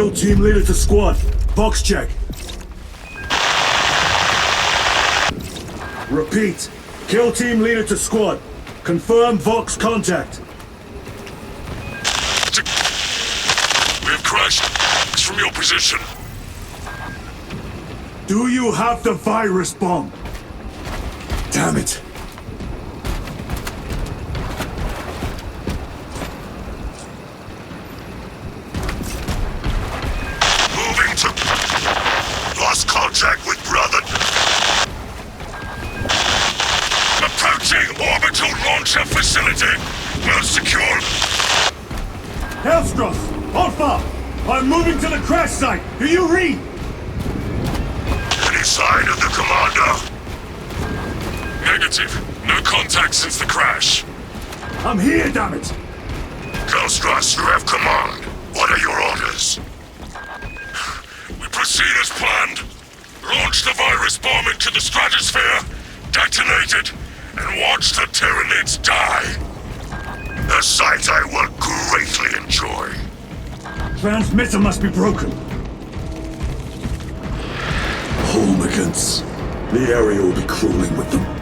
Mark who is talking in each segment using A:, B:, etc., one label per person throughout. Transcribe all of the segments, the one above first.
A: Kill team leader to squad. Box check. Repeat. Kill team leader to squad. Confirm Vox contact.
B: We have crashed. It's from your position.
A: Do you have the virus bomb? Damn it.
B: Moving to... Lost contact with brother. Approaching orbital launcher facility. Well secured.
A: Hellstross! Alpha! I'm moving to the crash site! Do you read?
B: Any sign of the commander? Negative. No contact since the crash.
A: I'm here, damn it!
B: Hellstross, you have command. What are your orders? We proceed as planned. Launch the virus bomb into the stratosphere, detonate it, and watch the Tyranids die. A sight I will greatly enjoy.
A: Transmitter must be broken. Homicans. The area will be crawling with them.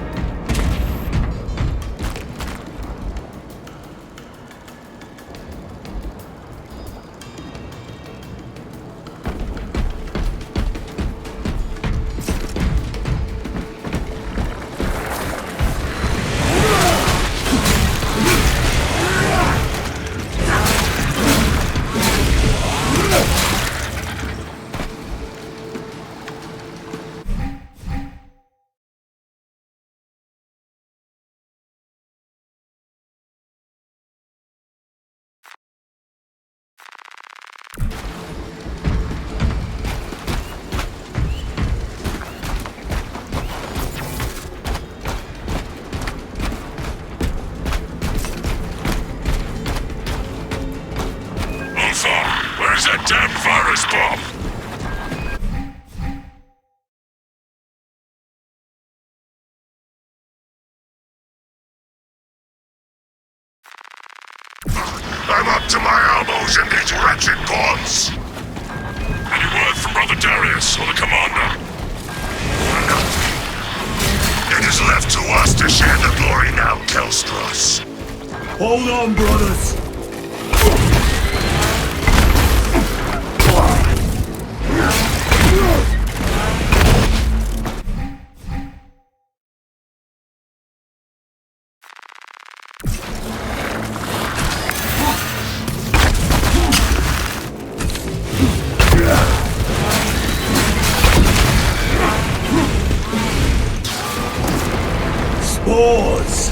B: Where's that damn virus bomb? I'm up to my elbows in these wretched bombs. Any word from Brother Darius or the commander? Nothing. It is left to us to share the glory now, Kelstros.
A: Hold on, brothers! Spores!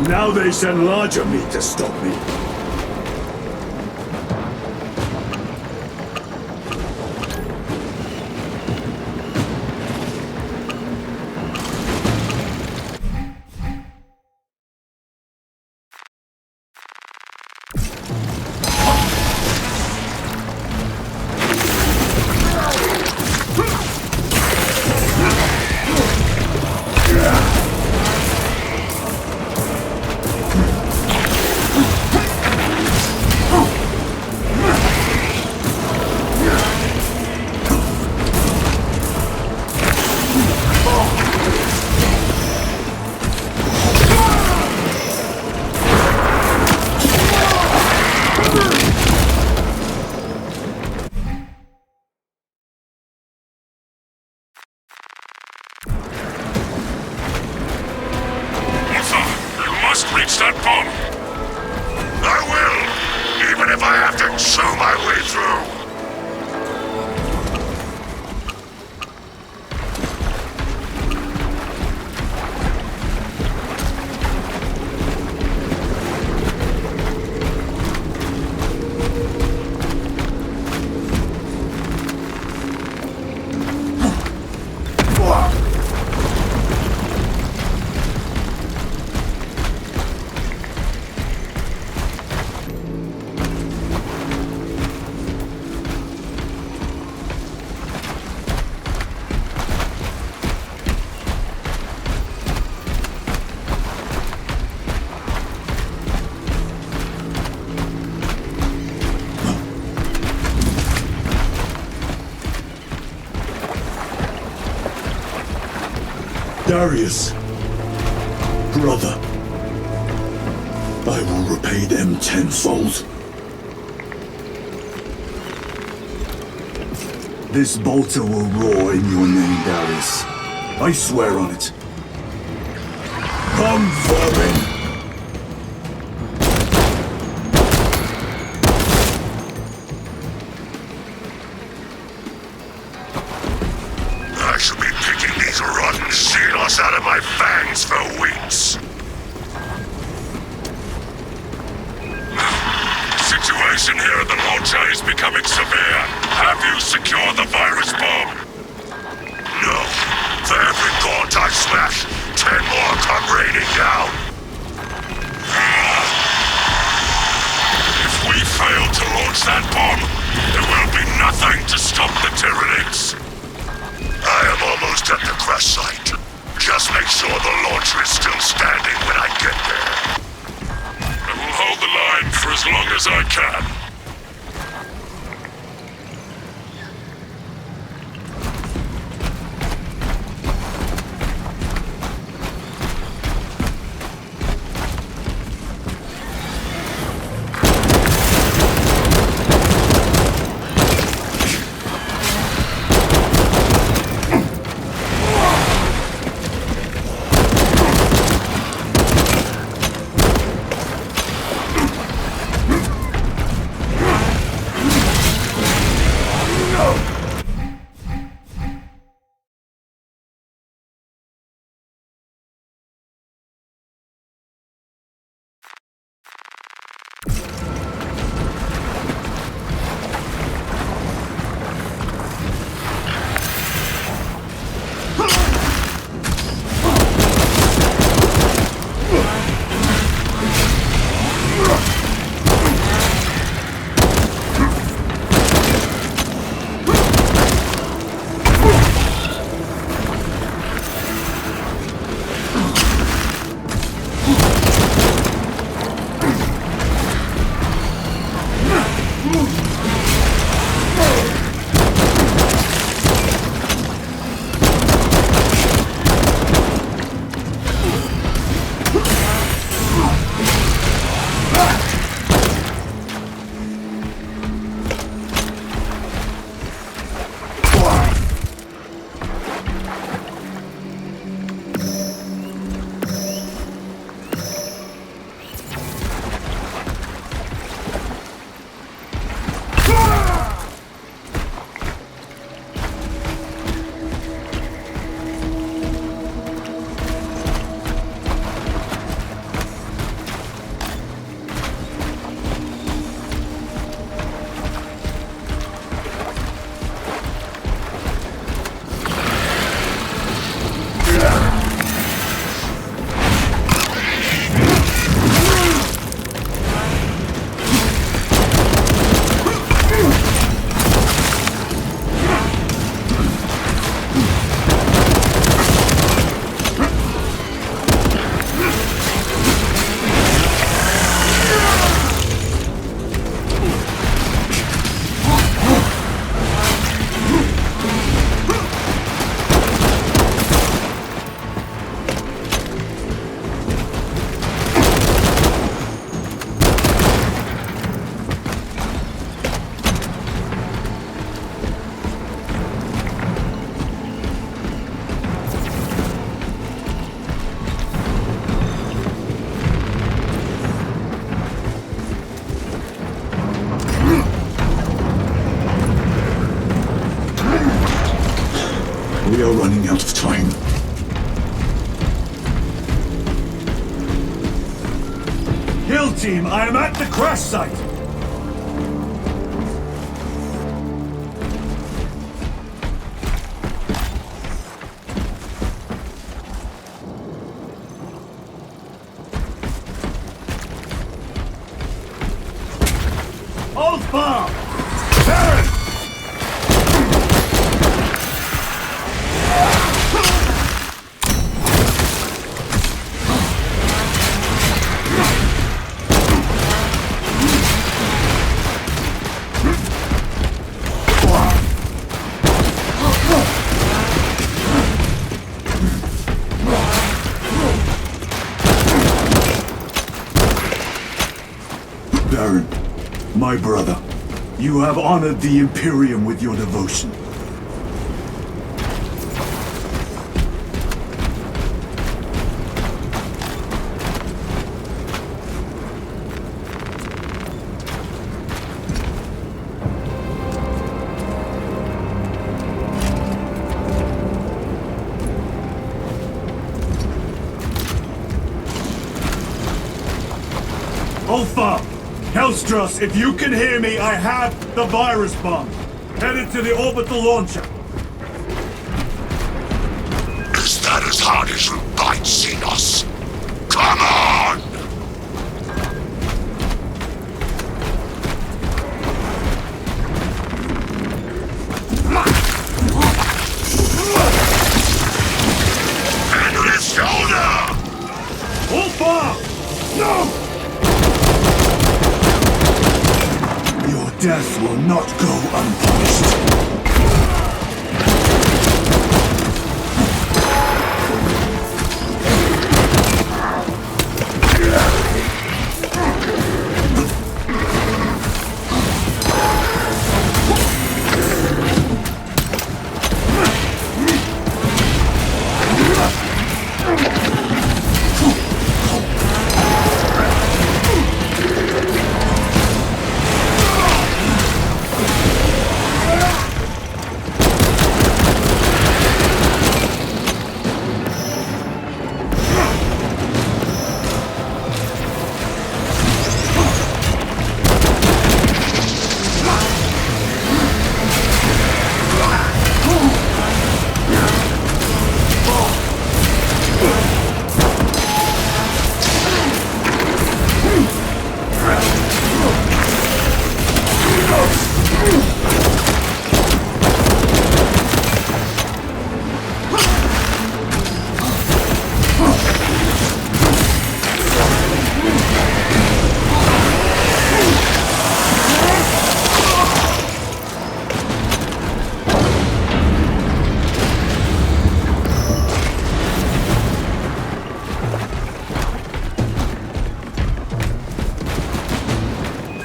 A: Now they send larger meat to stop me.
B: reach that bomb? I will, even if I have to chew my way through.
A: Darius, brother, I will repay them tenfold. This bolter will roar in your name, Darius. I swear on it. Come, vermin!
B: I shall be picking these rotten seals out of my fangs for weeks. Situation here at the launcher is becoming severe. Have you secured the virus bomb? No. For every gaunt I smash, 10 more come raining down. If we fail to launch that bomb, there will be nothing to stop the Tyranids. I am almost at the crash site. Just make sure the launcher is still standing when I get there. I will hold the line for as long as I can.
A: lifetime. Kill team, I am at the crash site! Hold fire! Baron! Baron, my brother, you have honored the Imperium with your devotion. Ulfa! Hellstros, if you can hear me, I have the virus bomb. Headed to the orbital launcher.
B: Is that as hard as you bite, Xenos? Come on! Hand his shoulder!
A: Ulfa! No! Your death will not go unpunished.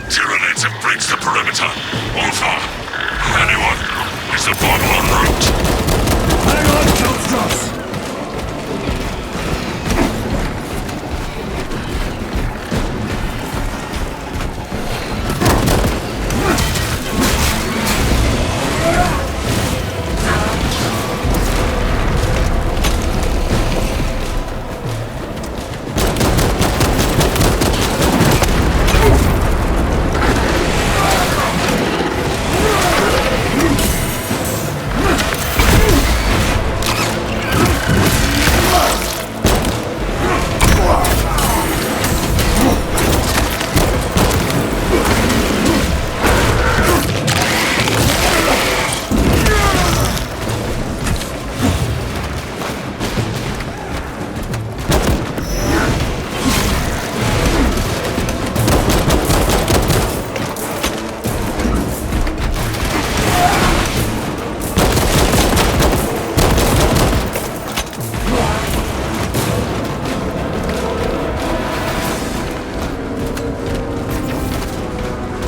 B: Tyranids have breached the perimeter. Ulfa! Anyone? Is the bottle en route?
A: Hang on, Hellstros!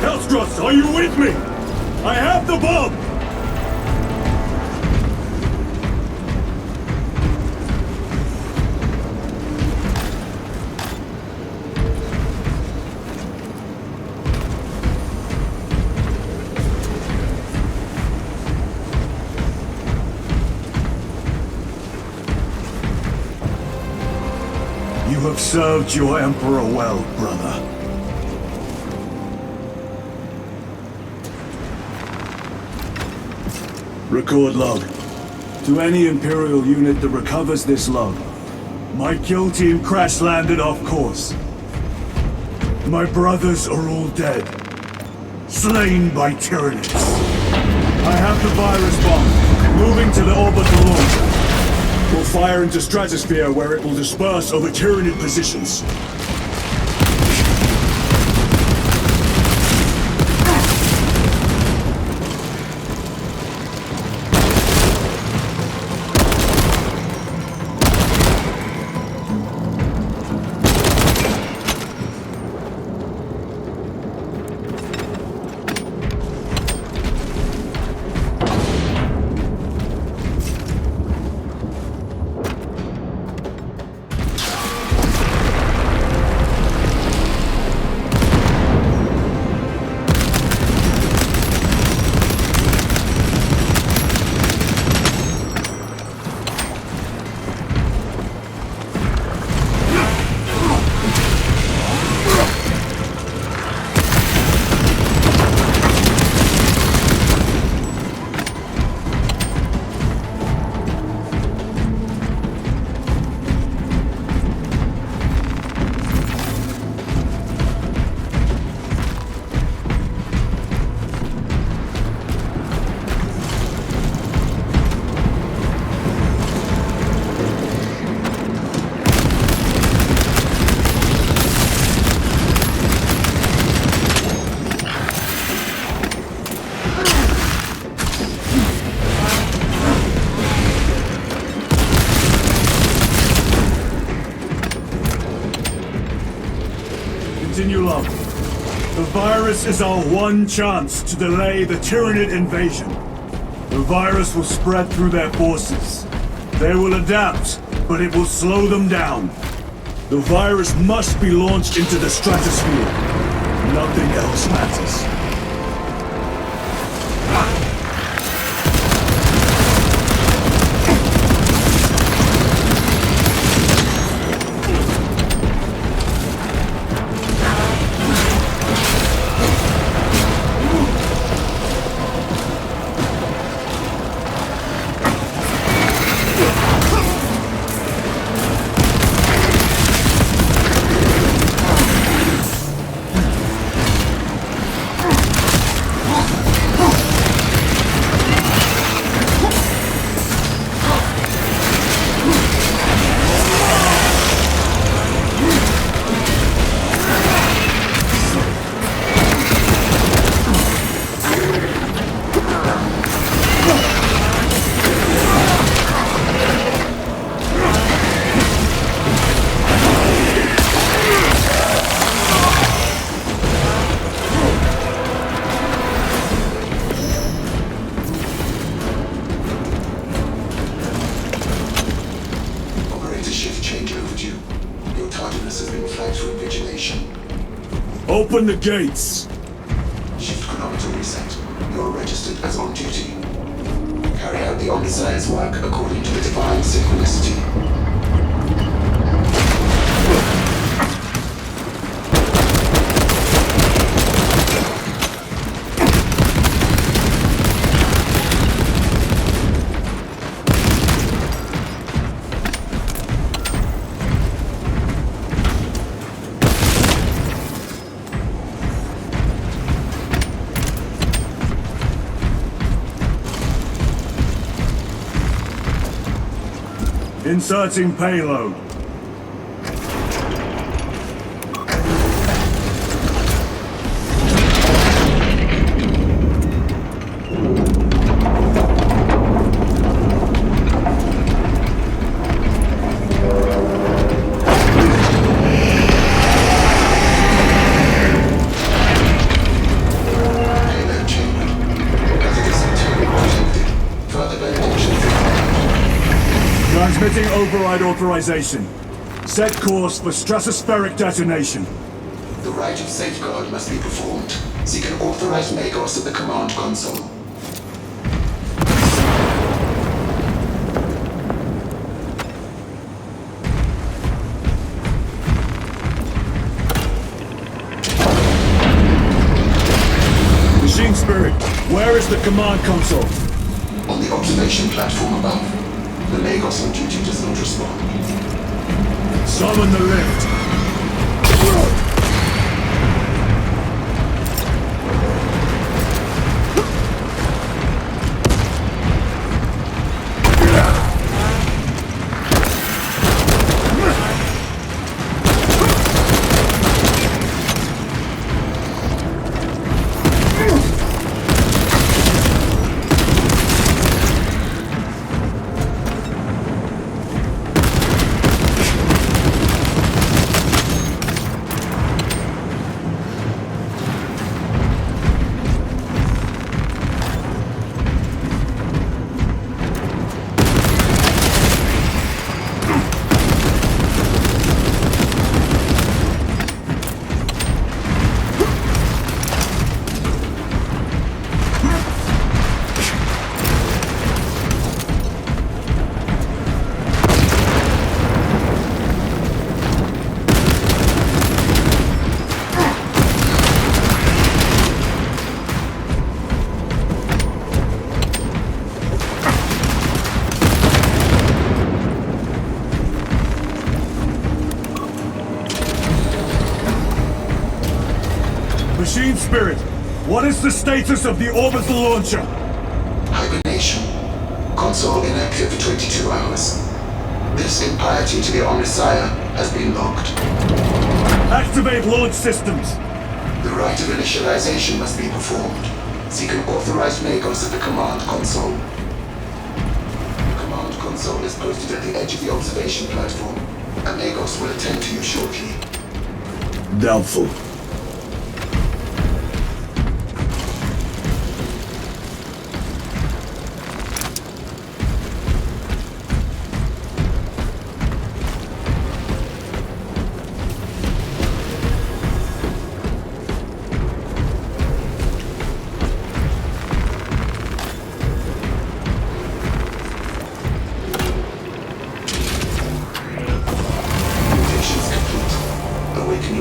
A: Hellstros, are you with me? I have the bomb! You have served your Emperor well, brother. Record log. To any Imperial unit that recovers this log, my kill team crash-landed off course. My brothers are all dead. Slain by Tyranid. I have the virus bomb. Moving to the orbital launcher. We'll fire into stratosphere where it will disperse over Tyranid positions. Continue long. The virus is our one chance to delay the Tyranid invasion. The virus will spread through their forces. They will adapt, but it will slow them down. The virus must be launched into the stratosphere. Nothing else matters. Open the gates!
C: Shift chronometer reset. You're registered as on duty. Carry out the omniscience work according to the divine synchronicity.
A: Inserting payload. Transmitting override authorization. Set course for stratospheric detonation.
C: The rite of safeguard must be performed. Seek an authorized Magos at the command console.
A: Where is the command console?
C: On the observation platform above. The Lagos on duty does not respond.
A: Summon the lift. Machine Spirit, what is the status of the orbital launcher?
C: Hibernation. Console inactive for 22 hours. This impiety to the Omnissiah has been logged.
A: Activate launch systems.
C: The rite of initialization must be performed. Seek an authorized Magos at the command console. The command console is posted at the edge of the observation platform. A Magos will attend to you shortly.
A: Doubtful.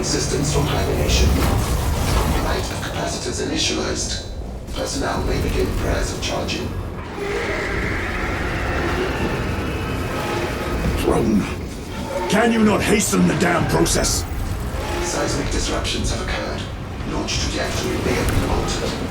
C: Systems from hibernation. Light of capacitors initialized. Personnel may begin prayers of charging.
A: Drone. Can you not hasten the damn process?
C: Seismic disruptions have occurred. Launch trajectory may have been altered.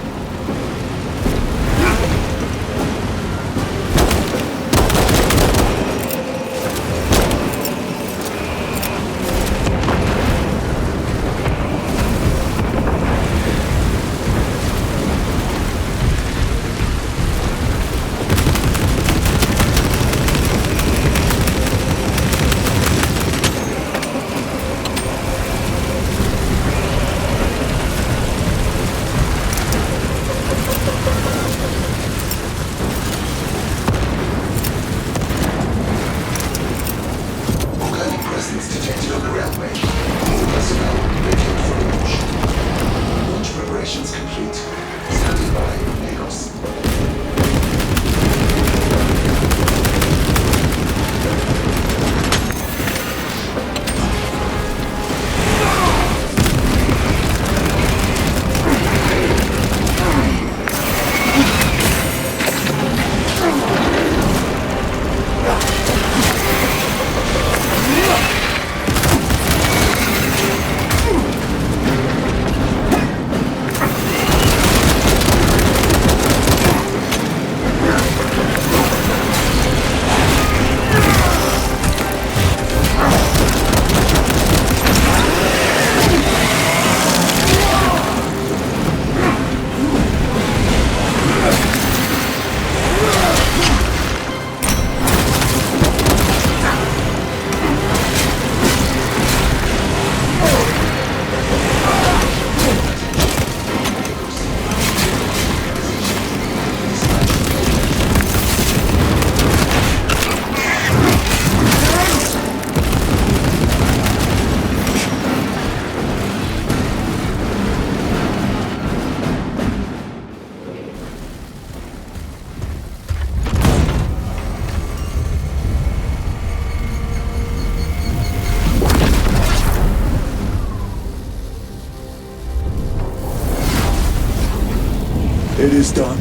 A: It is done.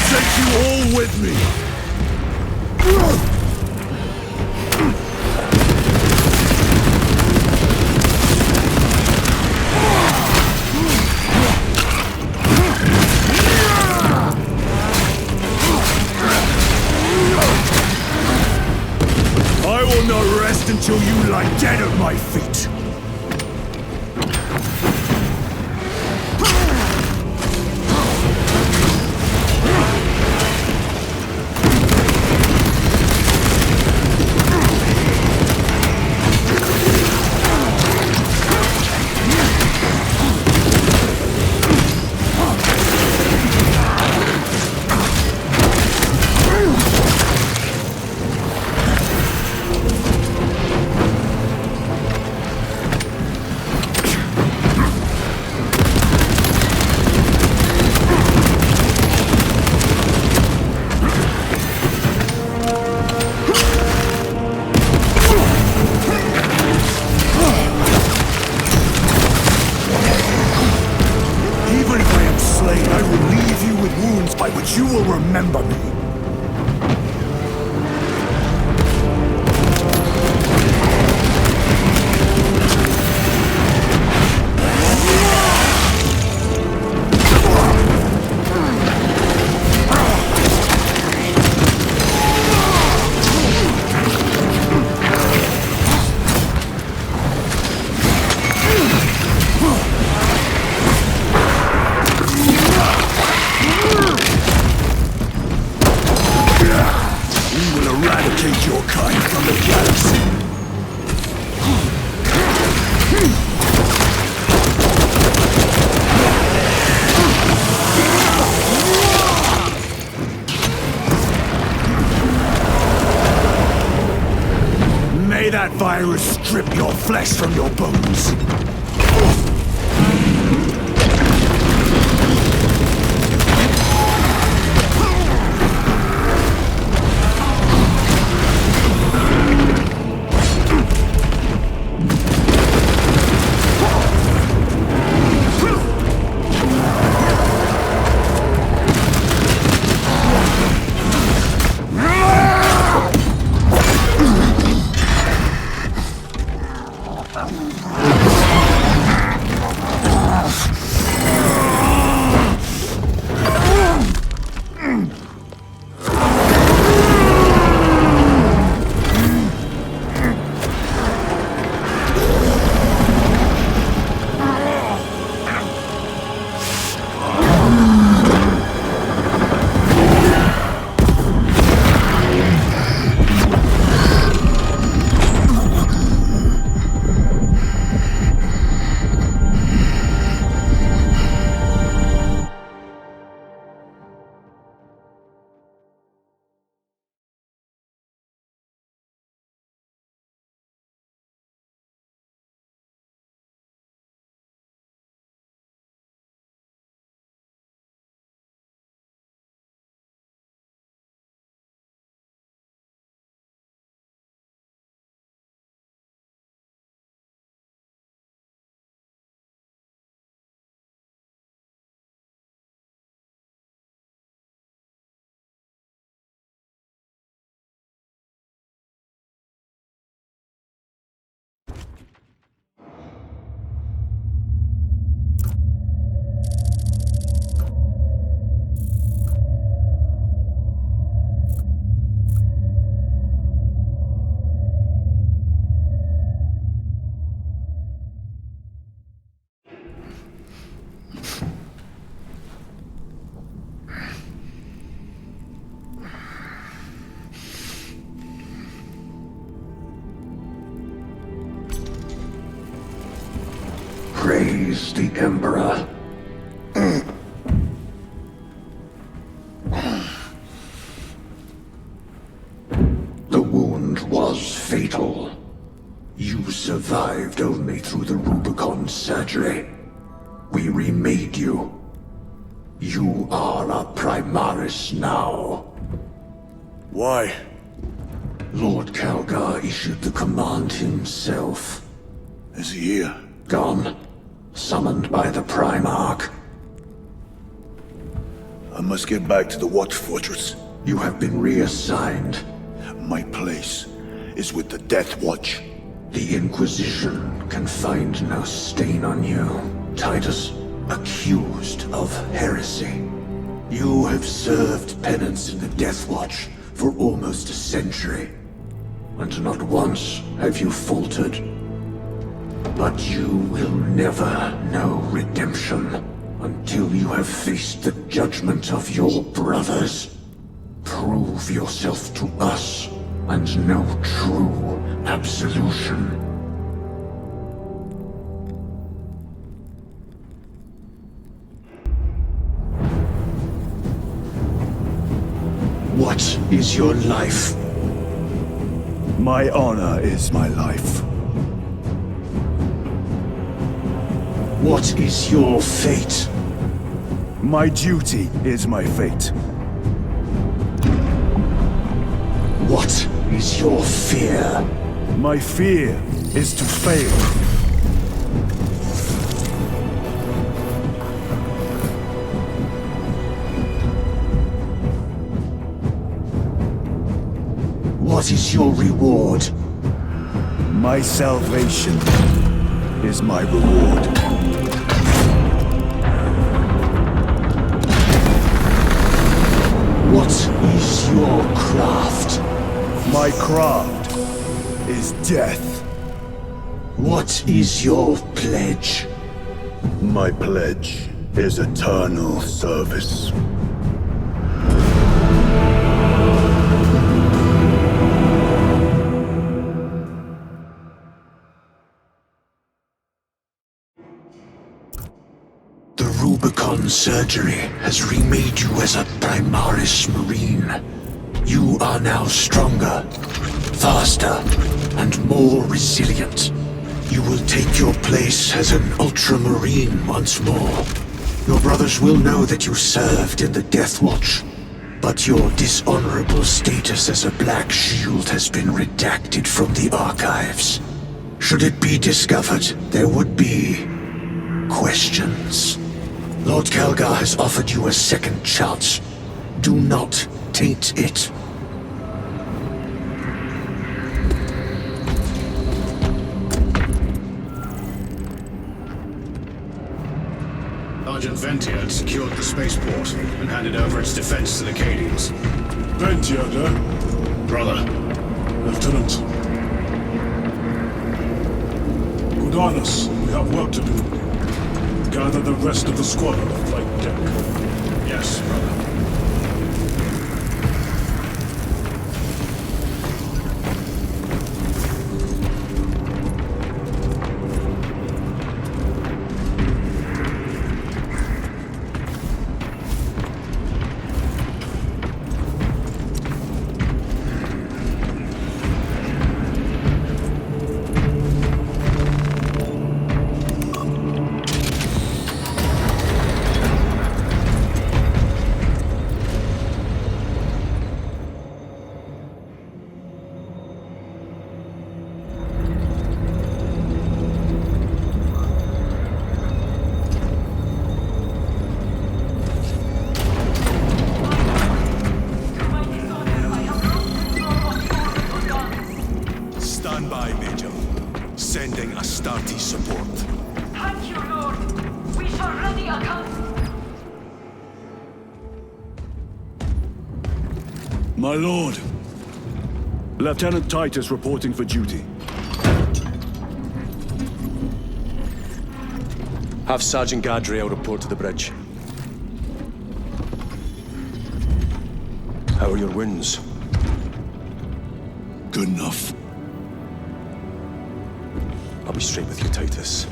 A: Take you all with me! I will not rest until you lie dead at my feet! You will remember me. Eradicate your kind from the galaxy. May that virus strip your flesh from your bones.
D: is the Emperor. The wound was fatal. You survived only through the Rubicon surgery. We remade you. You are a Primaris now.
A: Why?
D: Lord Calgar issued the command himself.
A: Is he here?
D: Gone. Summoned by the Primarch.
A: I must get back to the Watch Fortress.
D: You have been reassigned.
A: My place is with the Death Watch.
D: The Inquisition can find no stain on you, Titus. Accused of heresy. You have served penance in the Death Watch for almost a century, and not once have you faltered. But you will never know redemption until you have faced the judgment of your brothers. Prove yourself to us, and know true absolution. What is your life?
A: My honor is my life.
D: What is your fate?
A: My duty is my fate.
D: What is your fear?
A: My fear is to fail.
D: What is your reward?
A: My salvation is my reward.
D: What is your craft?
A: My craft is death.
D: What is your pledge?
A: My pledge is eternal service.
D: The Rubicon surgery has remade you as a Primaris Marine. You are now stronger, faster, and more resilient. You will take your place as an Ultramarine once more. Your brothers will know that you served in the Death Watch, but your dishonorable status as a Black Shield has been redacted from the archives. Should it be discovered, there would be questions. Lord Calgar has offered you a second chance. Do not taint it.
E: Sergeant Ventia had secured the spaceport and handed over its defense to the Cadians.
A: Ventia, there?
E: Brother,
A: Lieutenant. Good on us. We have work to do. Gather the rest of the squad on the flight deck.
E: yes, brother.
F: Stand by, Major. Sending Astartes support.
G: Thank you, Lord. We shall ready a camp.
A: My lord. Lieutenant Titus reporting for duty.
H: Have Sergeant Gadriel report to the bridge. How are your wounds?
A: Good enough.
H: I'll be straight with you, Titus.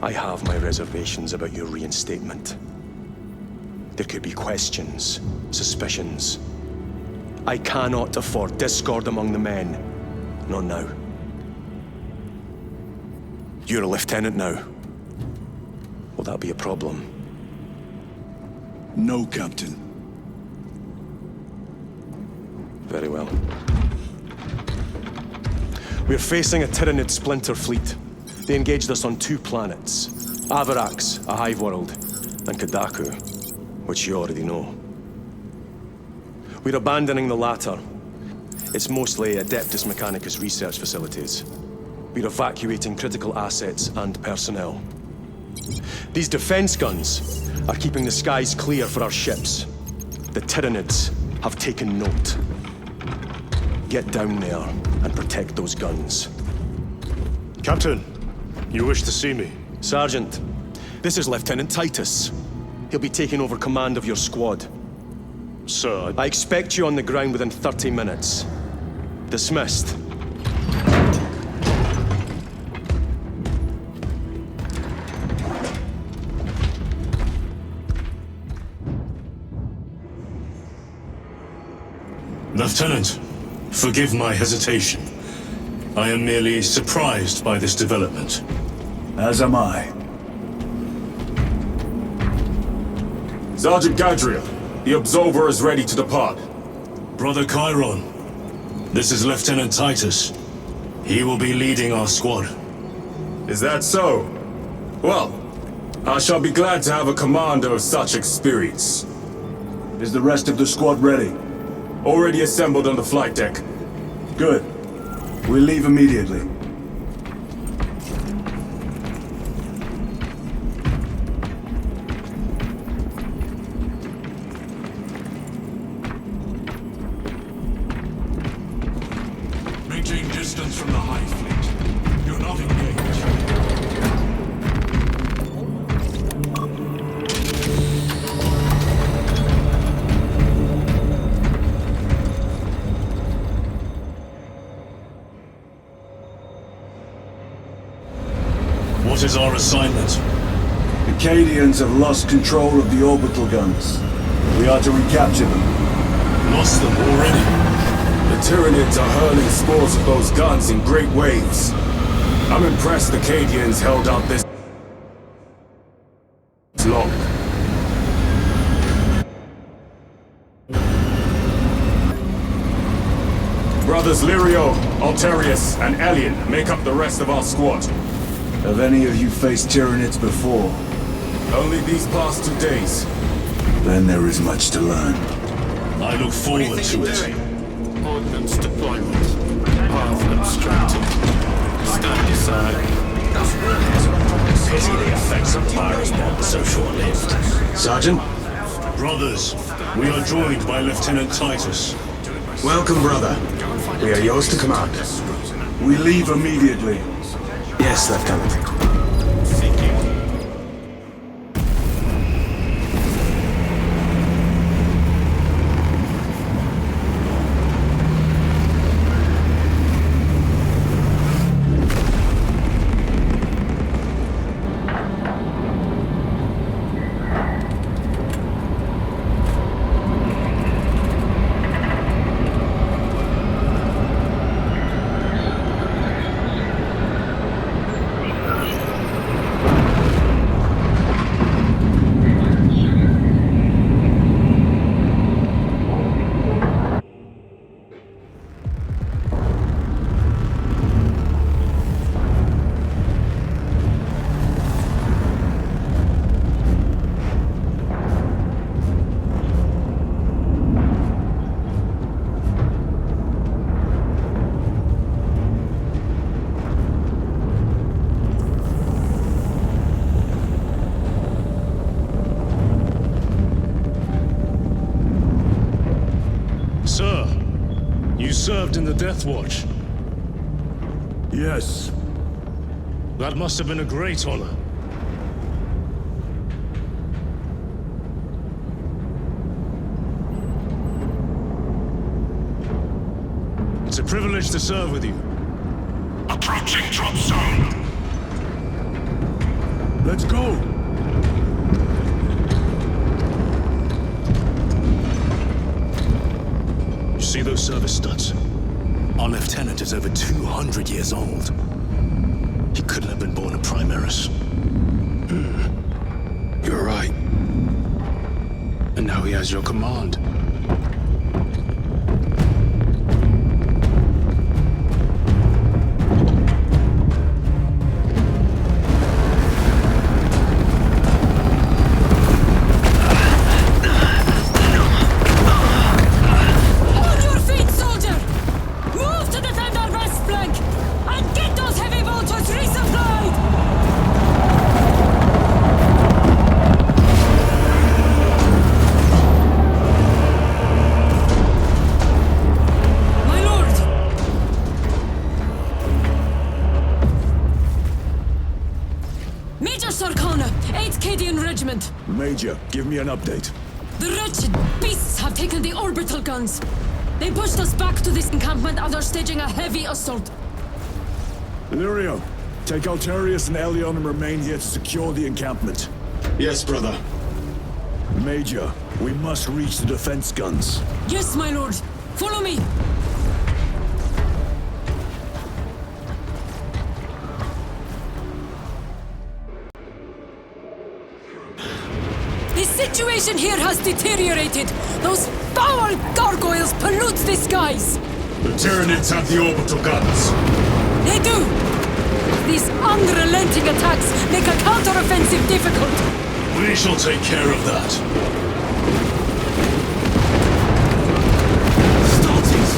H: I have my reservations about your reinstatement. There could be questions, suspicions. I cannot afford discord among the men. Not now. You're a lieutenant now. Will that be a problem?
A: No, Captain.
H: Very well. We're facing a Tyranid splinter fleet. They engaged us on 2 planets. Avarax, a hive world, and Kadaku, which you already know. We're abandoning the latter. It's mostly Adeptus Mechanicus research facilities. We're evacuating critical assets and personnel. These defense guns are keeping the skies clear for our ships. The Tyranids have taken note. Get down there and protect those guns.
E: Captain, you wish to see me?
H: Sergeant, this is Lieutenant Titus. He'll be taking over command of your squad.
E: Sir,
H: I expect you on the ground within 30 minutes. Dismissed.
E: Lieutenant, forgive my hesitation. I am merely surprised by this development.
A: As am I.
I: Sergeant Gadriel, the Absolver is ready to depart.
E: Brother Chiron, this is Lieutenant Titus. He will be leading our squad.
I: Is that so? Well, I shall be glad to have a commander of such experience.
A: Is the rest of the squad ready?
I: Already assembled on the flight deck.
A: Good. We'll leave immediately.
E: Maintain distance from the Hive Fleet. Do not engage. What is our assignment?
A: The Cadians have lost control of the orbital guns. We are to recapture them.
E: Lost them already?
I: The Tyranids are hurling spores of those guns in great waves. I'm impressed the Cadians held out this long. Brothers Lirio, Alterius, and Elian make up the rest of our squad.
A: Have any of you faced Tyranids before?
I: Only these past 2 days.
A: Then there is much to learn.
E: I look forward to it.
J: Ordnance deployment. Path obstructed. Stand aside.
D: Pity the effects of virus bomb so short-lived.
A: Sergeant?
E: Brothers, we are joined by Lieutenant Titus.
K: Welcome, brother. We are yours to command.
A: We leave immediately.
K: Yes, Lieutenant.
E: Sir, you served in the Death Watch.
A: Yes.
E: That must have been a great honor. It's a privilege to serve with you.
B: Approaching drop zone.
A: Let's go!
E: You see those service studs? Our lieutenant is over 200 years old. He couldn't have been born a Primaris.
K: You're right. And now he has your command.
A: Major, give me an update.
G: The wretched beasts have taken the orbital guns. They pushed us back to this encampment and are staging a heavy assault.
A: Illyrio, take Altarius and Elion and remain here to secure the encampment.
K: Yes, brother.
A: Major, we must reach the defense guns.
G: Yes, my lord. Follow me. The situation here has deteriorated. Those foul gargoyles pollute the skies.
B: The Tyranids have the orbital guns.
G: They do. These unrelenting attacks make a counteroffensive difficult.
E: We shall take care of that.
F: Starties!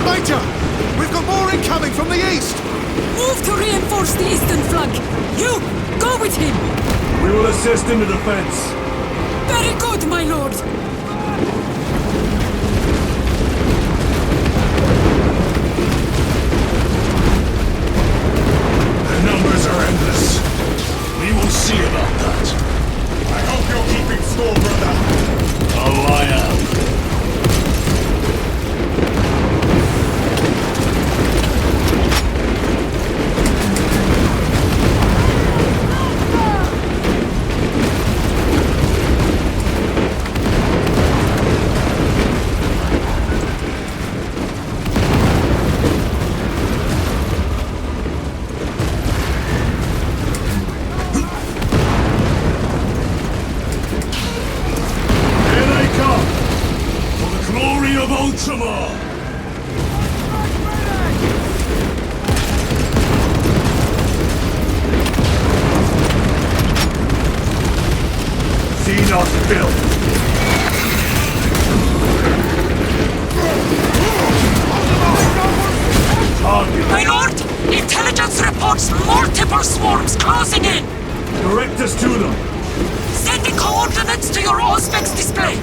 F: Major! We've got more incoming from the east!
G: Move to reinforce the eastern flank. You, go with him.
A: We will assist in the defense.
G: Very good, my lord.
B: The numbers are endless.
E: We will see about that.
B: I hope you're keeping score, brother.
E: Oh, I am.
B: Ultramarine!
A: See not filth!
G: My lord! Intelligence reports multiple swarms closing in!
A: Direct us to them!
G: Sending coordinates to your Auspex display!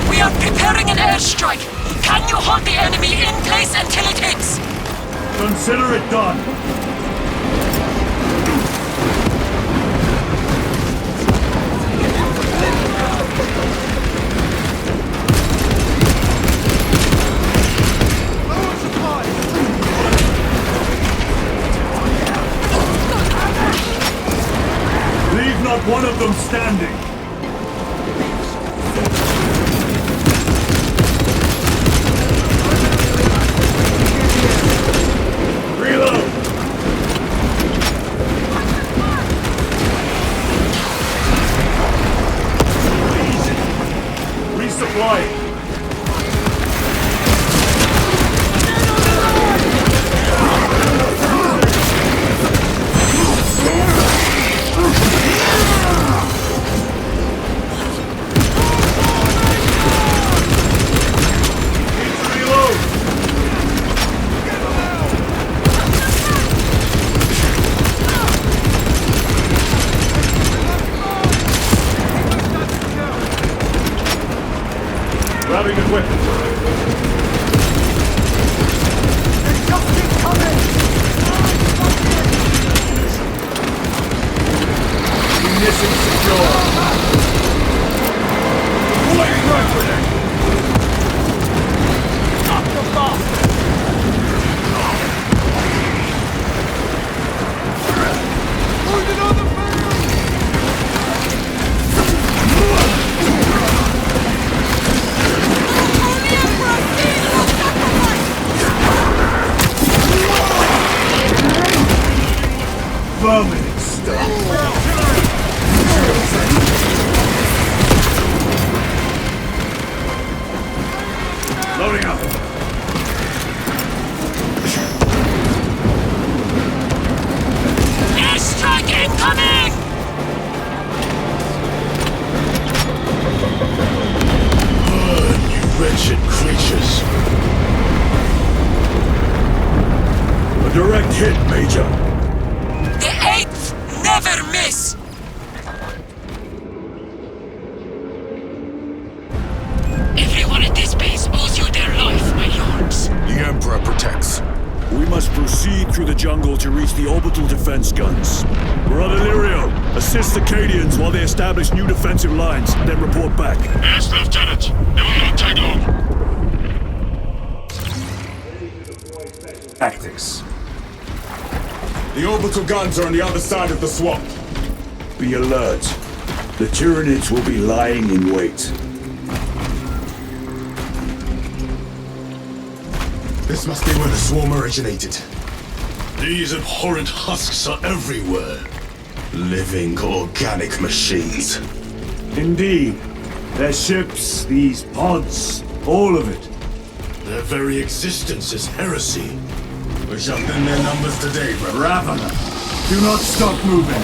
G: We are preparing an airstrike. Can you hold the enemy in place until it hits?
A: Consider it done. Leave not one of them standing. Grabbing equipment. They just keep coming! Position secure. Wait, right. Up the bastard! Wounded on the field! Vermin stuff! Loading up!
G: Airstrike incoming!
D: Burn, you wretched creatures.
A: A direct hit, Major.
G: The 8th never miss! Everyone at this base owes you their life, my lords.
D: The Emperor protects.
A: We must proceed through the jungle to reach the orbital defense guns. Brother Lirio, assist the Cadians while they establish new defensive lines, then report back.
B: Yes, Lieutenant. It will not take long.
A: Tactics.
I: The orbital guns are on the other side of the swamp.
A: Be alert. The Tyranids will be lying in wait.
D: This must be where the swarm originated. These abhorrent husks are everywhere. Living organic machines.
A: Indeed. Their ships, these pods, all of it.
D: Their very existence is heresy.
I: We shall thin their numbers today, but
A: Ravener, do not stop moving.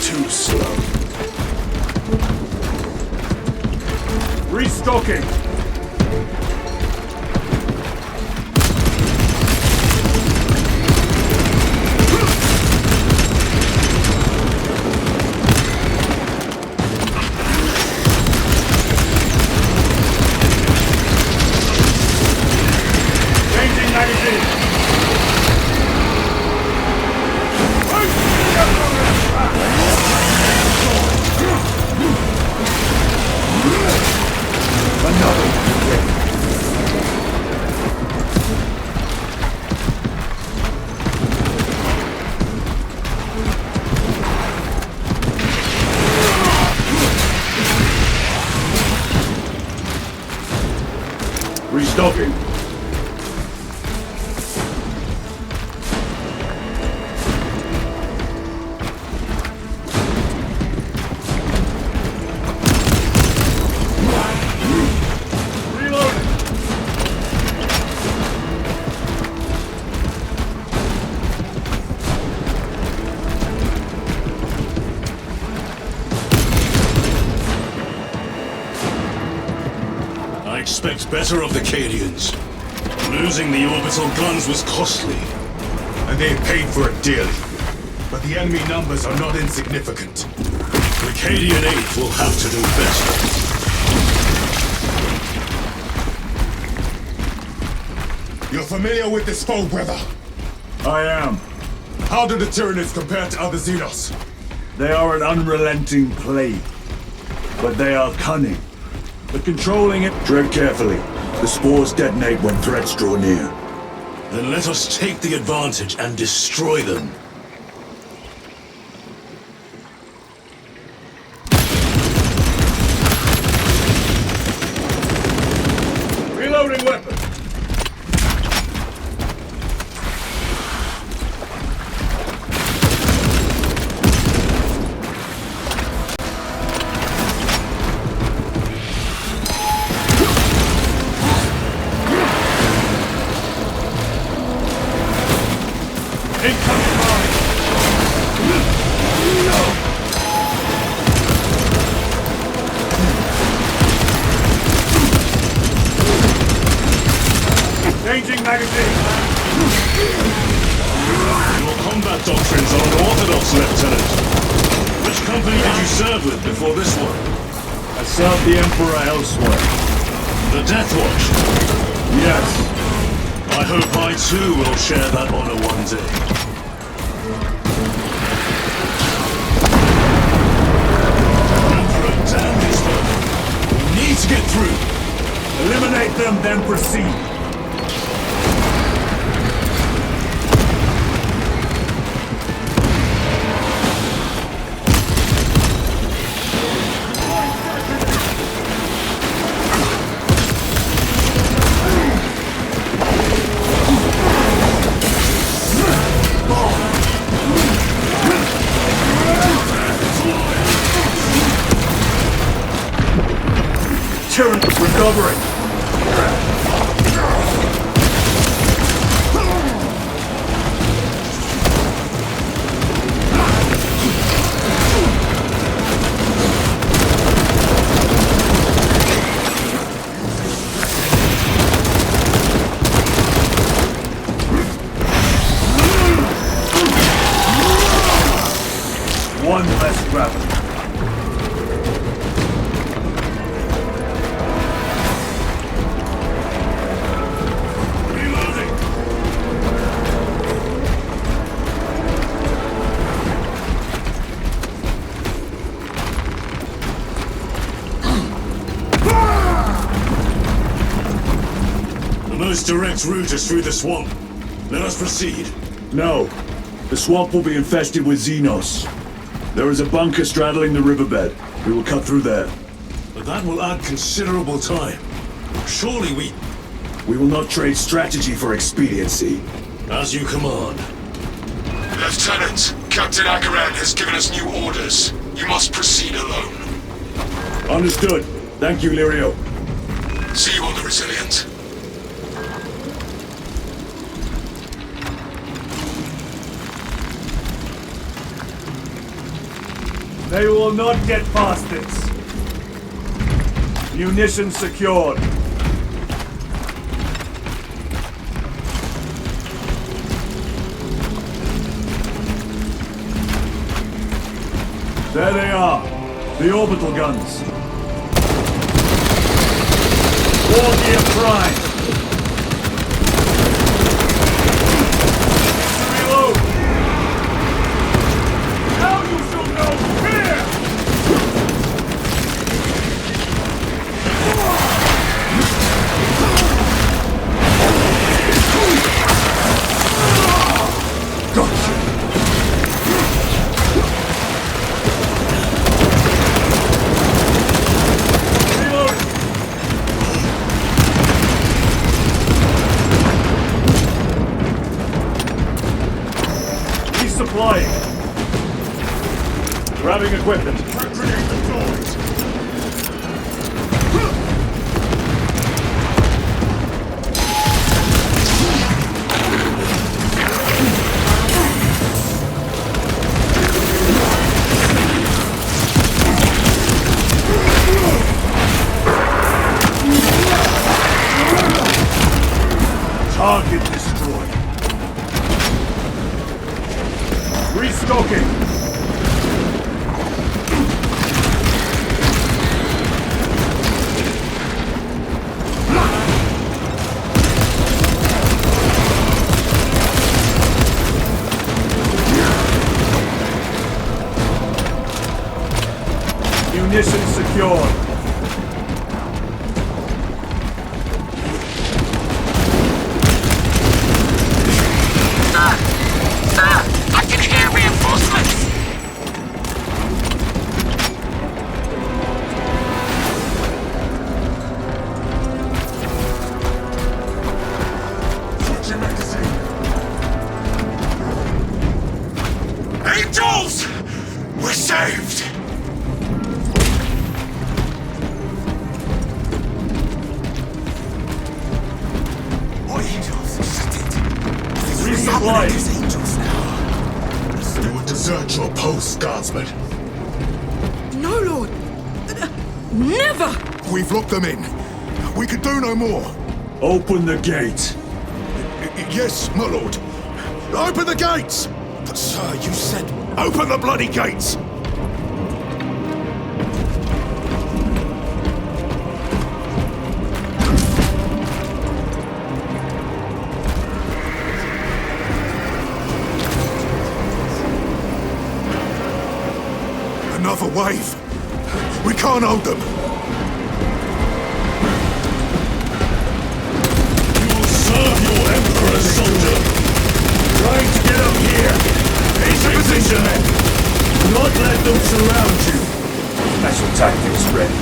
A: Too slow. Restocking. Changing magazine. Another one. Restocking.
D: I expect better of the Cadians. Losing the orbital guns was costly,
I: and they paid for it dearly. But the enemy numbers are not insignificant.
D: the Cadian 8th will have to do better.
I: You're familiar with this foe, brother?
A: I am.
I: How do the Tyranids compare to other Xenos?
A: They are an unrelenting plague. But they are cunning. But controlling it... Tread carefully. The spores detonate when threats draw near.
D: Then let us take the advantage and destroy them.
A: Reloading weapon! magazine!
L: Your combat doctrines are unorthodox, Lieutenant. Which company did you serve with before this one?
A: I served the Emperor elsewhere.
L: The Death Watch?
A: Yes.
L: I hope I too will share that honor one day. Emperor, damn these men! We need to get through!
A: Eliminate them, then proceed. Tyranid recovering. One less gravity.
L: The most direct route is through the swamp. Let us proceed.
A: No. The swamp will be infested with Xenos. There is a bunker straddling the riverbed. We will cut through there.
L: But that will add considerable time. Surely we...
A: We will not trade strategy for expediency.
L: As you command.
B: Lieutenant, Captain Akaran has given us new orders. You must proceed alone.
A: Understood. Thank you, Lirio.
B: See you on the Resilient.
A: They will not get past this. Munitions secured. There they are. The orbital guns. War Gear Prime. Reload. Now you shall know fear! Gotcha. Supplying. Grabbing equipment. Grenade deployed. Target destroyed. Restocking! Munitions secured.
B: Angels! We're saved!
A: Resupply!
K: You will desert your post, Guardsman.
G: No, Lord! Never!
F: We've locked them in. We can do no more.
A: Open the gate.
F: Yes, my lord. Open the gates! But sir, you said... Open the bloody gates! Another wave. We can't hold them.
L: You will serve your Emperor, soldier. Trying to get up here. Take position, men. Do not let them surround you.
K: Special tactics ready.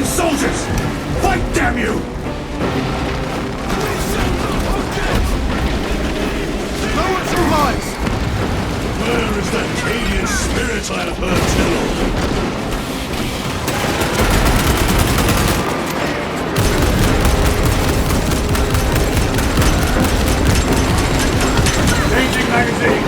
L: Soldiers! Fight, damn you!
F: No one survives!
L: Where is that Cadian spirit I have heard tell of? Changing magazine!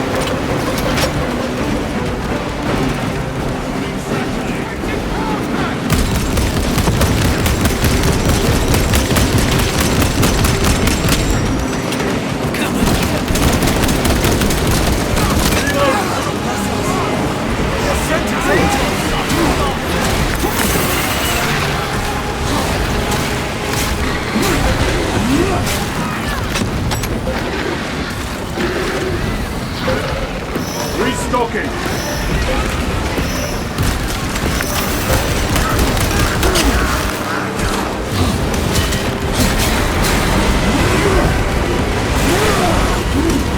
L: Restocking!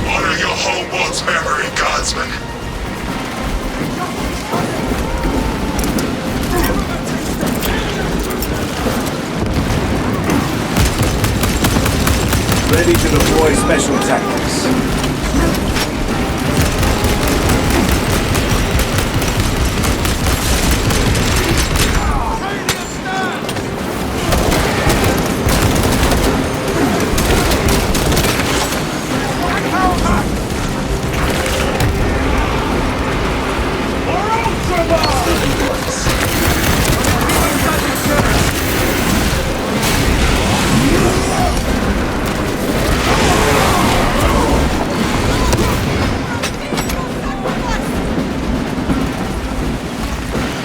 B: Honor your homeworld's memory, Godsman.
K: Ready to deploy special tactics.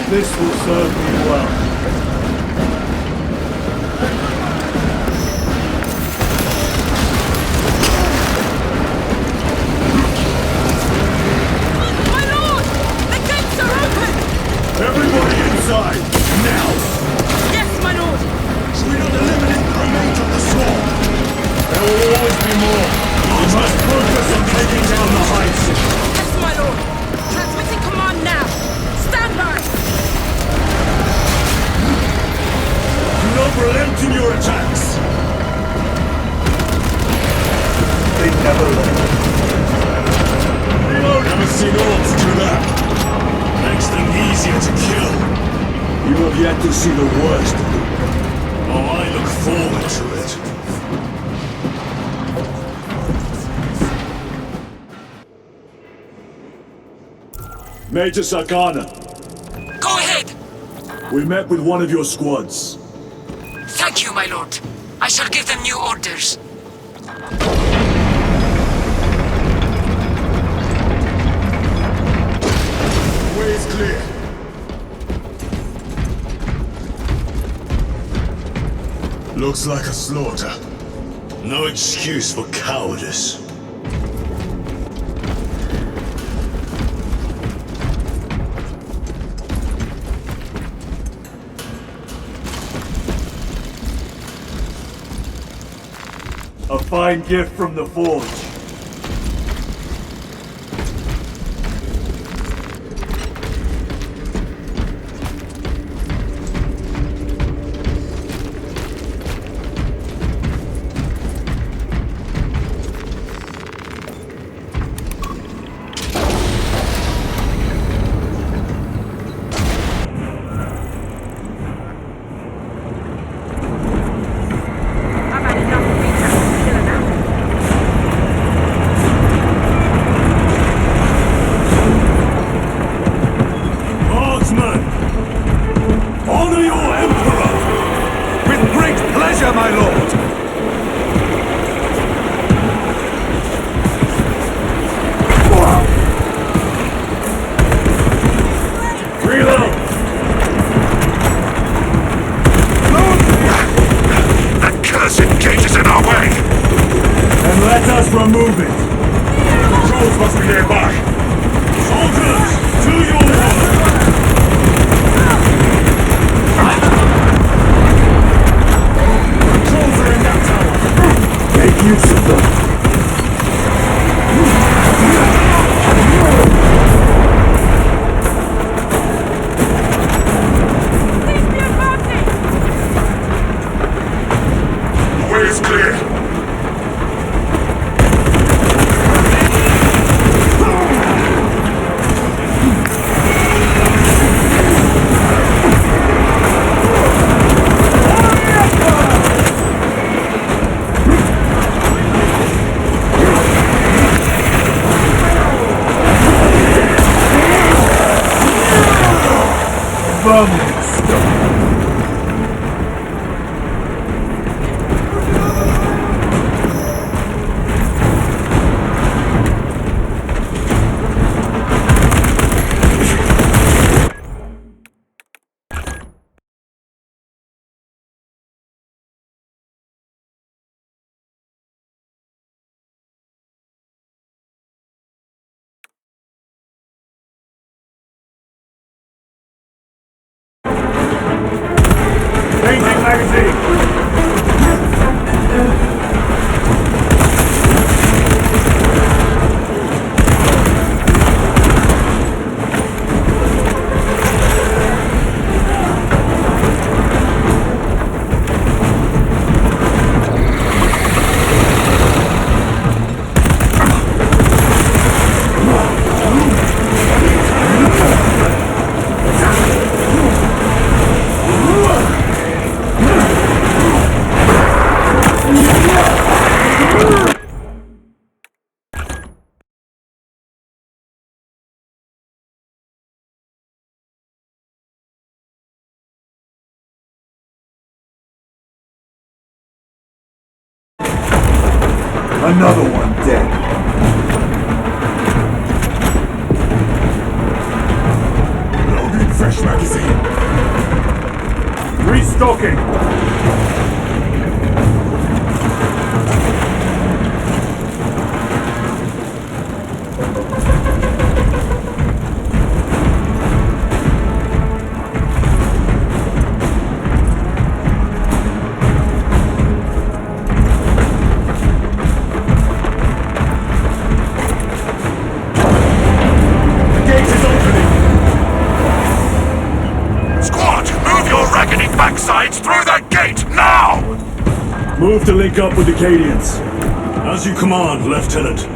A: This will serve me well.
G: My lord! The gates are open!
A: Everybody inside, now!
G: Yes, my lord!
A: Should we not eliminate the remains of the swarm? There will always be more. We must focus on taking down the heights.
G: Yes, my lord! Transmitting command now! Stand by!
A: Do not relent in your attacks! They never learn.
L: Never seen orcs do that. Makes them easier to kill.
A: You have yet to see the worst of them.
L: Oh, I look forward to it.
A: Major Sakana,
G: Go ahead!
A: we met with one of your squads.
G: Thank you, my lord. I shall give them new orders.
A: The way is clear.
L: Looks like a slaughter. No excuse for cowardice.
A: A fine gift from the Forge. are moving.
B: Controls must be nearby.
A: Soldiers, to your work! Controls are in that tower. Make use of them.
B: The way is clear.
A: Changing magazine! Another one dead.
B: Loading fresh magazine.
A: Restocking.
B: Backsides through that gate, now!
A: Move to link up with the Acadians. As you command, Lieutenant.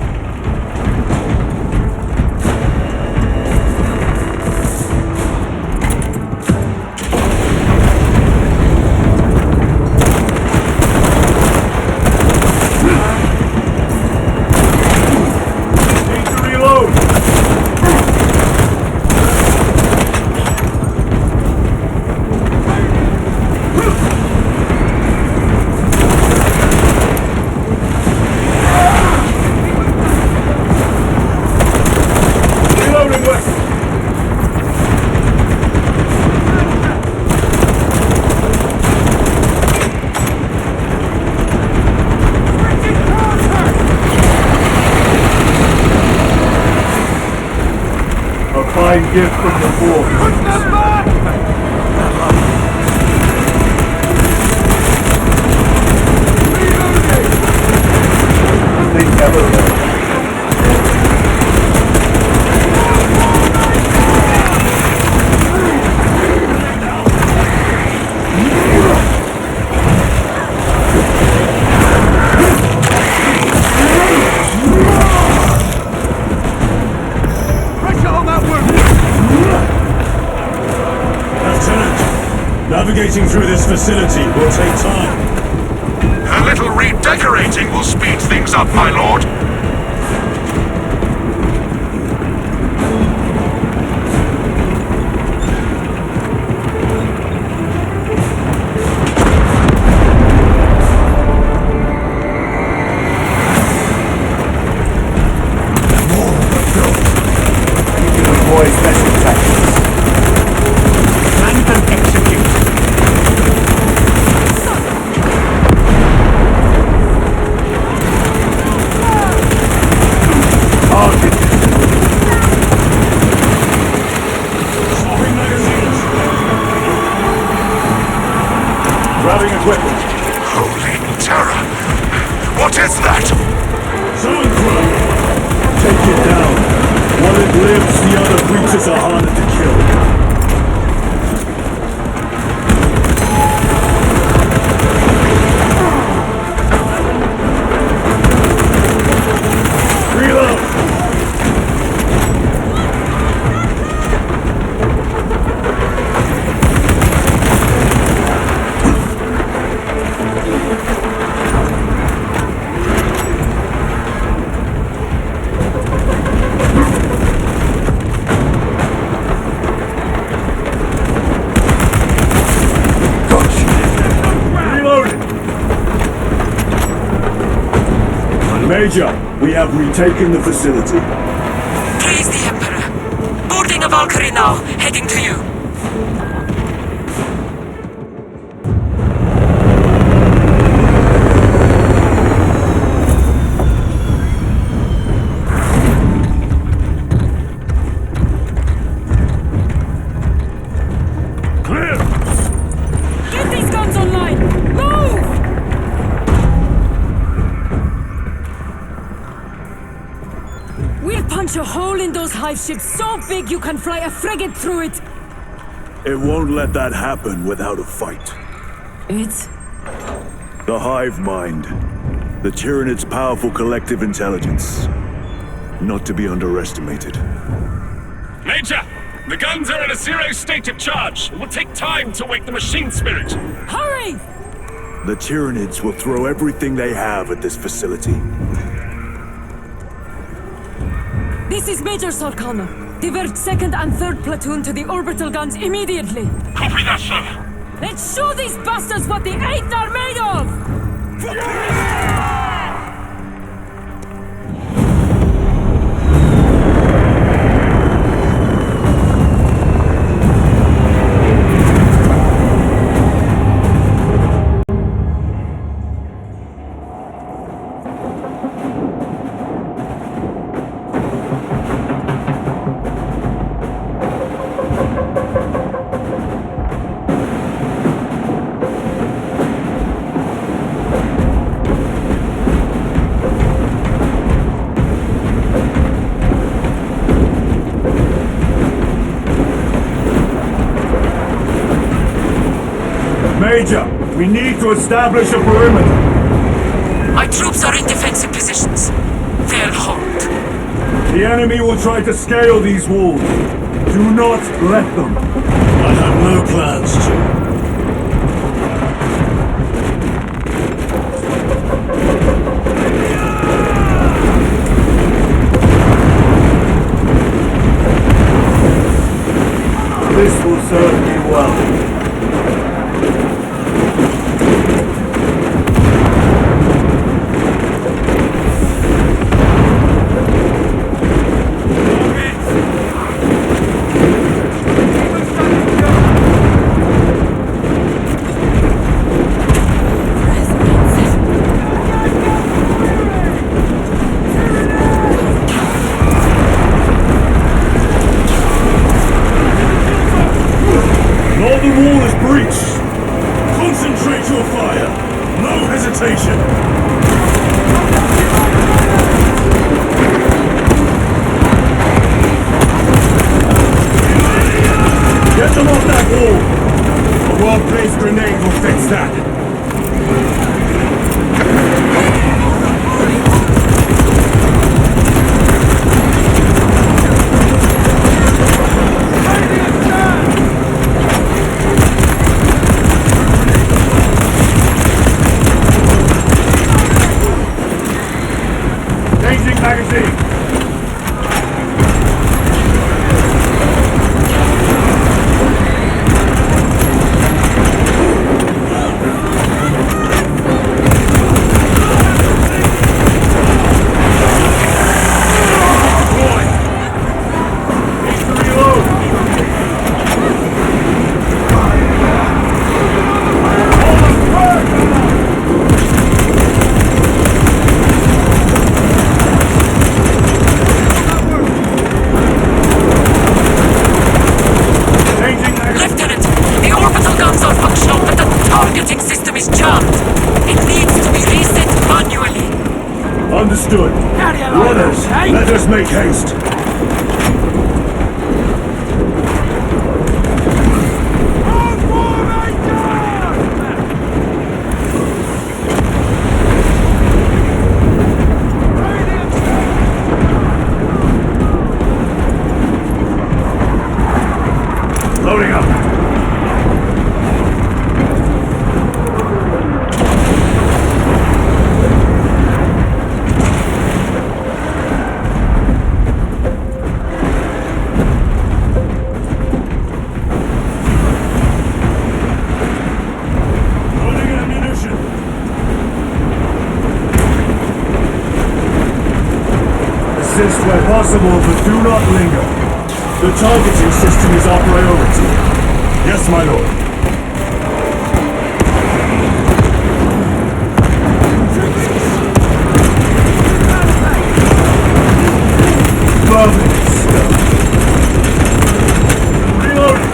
A: Need to reload! Fine gift from the fort. Put them back! They never learn. Navigating through this facility will take time.
B: A little redecorating will speed things up, my lord.
A: You can avoid special tactics. Plan and execute. Grabbing equipment.
B: Holy terror! What is that?
A: Soundcrow! Take it down. While it lives, the other creatures are harder to kill. Reload! Major, we have retaken the facility.
G: Praise the Emperor. Boarding a Valkyrie now, heading to you.
A: Clear!
G: Get these guns online! Move! We'll punch a hole in those hive ships so big you can fly a frigate through it!
A: It won't let that happen without a fight.
G: It's...
A: The hive mind. The Tyranid's powerful collective intelligence. Not to be underestimated.
L: Major! The guns are in a zero state of charge. It will take time to wake the machine spirit.
G: Hurry!
A: The Tyranids will throw everything they have at this facility.
G: This is Major Sarkana. Divert 2nd and 3rd platoon to the orbital guns immediately.
L: Copy that, sir.
G: Let's show these bastards what the 8th are made of!
A: Major, we need to establish a perimeter.
G: My troops are in defensive positions. They'll hold.
A: The enemy will try to scale these walls. Do not let them.
L: I have no plans to.
A: This will serve me well. Northern wall is breached. Concentrate your fire. No hesitation. Get them off that wall. A well-placed grenade will fix that. Changing magazine. Understood. Runners, let us make haste. Loading up. Loading ammunition. Assist where possible, but do not linger. The targeting system is our priority. Yes, my lord. Marvelous stuff. Reloading.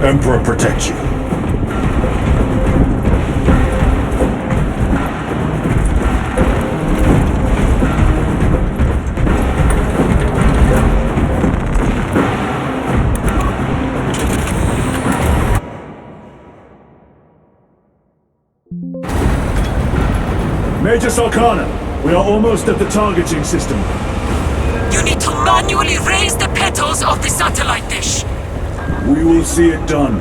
A: Emperor protect you. Major Sarkana, we are almost at the targeting system.
G: You need to manually raise the petals of the satellite dish.
A: We will see it done.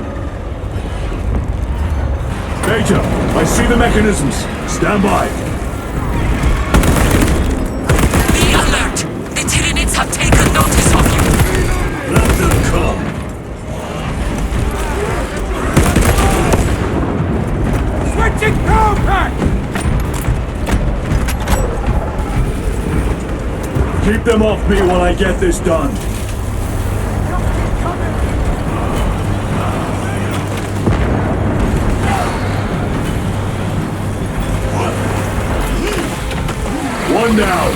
A: Major, I see the mechanisms. Stand by.
G: Be alert! The Tyranids have taken notice of you.
A: Let them come.
L: Switching compact!
A: Keep them off me while I get this done. One down.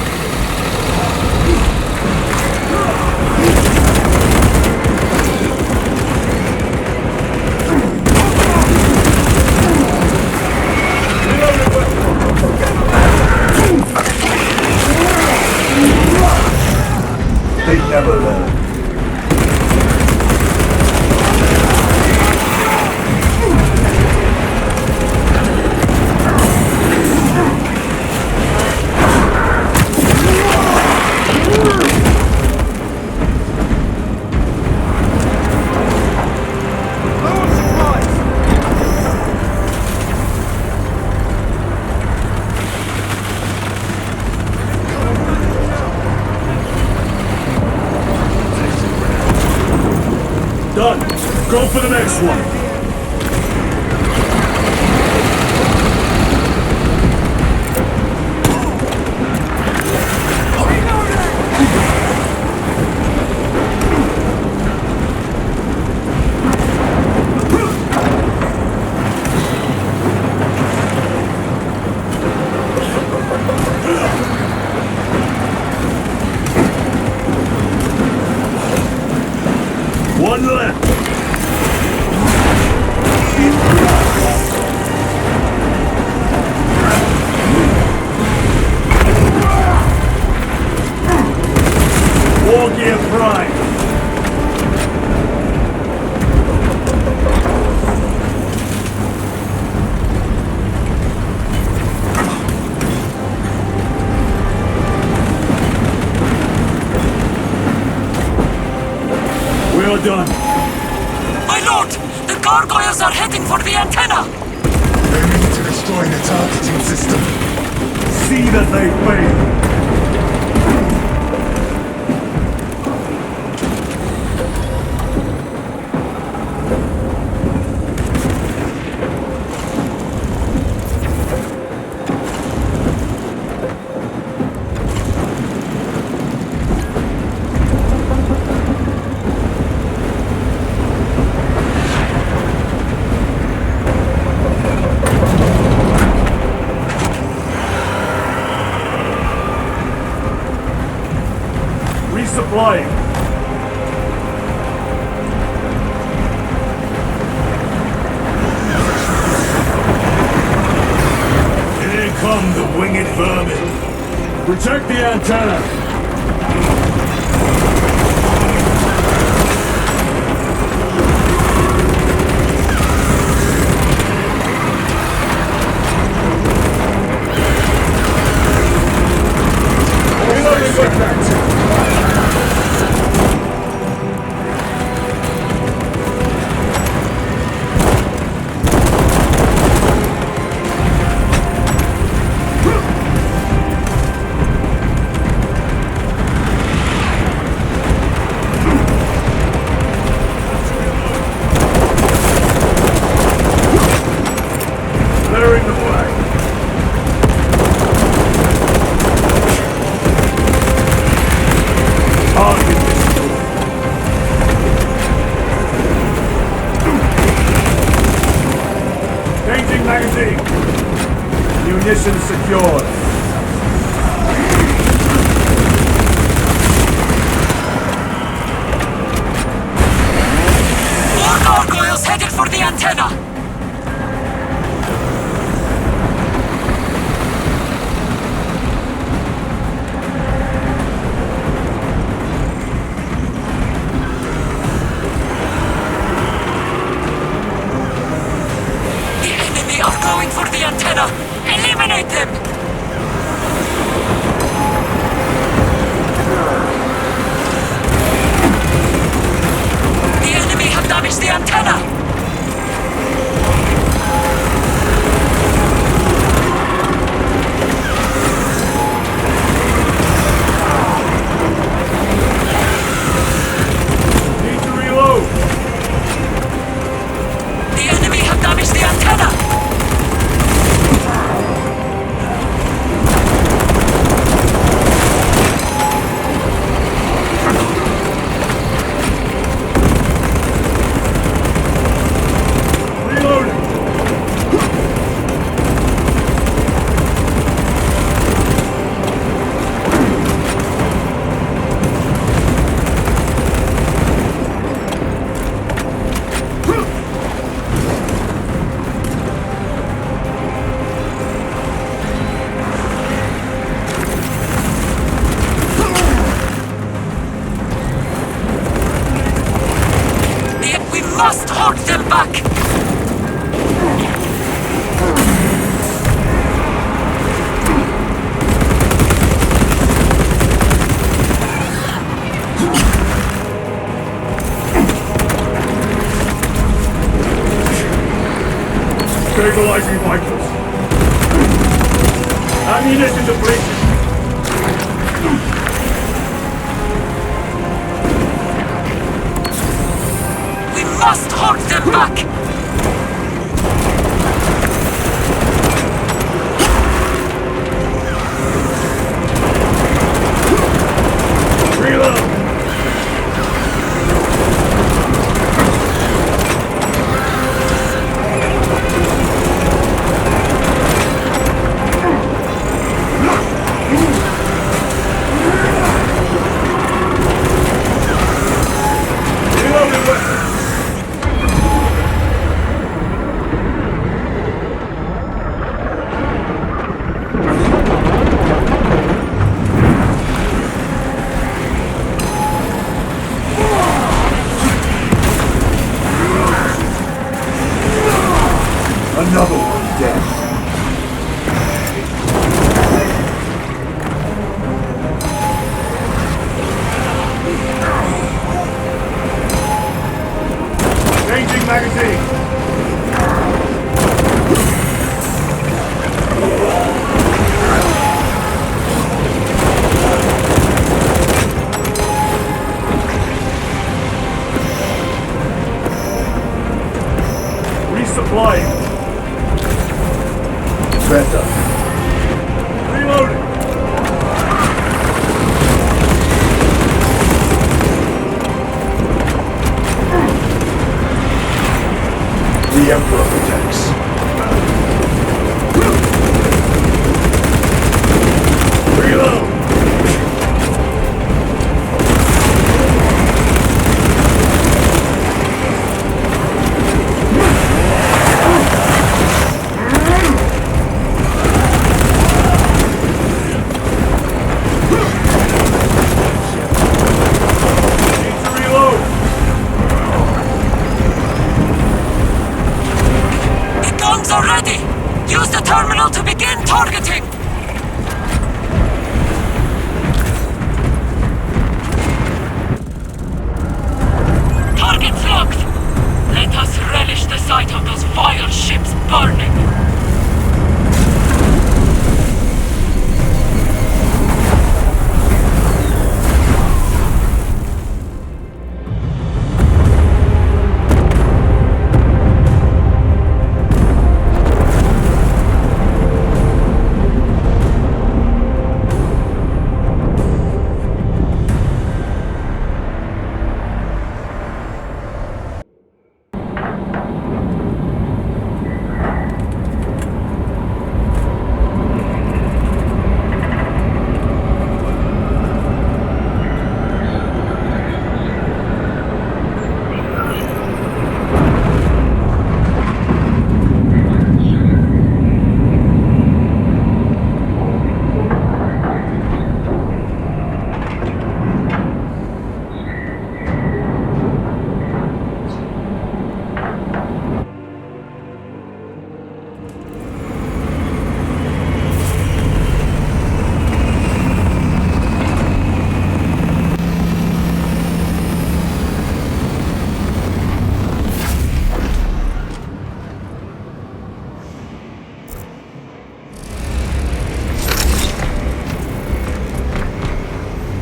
A: They never learn. Done. Go for the next one. One left. War gear prime. We are done.
G: My lord! The gargoyles are heading for the antenna!
F: They need to destroy the targeting system.
A: See that they fail.
L: supplying. Here come the winged vermin. Protect the antenna. Munitions secured.
G: More gargoyles headed for the antenna! The enemy are going for the antenna! Eliminate them! The enemy have damaged the antenna!
L: Need to reload!
G: The enemy have damaged the antenna! Must hold them back!
L: Stabilizing vitals. Ammunition depleted.
G: Must hold them back!
L: Reload! Reloading weapons!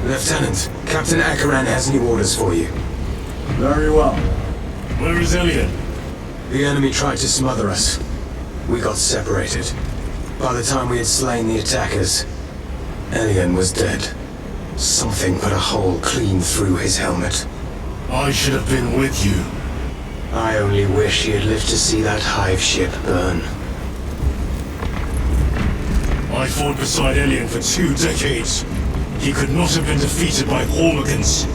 K: Lieutenant, Captain Akaran has new orders for you.
A: Very well.
L: Where is Elian?
K: The enemy tried to smother us. We got separated. By the time we had slain the attackers, Elian was dead. Something put a hole clean through his helmet.
L: I should have been with you.
K: I only wish he had lived to see that hive ship burn.
L: I fought beside Elian for 2 decades. He could not have been defeated by Hormigans.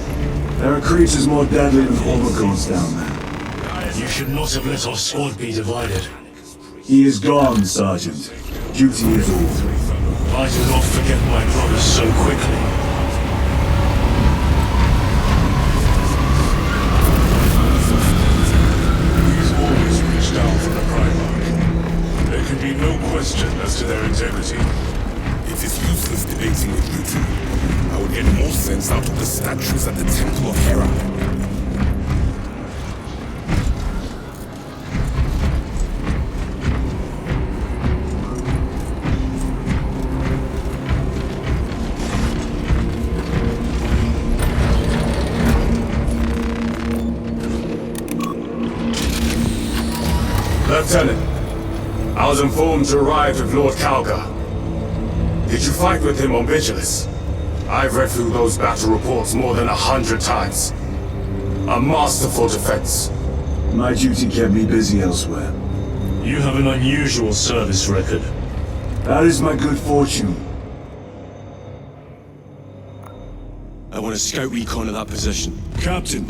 A: There are creatures more deadly than Hormigans down there.
L: You should not have let our squad be divided.
A: He is gone, Sergeant. Duty is all.
L: I do not forget my brothers so quickly.
B: He's always reached down for the Primarch. There can be no question as to their integrity.
F: It is useless debating with you two. I would get more sense out of the statues at the Temple of Hera.
I: Lieutenant, I was informed you arrived with Lord Kalgar. Did you fight with him on Vigilus? I've read through those battle reports more than 100 times. A masterful defense.
A: My duty kept me busy elsewhere.
L: You have an unusual service record.
A: That is my good fortune.
H: I want a scout recon of that position.
L: Captain,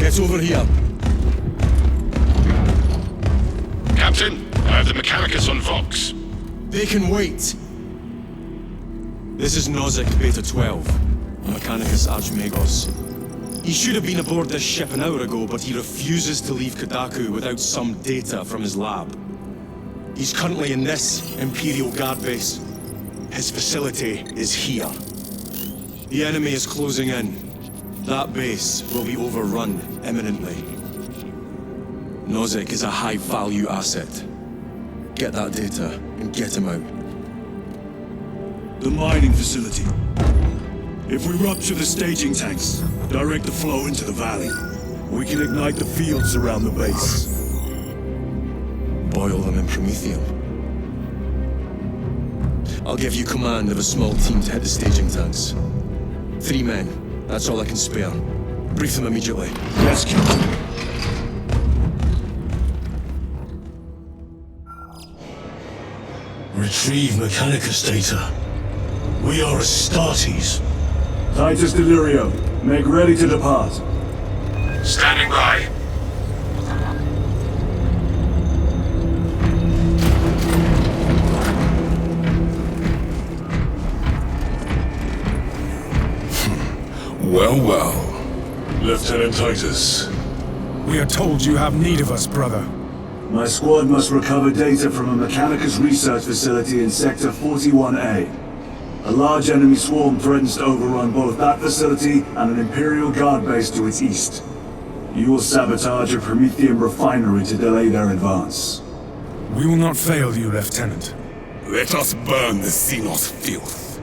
H: Get over here.
B: Captain, I have the Mechanicus on Vox.
H: They can wait. This is Nozick Beta 12, Mechanicus Archmagos. He should have been aboard this ship an hour ago, but he refuses to leave Kadaku without some data from his lab. He's currently in this Imperial Guard base. His facility is here. The enemy is closing in. That base will be overrun imminently. Nozick is a high-value asset. Get that data and get him out.
L: the mining facility. If we rupture the staging tanks, direct the flow into the valley, we can ignite the fields around the base.
H: Boil them in Promethium. I'll give you command of a small team to hit the staging tanks. 3 men, that's all I can spare. Brief them immediately.
L: Yes, Captain. Retrieve Mechanicus data. We are Astartes.
A: Titus Delirio, make ready to depart.
B: Standing by.
F: Well, well.
B: Lieutenant Titus.
F: We are told you have need of us, brother.
A: My squad must recover data from a Mechanicus research facility in Sector 41A. A large enemy swarm threatens to overrun both that facility and an Imperial Guard base to its east. You will sabotage a Promethium refinery to delay their advance.
F: We will not fail you, Lieutenant. Let us burn the Xenos filth.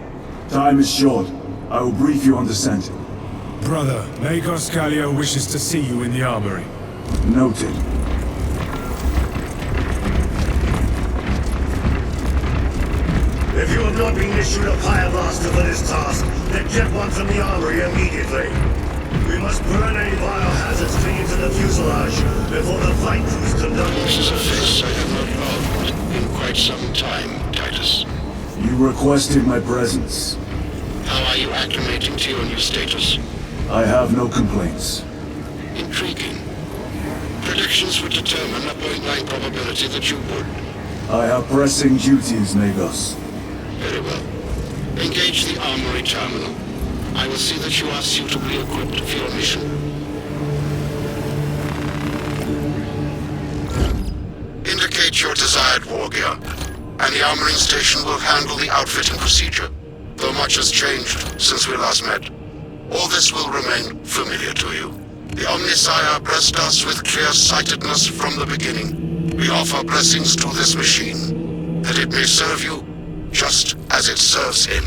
A: Time is short. I will brief you on descent.
F: Brother, Magos Kallio wishes to see you in the armory.
A: Noted.
L: If you have not been issued a Pyroblast for this task, then get one from the armory immediately. We must burn any biohazards clinging to the fuselage before the flight crews conduct.
B: This is a face I have not known in quite some time, Titus.
A: You requested my presence.
B: How are you acclimating to your new status?
A: I have no complaints.
B: Intriguing. Predictions would determine a 0.9 probability that you would.
A: I have pressing duties, Magos.
B: Very well. Engage the armory terminal. I will see that you are suitably equipped for your mission. Indicate your desired war gear, and the armoring station will handle the outfitting procedure, though much has changed since we last met. All this will remain familiar to you. The Omnisire blessed us with clear-sightedness from the beginning. We offer blessings to this machine, that it may serve you just as it serves him.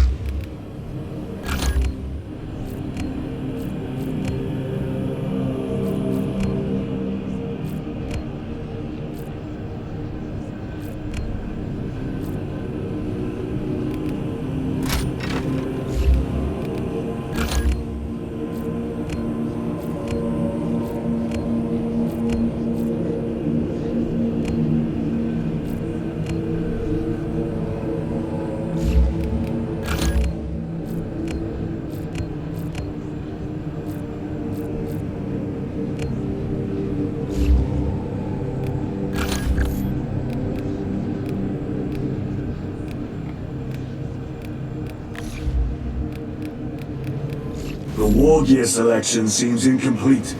A: The war gear selection seems incomplete.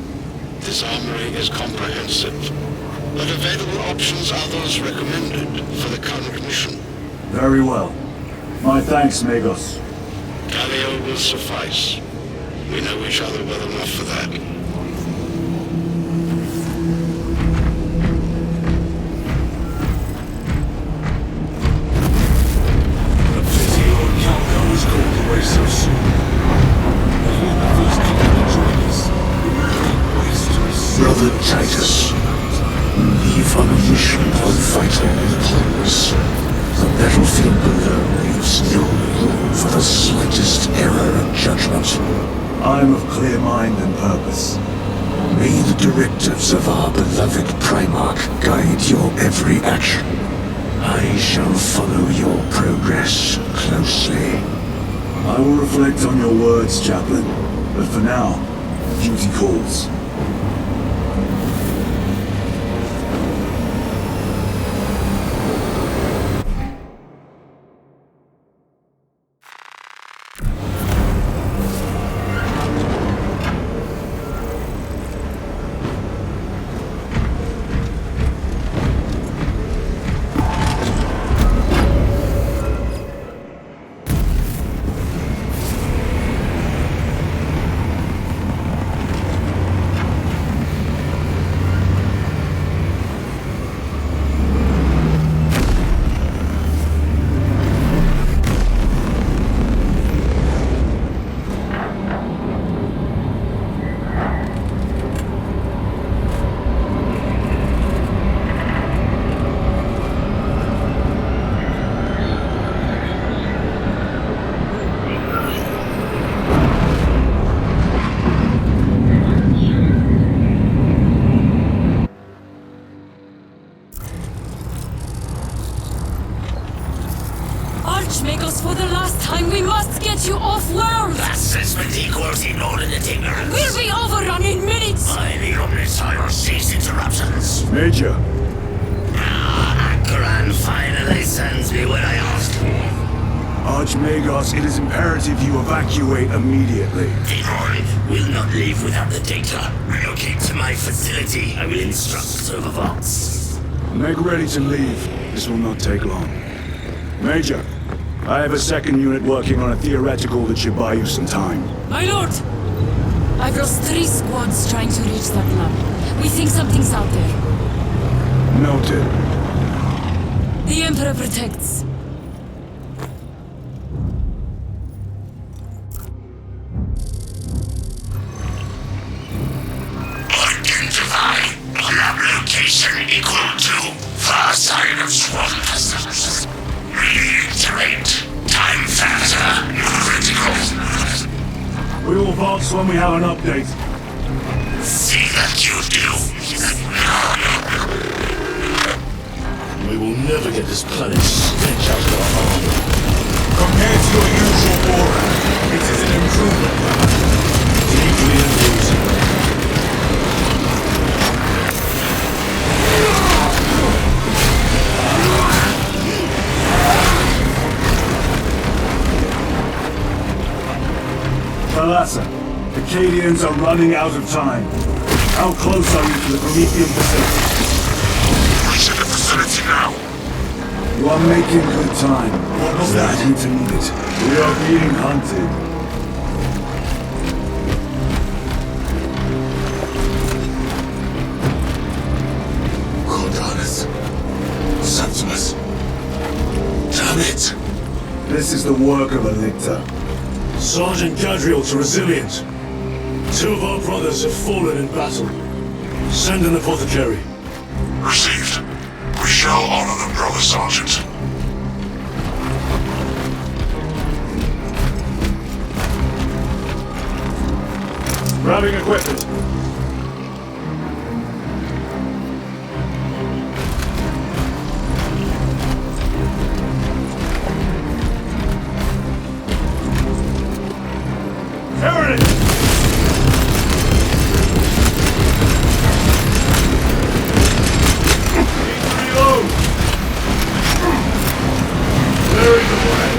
M: This armory is comprehensive, but available options are those recommended for the current mission.
A: Very well. My thanks, Magos.
M: Galio will suffice. We know each other well enough for that.
F: So soon.
D: Brother Titus, you leave on a mission of vital importance. The battlefield below leaves no room for the slightest error of judgment.
A: I'm of clear mind and purpose.
D: May the directives of our beloved Primarch guide your every action. I shall follow your progress closely.
A: I will reflect on your words, Chaplain. But for now, duty calls.
G: Archmagos, for the last time, we must get you off-world!
L: Assessment equals inordinate ignorance.
G: We'll be overrun in minutes!
L: By the Omnissiah, cease interruptions.
A: Major!
L: Akran finally sends me what I asked for.
A: Archmagos, it is imperative you evacuate immediately.
L: Tyranid will not leave without the data. Relocate to my facility. I will instruct server-bots.
A: Make ready to leave. This will not take long. Major, I have a second unit working on a theoretical that should buy you some time.
G: My lord! I've lost 3 squads trying to reach that lab. We think something's out there.
A: Noted.
G: The Emperor protects.
B: Identify lab location equal to far side of swamp. Reiterate, time factor critical.
A: We will advance when we have an update.
B: See that you do.
E: We will never get this planet stench out of our armor.
I: Compared to your usual aura, it is an improvement.
E: Deeply amusing.
A: Thalassa, the Cadians are running out of time. How close are you to the Promethean facility?
B: Reaching the facility now.
A: You are making good time. What was that? To need it. We are being hunted.
F: Cordalis. Septimus. Damn it!
A: This is the work of a lictor.
E: Sergeant Gadriel to Resilient. 2 of our brothers have fallen in battle. Send an apothecary.
B: Received. We shall honor them, Brother Sergeant.
A: Grabbing equipment. Tyranid! Reload! Clearing the way.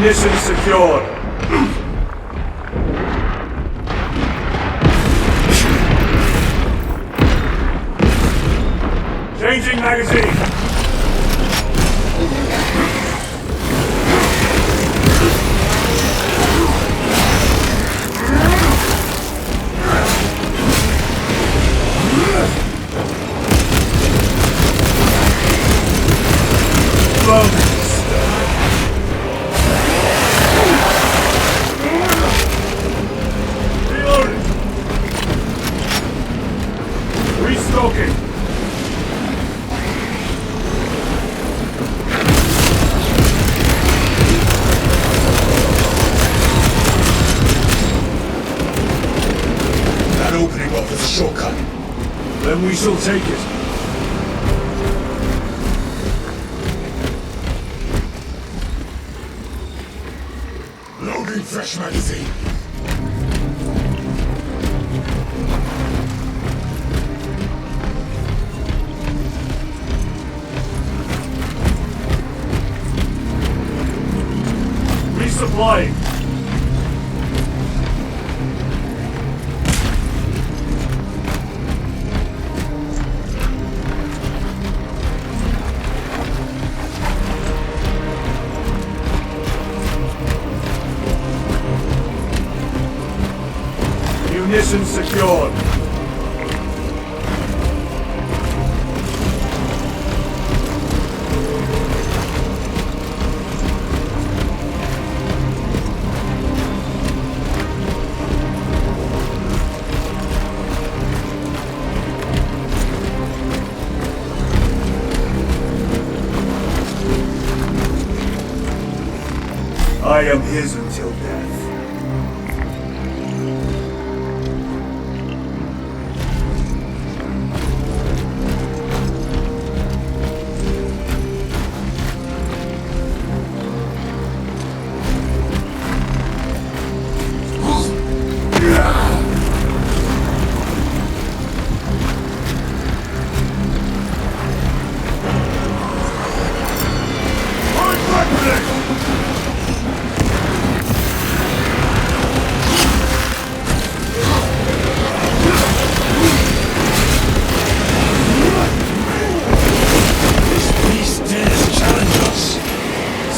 A: Munitions secured. Changing magazine. Then we shall take it.
F: Loading fresh magazine.
A: Resupplying. Munitions secured. I am his until death.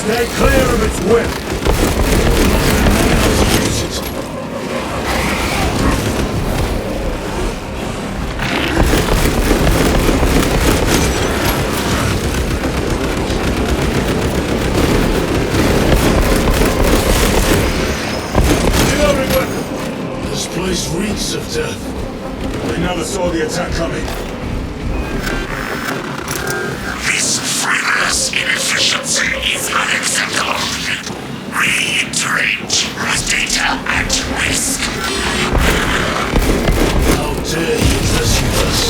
A: Stay clear of its whip!
F: This place reeks of death. They never saw the attack coming.
B: This frivolous inefficiency is unacceptable. Reiterate raw data at risk.
F: How dare you pursue us?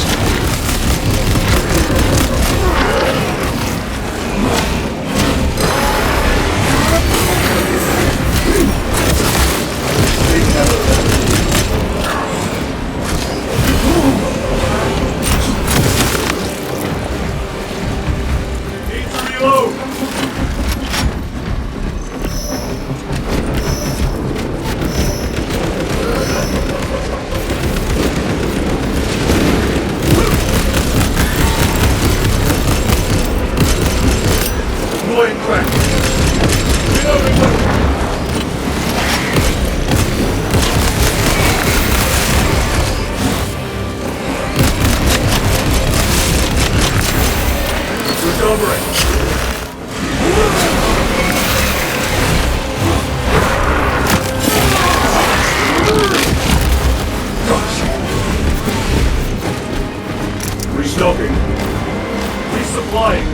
A: Need to reload! Deploying crack. Reloading weapon. Recovering. Restocking. Resupplying.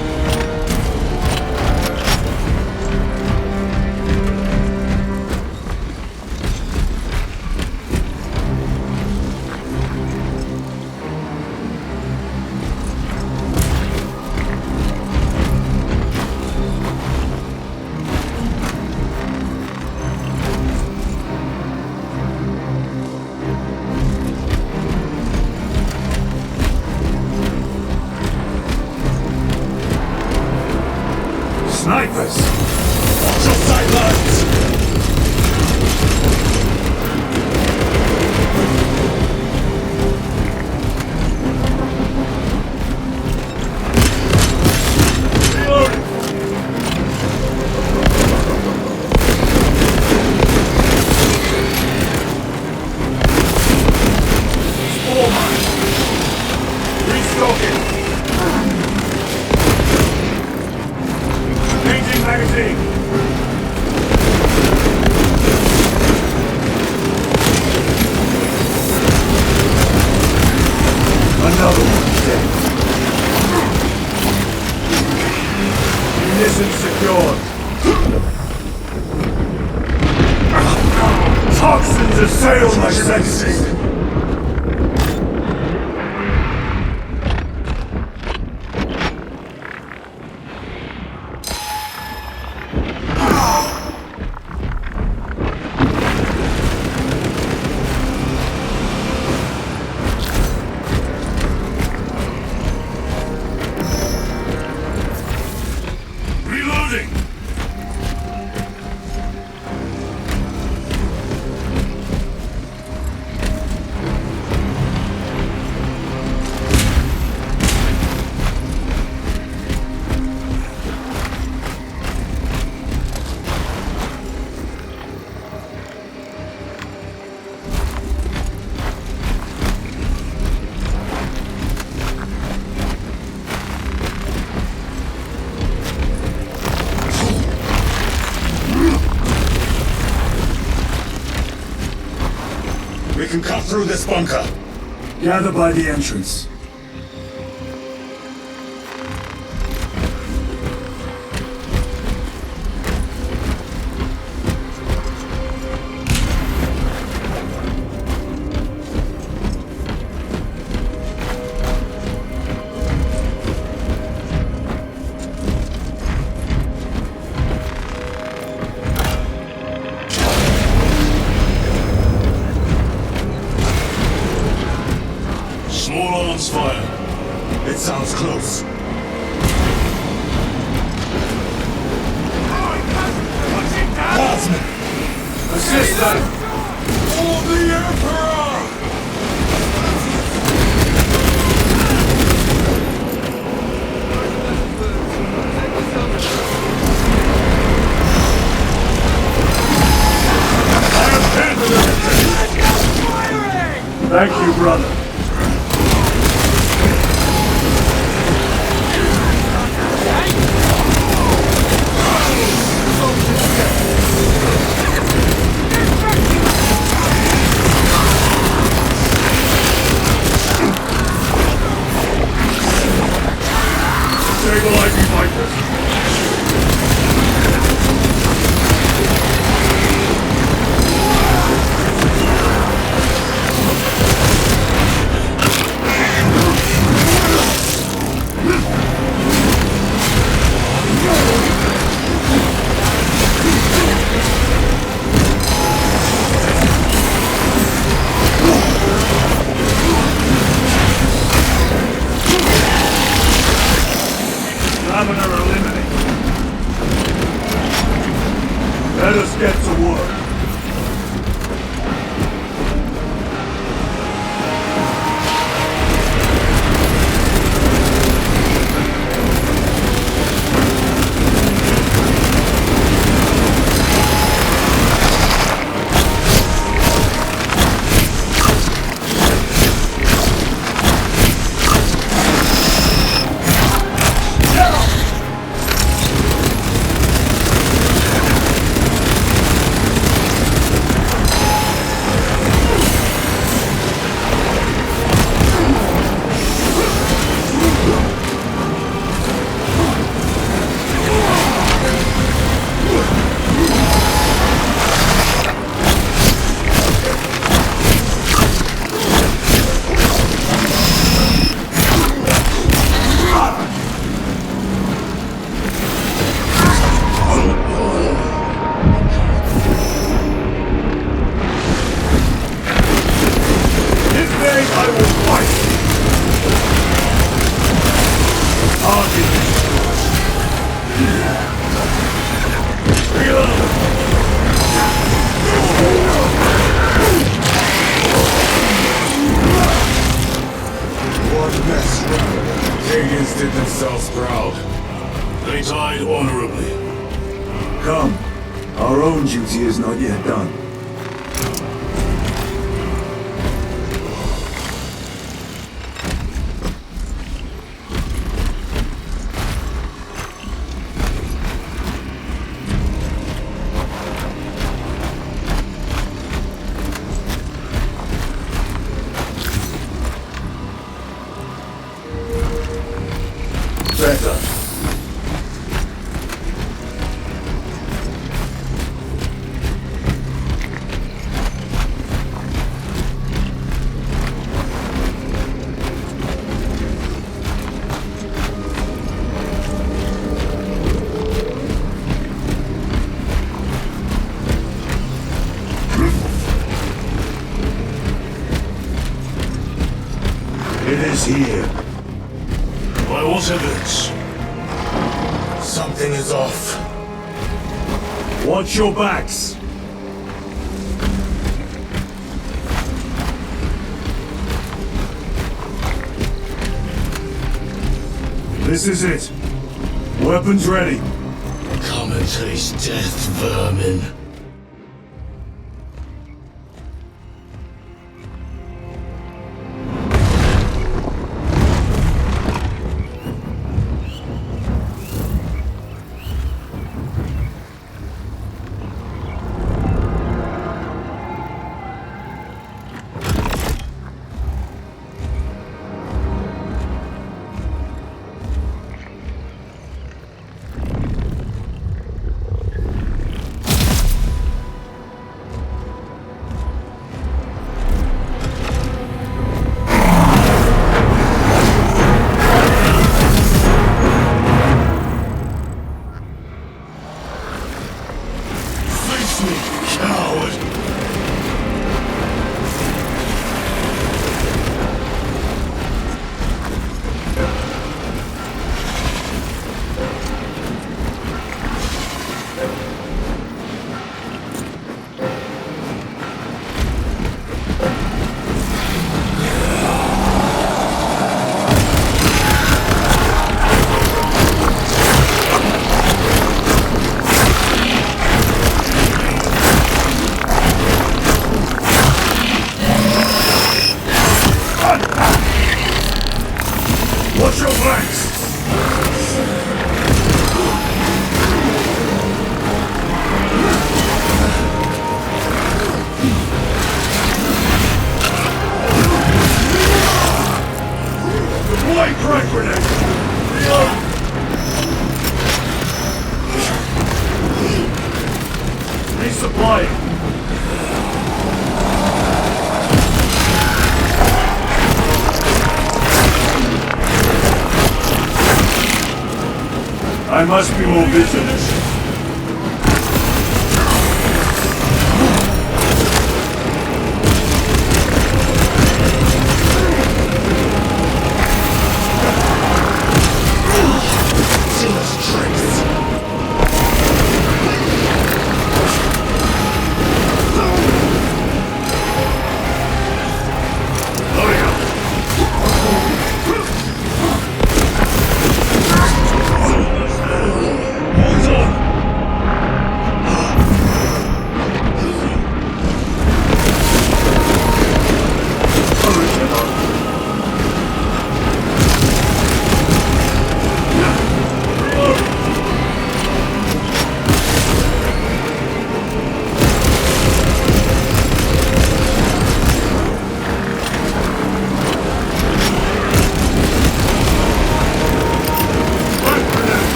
A: Snipers!
F: Watch your sightlines!
A: talking! Changing magazine! Another one dead. Munitions secured. Toxins assail my senses!
I: We can cut through this bunker.
A: Gather by the entrance.
I: Small arms fire. It sounds close. Horseman!
A: Assist them!
I: For the Emperor!
A: Thank you, brother. Stabilizing fighters. Stamina eliminated. Let us get to work.
I: Pagans did themselves proud. They died honorably.
A: Come. Our own duty is not yet done. better. It is here.
L: By what evidence? Something is off.
A: Watch your backs. This is it. Weapons ready.
L: Come and taste death, vermin.
A: I must be more vigilant.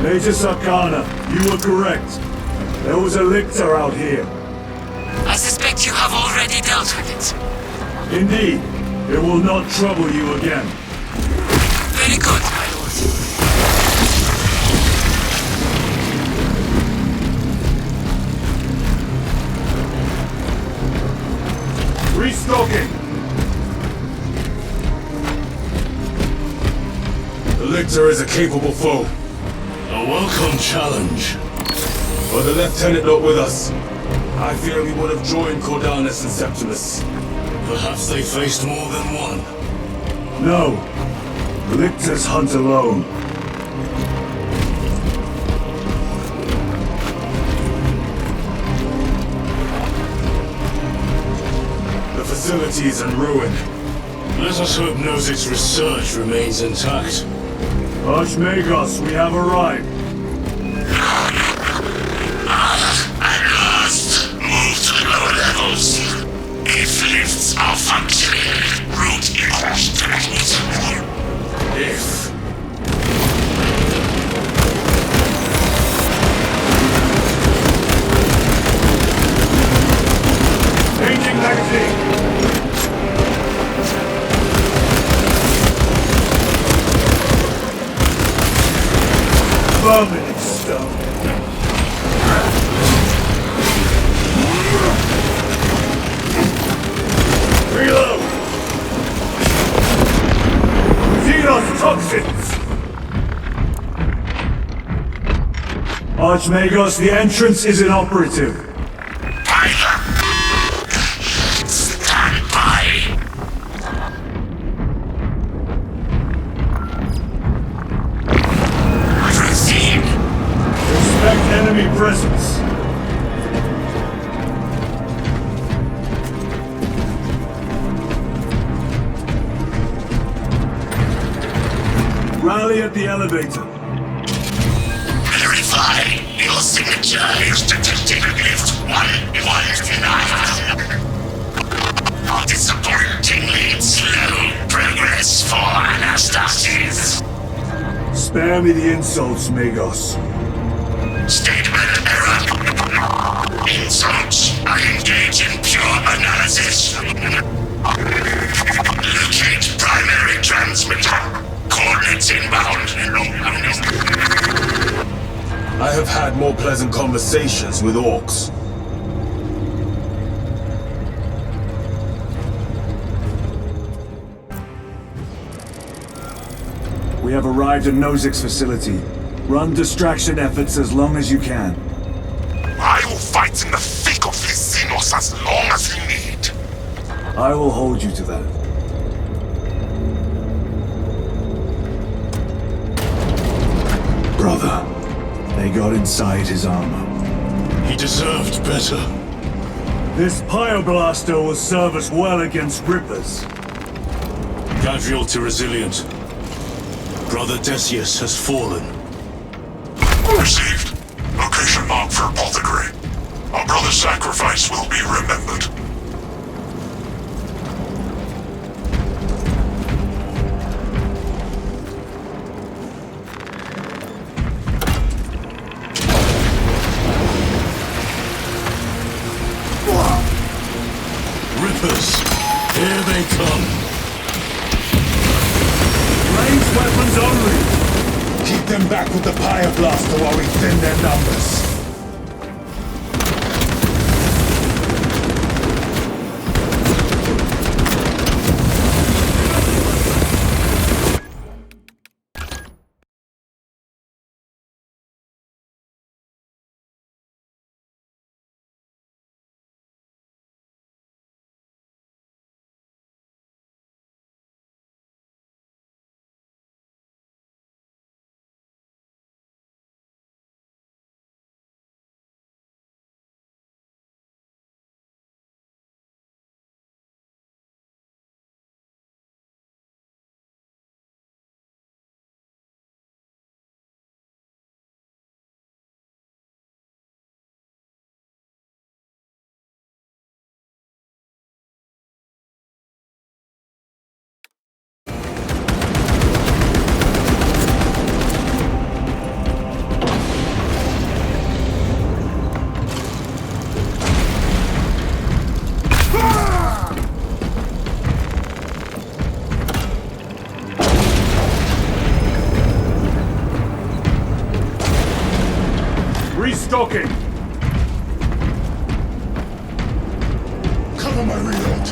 A: Magus Arcana, you were correct. There was a lictor out here.
G: I suspect you have already dealt with it.
A: Indeed. It will not trouble you again.
G: Very good, my lord.
A: Restocking!
I: The lictor is a capable foe.
L: A welcome challenge.
I: Were the Lieutenant not with us, I fear we would have joined Cordanus and Septimus.
L: Perhaps they faced more than one.
A: No. Lictors hunt alone.
I: facilities in ruin.
J: Let us hope Nozick's research remains intact.
A: Archmagos, we have arrived.
B: At last, move to the lower levels. If lifts are functioning, route
I: If.
A: Changing magazine. Vermin stone. Reload! Xenos toxins! Archmagos, the entrance is inoperative.
B: Stand by. Proceed.
A: Expect enemy presence. Rally at the elevator.
B: Verify your signature is detected at lift 119. Disappointingly slow progress for Anastasis.
A: Spare me the insults, Magos.
B: Statement error. Insults. I engage in pure analysis. Locate primary transmitter. Coordinates inbound.
I: I have had more pleasant conversations with orcs.
A: We have arrived at Nozick's facility. Run distraction efforts as long as you can.
B: I will fight in the thick of these Xenos as long as you need.
A: I will hold you to that. Brother, they got inside his armor.
J: He deserved better.
A: This Pyoblaster will serve us well against Rippers.
J: Gadriel to resilient. Brother Decius has fallen.
B: Received. Location marked for apothecary. Our brother's sacrifice will be remembered.
J: Rippers! Here they come!
A: Ranged weapons only!
L: Keep them back with the Pyoblaster while we thin their numbers.
A: Restocking!
L: Cover my reload.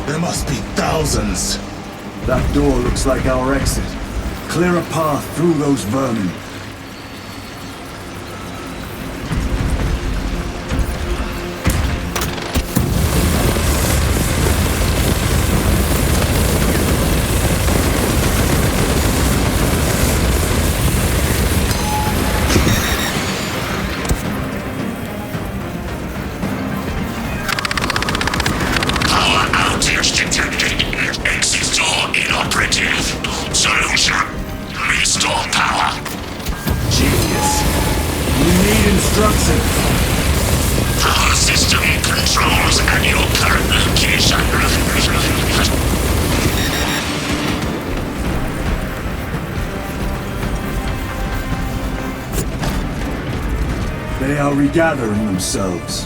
I: There must be thousands.
A: That door looks like our exit. Clear a path through those vermin. They are regathering themselves.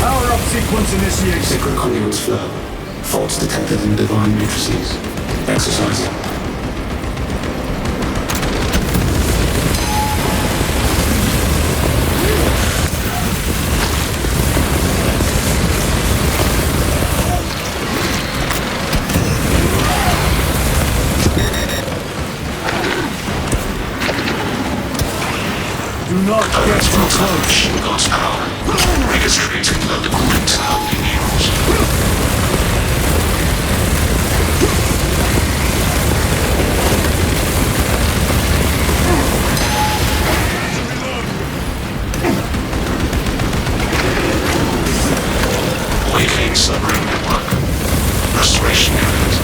A: Power up sequence initiation.
C: Sacred conduits flow. Faults detected in divine matrices. Exercising.
A: Do not get too close.
B: God's power. Redistributing the equipment to help the heroes. Awakening submarine network. Restoration unit.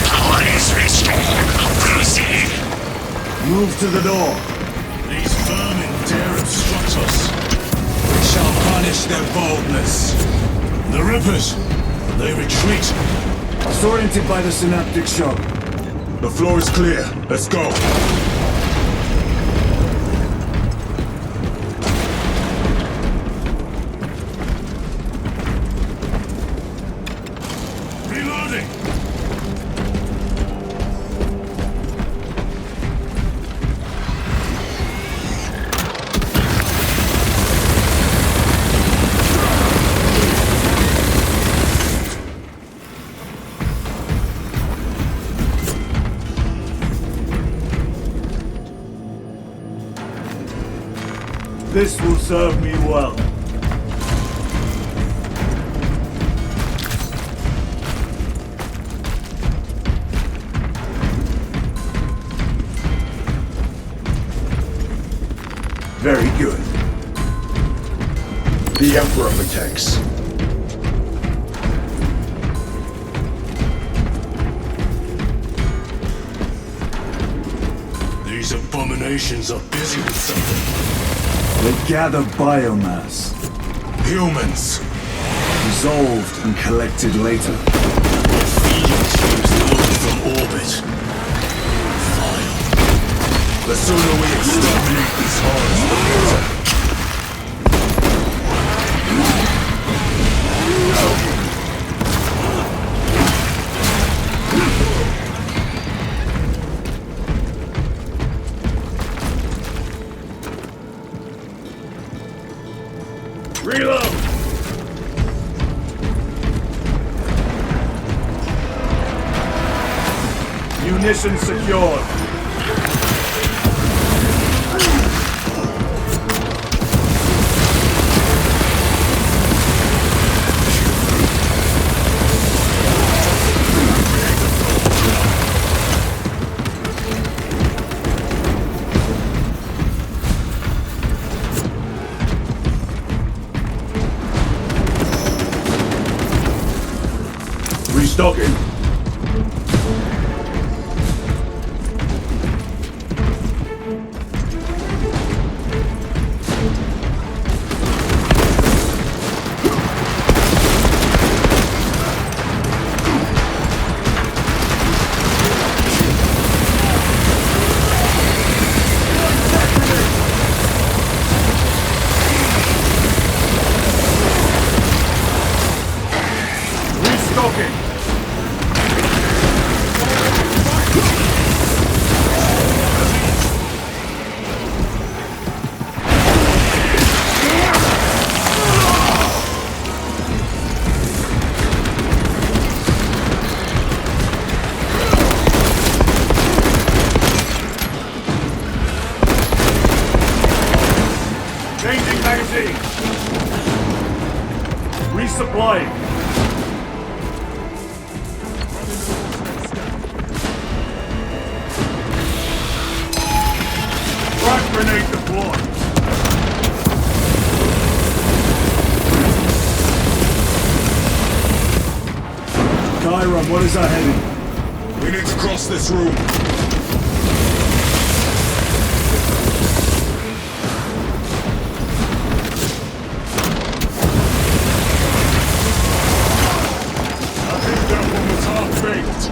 B: Power is restored. Proceed.
A: Move to the door.
J: These vermin dare obstruct us. We shall punish their boldness. The Rippers, they retreat.
A: Disoriented by the synaptic shock.
I: The floor is clear. Let's go.
J: Reloading!
A: This will serve me well. Very good.
D: The Emperor protects.
J: These abominations are busy with something.
A: They gather biomass.
I: Humans.
A: Dissolved and collected later.
J: Feeding tubes loaded from orbit. Vile.
I: The sooner we exterminate these horrors, the better.
A: Reload! Munitions secured. Restocking. Restocking. Changing magazine. Resupplying. Frag grenade deployed. Chiron, what is our heading?
I: We need to cross this room.
J: I think that one was half-baked.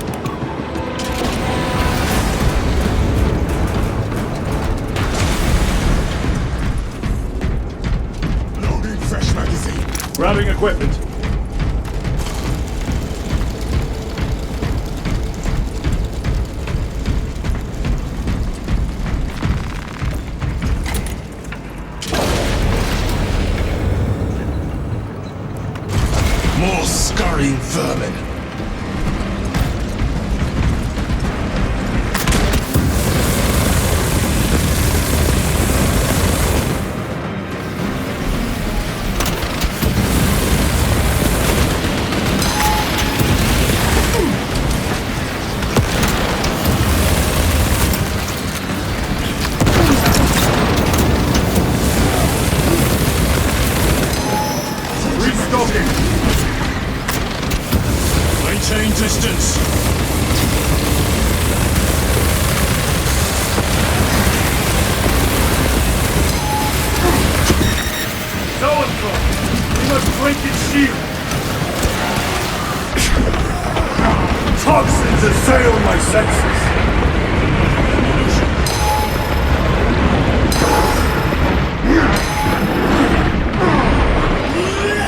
I: Loading fresh magazine.
J: Grabbing equipment.
E: More scurrying vermin.
J: Restocking. Maintain distance. So-and-so! We must break its shield!
A: Toxins assail my senses!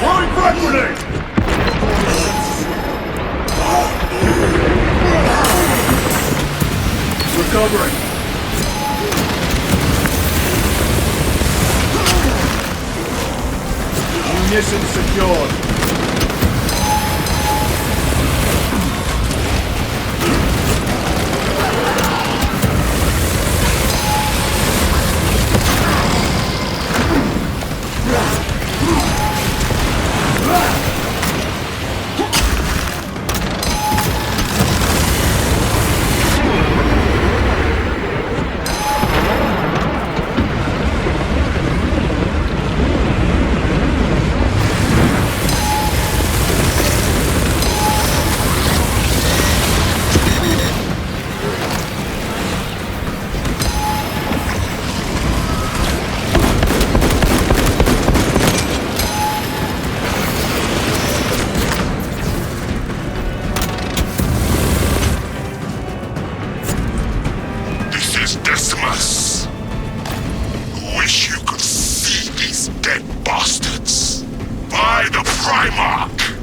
J: Throwing frag grenade! Recovering. Munitions secured.
B: Wish you could see these dead bastards. By the Primarch,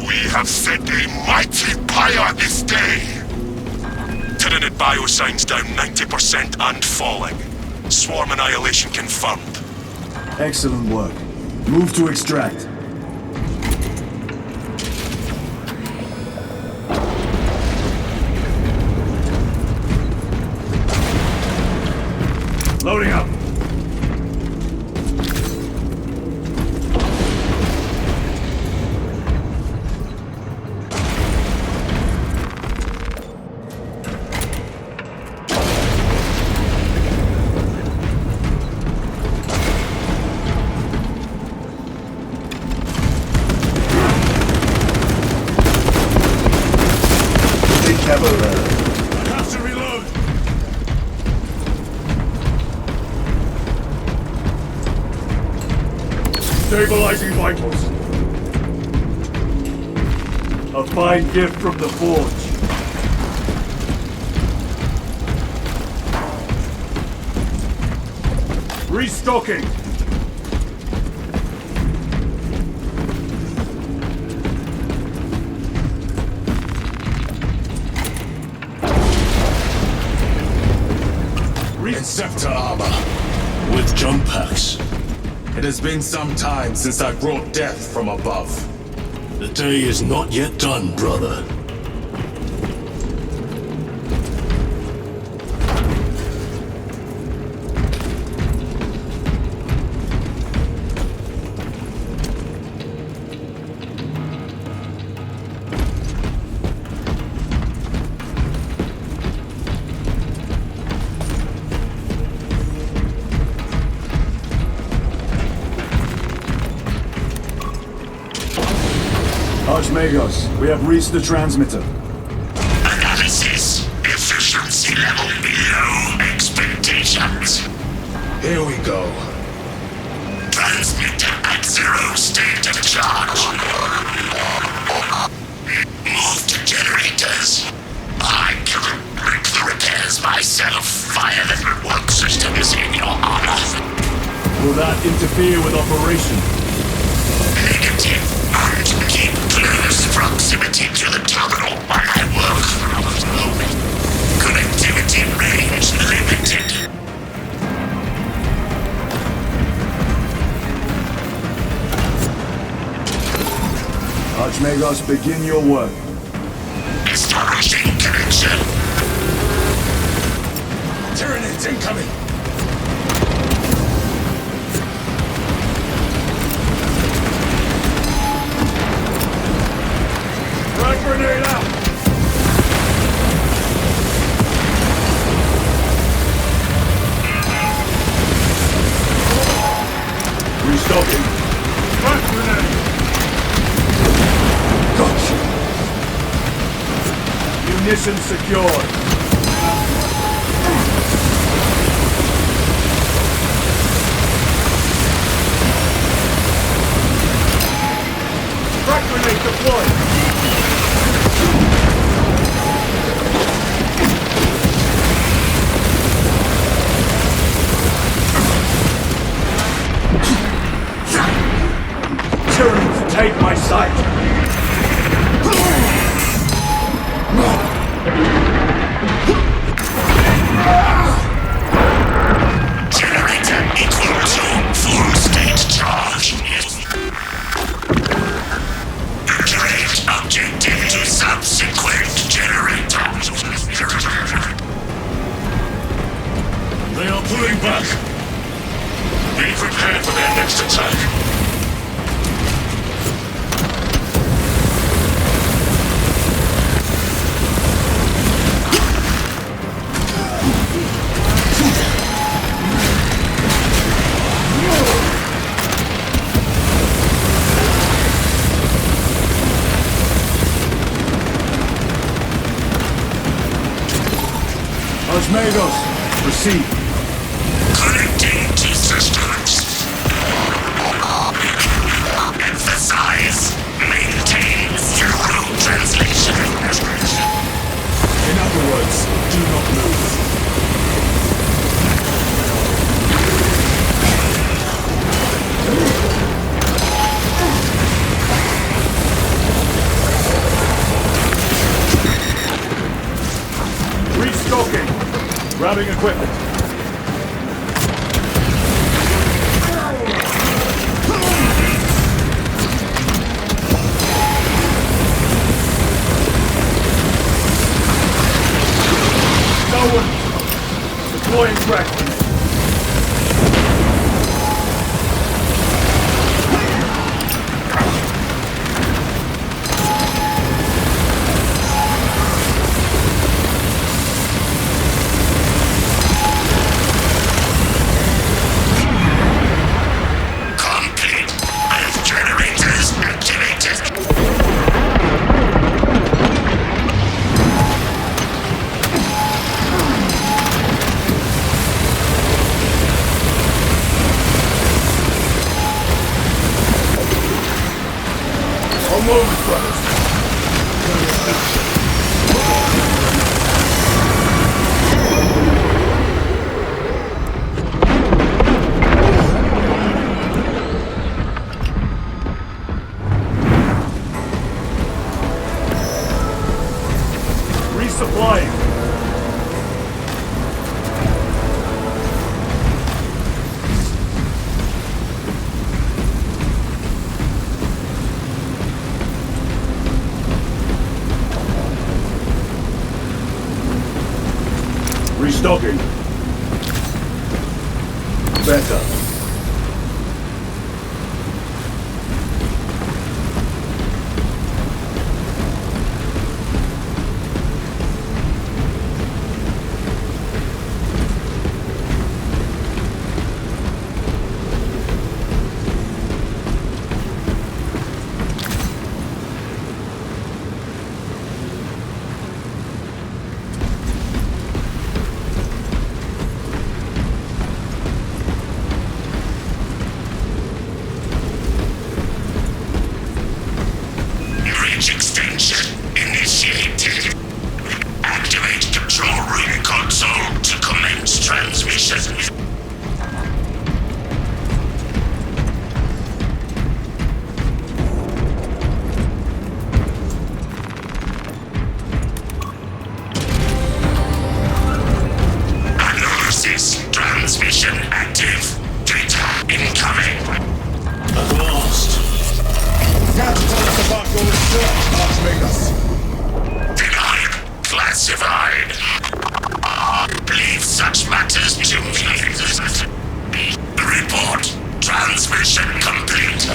B: we have set a mighty pyre this day. Tyranid biosigns down 90% and falling. Swarm annihilation confirmed.
A: Excellent work. Move to extract.
J: Loading up. I have to reload. Stabilizing vitals.
A: A fine gift from the Forge.
J: Restocking.
I: Inceptor armor.
E: With jump packs.
I: It has been some time since I brought death from above.
E: The day is not yet done, brother.
A: Archmagos, we have reached the transmitter.
B: Analysis a level below expectations.
F: Here we go.
B: Transmitter at 0 state of charge. Move to generators. I can break the repairs myself via the network systems in your honor.
A: Will that interfere with operation?
B: Negative. And keep close proximity to the terminal while I work hours only. Connectivity range limited.
A: Archmagos, begin your work.
B: Establishing connection.
F: Tyranids incoming!
A: Frag grenade out! Restocking. Frag grenade! Gotcha! Munitions secured. Frag grenade deployed! Tyranids, take my sight!
B: Generator equal to full state charge. Direct objective to subsequent generator.
J: They are pulling back.
B: Be prepared for their next attack.
A: Archmagos, proceed.
B: Connecting to systems. Emphasize. Maintain zero translation.
A: In other words, do not move. Restocking. Grabbing equipment. No one. Deploying frag grenade. Resupplying. Restocking. Better.
B: Mission complete.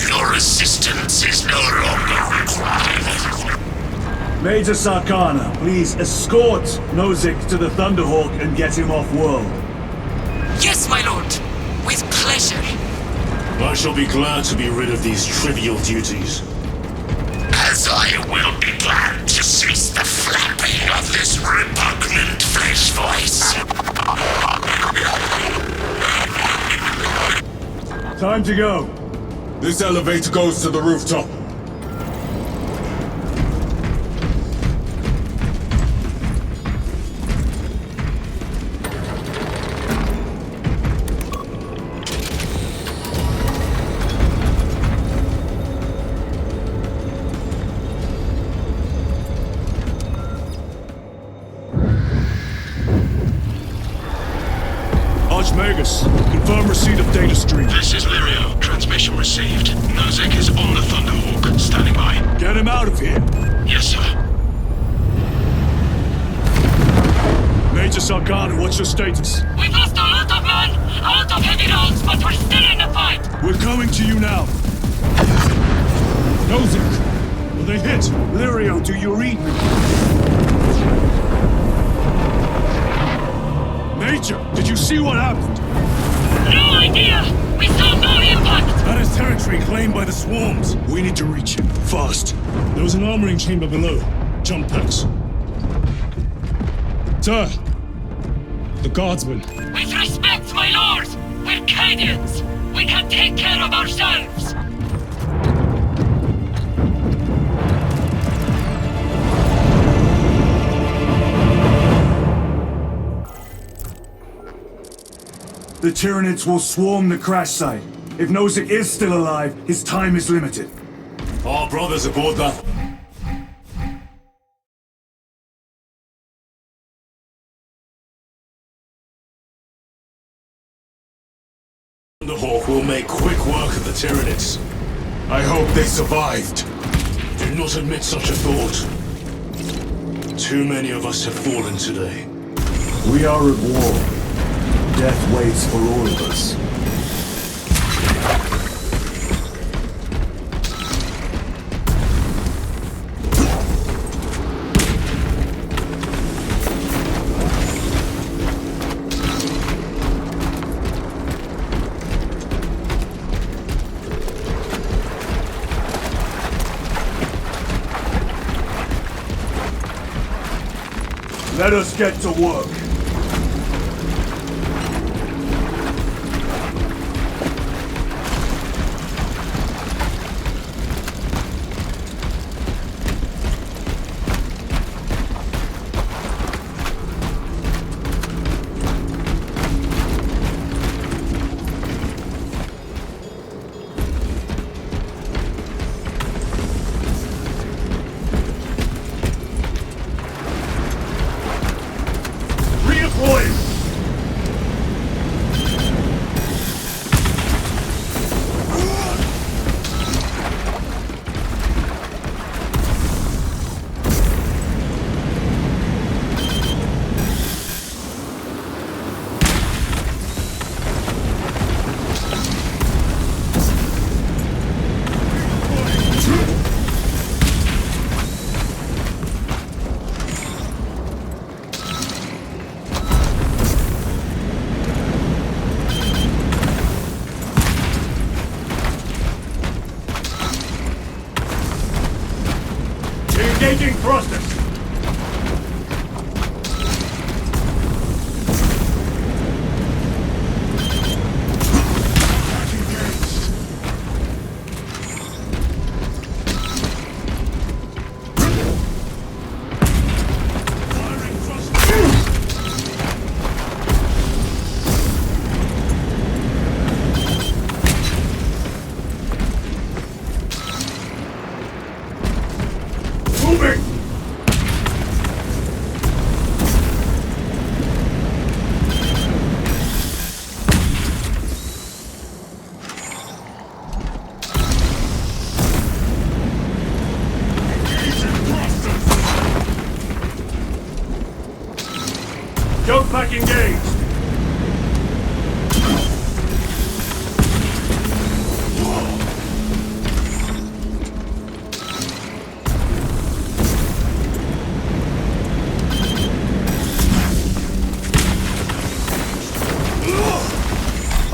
B: Your assistance is no longer required.
A: Major Sarkana, please escort Nozick to the Thunderhawk and get him off-world.
G: Yes, my lord. With pleasure.
J: I shall be glad to be rid of these trivial duties.
B: As I will be glad to cease the flapping of this repugnant flesh voice.
A: Time to go.
I: This elevator goes to the rooftop.
J: Magus, confirm receipt of data stream.
E: This is Lirio. Transmission received. Nozick is on the Thunderhawk. Standing by.
J: Get him out of here.
E: Yes, sir.
J: Major Sarkana, what's your status?
G: We've lost a lot of men, out of heavy rounds, but we're still in the fight.
J: We're coming to you now. Nozick, will they hit?
A: Lirio, do you read me?
J: Major, did you see what happened?
G: No idea! We saw no impact!
J: That is territory claimed by the swarms. We need to reach him, fast. There was an armoring chamber below. Jump packs. Sir! The guardsmen.
G: With respect, my lord! We're Cadians! We can take care of ourselves!
A: The Tyranids will swarm the crash site. If Nozick is still alive, his time is limited.
J: Our brothers aboard that. The Hawk will make quick work of the Tyranids.
I: I hope they survived.
J: Do not admit such a thought. Too many of us have fallen today.
A: We are at war. Death waits for all of us. Let us get to work. Engaging thrusters! Moving!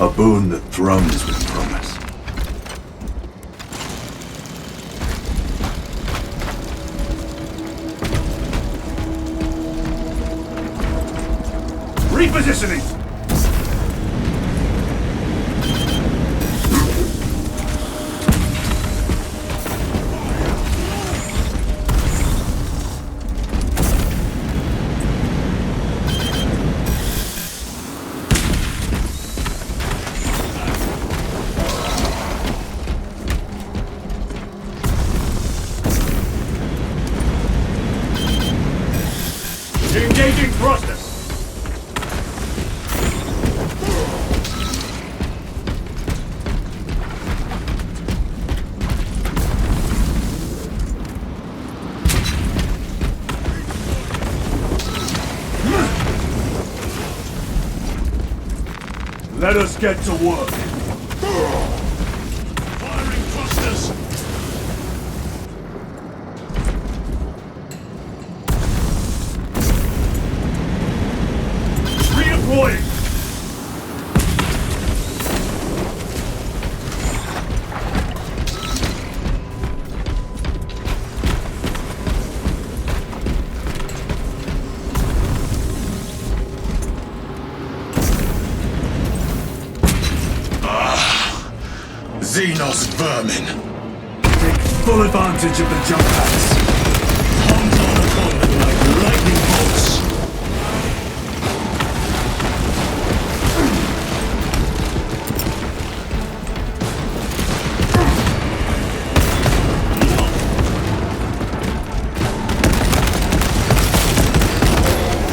A: A boon that thrums with promise. Repositioning! Engaging thrusters! Let us get to work. Firing thrusters! Redeploying!
J: Xenos vermin!
A: Take full advantage of the jump pads.
J: Hunt on upon them like lightning bolts!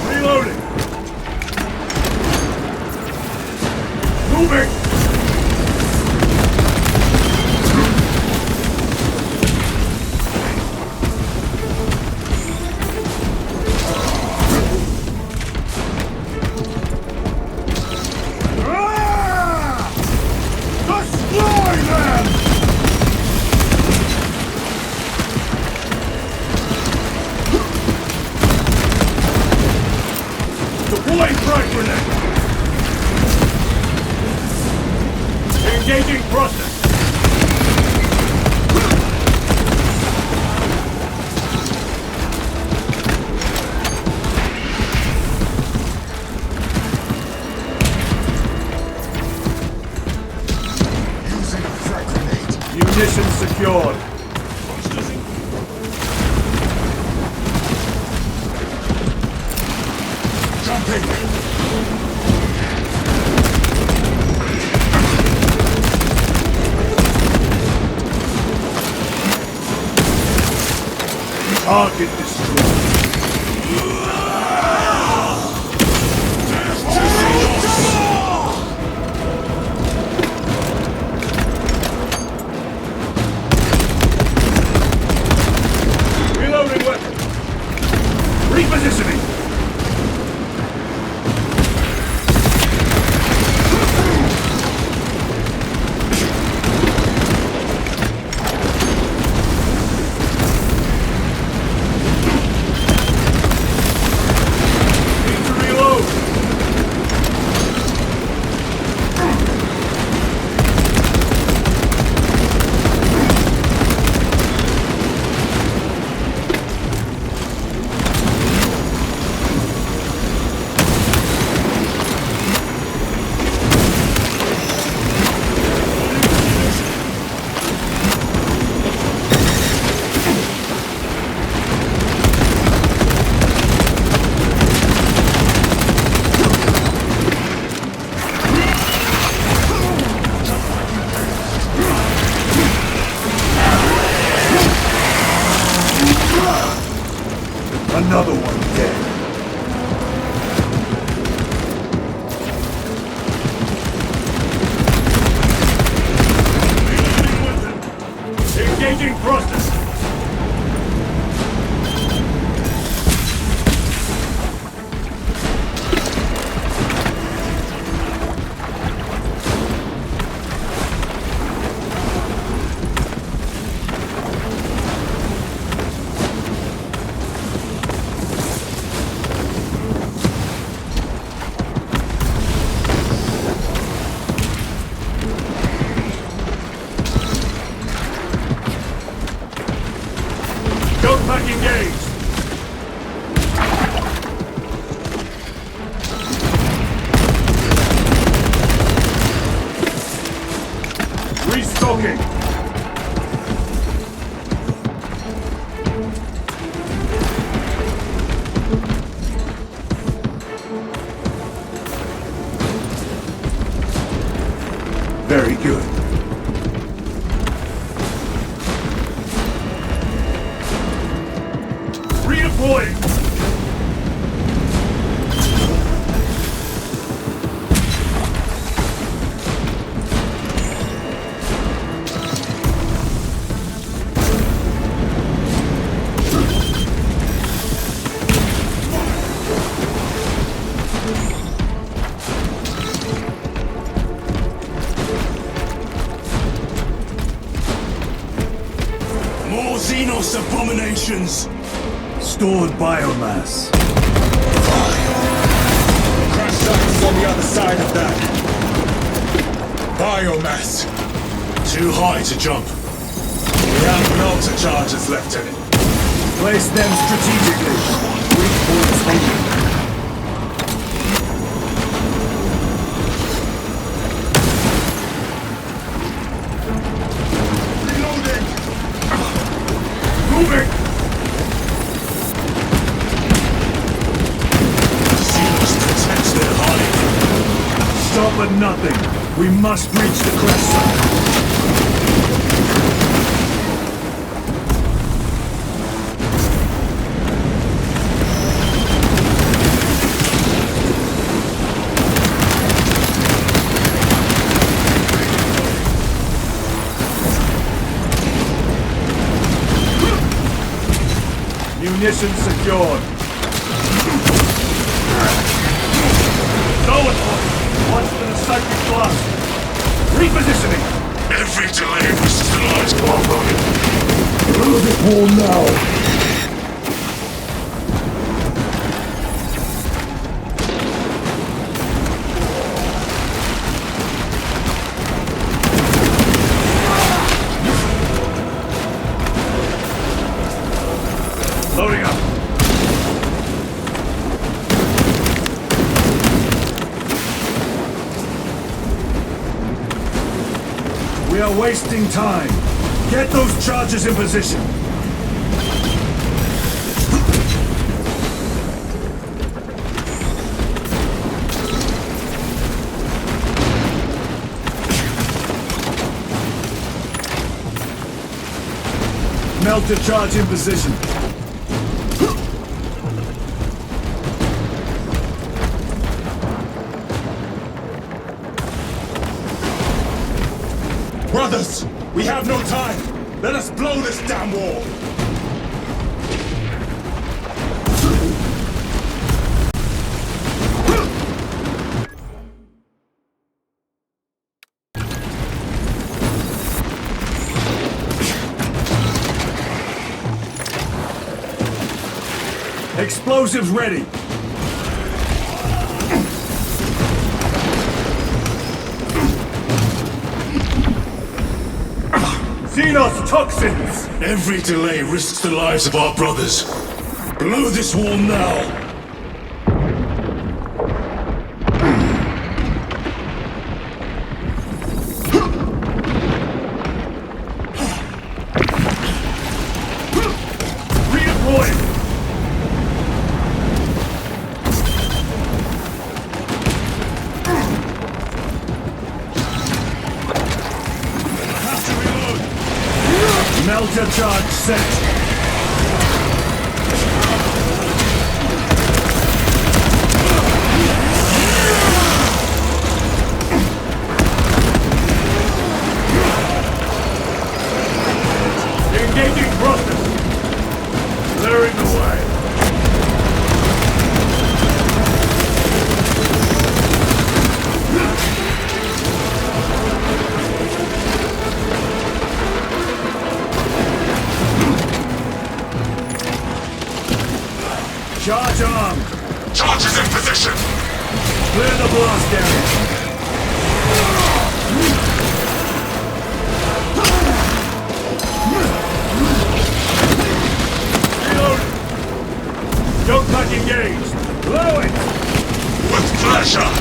A: Reloading! Moving! Deploying frag grenade! Engaging thrusters!
J: Using a frag grenade!
A: Munitions secured.
J: Jumping!
A: Target destroyed. Reloading weapon. Repositioning. Need to reload. Another one dead. Engaging thrusters. smoking! Very good. Redeploying!
J: More Xenos abominations!
A: Stored biomass.
F: Crash site is on the other side of that. Biomass.
J: Too high to jump.
F: We have melter charges, Lieutenant.
A: Place them strategically. Weak points only. Moving!
J: Xenos protects their hive.
A: Stop at nothing. We must reach the crash site. Munitions secured. Going for it. Watch for the psychic blast. Repositioning.
B: Every delay risks the lives of our brother.
A: Move it all now. Loading up. We are wasting time. Get those charges in position. Melter charge in position.
F: Brothers, we have no time. Let us blow this damn wall.
A: Explosives ready. Xenos toxins!
J: Every delay risks the lives of our brothers. Blow this wall now!
A: Redeploying! Melter charge set. Engaging thrusters. Clearing the way. Charge armed!
B: Charges in position!
A: Clear the blast area! Reloading! Don't pack engaged! Blow it!
B: With pleasure!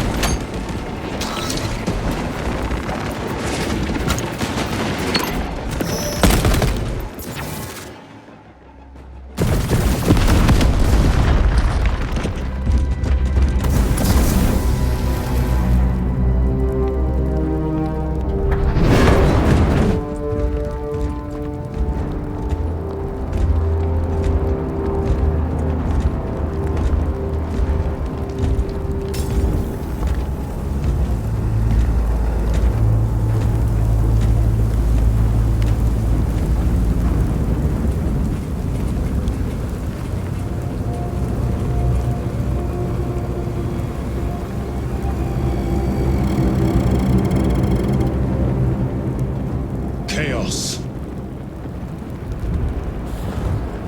J: across.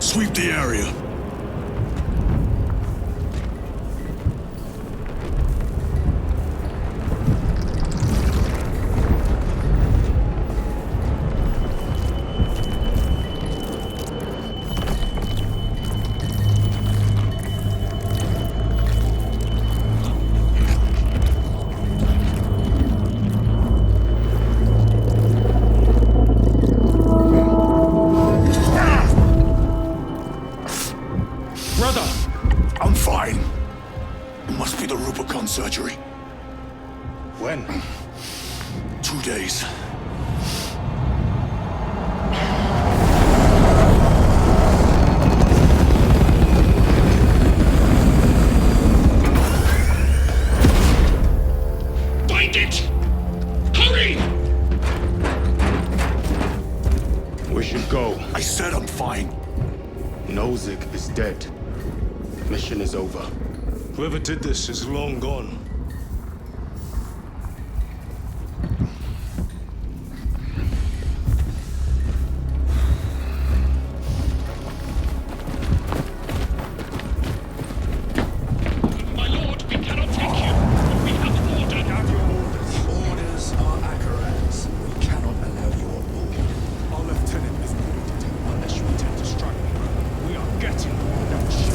J: Sweep the area.
D: Surgery.
J: When?
D: 2 days.
B: Find it! Hurry!
I: We should go.
D: I said I'm fine.
I: Nozick is dead. Mission is over.
E: Whoever did this is long gone.
B: My lord, we cannot take you. We have ordered.
D: Have your orders. Orders are Akarans. We cannot allow you on board.
I: Our lieutenant is wounded unless you intend to strike me. We are getting on that ship.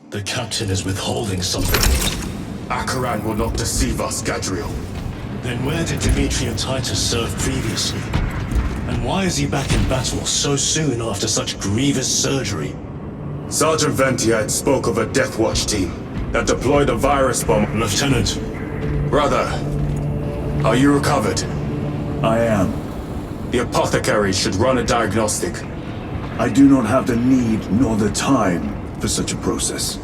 J: The captain is withholding something.
I: Akaran will not deceive us, Gadriel.
J: Then where did Dimitri and Titus serve previously? And why is he back in battle so soon after such grievous surgery?
I: Sergeant Ventiad spoke of a Death Watch team that deployed a virus bomb.
J: Lieutenant.
I: Brother, are you recovered?
A: I am.
I: The apothecary should run a diagnostic.
A: I do not have the need nor the time for such a process.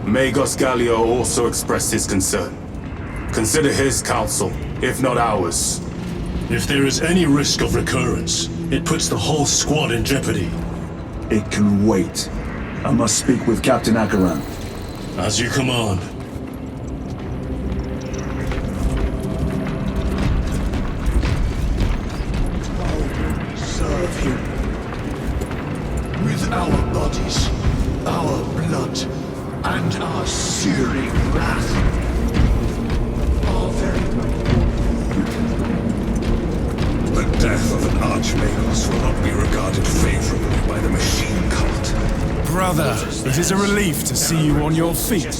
I: Magos Gallio also expressed his concern. Consider his counsel, if not ours.
J: If there is any risk of recurrence, it puts the whole squad in jeopardy.
A: It can wait. I must speak with Captain Akaran.
J: As you command.
D: Serve him. With our bodies, our blood, and our searing wrath. Our very
L: The death of an Archmagos will not be regarded favorably by the machine cult.
N: Brother, it is a relief to see you on your feet.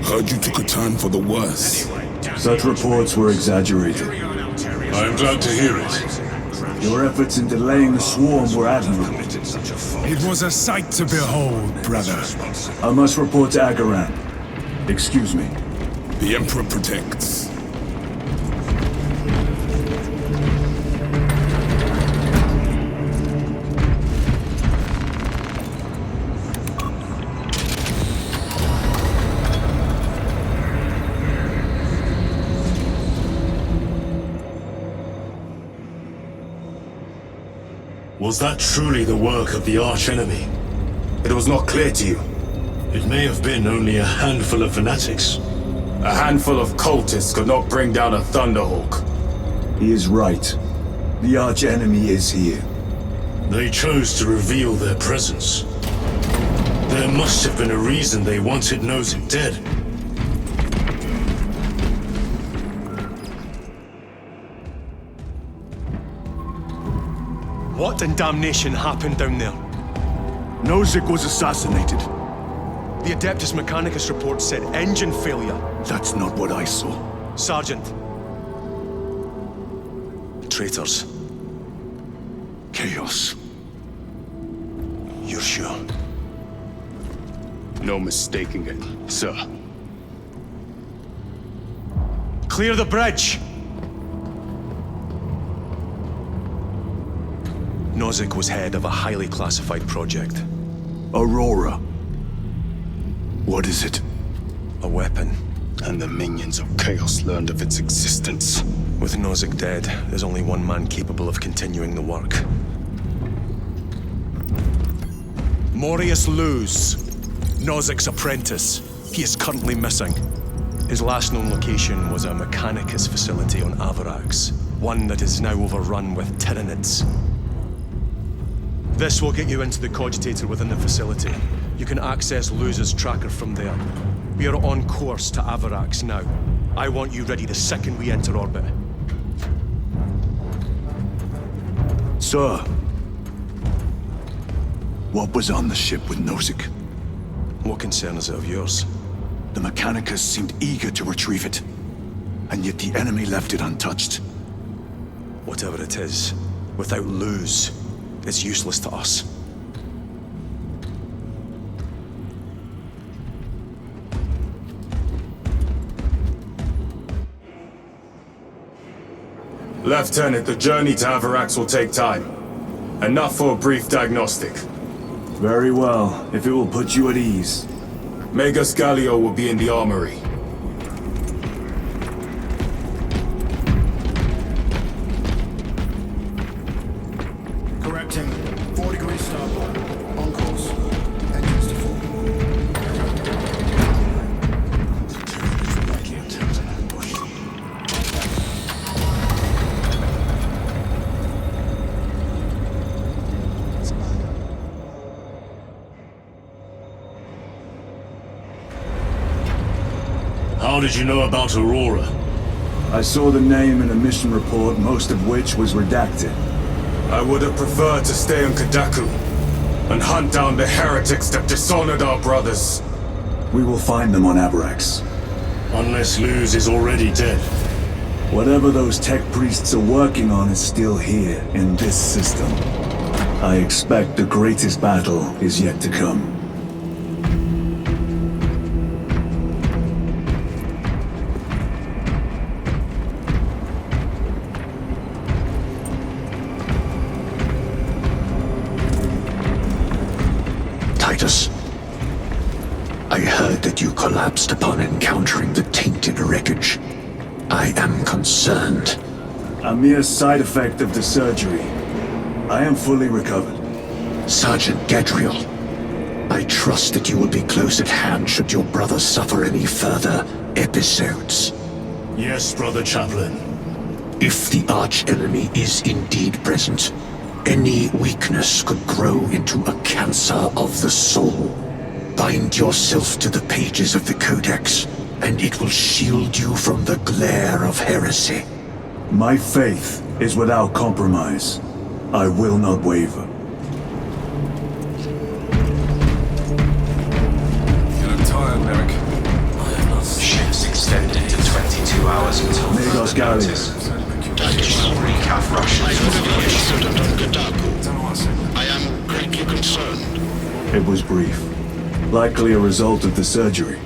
F: Heard you took a turn for the worse.
A: Such reports were exaggerated.
J: I am glad to hear it.
A: Your efforts in delaying the swarm were admirable.
N: It was a sight to behold, brother.
A: I must report to Akaran. Excuse me.
F: The Emperor protects.
J: Was that truly the work of the archenemy?
I: It was not clear to you.
J: It may have been only a handful of fanatics.
I: A handful of cultists could not bring down a Thunderhawk.
A: He is right. The arch-enemy is here.
J: They chose to reveal their presence. There must have been a reason they wanted Nozick dead.
H: What in damnation happened down there?
A: Nozick was assassinated.
H: The Adeptus Mechanicus report said engine failure.
A: That's not what I saw.
H: Sergeant. Traitors.
A: Chaos.
H: You're sure?
I: No mistaking it, sir.
H: Clear Nozick was head of a highly classified project.
D: Aurora. What is it?
H: A weapon.
E: And the minions of Chaos learned of its existence.
H: With Nozick dead, there's only one man capable of continuing the work.
N: Morius Luz, Nozick's apprentice. He is currently missing.
H: His last known location was a Mechanicus facility on Avarax, one that is now overrun with Tyranids. This will get you into the cogitator within the facility. You can access Luz's tracker from there. We are on course to Avarax now. I want you ready the second we enter orbit.
D: Sir, what was on the ship with Nozick?
H: What concern is it of yours?
D: The Mechanicus seemed eager to retrieve it, and yet the enemy left it untouched.
H: Whatever it is, without Luz, it's useless to us.
I: Lieutenant, the journey to Avarax will take time. Enough for a brief diagnostic.
A: Very well, if it will put you at ease.
I: Magus Gallio will be in the armory.
J: Correcting. 4 degrees starboard. On course. Engines to full.
L: How did you know about Aurora?
A: I saw the name in a mission report, most of which was redacted.
I: I would have preferred to stay on Kadaku and hunt down the heretics that dishonored our brothers.
A: We will find them on Avarax.
L: Unless Luz is already dead.
A: Whatever those tech priests are working on is still here, in this system. I expect the greatest battle is yet to come.
D: Titus, I heard that you collapsed upon encountering the tainted wreckage. I am concerned.
A: A mere side effect of the surgery. I am fully recovered.
D: Sergeant Gadriel, I trust that you will be close at hand should your brother suffer any further episodes.
L: Yes, Brother Chaplain.
D: If the arch-enemy is indeed present, any weakness could grow into a cancer of the soul. Bind yourself to the pages of the Codex, and it will shield you from the glare of heresy.
A: My faith is without compromise. I will not waver.
F: You look tired, Merrick.
O: Ships extended to 22 hours until
A: Magos Gallio.
O: Additional recap rushes.
M: I heard of your incident on Kadaku. I am greatly concerned.
A: It was brief. Likely a result of the surgery.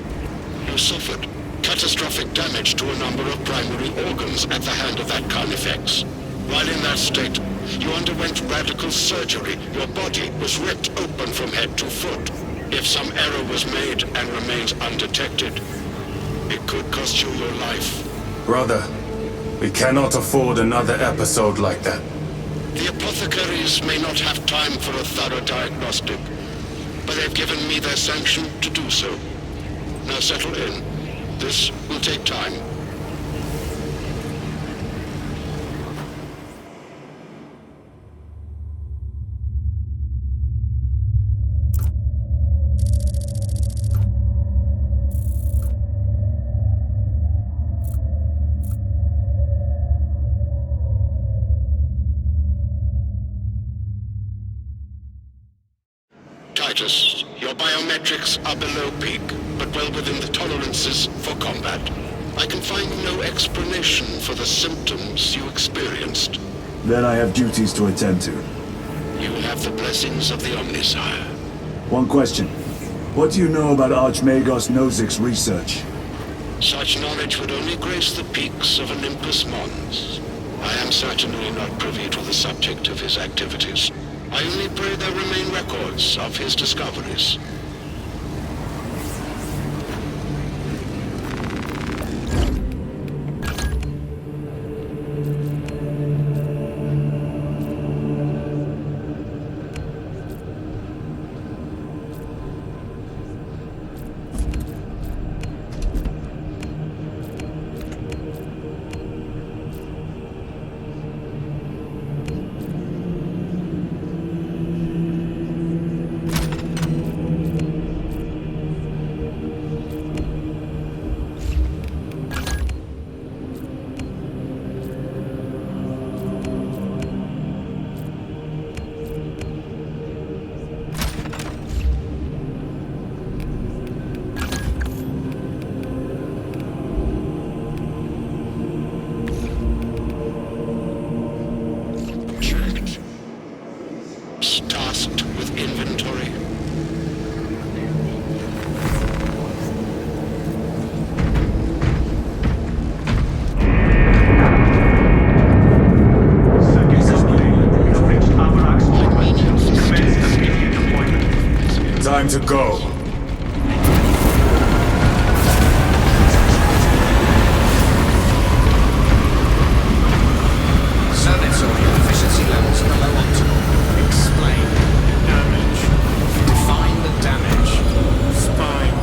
M: You suffered catastrophic damage to a number of primary organs at the hand of that Carnifex. While in that state, you underwent radical surgery. Your body was ripped open from head to foot. If some error was made and remains undetected, it could cost you your life.
I: Brother, we cannot afford another episode like that.
M: The apothecaries may not have time for a thorough diagnostic, but they've given me their sanction to do so. Now settle in. This will take time. Titus, your biometrics are below peak, but well within the tolerances for combat. I can find no explanation for the symptoms you experienced.
A: Then I have duties to attend to.
M: You have the blessings of the Omnisire.
A: One question. What do you know about Archmagos Nozick's research?
M: Such knowledge would only grace the peaks of Olympus Mons. I am certainly not privy to the subject of his activities. I only pray there remain records of his discoveries. Tasked with inventory.
I: Time to go.
P: Service audio efficiency levels are below optimal. Explain. Damage. Define the damage. Spine.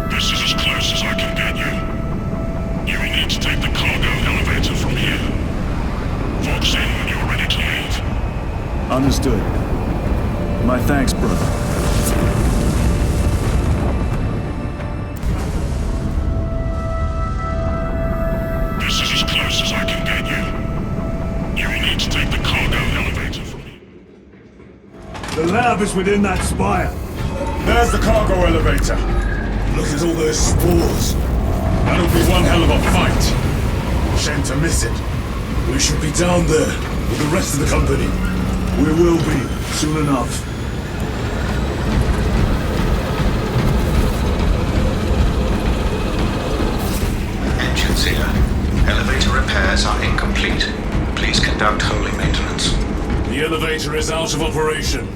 B: This is as close as I can get you. You will need to take the cargo elevator from here. Fox in when you're ready to leave.
A: Understood. My thanks, brother.
B: This is as close as I can get you. You will need to take the cargo elevator from here.
A: The lab is within that spire.
I: There's the cargo elevator. Look at all those spores. That'll be one hell of a fight. Shame to miss it.
A: We should be down there with the rest of the company. We will be, soon enough.
P: Engines here. Elevator repairs are incomplete. Please conduct holy maintenance.
A: The elevator is out of operation.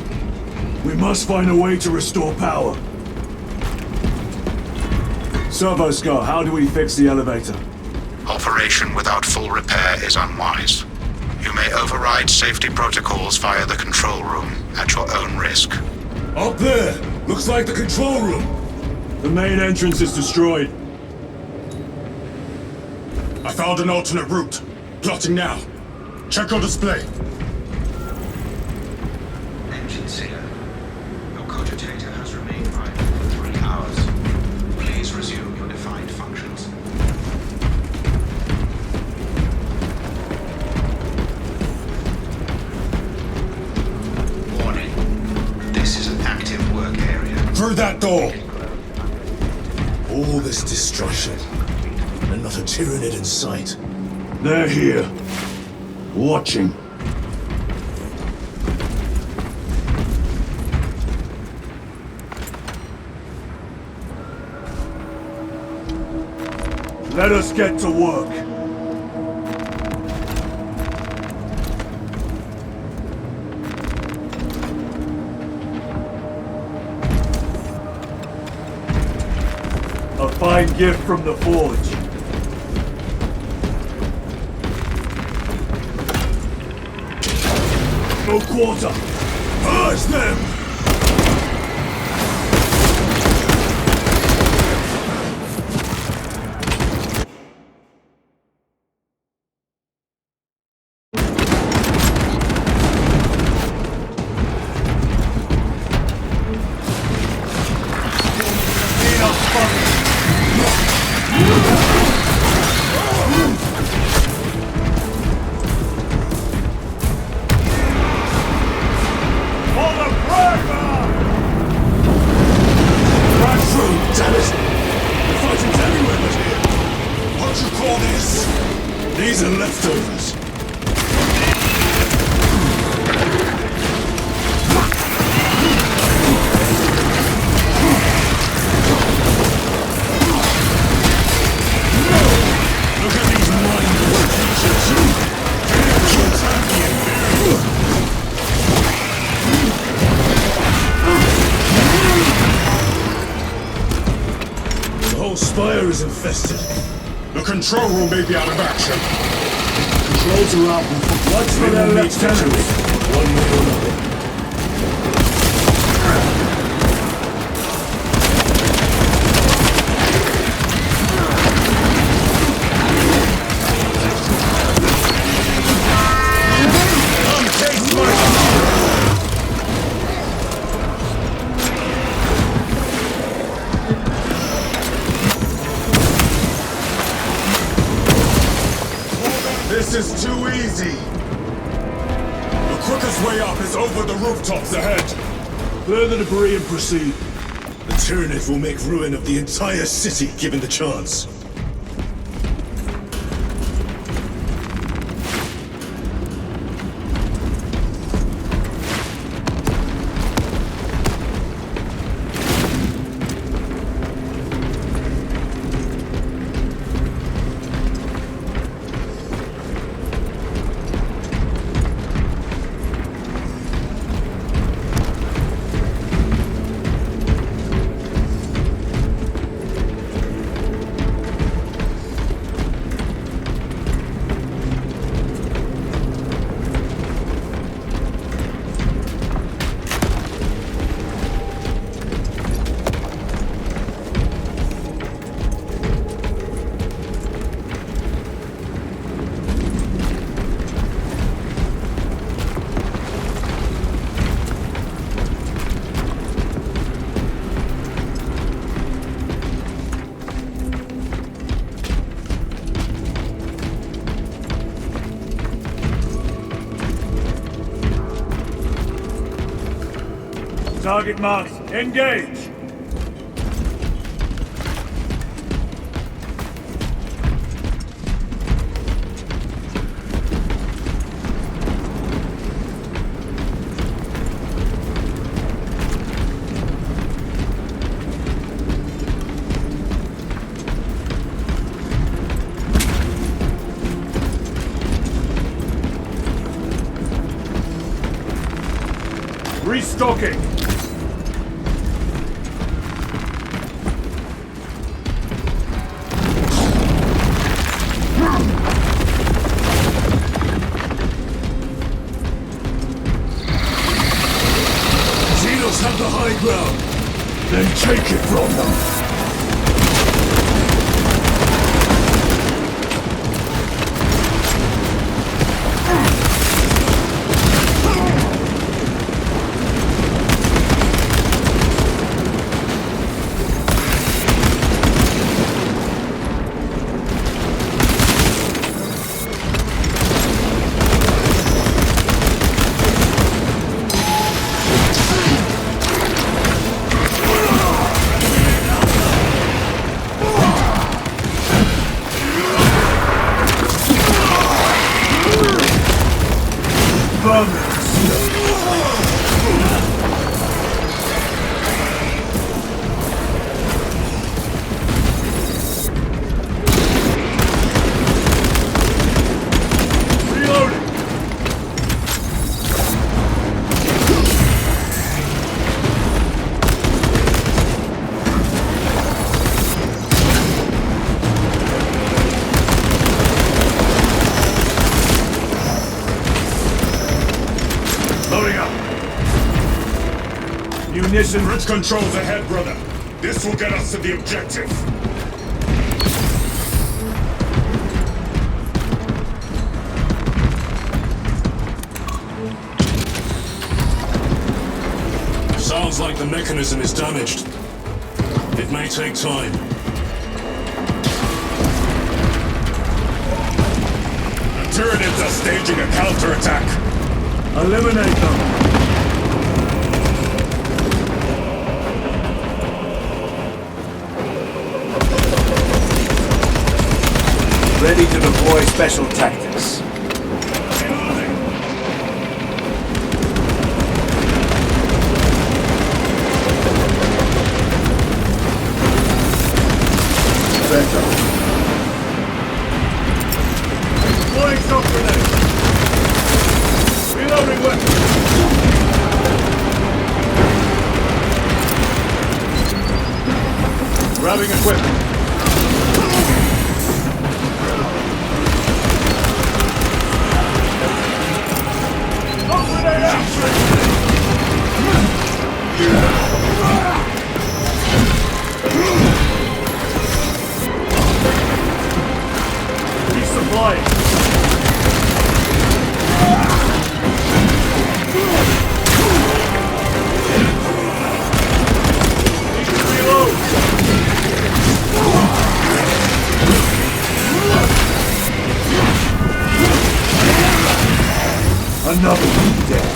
A: We must find a way to restore power. Servo Scar, how do we fix the elevator?
P: Operation without full repair is unwise. You may override safety protocols via the control room at your own risk.
A: Up there! Looks like the control room! The main entrance is destroyed.
I: I found an alternate route. Plotting now. Check your display.
P: Engines here. Your cogitator has remained idle for 3 hours. Please resume your defined functions. Warning. This is an active work area.
I: Through that door!
J: All this destruction, and not a Tyranid in sight.
A: They're here. Watching. Let us get to work. A fine gift from the forge. No quarter. Purge them!
J: Right through, damn it! The fighting's everywhere but here. What do you call this? These are leftovers. Look at these mindless creatures. Here to attack the Imperium. The whole spire is infested. The control room may be out of action.
A: Controls are out. What's for their lieutenant?
J: One way or another.
I: This is too easy!
J: The quickest way up is over the rooftops ahead.
A: Clear the debris and proceed.
J: The Tyranid will make ruin of the entire city given the chance.
A: Target marked. Engage! Restocking!
J: Have the high ground, then take it from them.
A: Munition.
I: Bridge controls ahead, brother. This will get us to the objective.
J: Sounds like the mechanism is damaged. It may take time.
I: The Tyranids are staging a counterattack.
A: Eliminate them. special tactics. Better. Deploying shock grenade. Reloading weapon. Grabbing equipment. Shock grenade out! Resupplying. Reload. Another one dead.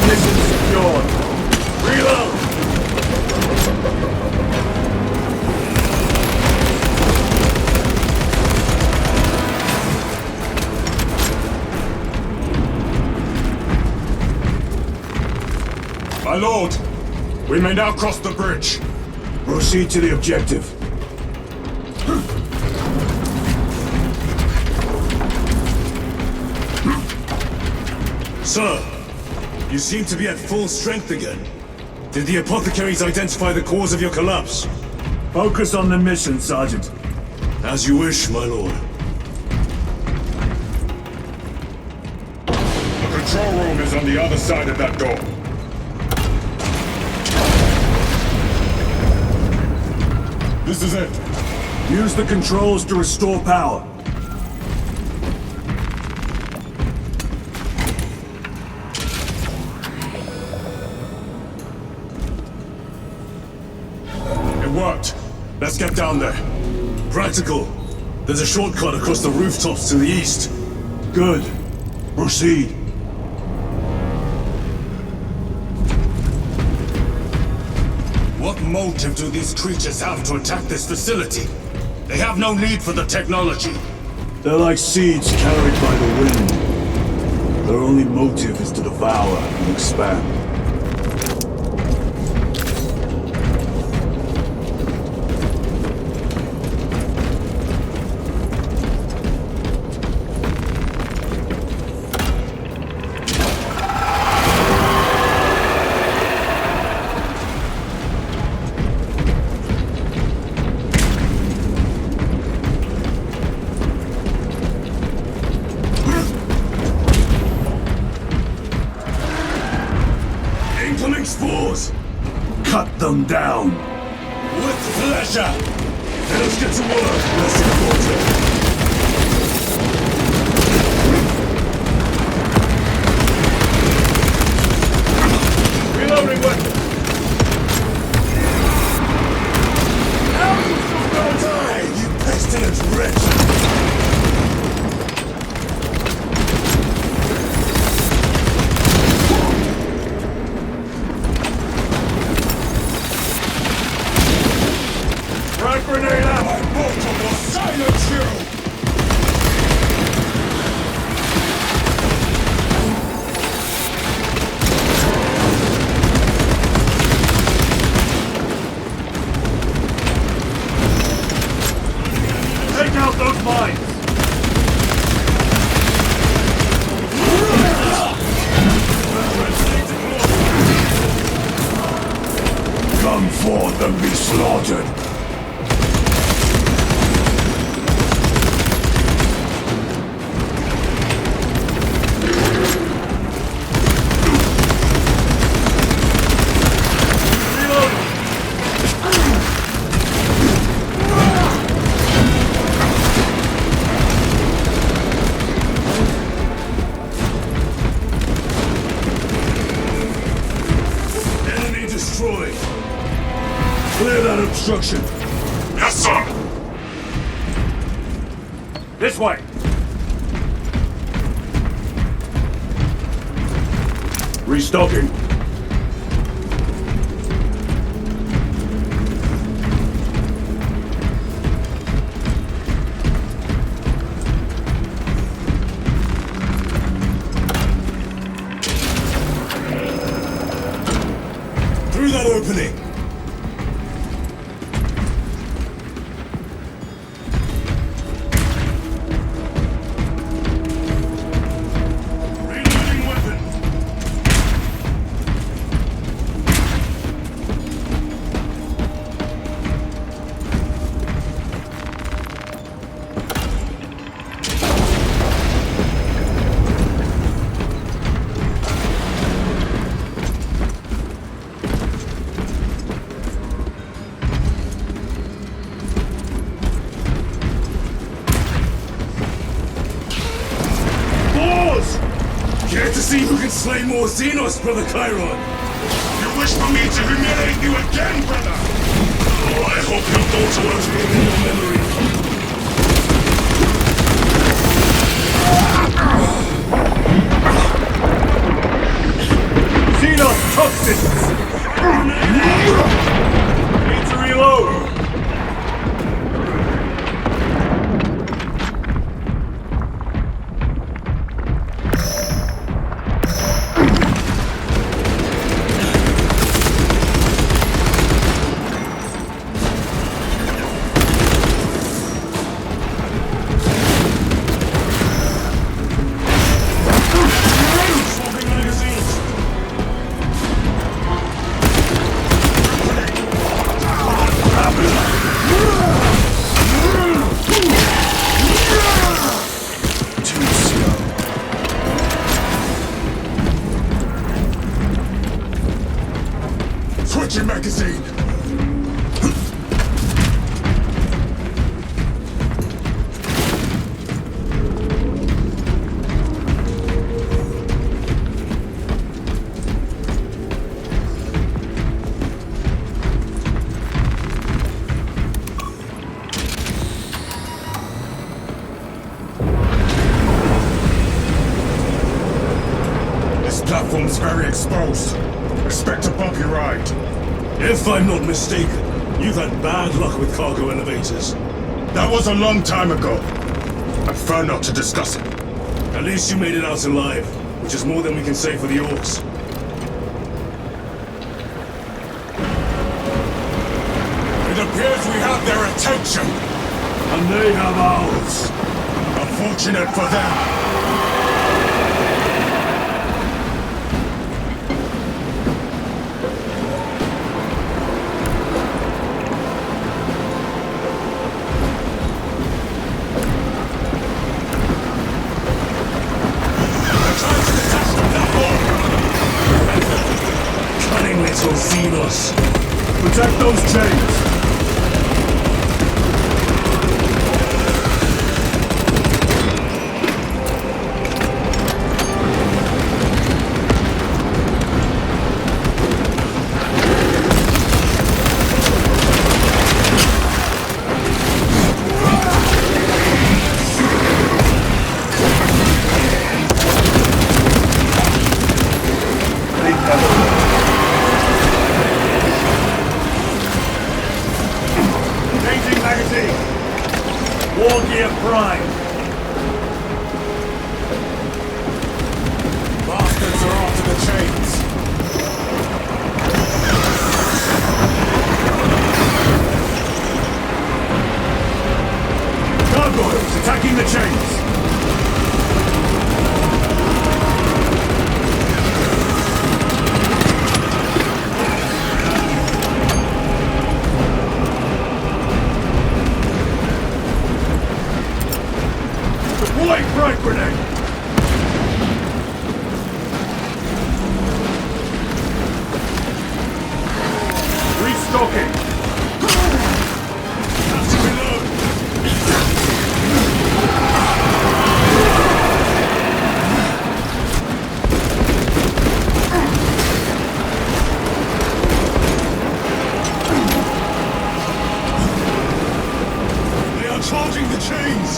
A: Mission secured. Reload.
I: My lord, we may now cross the bridge.
A: Proceed to the objective.
J: Sir, you seem to be at full strength again. Did the apothecaries identify the cause of your collapse?
A: Focus on the mission, Sergeant.
J: As you wish, my lord.
I: The control room is on the other side of that door. This is it.
A: Use the controls to restore power.
J: It worked. Let's get down there. Practical. There's a shortcut across the rooftops to the east.
A: Good. Proceed.
J: What motive do these creatures have to attack this facility? They have no need for the technology.
A: They're like seeds carried by the wind. Their only motive is to devour and expand. Spores! Cut them down!
J: With pleasure! Let us get to work, blessed daughter!
A: Reloading weapon!
J: Now you shall not die, you pestilent wretch!
A: Grenade out!
J: My mortal will silence you!
A: Take out those mines! Come forth and be slaughtered! Clear that obstruction.
I: Yes, sir.
A: This way. Restocking.
J: see who can slay more Xenos, Brother Chiron.
B: You wish for me to humiliate you again, brother?
J: Oh, I hope your daughter won't be in your memory.
A: Xenos toxins! Need to reload!
J: Switching magazine!
F: This platform's very exposed. Expect a bumpy ride.
J: If I'm not mistaken, you've had bad luck with cargo elevators.
F: That was a long time ago. I prefer not to discuss it.
J: At least you made it out alive, which is more than we can say for the orcs.
F: It appears we have their attention.
J: And they have ours.
F: Unfortunate for them.
J: Little Xenos!
A: Protect those chains! War Gear Prime!
F: Bastards are after the chains.
A: Gargoyles attacking the chains! Deploying frag grenade! Restocking!
J: Have to reload! They are charging the chains!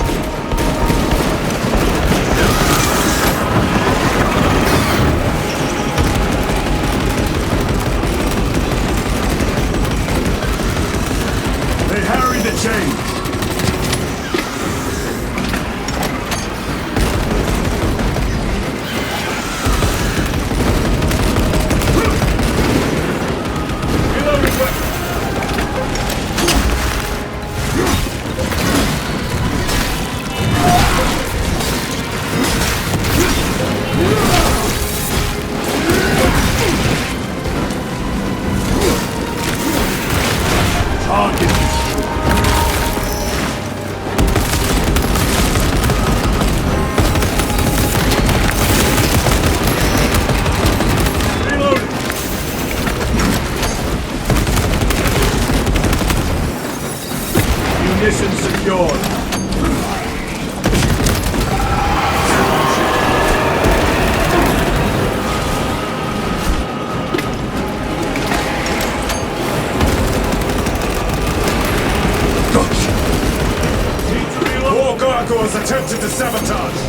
I: Rebels attempted to sabotage!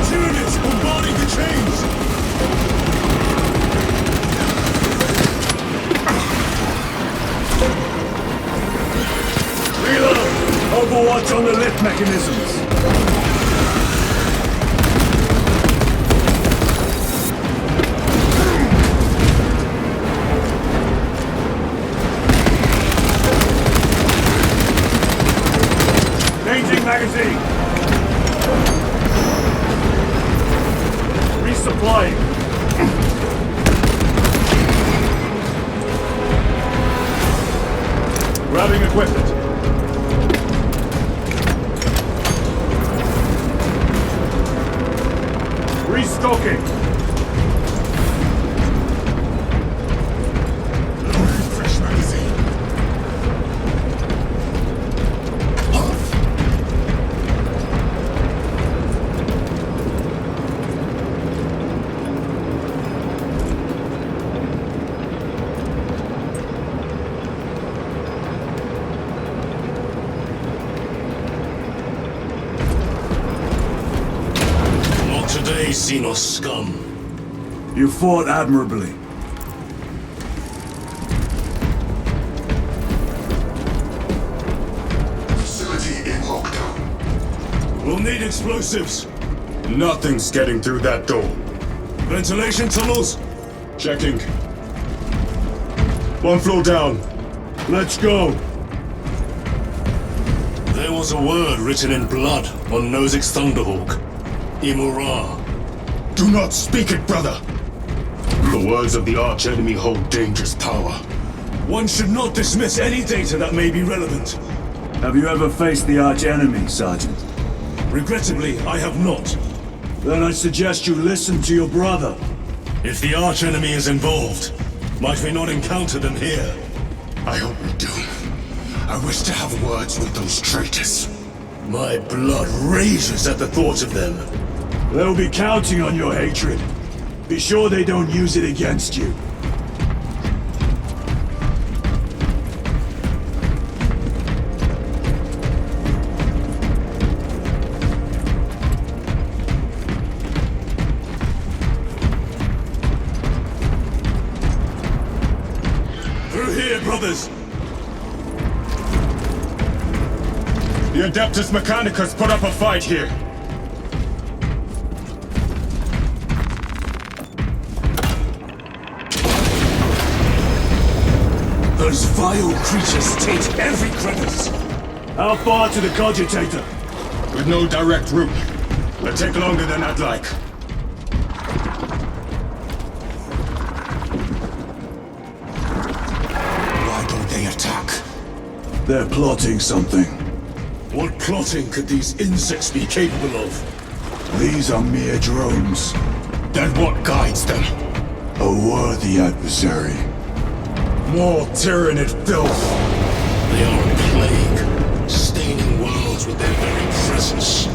J: Tyranids bombarding the chains!
A: Reload! Overwatch on the lift mechanisms! Changing magazine! Resupplying! Grabbing equipment. Restocking.
J: Loading fresh magazine. Not today, Xenos scum.
A: You fought admirably.
C: Facility in lockdown.
J: We'll need explosives.
I: Nothing's getting through that door.
J: Ventilation tunnels?
I: Checking. One floor down.
A: Let's go.
J: There was a word written in blood on Nozick's Thunderhawk. Imura.
I: Do not speak it, brother! The words of the archenemy hold dangerous power.
J: One should not dismiss any data that may be relevant.
A: Have you ever faced the arch-enemy, Sergeant?
J: Regrettably, I have not.
A: Then I suggest you listen to your brother.
J: If the archenemy is involved, might we not encounter them here?
I: I hope we do. I wish to have words with those traitors.
J: My blood rages at the thought of them.
A: They'll be counting on your hatred. Be sure they don't use it against you.
J: Through here, brothers!
I: The Adeptus Mechanicus put up a fight here.
J: Those vile creatures taint every crevice!
A: How far to the cogitator?
I: With no direct route. It'll take longer than I'd like.
J: Why don't they attack?
A: They're plotting something.
J: What plotting could these insects be capable of?
A: These are mere drones.
I: Then what guides them?
A: A worthy adversary.
I: More Tyranid filth!
J: They are a plague, staining worlds with their very presence.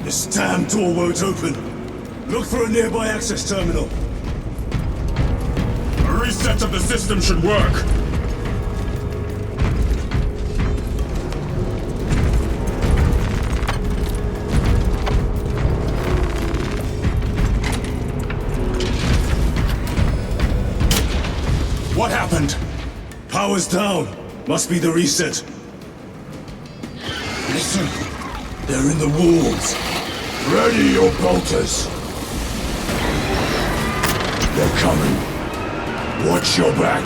J: This damn door won't open. Look for a nearby access terminal.
I: A reset of the system should work.
J: What happened? Power's down. Must be the reset. Listen. They're in the walls.
A: Ready your bolters. They're coming. Watch your back.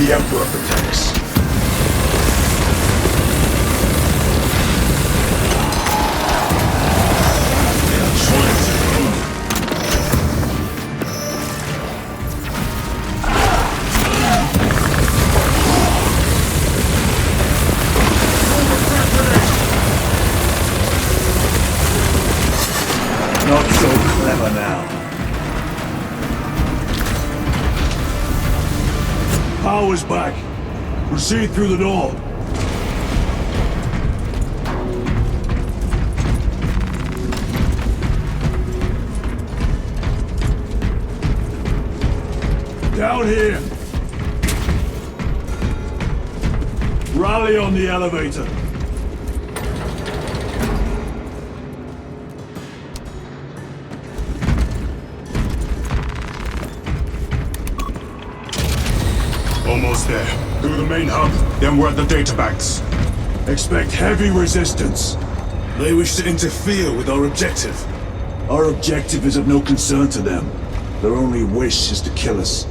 A: the Emperor protects. Not so clever now. Power's back. Proceed through the door. Down here. Rally on the elevator.
I: Almost there. Through the main hub, then we're at the databanks.
A: Expect heavy resistance.
J: They wish to interfere with our objective.
A: Our objective is of no concern to them. Their only wish is to kill us.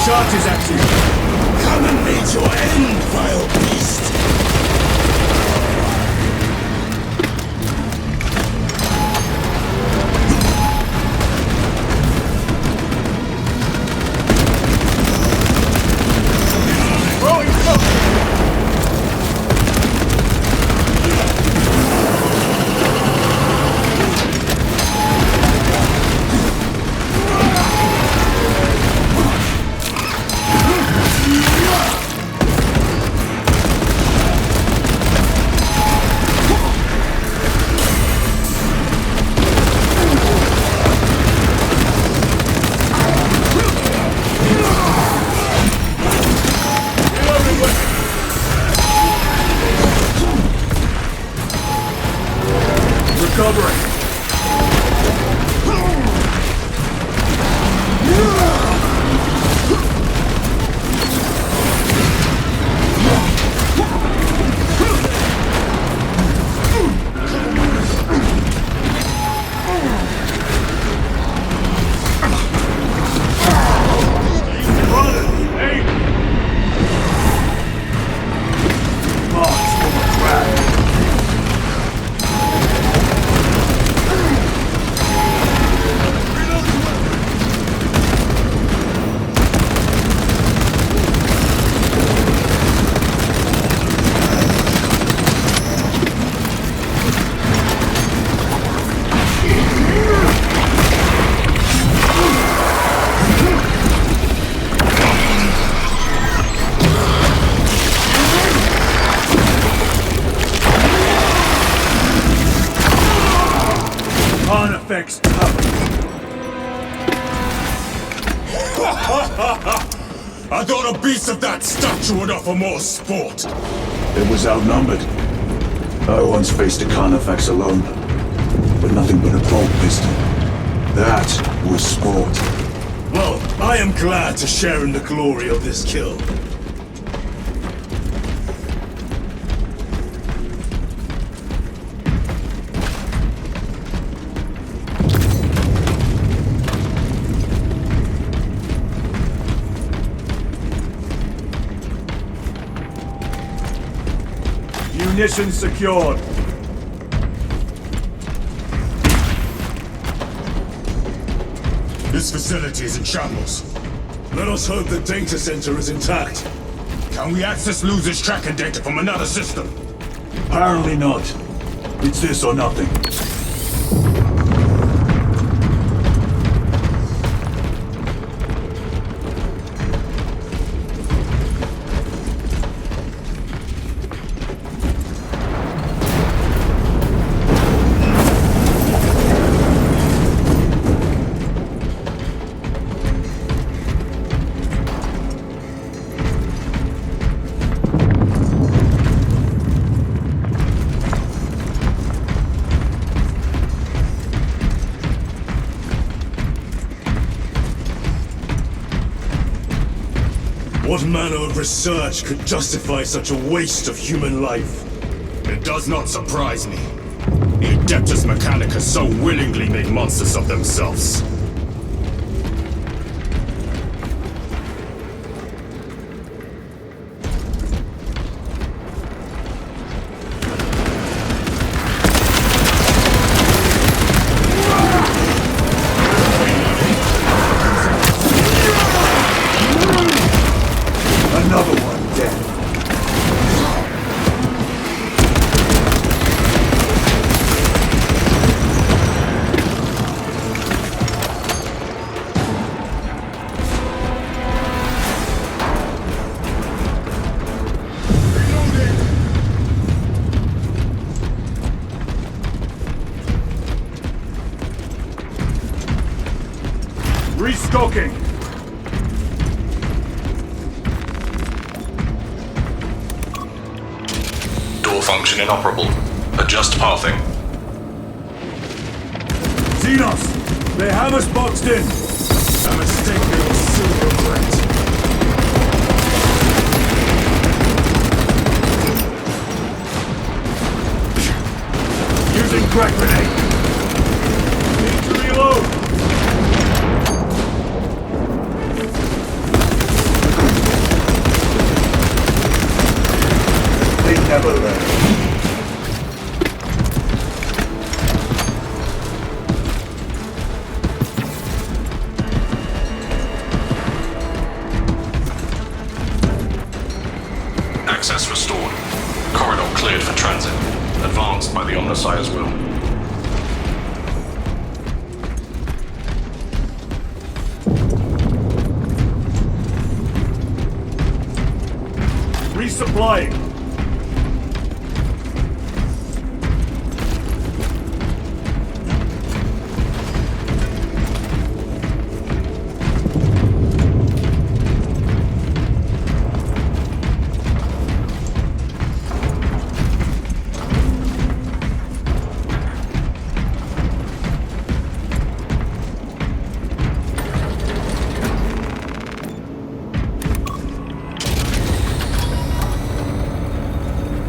J: Charges at you! Come and meet your end, vile beast!
I: I thought a beast of that stature would offer more sport.
A: It was outnumbered. I once faced a Carnifex alone, but nothing but a bolt pistol. That was sport.
J: Well, I am glad to share in the glory of this kill.
A: Munitions secured.
I: This facility is in shambles.
J: Let us hope the data center is intact.
I: Can we access losers' tracking data from another system?
A: Apparently not. It's this or nothing.
J: manner of research could justify such a waste of human life?
I: It does not surprise me. The Adeptus Mechanicus so willingly make monsters of themselves.
A: Another one dead. Restocking!
O: Door function inoperable. Adjust pathing.
A: Xenos! They have us boxed in!
I: A mistake they will soon regret.
A: Using crack grenade! Need to reload! They never learn.
O: Access restored. Corridor cleared for transit. Advanced by the Omnissiah's will.
A: Resupplying!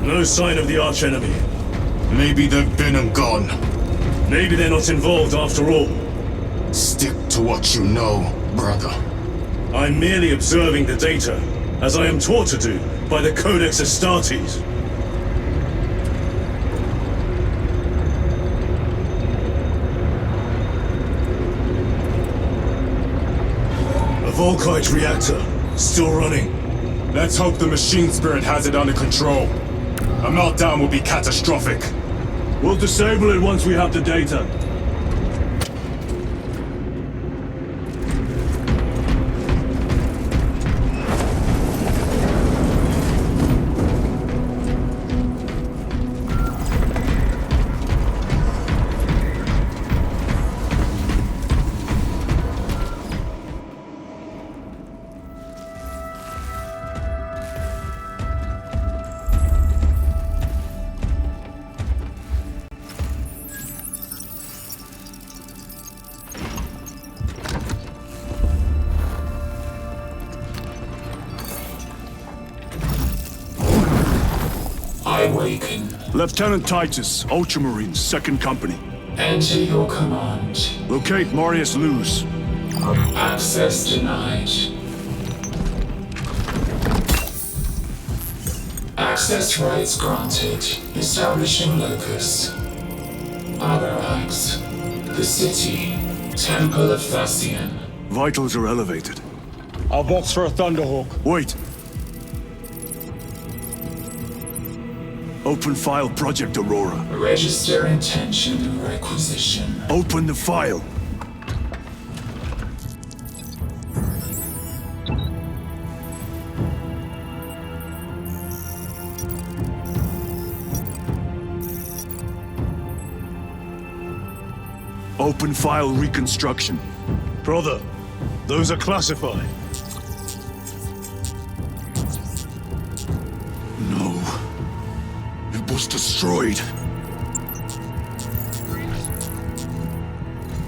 J: No sign of the archenemy.
I: Maybe they've been and gone.
J: Maybe they're not involved after all.
I: Stick to what you know, brother.
J: I'm merely observing the data, as I am taught to do by the Codex Astartes. A Volkite reactor, still running.
I: Let's hope the machine spirit has it under control. A meltdown will be catastrophic.
A: We'll disable it once we have the data.
C: Awaken.
A: Lieutenant Titus, Ultramarines, 2nd Company.
C: Enter your command.
A: Locate Marius Luz.
C: Access denied. Access rights granted. Establishing locus. Other acts. The city. Temple of Thasian.
A: Vitals are elevated.
J: I'll box for a Thunderhawk.
A: Wait. Open file Project Aurora.
C: Register intention of requisition.
A: Open the file. Open file reconstruction.
J: Brother, those are classified.
A: No. It was destroyed.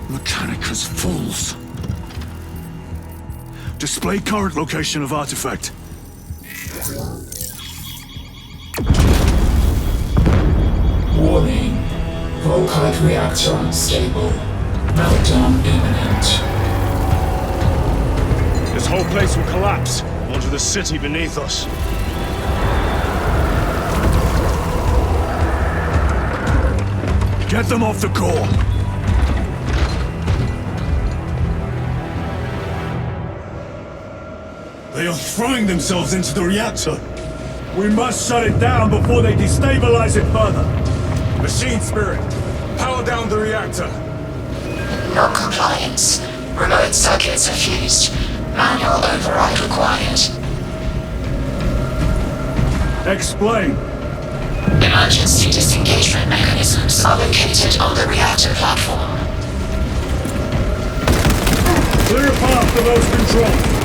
A: Mechanicus fools. Display current location of artifact.
C: Warning. Volkite reactor unstable. Meltdown imminent.
J: This whole place will collapse onto the city beneath us.
A: Get them off the core!
J: They are throwing themselves into the reactor.
A: We must shut it down before they destabilize it further.
I: Machine Spirit, power down the reactor.
C: Non-compliance. Remote circuits are fused. Manual override required.
A: Explain.
C: Emergency disengagement mechanisms are located on the reactor platform.
A: Clear a path for those controls.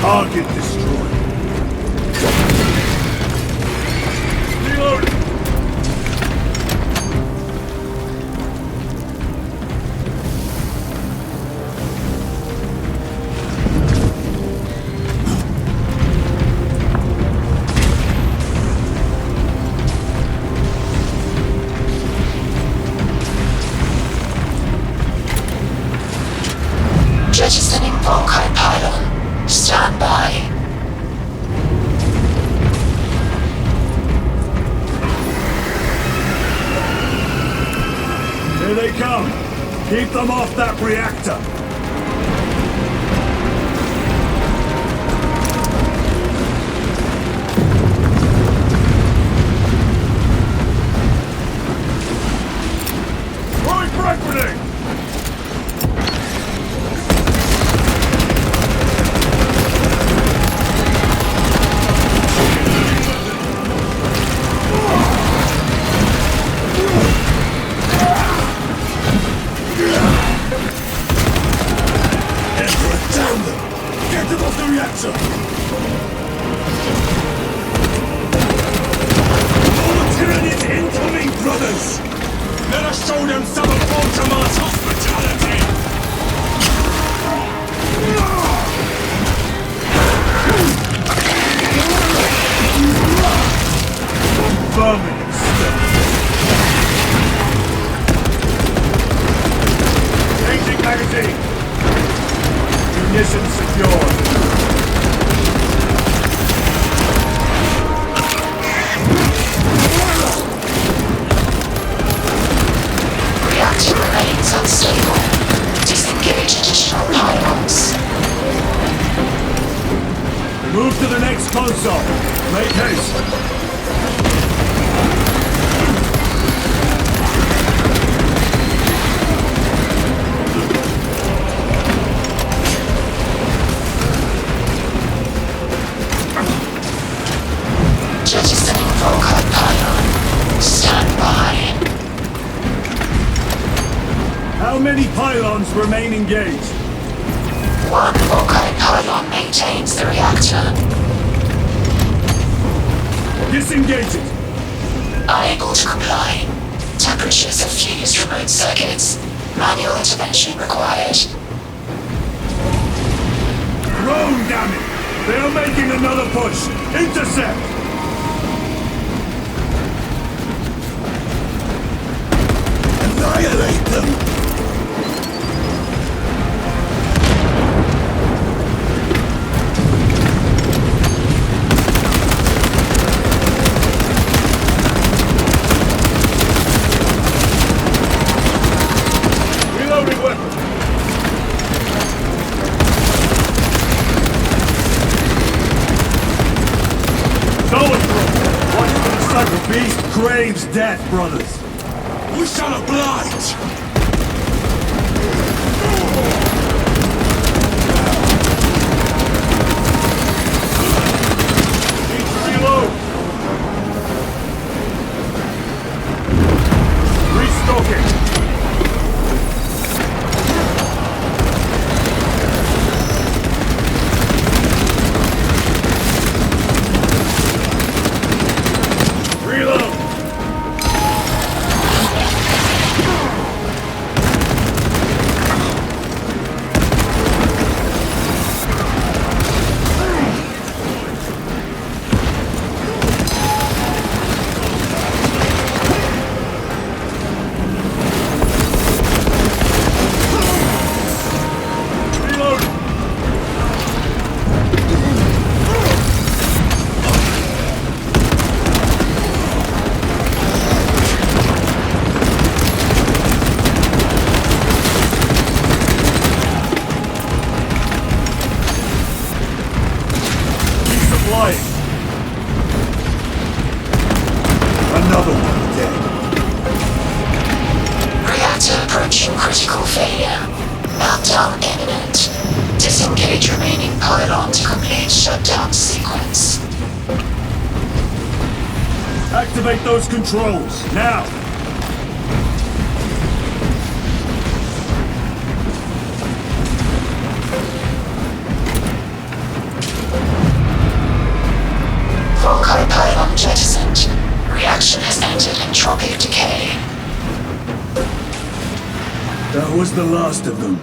A: Target destroyed. Reload!
C: Jettisoning Volkite pylon. Stand by.
A: Here they come. Keep them off that reactor. Throwing frag grenade!
J: Get them off the reactor! All Tyranid incoming, brothers! Let us show them some of Ultramar's hospitality!
A: Vermin stuff. Changing magazine. Munitions secured.
C: Reactor remains unstable. Disengage additional pylons.
A: Move to the next console. Make haste.
C: Jettisoning Volkite pylon. Stand by.
A: How many pylons remain engaged?
C: One Volkite pylon maintains the reactor.
A: Disengage it.
C: Unable to comply. Temperatures have fused remote circuits. Manual intervention required.
A: Drone, damn it! They are making another push. Intercept!
J: Annihilate them!
A: Reloading weapon! Watch for the sucker beast craves death, brothers!
J: We shall oblige!
A: Need to reload!
P: Shutdown imminent. Disengage remaining pylon to complete shutdown sequence.
A: Activate those controls, now!
P: Volkite pylon jettisoned. Reaction has entered entropic decay.
A: That was the last of them.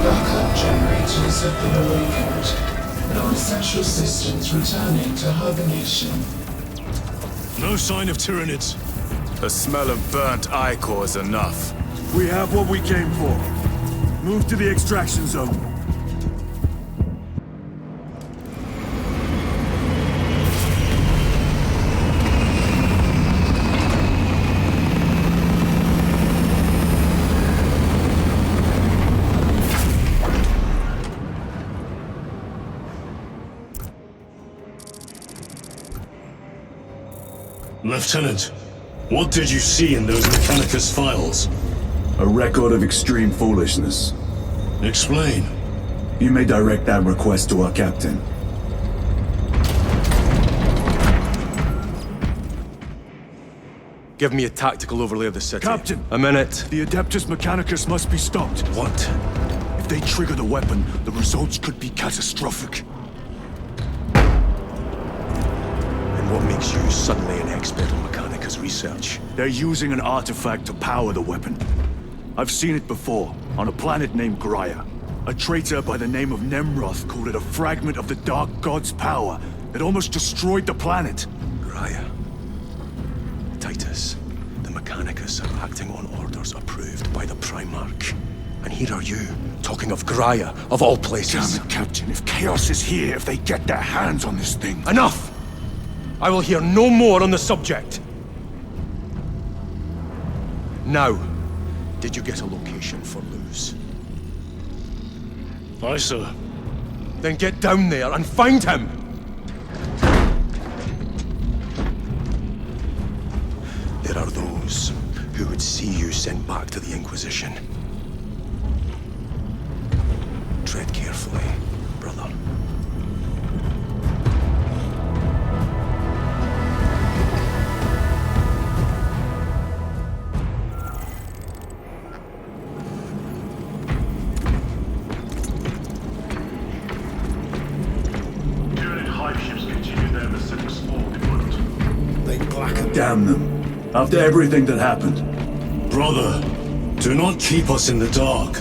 C: Backup generators have been awakened. Non-essential systems returning to hibernation.
J: No sign of Tyranids.
I: The smell of burnt ichor is enough.
A: We have what we came for. Move to the extraction zone.
J: Lieutenant, what did you see in those Mechanicus files?
A: A record of extreme foolishness.
J: Explain.
A: You may direct that request to our captain.
H: Give me a tactical overlay of the city.
A: Captain!
H: A minute.
A: The Adeptus Mechanicus must be stopped.
H: What?
A: If they trigger the weapon, the results could be catastrophic.
H: What makes you suddenly an expert on Mechanicus research?
A: They're using an artifact to power the weapon. I've seen it before, on a planet named Graia. A traitor by the name of Nemroth called it a fragment of the Dark God's power that almost destroyed the planet.
H: Graia. Titus, the Mechanicus are acting on orders approved by the Primarch. And here are you, talking of Graia, of all places.
A: Damn it, Captain, if Chaos is here, if they get their hands on this thing...
H: Enough! I will hear no more on the subject. Now, did you get a location for Luz?
J: Aye, sir.
H: Then get down there and find him! There are those who would see you sent back to the Inquisition. Tread carefully, brother.
A: Damn them. After everything that happened.
J: Brother, do not keep us in the dark.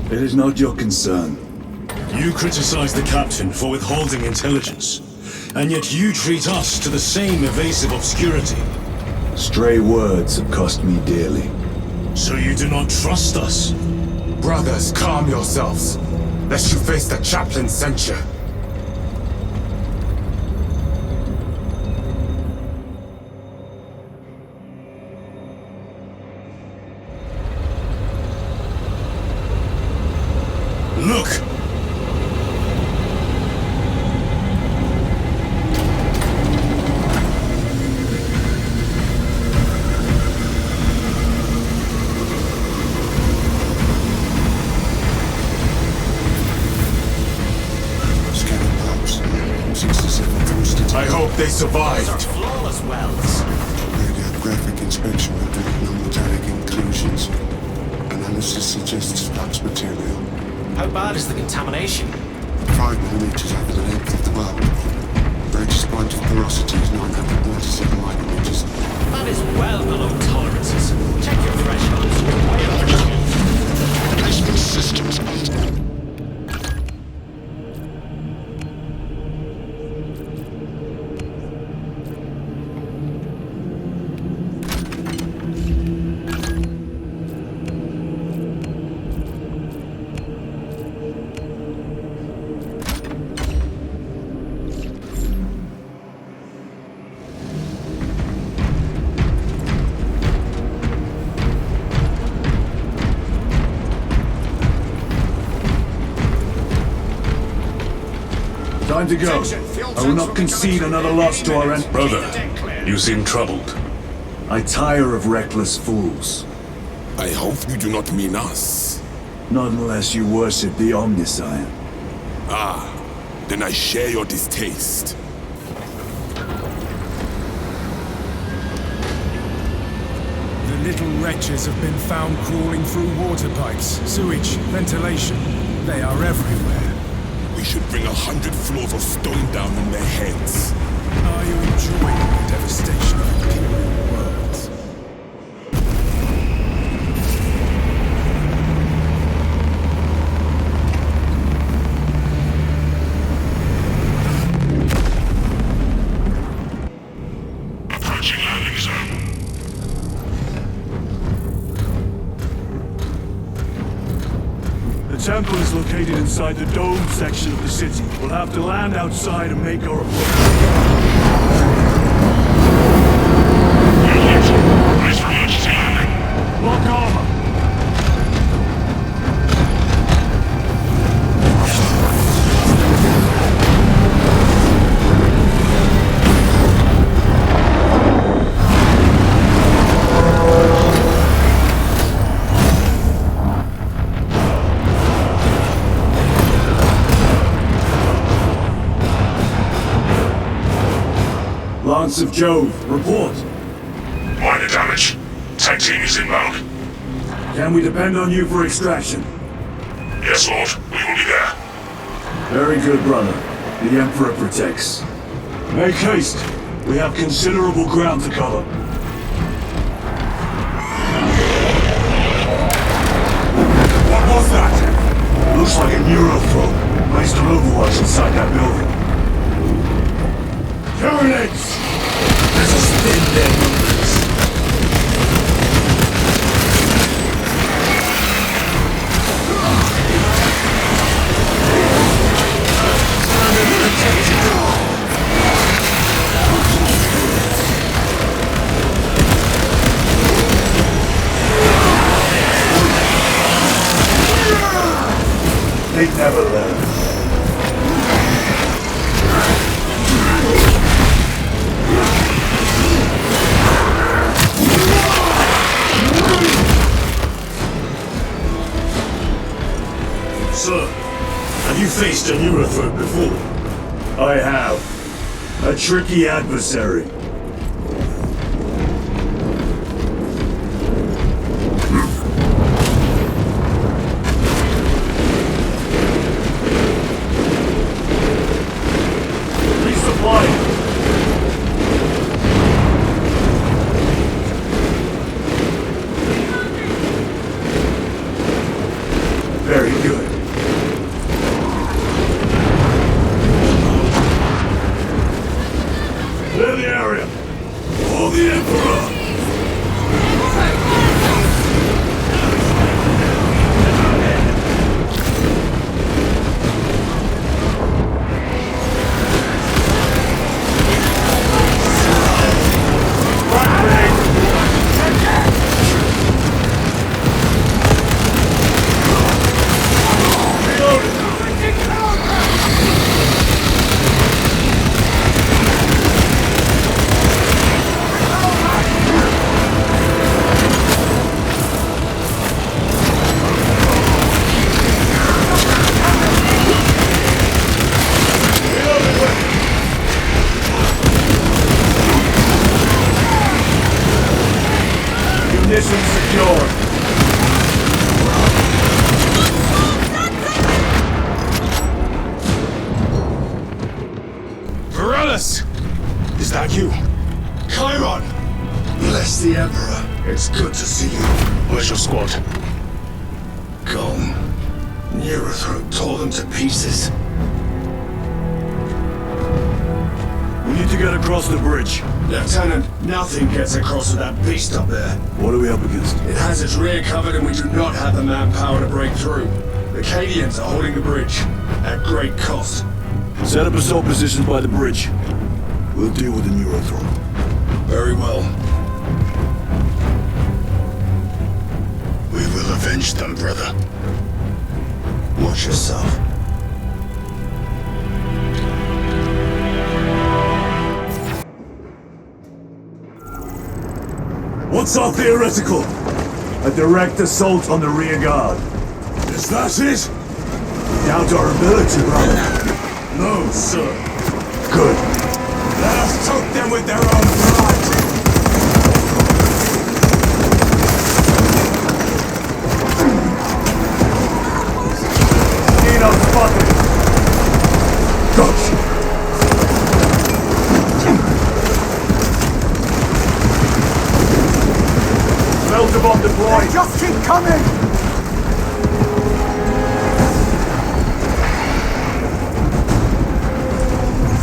A: It is not your concern.
J: You criticize the captain for withholding intelligence, and yet you treat us to the same evasive obscurity.
A: Stray words have cost me dearly.
J: So you do not trust us?
I: Brothers, calm yourselves, lest you face the chaplain's censure.
J: Look!
I: I hope they survived.
Q: Those are flawless welds.
R: Radiographic inspection revealed no metallic inclusions. Analysis suggests flux material.
Q: How bad is the contamination?
R: 5 millimeters over the length of the well. Greatest point of porosity is 997 micrometers.
Q: That is well below tolerances. Check your thresholds. You're way over.
M: Replacement systems on.
A: Time to go. I will not concede another loss to our end.
F: Brother, you seem troubled.
A: I tire of reckless fools.
F: I hope you do not mean us.
A: Not unless you worship the Omniscient.
F: Ah, then I share your distaste.
N: The little wretches have been found crawling through water pipes, sewage, ventilation. They are everywhere.
F: We should bring 100 floors of stone down on their heads.
N: Are you enjoying the devastation of Imperium worlds?
B: Approaching landing zone.
A: The temple is located inside the dome section of the city. We'll have to land outside and make our approach.
B: Brace for emergency landing.
A: Lock armor! Lance of Jove, report.
B: Minor damage. Tech team is inbound.
A: Can we depend on you for extraction?
B: Yes, Lord. We will be there.
A: Very good, brother. The Emperor protects. Make haste. We have considerable ground to cover.
B: What was that?
A: Looks like a Neurothrope. Placed on overwatch inside that building. Tyranids! Let us thin their numbers. They never learn. Sir, have you faced a Neurothrope before? I have. A tricky adversary. Very good. Clear the area. For the Emperor. Mission secure.
F: Varellus! Is that you?
A: Chiron! Bless the Emperor. It's good to see you.
F: Where's your squad?
A: Gone. Neurothrope tore them to pieces. We need to get across the bridge.
K: Lieutenant, nothing gets across with that beast up there.
A: What are we up against?
K: It has its rear covered and we do not have the manpower to break through. The Cadians are holding the bridge, at great cost.
A: Set up assault positions by the bridge. We'll deal with the Neurothrope.
K: Very well.
A: We will avenge them, brother. Watch yourself. What's our theoretical? A direct assault on the rear guard. Is that it? Doubt our ability, brother. No, sir. Good. Let us choke them with their own blood. Enough spotted. Gotcha. Meltabon deployed. They just keep coming.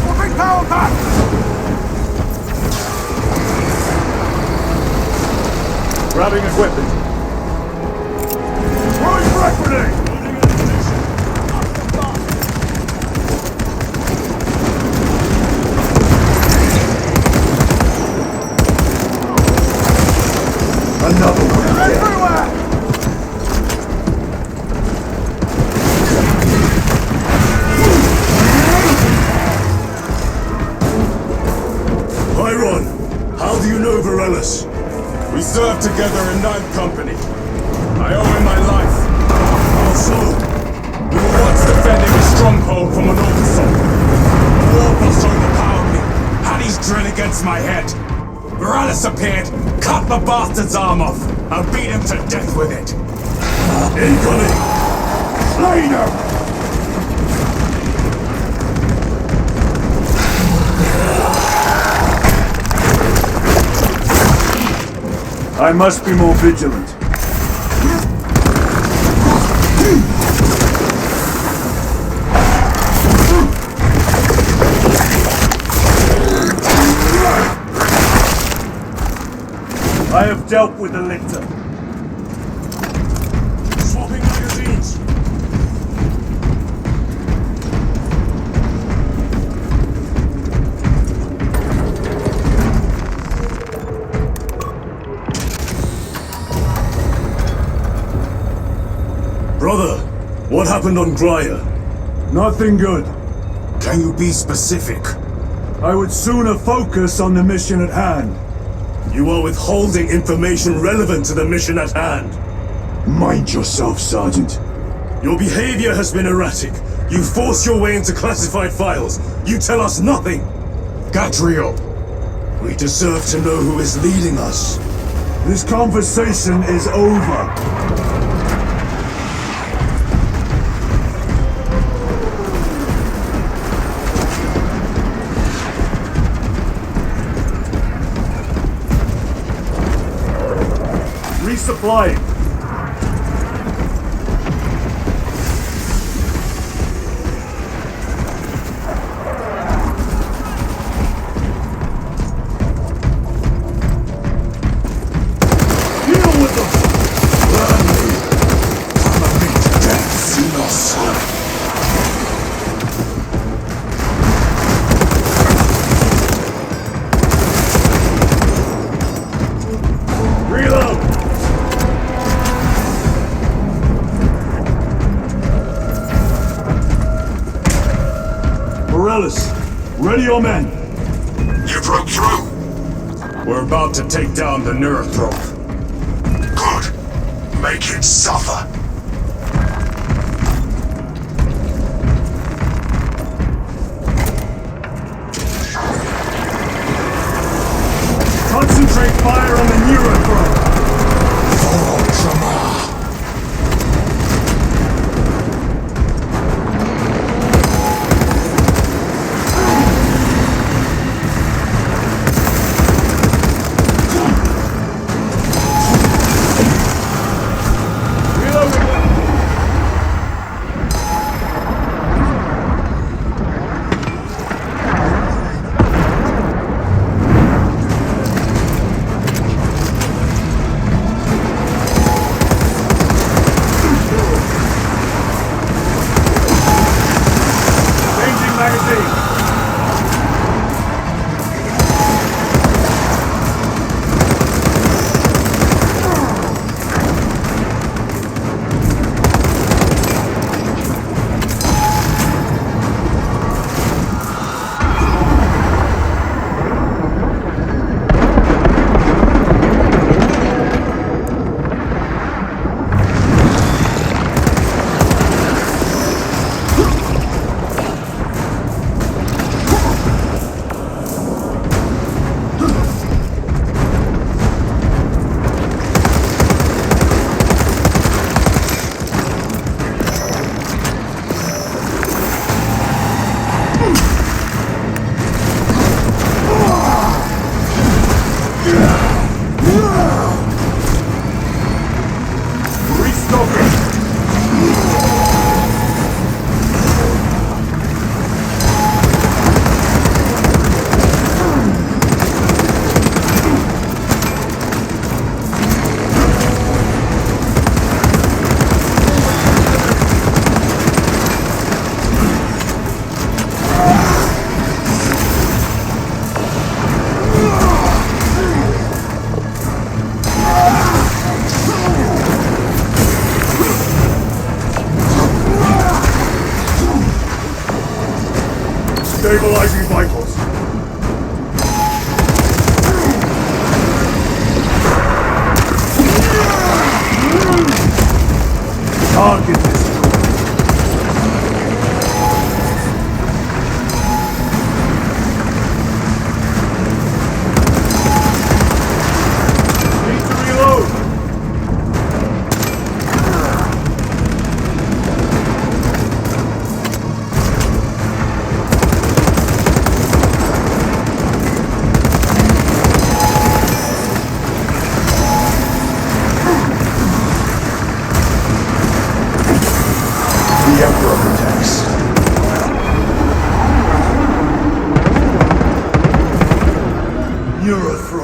A: Swapping power back. Grabbing equipment. Throwing frag grenade. Another one. Everywhere! Byron, how do you know Varellus?
I: We served together in 9th Company. I owe him my life.
A: Also,
I: we were once defending a stronghold from an oversoul. Warpers overpowered me, had his drill against my head. Varellus appeared, cut the bastard's arm off, and beat him to death with it.
A: Incoming! Slain him! I must be more vigilant. I have dealt with the lictor. Swapping magazines. Brother, what happened on Grya? Nothing good.
I: Can you be specific?
A: I would sooner focus on the mission at hand. You are withholding information relevant to the mission at hand. Mind yourself, Sergeant. Your behavior has been erratic. You force your way into classified files. You tell us nothing. Gadriel, we deserve to know who is leading us. This conversation is over. Resupplying. Deal with them! Burn me! I'm a bit to death, Xenos. Reload! Varellus, ready your men.
B: You broke through?
I: We're about to take down the Neurothrope.
B: Good. Make it suffer.
A: Concentrate fire on the Neurothrope. For Ultramar.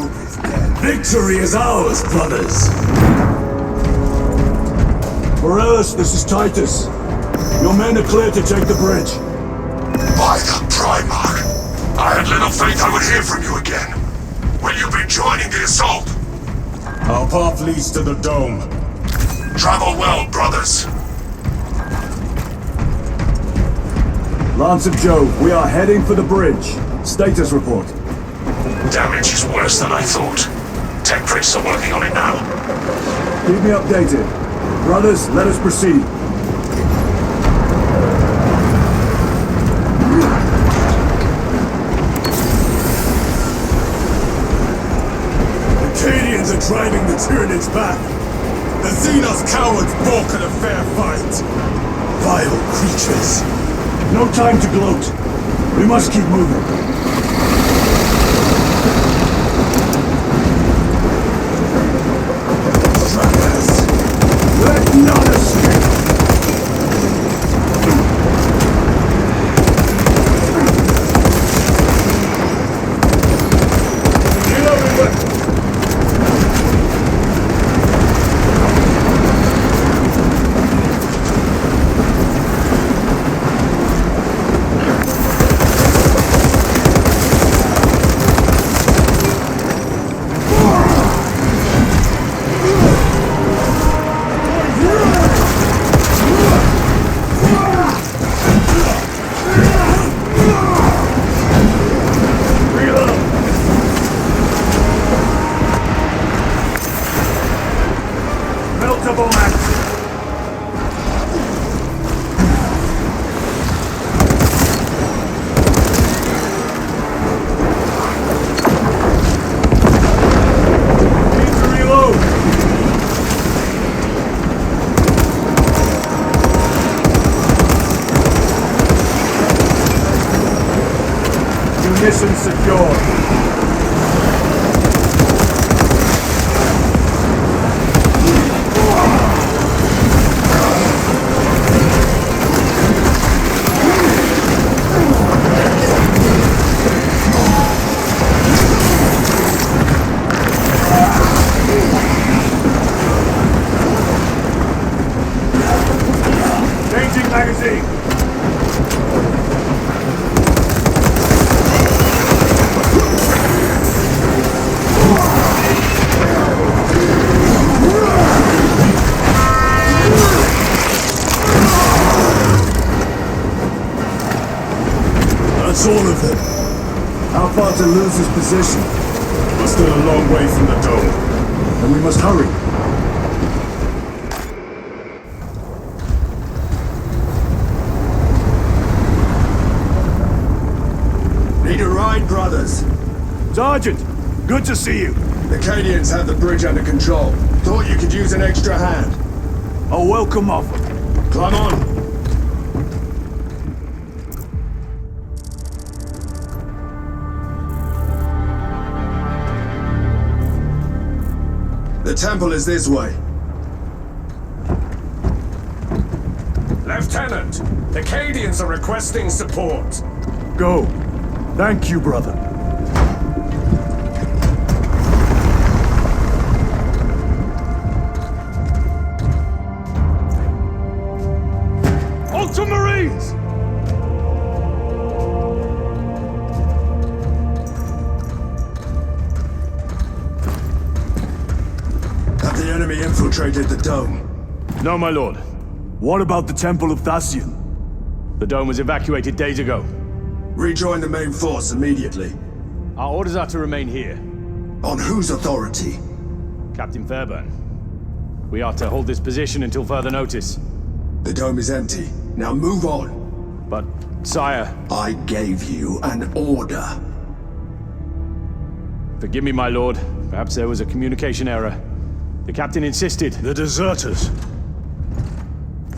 A: Europe is dead. Victory is ours, brothers! Morellis, this is Titus. Your men are clear to take the bridge.
B: By the Primarch! I had little faith I would hear from you again. Will you be joining the assault?
I: Our path leads to the dome.
B: Travel well, brothers.
A: Lance of Jove, we are heading for the bridge. Status report.
B: Damage is worse than I thought. Tech priests are working on it now.
A: Keep me updated. Brothers, let us proceed.
J: The Cadians are driving the Tyranids back. The Xenos cowards balk at a fair fight. Vile creatures.
A: No time to gloat. We must keep moving.
J: Trappers!
A: Let none escape!
J: Reloading weapon!
A: Mission secure. Changing magazine.
J: That's all of them.
A: How far to lose his position?
I: We're still a long way from the dome.
A: And we must hurry.
J: Need a ride, brothers?
A: Sergeant, good to see you.
J: The Cadians have the bridge under control. Thought you could use an extra hand.
A: A welcome offer.
J: Climb on. The temple is this way.
I: Lieutenant, the Cadians are requesting support.
A: Go. Thank you, brother.
J: Ultramarines! Have the enemy infiltrated the dome?
H: No, my lord.
A: What about the Temple of Thasian?
H: The dome was evacuated days ago.
J: Rejoin the main force immediately.
H: Our orders are to remain here.
J: On whose authority?
H: Captain Fairburn. We are to hold this position until further notice.
J: The dome is empty. Now move on.
H: But, sire...
J: I gave you an order.
H: Forgive me, my lord. Perhaps there was a communication error. The captain insisted.
J: The deserters.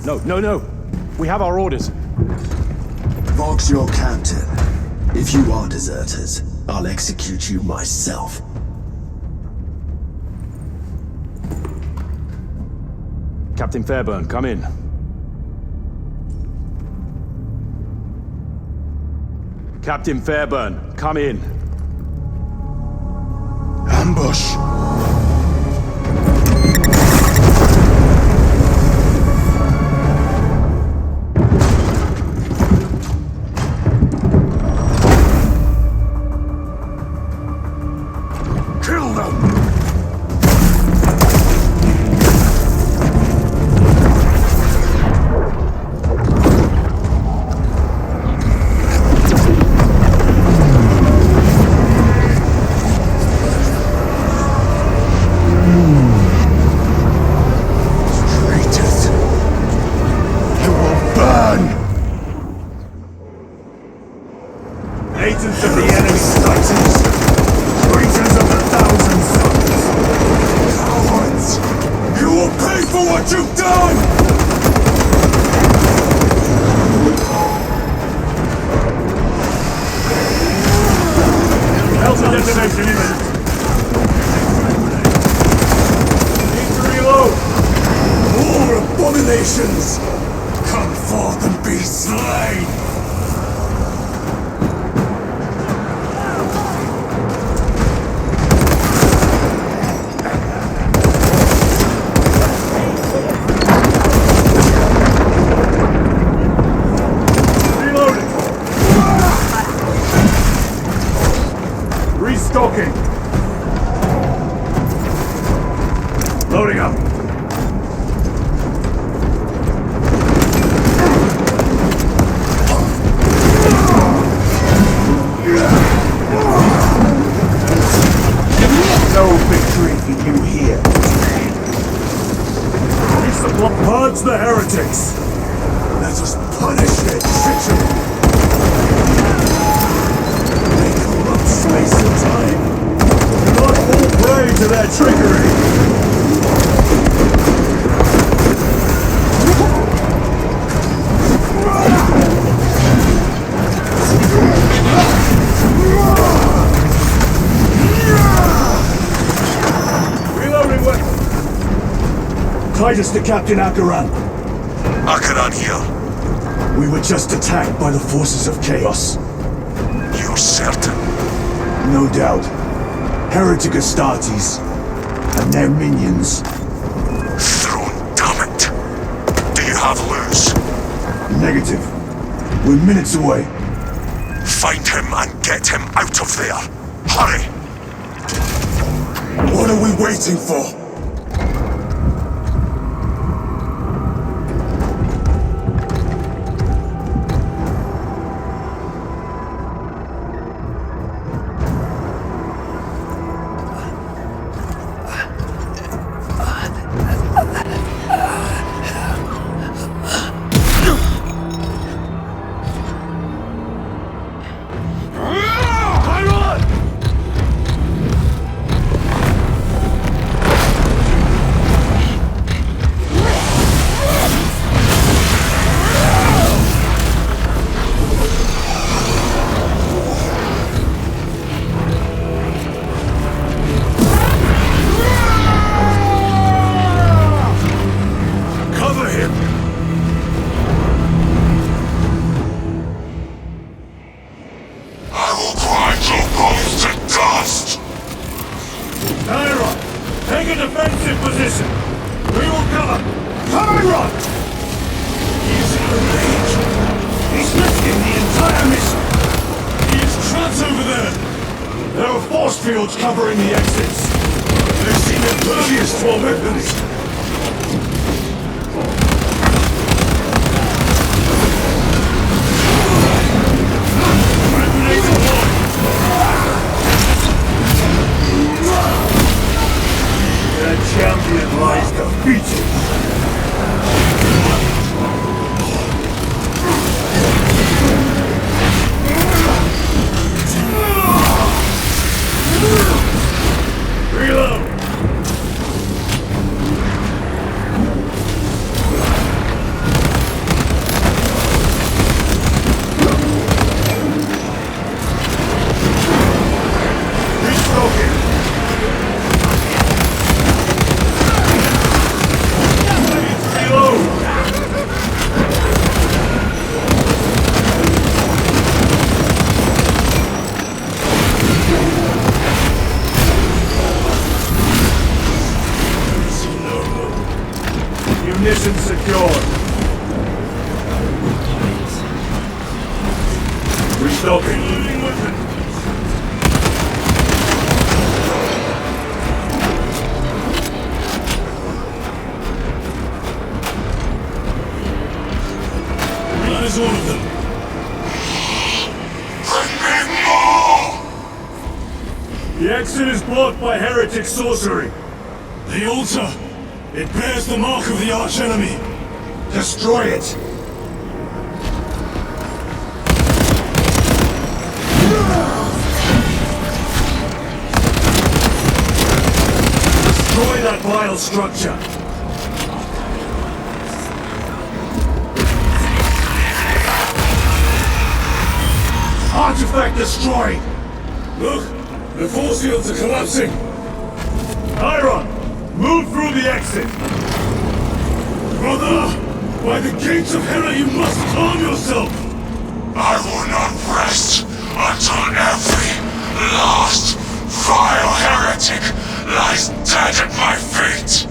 H: No. We have our orders.
J: Vox your captain. If you are deserters, I'll execute you myself.
H: Captain Fairburn, come in. Captain Fairburn, come in.
J: ambush. Kill them! Agents of the enemy, Titans! Traitors of the Thousand Sons! Cowards! You will pay for what you've done! Alpha detonation imminent! Need to reload! More abominations! Come forth and be slain! Restocking! Loading up! No victory for you here. Purge the heretics! Let us punish their treachery! They corrupt space and time! Do not fall prey to their trickery! Reloading weapon! Titus to Captain Akaran.
B: Akaran here.
A: We were just attacked by the forces of chaos.
B: You're certain?
A: No doubt. Heretic Astartes and their minions.
B: Throne, damn it! Do you have loose?
A: Negative. We're minutes away.
B: Find him and get him out of there. Hurry!
J: What are we waiting for?
A: Fields covering the exits. They seem impervious to our weapons. Their champion lies defeated. Reload! Mission secured. Restocking.
J: That is all of them.
A: Bring me more! The exit is blocked by heretic sorcery.
J: The altar. It bears the mark of the archenemy. Destroy it.
A: Destroy that vile structure. Artifact destroyed!
J: Look! The force fields are collapsing!
A: Iron! Move through the exit!
J: Brother! By the gates of Hera, you must calm yourself!
B: I will not rest until every last vile heretic lies dead at my feet!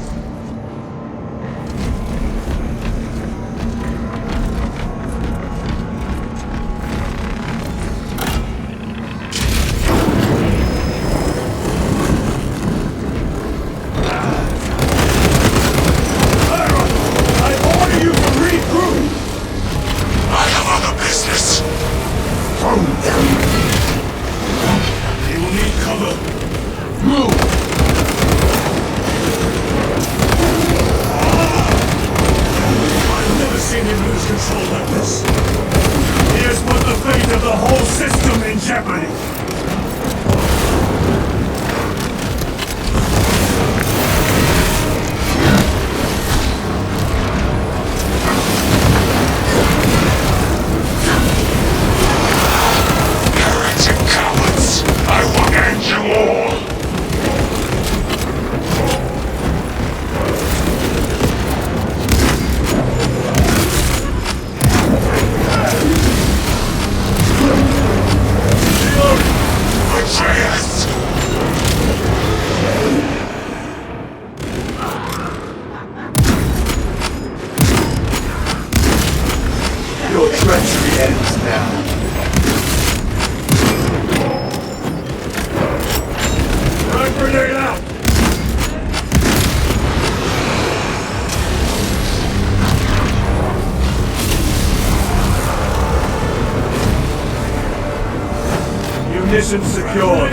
A: Mission secured.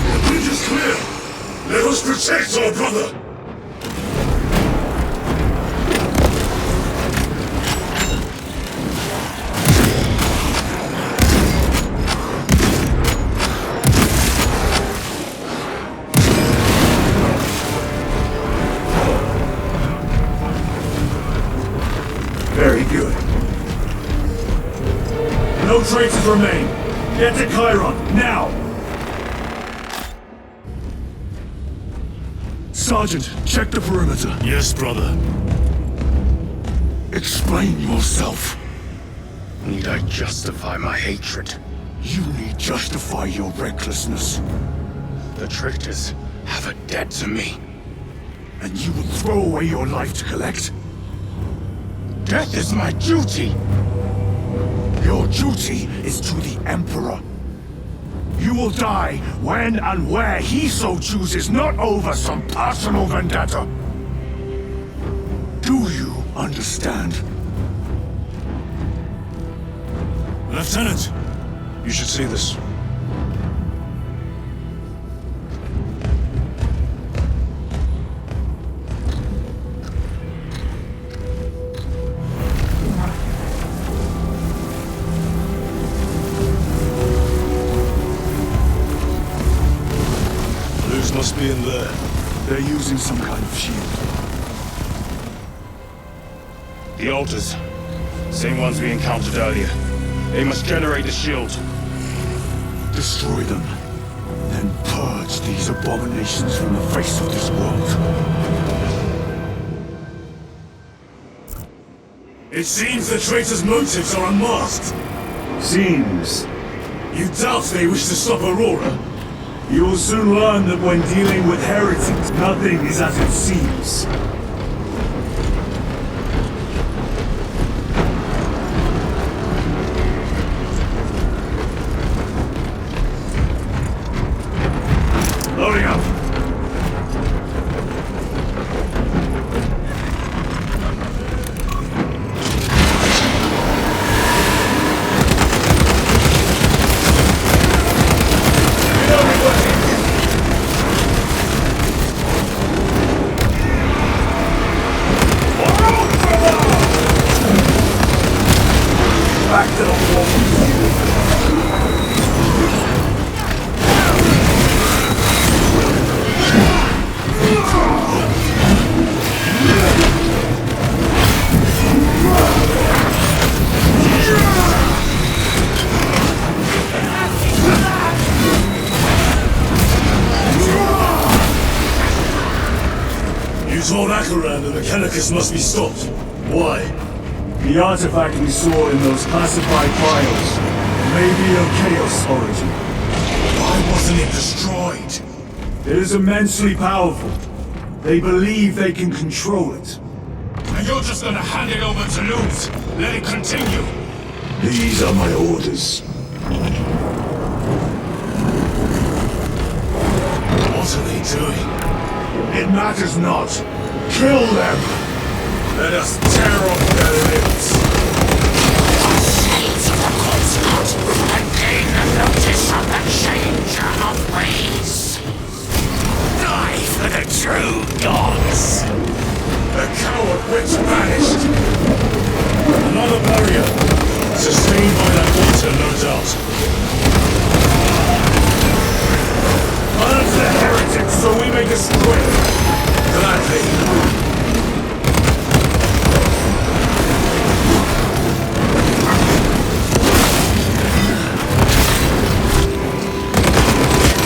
J: The bridge is clear. Let us protect our brother.
A: Very good. No traces remain. Get to Chiron, now!
J: Sergeant, check the perimeter.
F: Yes, brother.
J: Explain yourself.
F: Need I justify my hatred?
J: You need justify your recklessness.
F: The traitors have a debt to me.
J: And you would throw away your life to collect?
F: Death is my duty!
J: Your duty is to the Emperor. You will die when and where he so chooses, not over some personal vendetta. Do you understand?
N: Lieutenant, you should see this. Must be in there.
J: They're using some kind of shield.
I: The altars. Same ones we encountered earlier. They must generate the shield.
J: Destroy them. Then purge these abominations from the face of this world.
N: It seems the traitors' motives are unmasked.
A: Seems.
N: You doubt they wish to stop Aurora?
A: You will soon learn that when dealing with heretics, nothing is as it seems. Loading up!
I: And the Mechanicus must be stopped. Why?
A: The artifact we saw in those classified files may be of Chaos origin.
J: Why wasn't it destroyed?
A: It is immensely powerful. They believe they can control it.
J: And you're just gonna hand it over to loot? Let it continue?
A: These are my orders.
J: What are they doing? It matters not. Kill them! Let us tear off their limbs!
S: Shades of the continent and gain the notice of the changer of ways. Die for the true gods!
J: The coward witch vanished!
I: Another barrier. Sustained by that water, no doubt.
A: Burn the heretics so we may destroy them!
J: Gladly.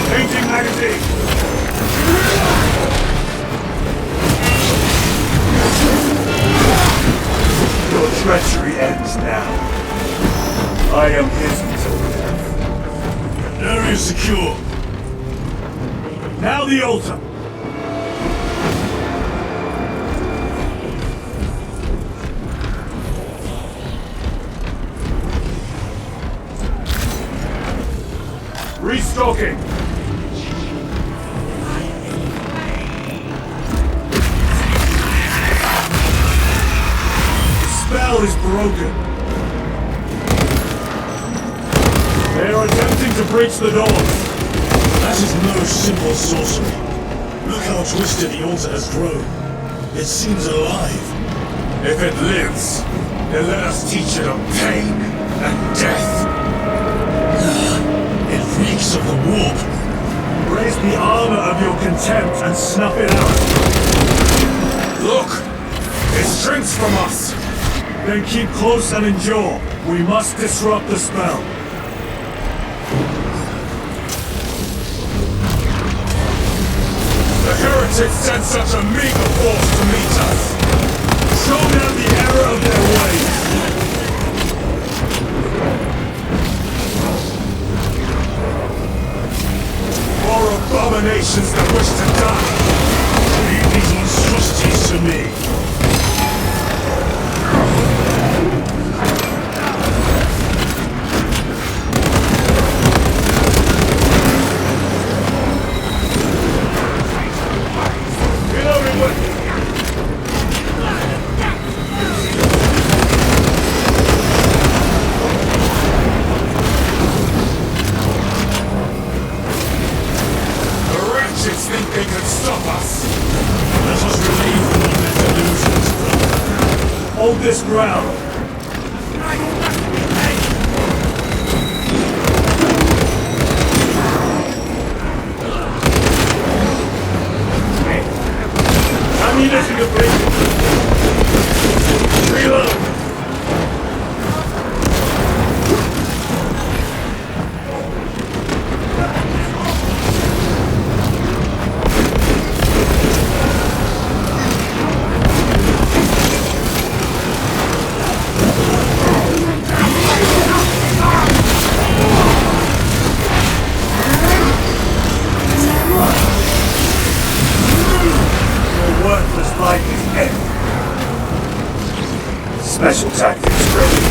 A: Changing magazine! Your treachery ends now. I am his until death.
I: Area secure.
A: Now the altar! Restocking! The spell is broken. They are attempting to breach the doors.
I: That is no simple sorcery. Look how twisted the altar has grown. It seems alive.
J: If it lives, then let us teach it of pain and death.
I: It reeks of the warp.
A: Raise the armor of your contempt and snuff it out.
J: Look! It shrinks from us!
A: Then keep close and endure. We must disrupt the spell.
J: The heretics sent such a meager force to meet us!
A: Show them the error of their ways!
J: More abominations that wish to die!
I: Leave these monstrosities to me.
J: Think they could stop us!
I: Let us relieve them of their delusions.
A: Hold this ground! Ammunition complete! Reload! Special tactics ready.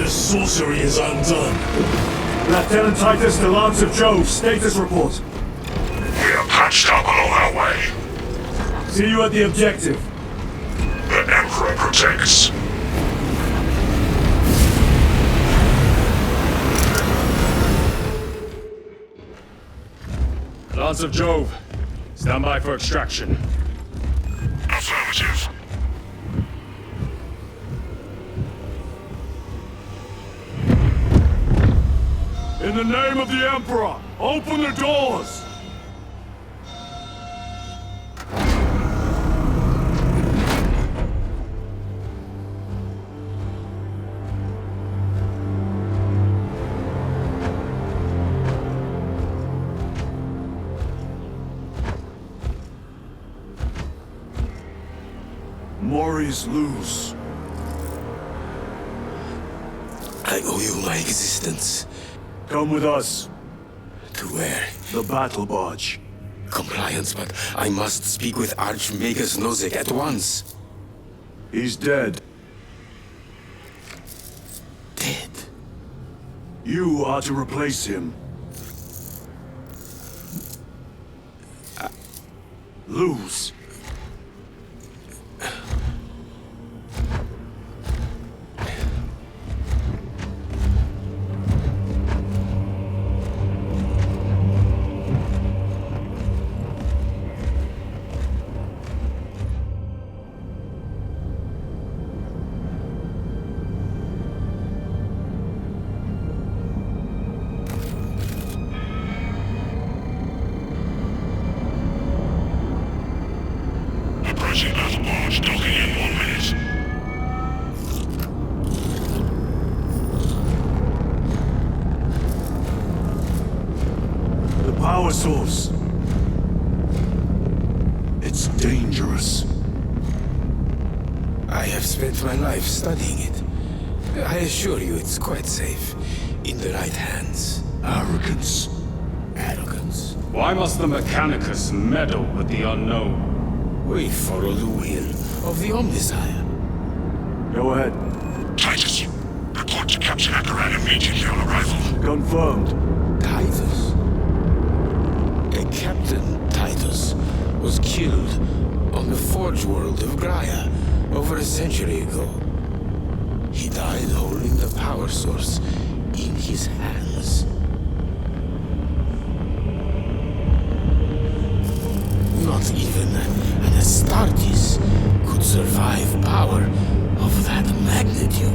A: Sorcery is undone. Lieutenant Titus, the Lance of Jove, status report.
B: We are patched up along our way.
A: See you at the objective.
B: The Emperor protects.
I: Lance of Jove, stand by for extraction.
B: Affirmative.
A: In the name of the Emperor, open the doors! Maurice loose.
D: I owe you my existence.
A: Come with us.
D: To where?
A: The battle barge.
D: Compliance, but I must speak with Archmagus Nozick at once.
A: He's dead.
D: Dead?
A: You are to replace him. Lose.
B: Approaching battle barge, docking in 1 minute.
A: The power source. It's dangerous.
D: I have spent my life studying it. I assure you it's quite safe. In the right hands.
A: Arrogance.
D: Arrogance.
I: Why must the Mechanicus meddle with the unknown?
D: We follow the will of the Omnisire.
A: Go ahead.
B: Titus, report to Captain Akaran immediately on arrival.
A: Confirmed.
D: Titus? A Captain Titus was killed on the Forge world of Graia over a century ago. He died holding the power source in his hands. Not even an Astartes could survive power of that magnitude.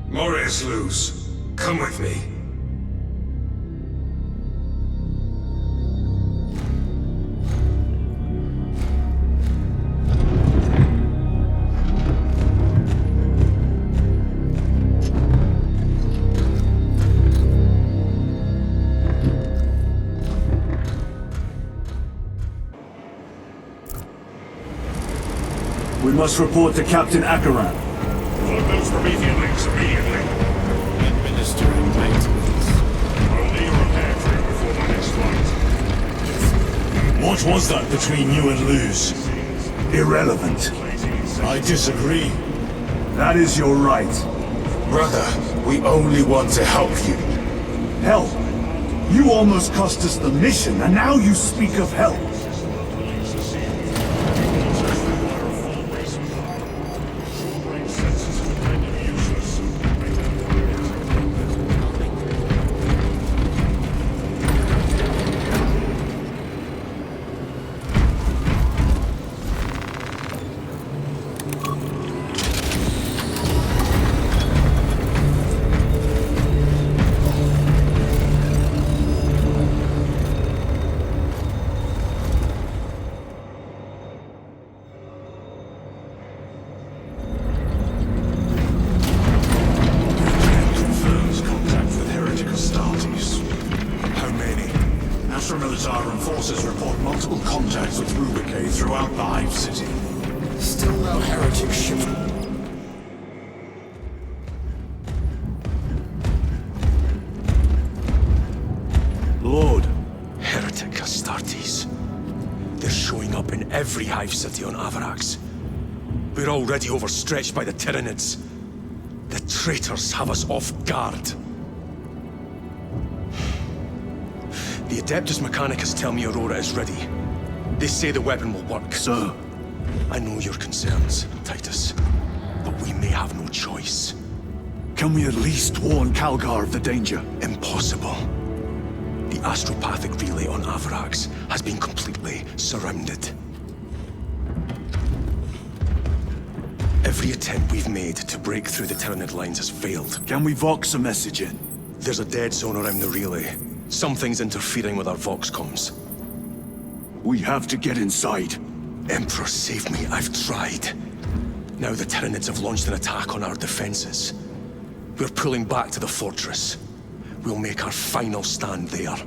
F: Maurice Luz, come with me.
A: must report to Captain Akaran.
L: Plug those Promethean links immediately.
Q: Administering maintenance.
L: I'll need a repair crew before my next flight.
J: What was that between you and Luz?
A: Irrelevant.
J: I disagree.
A: That is your right.
I: Brother, we only want to help you.
A: Help? You almost cost us the mission, and now you speak of help.
H: Every hive city on Avarax. We're already overstretched by the Tyranids. The traitors have us off guard. The Adeptus Mechanicus tell me Aurora is ready. They say the weapon will work.
A: Sir.
H: I know your concerns, Titus, but we may have no choice.
A: Can we at least warn Calgar of the danger?
H: Impossible. The astropathic relay on Avarax has been completely surrounded. Every attempt we've made to break through the Tyranid lines has failed.
A: Can we Vox a message in?
H: There's a dead zone around the relay. Something's interfering with our Vox comms.
A: We have to get inside.
H: Emperor, save me. I've tried. Now the Tyranids have launched an attack on our defenses. We're pulling back to the fortress. We'll make our final stand there.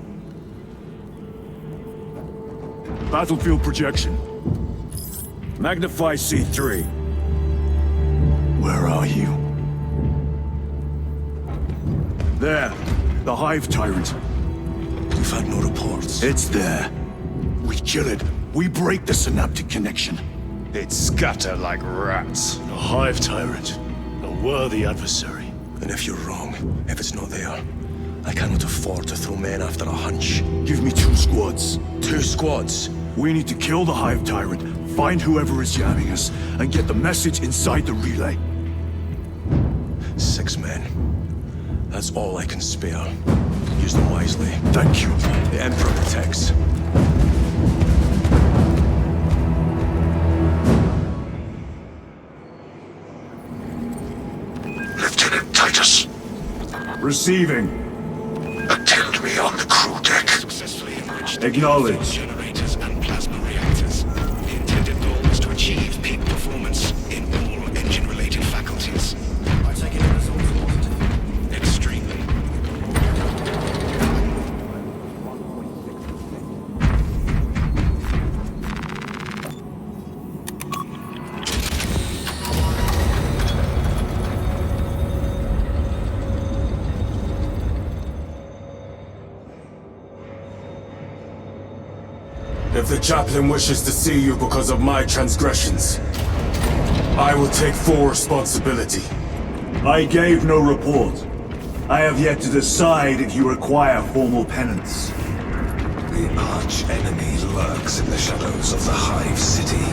A: Battlefield projection. Magnify C3. Where are you? There. The Hive Tyrant.
H: We've had no reports.
A: It's there. We kill it. We break the synaptic connection.
J: It scatter like rats.
A: A Hive Tyrant. A worthy adversary.
H: And if you're wrong, if it's not there, I cannot afford to throw men after a hunch.
A: Give me 2 squads.
H: 2 squads?
A: We need to kill the Hive Tyrant, find whoever is jamming us, and get the message inside the relay.
H: 6 men. That's all I can spare. Use them wisely.
A: Thank you.
H: The Emperor protects.
B: Lieutenant Titus.
A: Receiving.
B: Attend me on the crew deck.
Q: Successfully enriched
A: Acknowledged.
Q: generators and plasma reactors. The intended goal is to achieve peak performance in all engine-related faculties. I take it as also positive. Extremely.
I: If the chaplain wishes to see you because of my transgressions, I will take full responsibility.
A: I gave no report. I have yet to decide if you require formal penance.
D: The arch-enemy lurks in the shadows of the Hive City.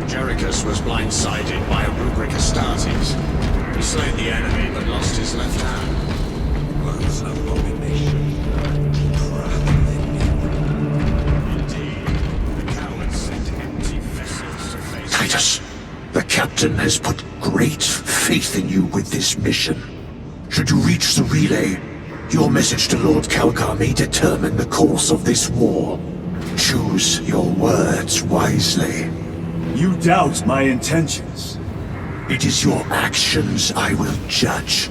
S: Jerichus was blindsided by a rubric Astartes. He slayed the enemy but lost his left hand.
D: Was an abomination. Titus, the captain has put great faith in you with this mission. Should you reach the relay, your message to Lord Calgar may determine the course of this war. Choose your words wisely.
A: You doubt my intentions.
D: It is your actions I will judge.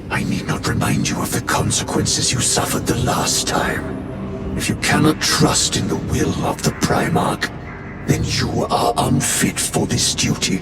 D: I need not remind you of the consequences you suffered the last time. If you cannot trust in the will of the Primarch, then you are unfit for this duty.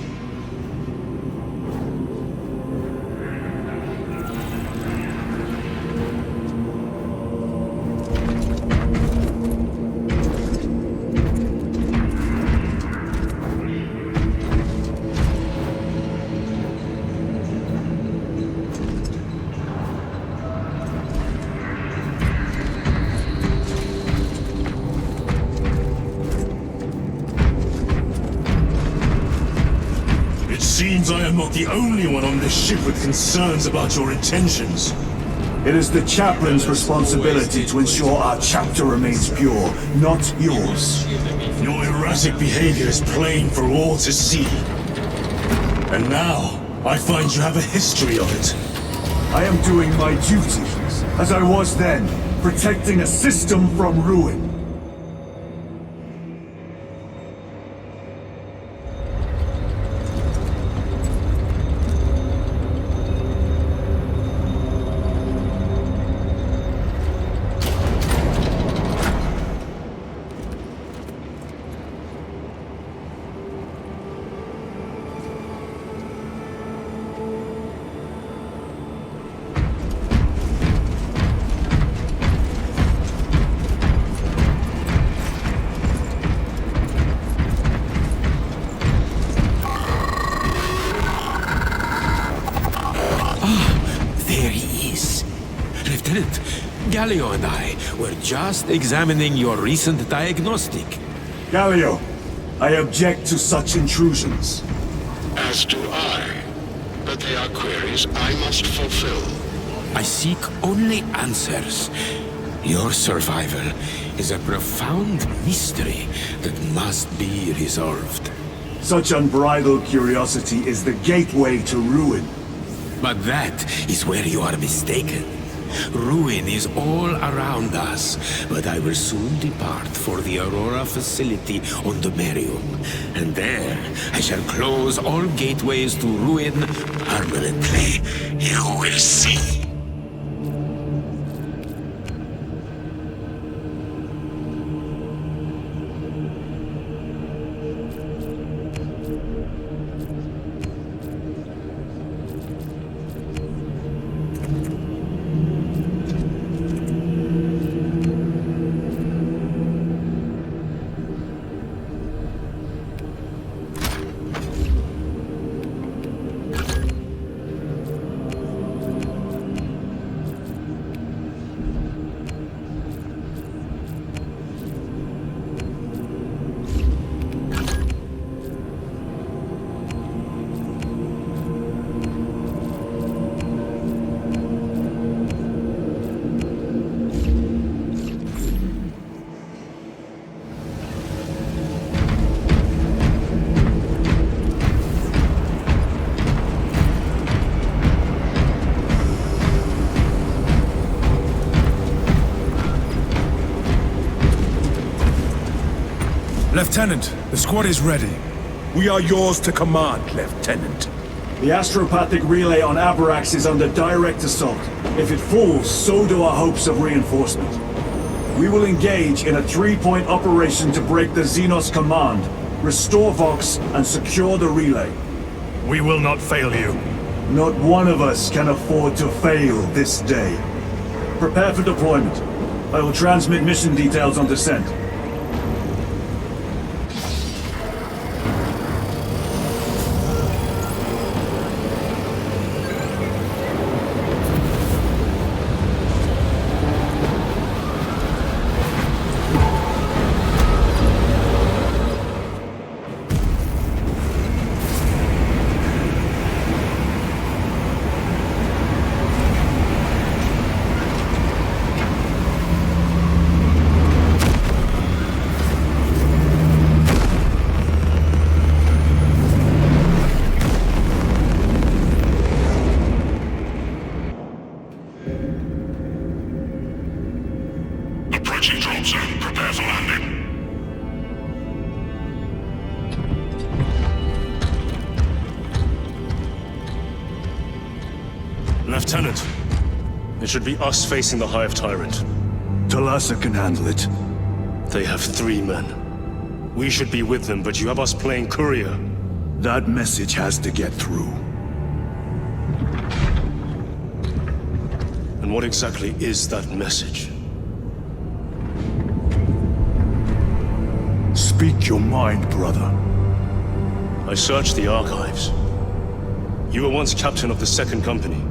F: I am not the only one on this ship with concerns about your intentions.
A: It is the chaplain's responsibility to ensure our chapter remains pure, not yours.
F: Your erratic behavior is plain for all to see. And now, I find you have a history of it.
A: I am doing my duty, as I was then, protecting a system from ruin.
T: Galio and I were just examining your recent diagnostic.
A: Galio, I object to such intrusions.
M: As do I. But they are queries I must fulfill.
T: I seek only answers. Your survival is a profound mystery that must be resolved.
A: Such unbridled curiosity is the gateway to ruin.
T: But that is where you are mistaken. Ruin is all around us, but I will soon depart for the Aurora facility on the Imperium. And there, I shall close all gateways to ruin permanently. You will see.
N: Lieutenant, the squad is ready.
J: We are yours to command, Lieutenant.
A: The astropathic relay on Abrax is under direct assault. If it falls, so do our hopes of reinforcement. We will engage in a three-point operation to break the Xenos command, restore Vox, and secure the relay.
J: We will not fail you.
A: Not one of us can afford to fail this day. Prepare for deployment. I will transmit mission details on descent.
H: Lieutenant, it should be us facing the Hive Tyrant.
A: Talassa can handle it.
H: They have 3 men. We should be with them, but you have us playing courier.
A: That message has to get through.
H: And what exactly is that message?
A: Speak your mind, brother.
H: I searched the archives. You were once captain of the 2nd Company,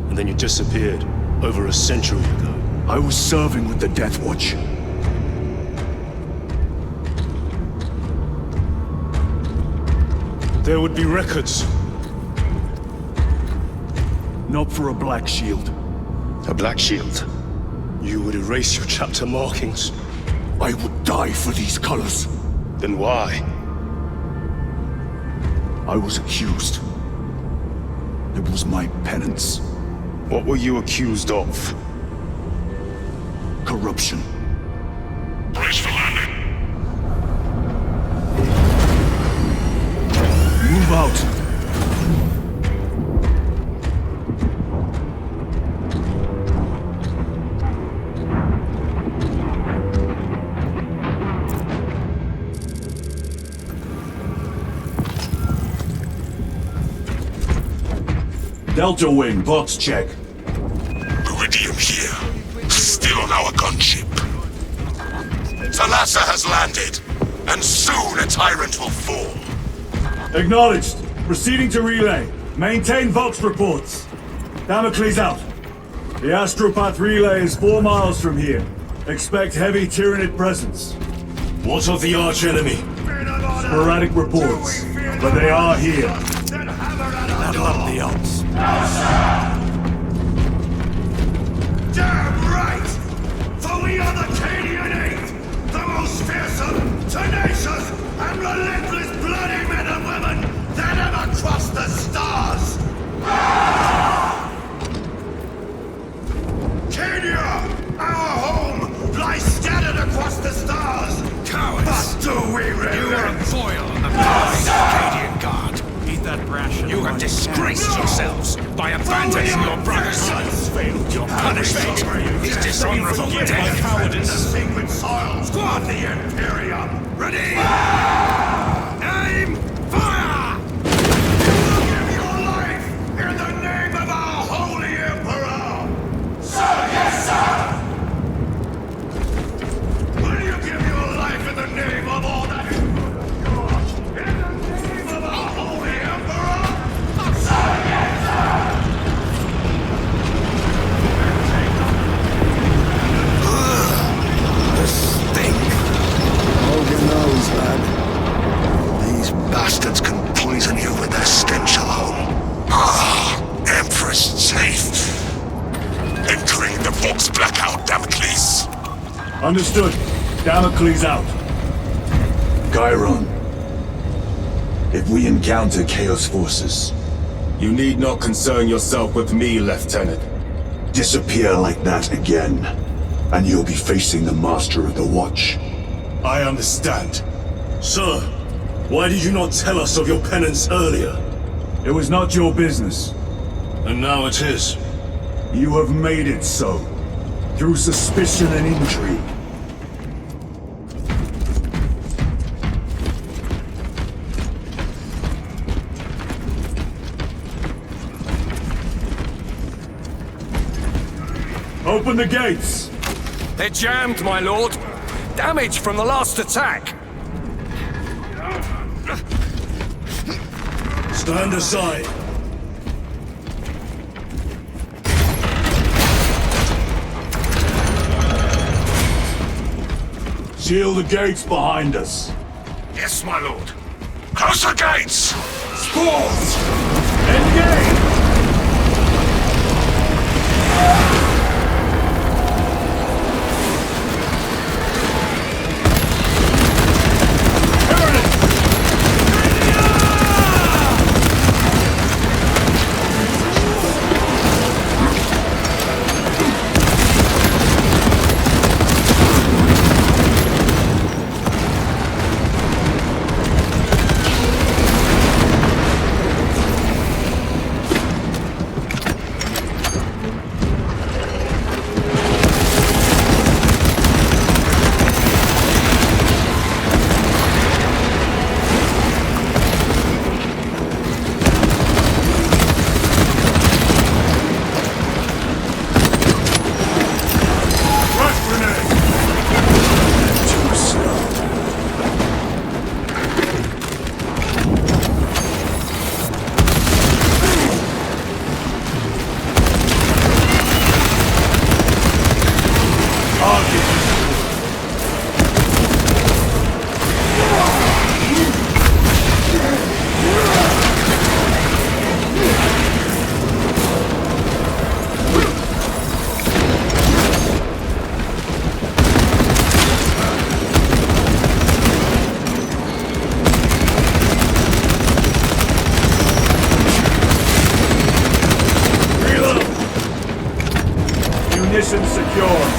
H: and then you disappeared over a century ago.
A: I was serving with the Death Watch.
H: There would be records
A: Not for a black shield.
E: A black shield? You would erase your chapter markings.
J: I would die for these colors.
E: Then why?
J: I was accused. It was my penance.
E: What were you accused of?
J: Corruption.
B: Brace for landing.
A: Move out. Delta Wing, box check.
B: Iridium here. Still on our gunship. Thalassa has landed, and soon a tyrant will fall.
A: Acknowledged. Proceeding to relay. Maintain Vox reports. Damocles out. The Astropath relay is 4 miles from here. Expect heavy Tyranid presence.
F: What of the arch-enemy?
A: Sporadic reports, but they are here.
F: That'll up the odds.
L: Damn right! For we are the Cadian Eighth, the most fearsome, tenacious, and relentless bloody men and women that ever crossed the stars! Cadia, our home, lies scattered across the stars! Cowards! But do we really?
Q: You are a foil on the Cadian Guard. Eat that ration. You have disgraced yourselves by abandoning your brothers. Your punishment is dishonorable death.
L: Cowardice. The sacred soil of the Imperium. Ready? Aim! Fire! You will give your life in the name of our holy Emperor! Sir, yes, sir! Will you give your life in the name of all that is good and yours? In the name of our holy Emperor? Sir, yes, sir!
S: The stink.
J: Hold your nose, lad.
B: These bastards can poison you with their stench alone. Ah, Empress safe. Entering the Vox blackout, Damocles.
A: Understood. Damocles out.
J: Chiron. If we encounter Chaos forces,
I: You need not concern yourself with me, Lieutenant.
J: disappear like that again, and you'll be facing the Master of the Watch.
F: I understand. Sir, why did you not tell us of your penance earlier?
A: It was not your business.
F: And now it is.
A: You have made it so. Through suspicion and intrigue. Open the gates!
Q: They're jammed, my lord. Damage from the last attack.
F: Stand aside.
A: Seal the gates behind us.
B: Yes, my lord. Close the gates! Spores!
A: Engage!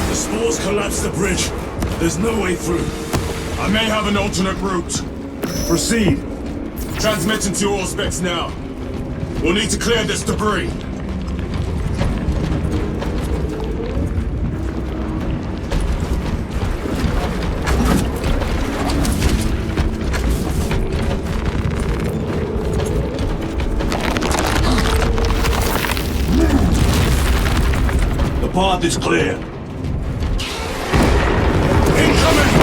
F: The spores collapsed the bridge. There's no way through. I may have an alternate route.
A: Proceed.
F: Transmitting to all specs now. We'll need to clear this debris.
A: The path is clear.
F: Incoming!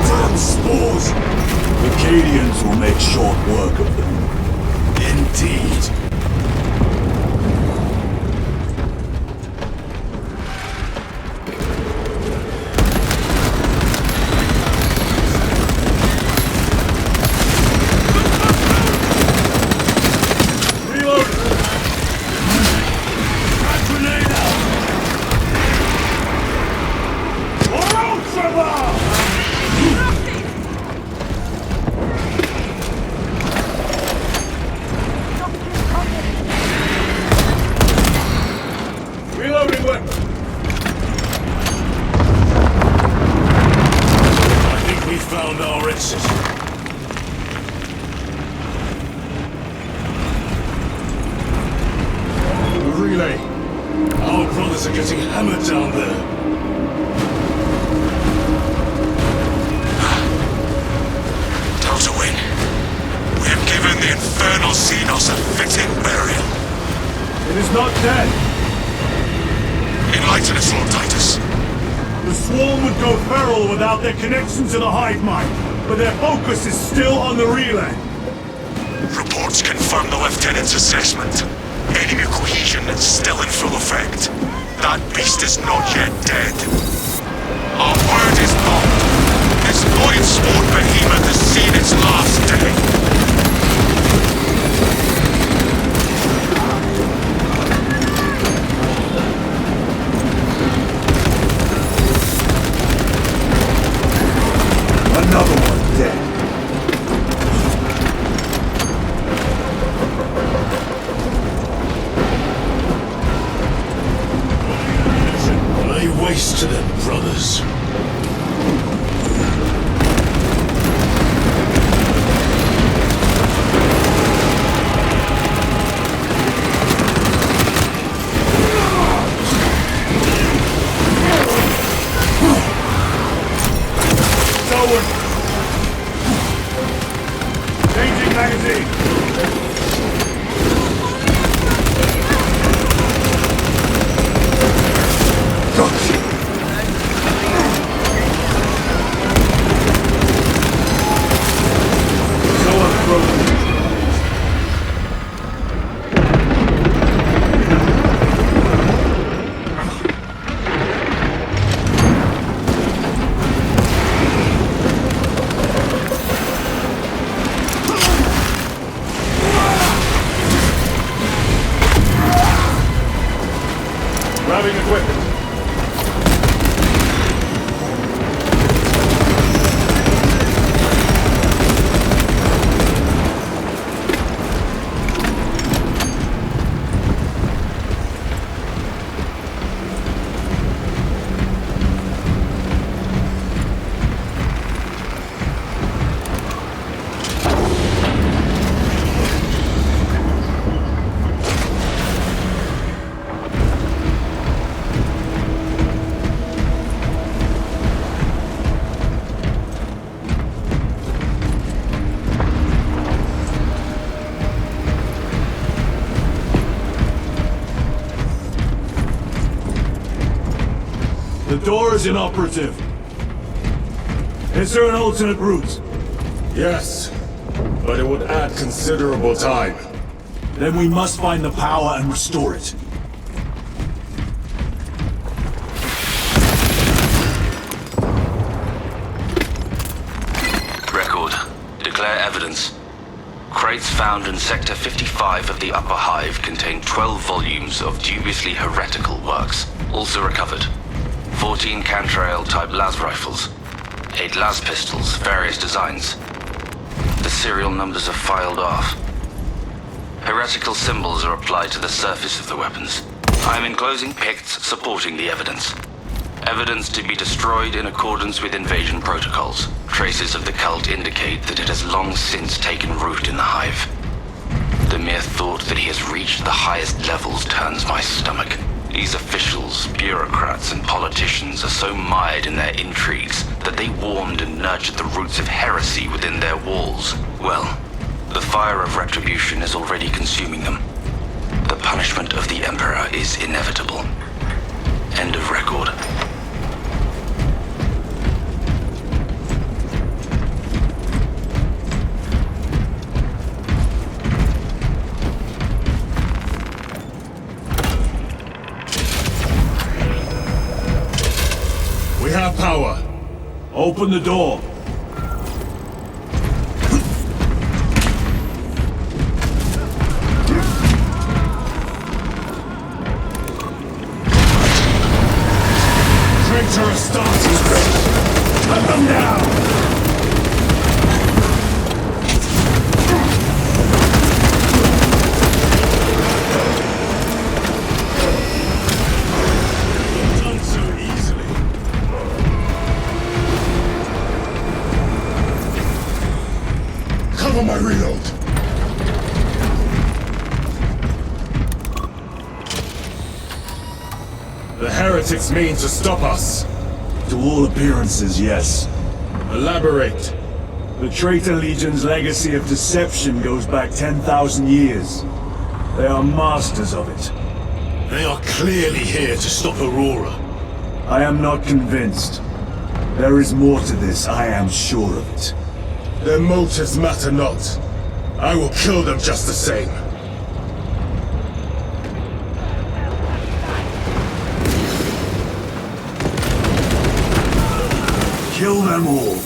A: Damn spores! The Cadians will make short work of them.
F: Indeed.
A: Their connection to the hive mind, but their focus is still on the relay.
B: Reports confirm the Lieutenant's assessment. Enemy cohesion is still in full effect. That beast is not yet dead. Our word is bond. This void-spawned behemoth has seen its last day.
A: Another one dead.
F: Lay waste to them, brothers.
A: The door is inoperative. Is there an alternate route?
F: Yes, but it would add considerable time.
A: Then we must find the power and restore it.
U: Record. Declare evidence. Crates found in Sector 55 of the Upper Hive contain 12 volumes of dubiously heretical works. Also recovered. 14 Cantrail-type las rifles. 8 las pistols, various designs. The serial numbers are filed off. Heretical symbols are applied to the surface of the weapons. I am enclosing picts supporting the evidence. Evidence to be destroyed in accordance with invasion protocols. Traces of the cult indicate that it has long since taken root in the hive. The mere thought that he has reached the highest levels turns my stomach. These officials, bureaucrats, and politicians are so mired in their intrigues that they warmed and nurtured the roots of heresy within their walls. Well, the fire of retribution is already consuming them. The punishment of the Emperor is inevitable. End of record.
F: We have power.
A: Open the door.
F: Traitor Astartes! Let them down! Done so easily. Cover my reload! The heretics mean to stop us.
A: To all appearances, yes.
F: Elaborate.
A: The Traitor Legion's legacy of deception goes back 10,000 years. They are masters of it.
F: They are clearly here to stop Aurora.
A: I am not convinced. There is more to this, I am sure of it.
F: Their motives matter not. I will kill them just the same.
A: Kill them all.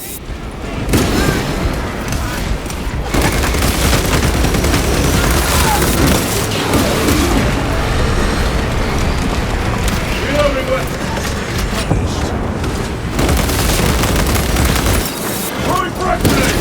F: Reloading weapon. Throwing frag grenade.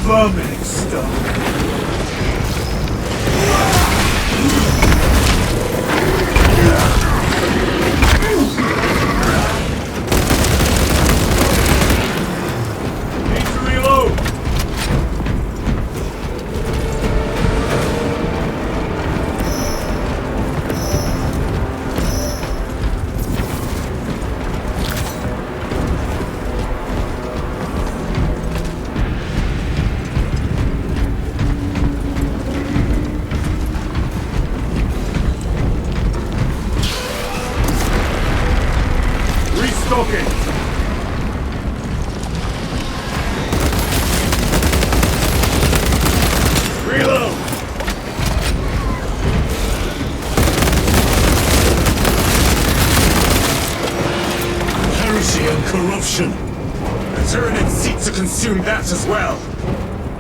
A: Vermin stuff. Need to reload. Restocking. Reload.
F: Heresy and corruption. The Tyranid seek to consume that as well.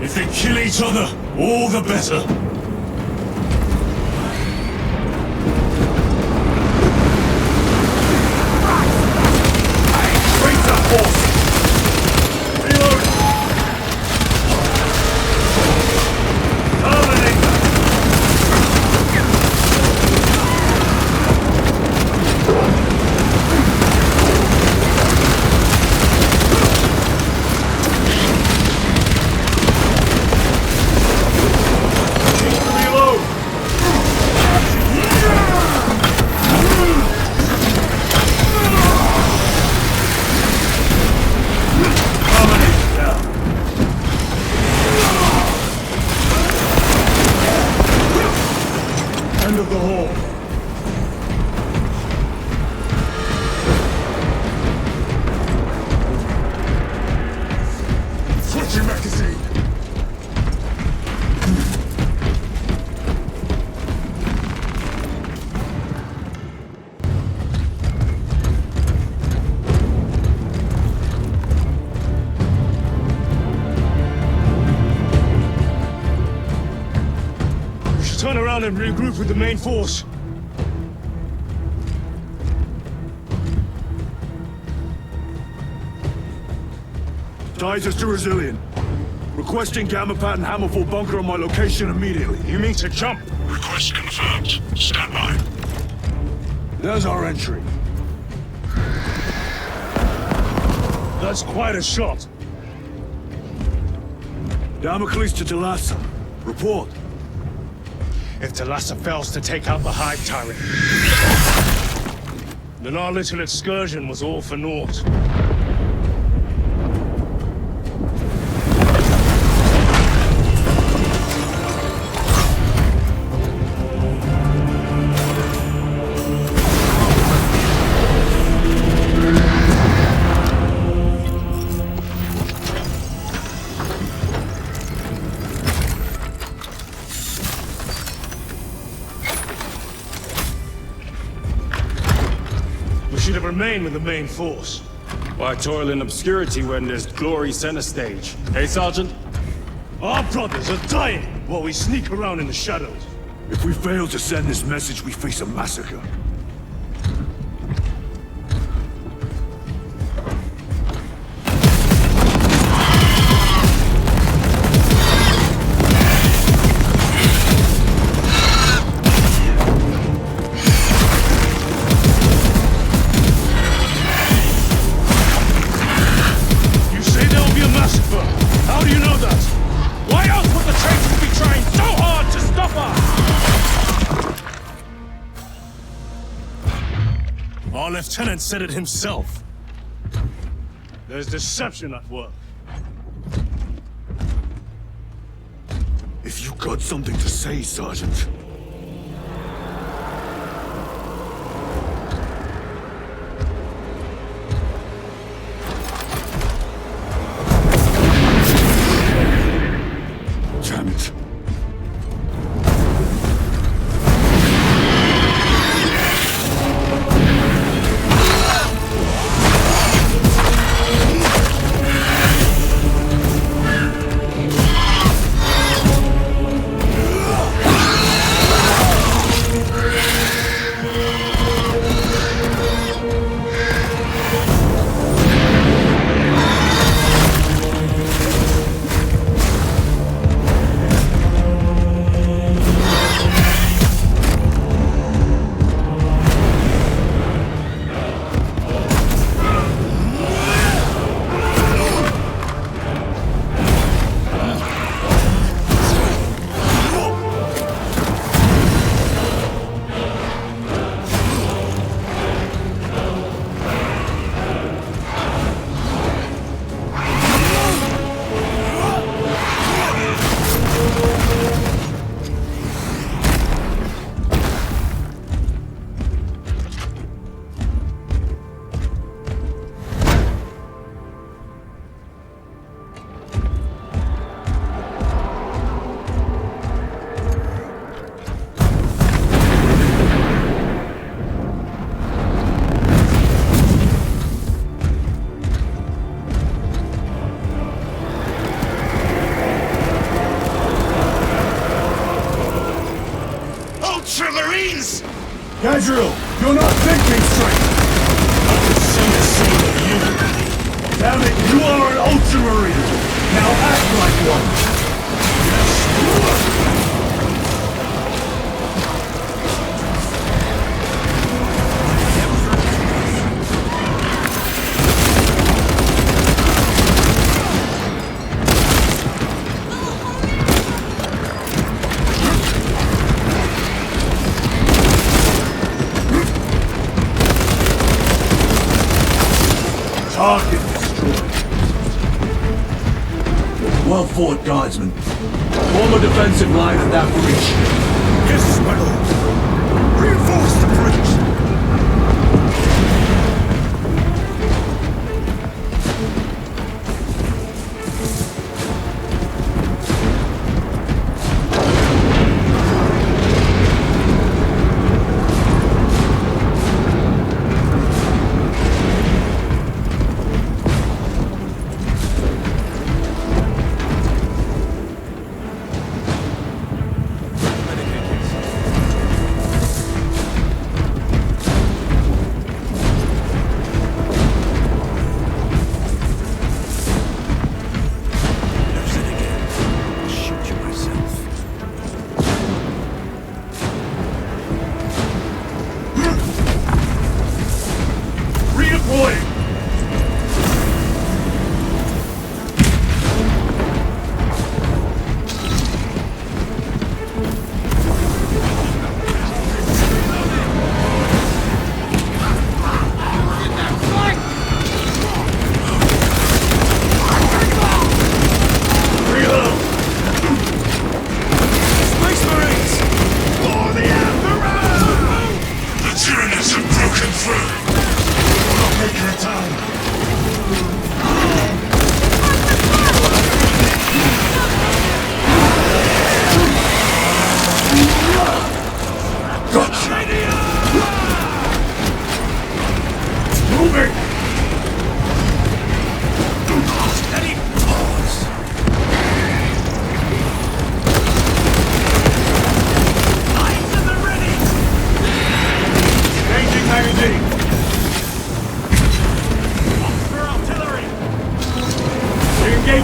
F: If they kill each other, all the better. Traitor force! Reload! Terminator! down and regroup with the main force.
J: Titus to Resilient. Requesting Gamma Pad and Hammerfall bunker on my location immediately.
F: You mean to jump?
B: Request confirmed. Stand by.
J: There's our entry.
F: That's quite a shot.
J: Damocles to Talassa. Report.
F: If Talassa fails to take out the Hive Tyrant, then our little excursion was all for naught. Remain with the main force.
I: Why toil in obscurity when there's glory center stage? Hey, Sergeant?
F: Our brothers are dying while we sneak around in the shadows.
J: If we fail to send this message, we face a massacre.
F: Our lieutenant said it himself. There's deception at work.
J: If you got something to say, Sergeant. Damn it.
B: Ultramarines!
J: Gadriel, you're not thinking straight!
F: I can see the same of you.
J: Damn it, you are an Ultramarine! Now act like one! Target destroyed. Well fought, Guardsman. Form a defensive line at that breach.
F: Yes, my lord. Reinforce the breach.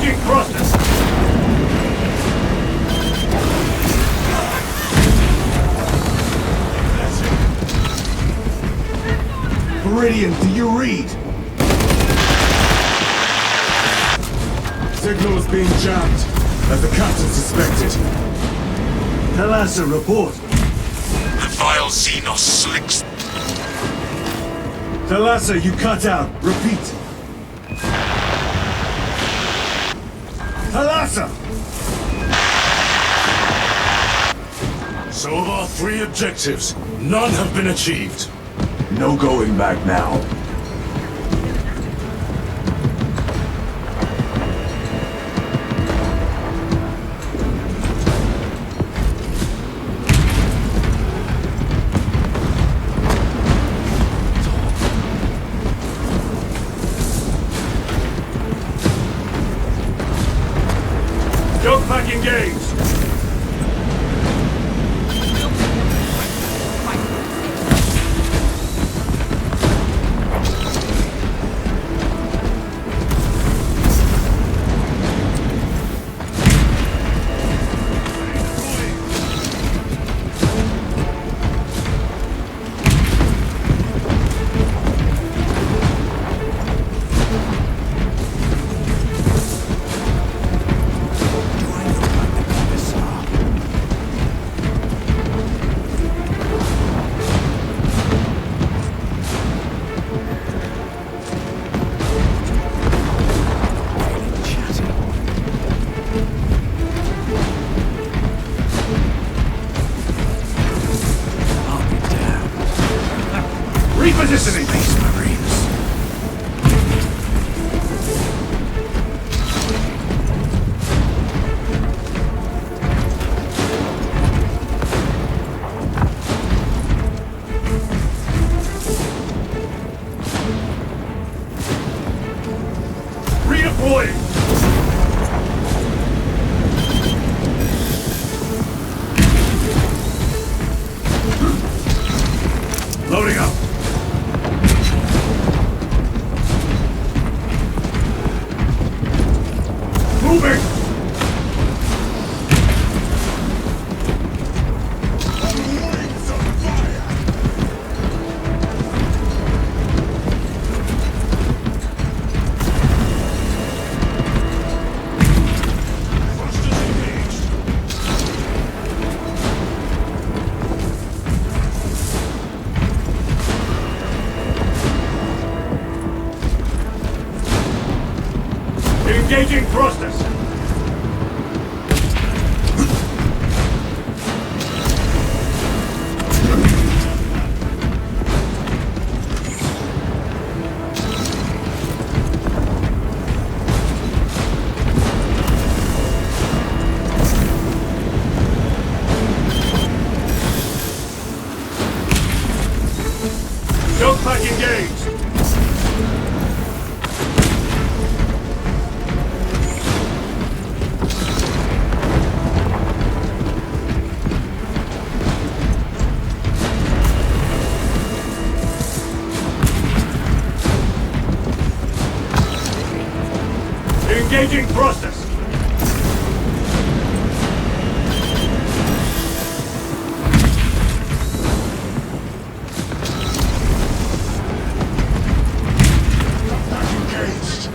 J: Engaging thrusters!
A: Meridian, do you read?
I: Signal is being jammed, as the captain suspected.
A: Thalassa, report.
B: The vile Xenos slicks.
A: Thalassa, you cut out. Repeat. Thalassa!
F: So of our 3 objectives, none have been achieved.
A: No going back now.
J: Jump pack engaged!
A: Repositioning!
J: Space Marines. Redeploying! Loading up! Moving! Engaging thrusters! Jump pack engaged! Engaging thrusters! Engaged!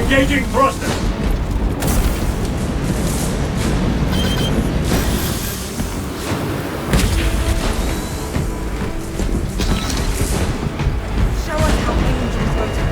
A: Engaging thrusters!
G: Show us how angels go to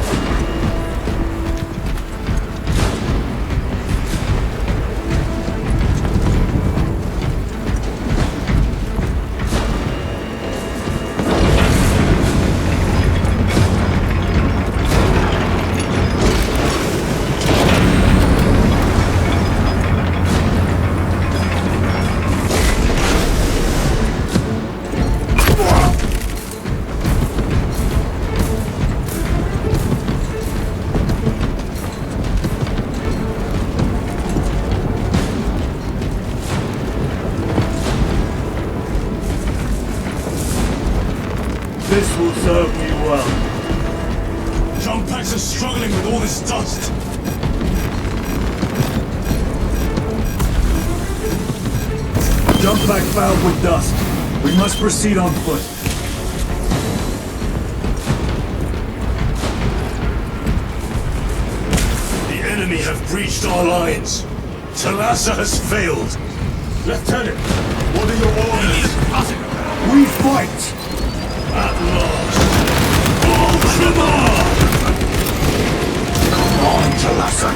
A: This will serve me well.
F: Jump packs are struggling with all this dust.
A: Jump pack fouled with dust. We must proceed on foot.
F: The enemy have breached our lines. Talassa has failed. Lieutenant, what are your orders?
A: We fight!
F: At last! Ultramarine!
J: Come on, Talassa.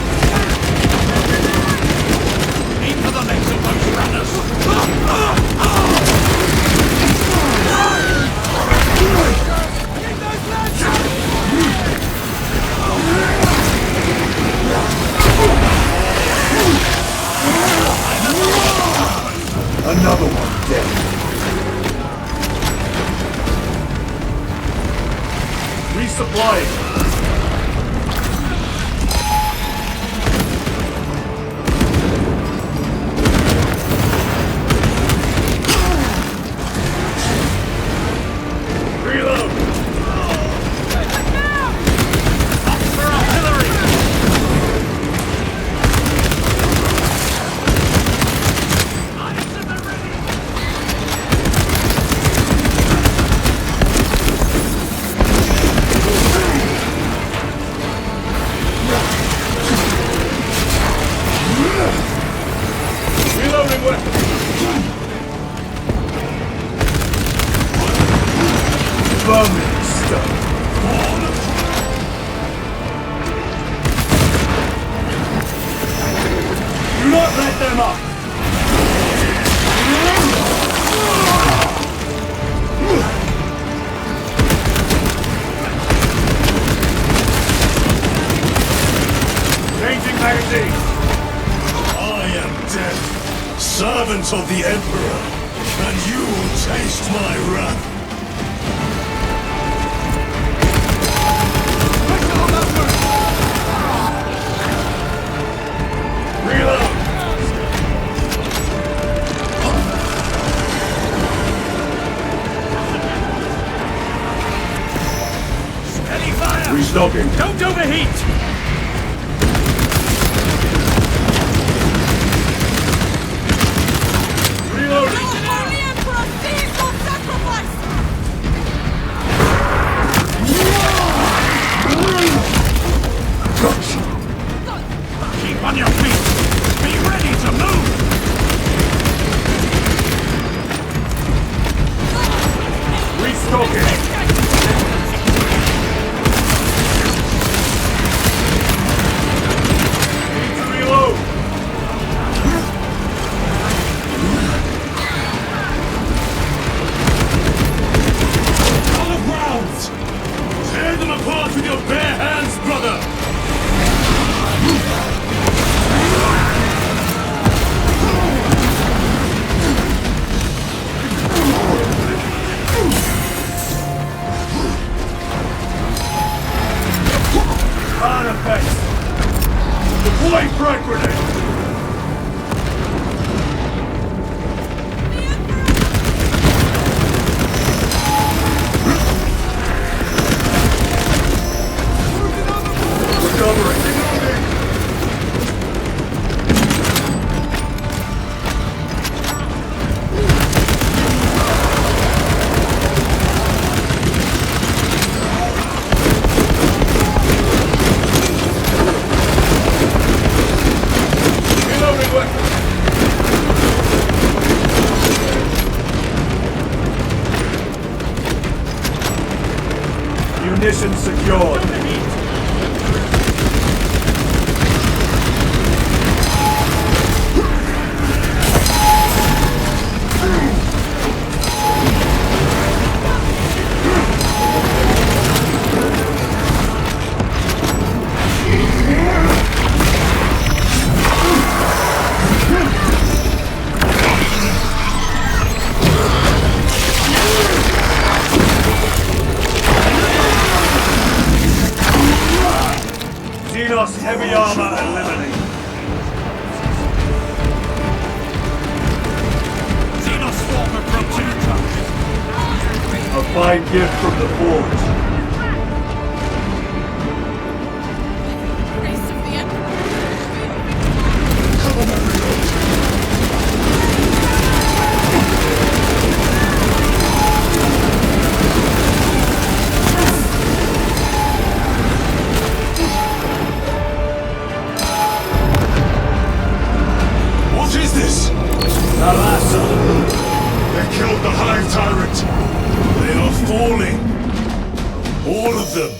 S: Aim for the legs of those runners!
A: Another one dead. Resupplying. Do not let them up! Changing magazine!
F: I am death, servant of the Emperor, and you will taste my wrath.
A: Reload!
S: Steady fire!
A: Restocking.
S: Don't overheat!
A: Reloading!
S: Keep on your feet! Be ready to move!
A: Restocking! Need to reload!
F: On the ground! Tear them apart with your bare hands, brother!
A: On effect! Deploy frag grenade! Recovering! Munitions secured. Heavy armor eliminated.
J: Xenos swarm approaching.
A: A fine gift from the Forge.
F: They killed the Hive Tyrant! They are falling! All of them!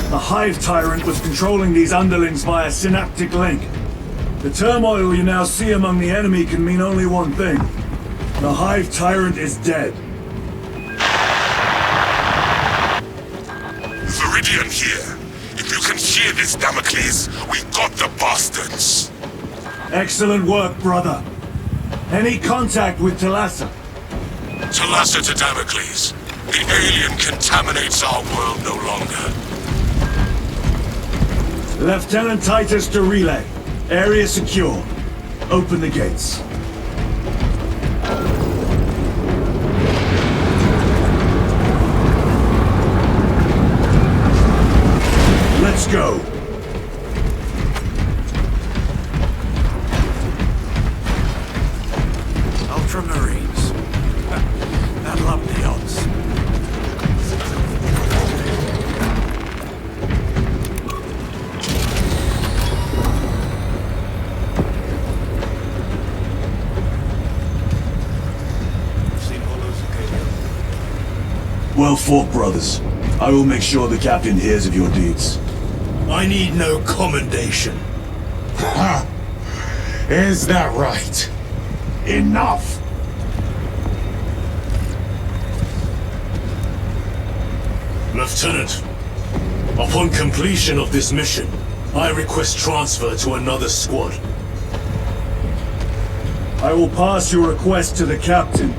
A: The Hive Tyrant was controlling these underlings via synaptic link. The turmoil you now see among the enemy can mean only one thing. The Hive Tyrant is dead.
B: Viridian here. If you can hear this, Damocles, we got the bastards!
A: Excellent work, brother. Any contact with Thalassa?
B: Thalassa to Damocles. The alien contaminates our world no longer.
A: Lieutenant Titus to relay. Area secure. Open the gates. Let's go.
J: Ultramarines. That love the odds.
A: Well fought, brothers. I will make sure the captain hears of your deeds.
F: I need no commendation. Ha! Is that right? Enough! Lieutenant, upon completion of this mission, I request transfer to another squad.
A: I will pass your request to the captain.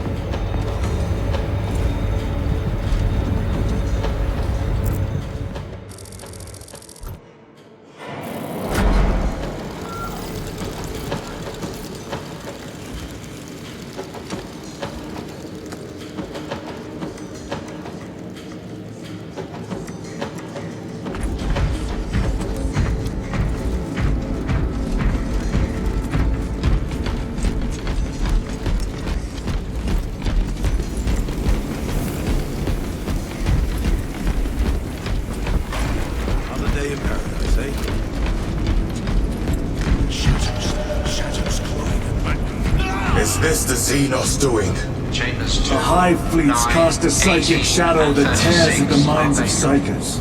F: Is this the Xenos doing?
A: The Hive fleets cast a psychic shadow that tears at the minds of Psychers.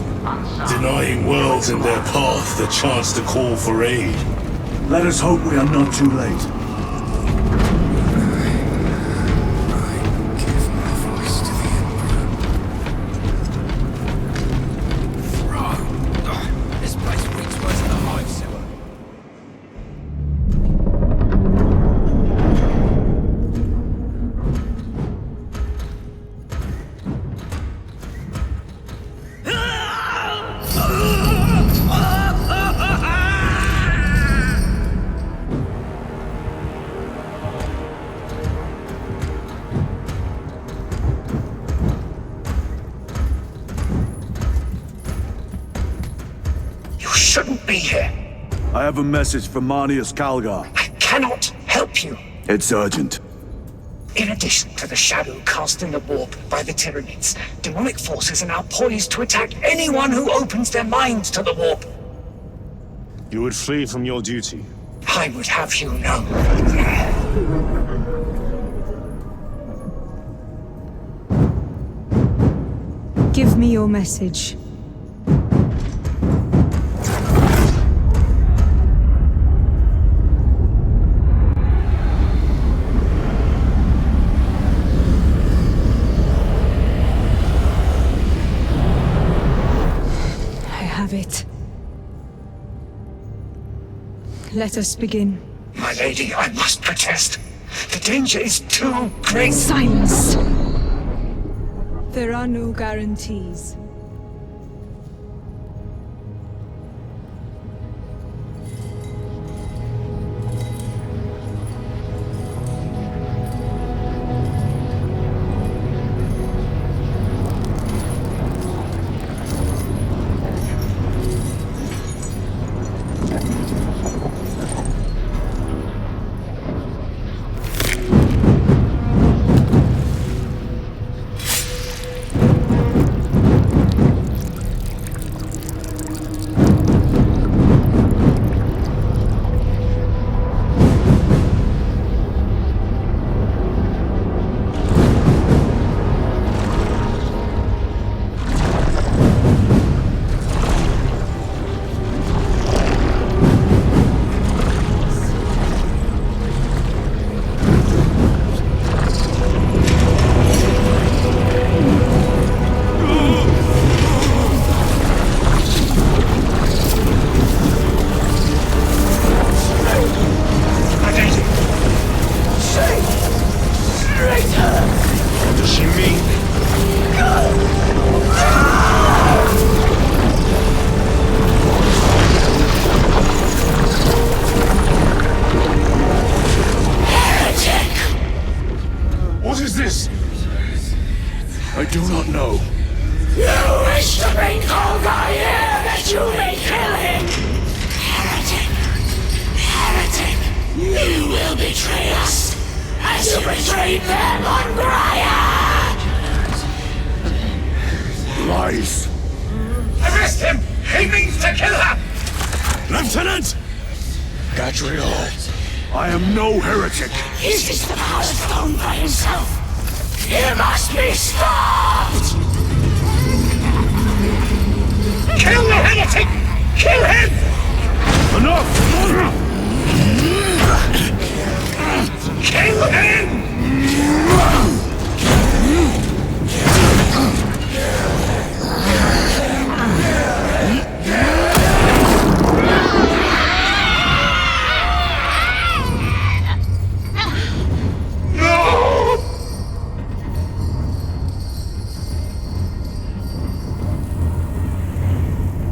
F: Denying worlds in their path the chance to call for aid.
A: Let us hope we are not too late.
S: Shouldn't be here.
A: I have a message from Marnius Calgar.
S: I cannot help you.
A: It's urgent.
S: In addition to the shadow cast in the warp by the Tyranids, demonic forces are now poised to attack anyone who opens their minds to the warp.
E: You would flee from your duty.
S: I would have you know.
G: Give me your message. I have it. Let us begin.
S: My lady, I must protest. The danger is too great.
G: Silence! There are no guarantees.
J: I do not know.
S: You wish to make Olga here that you may kill him! Heretic! Heretic! You will betray us as you betrayed them on Graia!
J: Lies.
S: Arrest him! He means to kill her!
J: Lieutenant! Gadriel, I am no heretic.
S: Uses the power stone by himself. He must be stopped! Kill the heretic! Kill him!
J: Enough!
S: Kill him!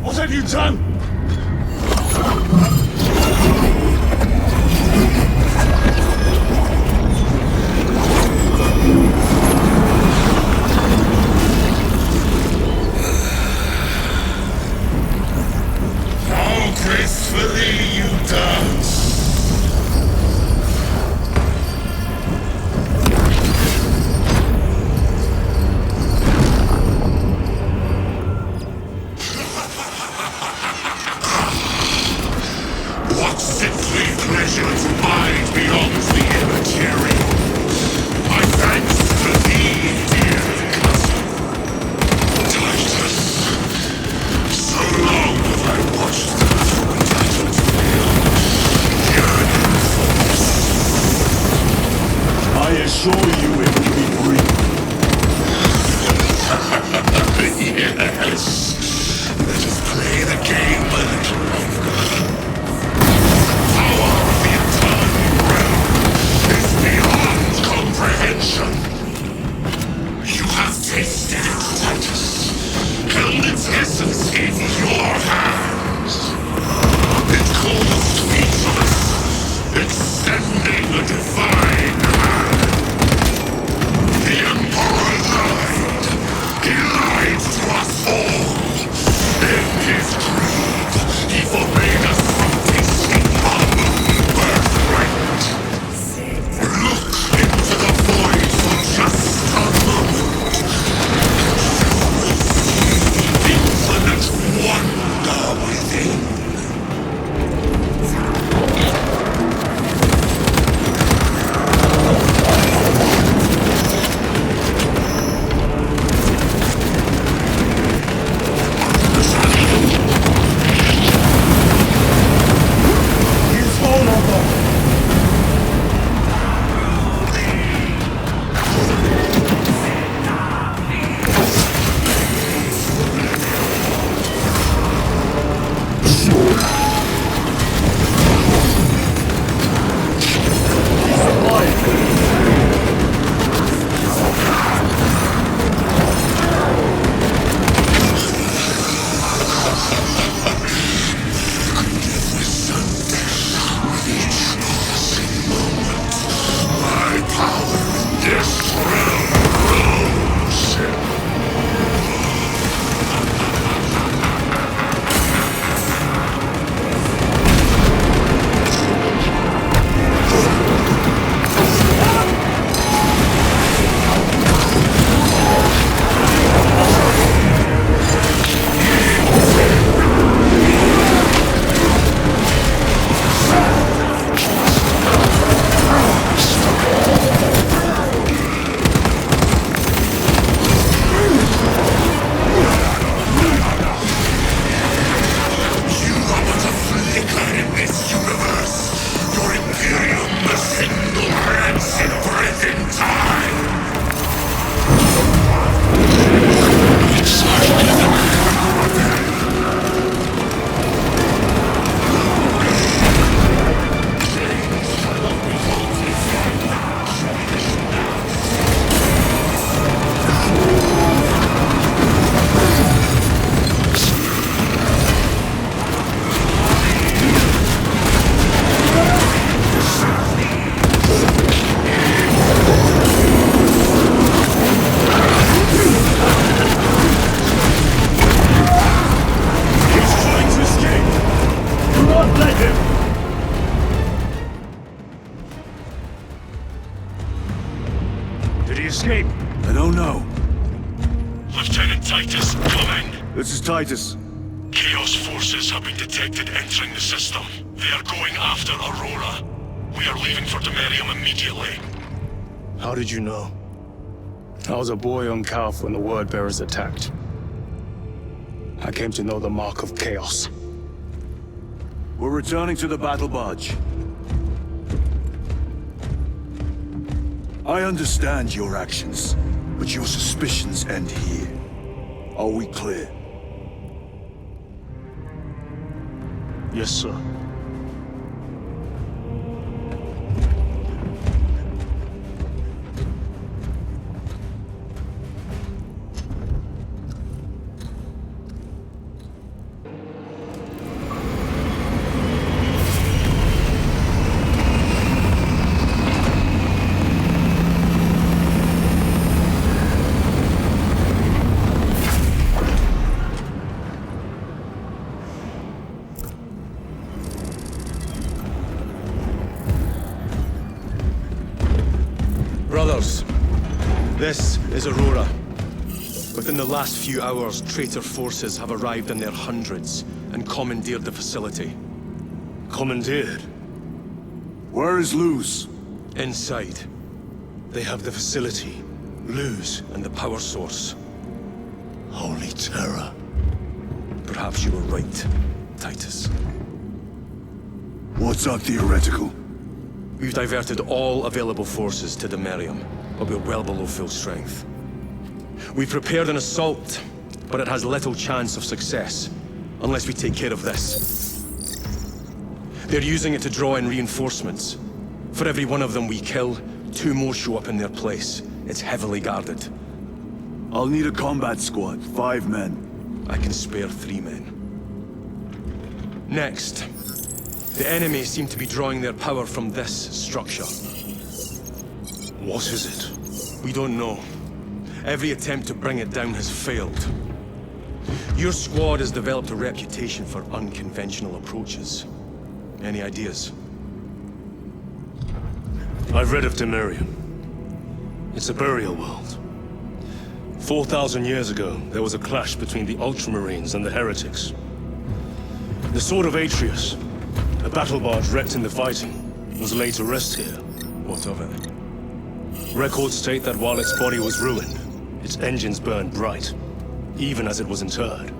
J: What have you done?
B: How gracefully you dance! What sickly pleasures hide beyond the immaterial? My thanks to thee, dear cousin. Titus. So long have I watched the tattered field, yearning for this.
J: I assure you it will be brief.
B: Yes. Let us play the game a little longer. Power of the Eternal Realm is beyond comprehension. You have tasted it, Titus. Held its essence in your hands. It calls to each of us, extending a divine hand. The Emperor lied. He lied to us all. In his greed, he Titus, come in.
A: This is Titus.
B: Chaos forces have been detected entering the system. They are going after Aurora. We are leaving for Imperium immediately.
F: How did you know? I was a boy on Calf when the Word Bearers attacked. I came to know the mark of chaos.
A: We're returning to the battle barge. I understand your actions, but your suspicions end here. Are we clear?
F: Yes, sir.
H: Brothers, this is Aurora. Within the last few hours, traitor forces have arrived in their hundreds and commandeered the facility.
F: Commandeered?
A: Where is Luz?
H: Inside. They have the facility, Luz, and the power source.
F: Holy terror.
H: Perhaps you were right, Titus.
A: What's our theoretical?
H: We've diverted all available forces to Imperium, but we're well below full strength. We've prepared an assault, but it has little chance of success, unless we take care of this. They're using it to draw in reinforcements. For every one of them we kill, 2 more show up in their place. It's heavily guarded.
A: I'll need a combat squad, 5 men.
H: I can spare 3 men. Next. The enemy seem to be drawing their power from this structure.
F: What is it?
H: We don't know. Every attempt to bring it down has failed. Your squad has developed a reputation for unconventional approaches. Any ideas?
F: I've read of Imperium. It's a burial world. 4,000 years ago, there was a clash between the Ultramarines and the heretics. The Sword of Atreus, a battle barge wrecked in the fighting, was laid to rest here.
H: What of it?
F: Records state that while its body was ruined, its engines burned bright, even as it was interred.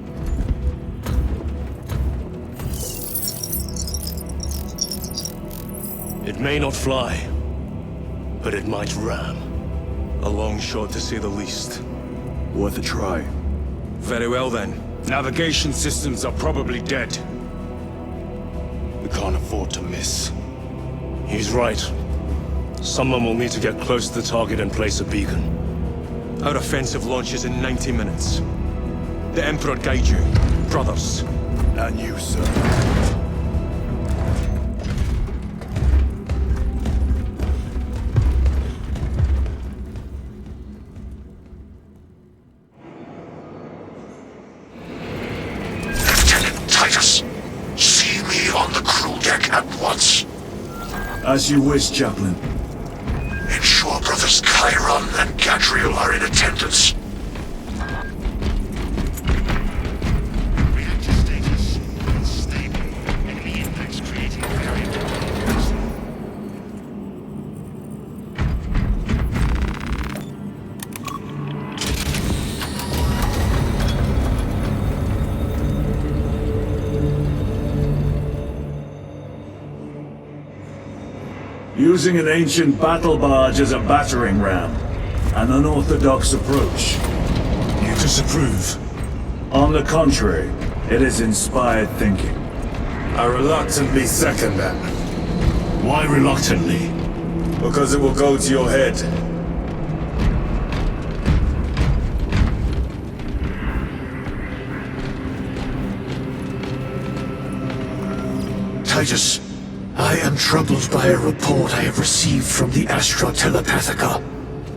F: It may not fly, but it might ram.
H: A long shot to say the least.
A: Worth a try.
H: Very well then.
F: Navigation systems are probably dead. We can't afford to miss. He's right. Someone will need to get close to the target and place a beacon.
H: Our offensive launches in 90 minutes. The Emperor guide you, brothers.
A: And you, sir.
B: Lieutenant Titus, see me on the crew deck at once.
A: As you wish, Chaplain.
B: Ensure brothers Chiron and Gadriel are in attendance. Reactor status unstable. Enemy impacts creating variable turbulence.
A: Using an ancient battle barge as a battering ram. An unorthodox approach.
F: You disapprove?
A: On the contrary, it is inspired thinking.
I: I reluctantly second that.
F: Why reluctantly?
I: Because it will go to your head.
D: Titus, I am troubled by a report I have received from the Astra Telepathica.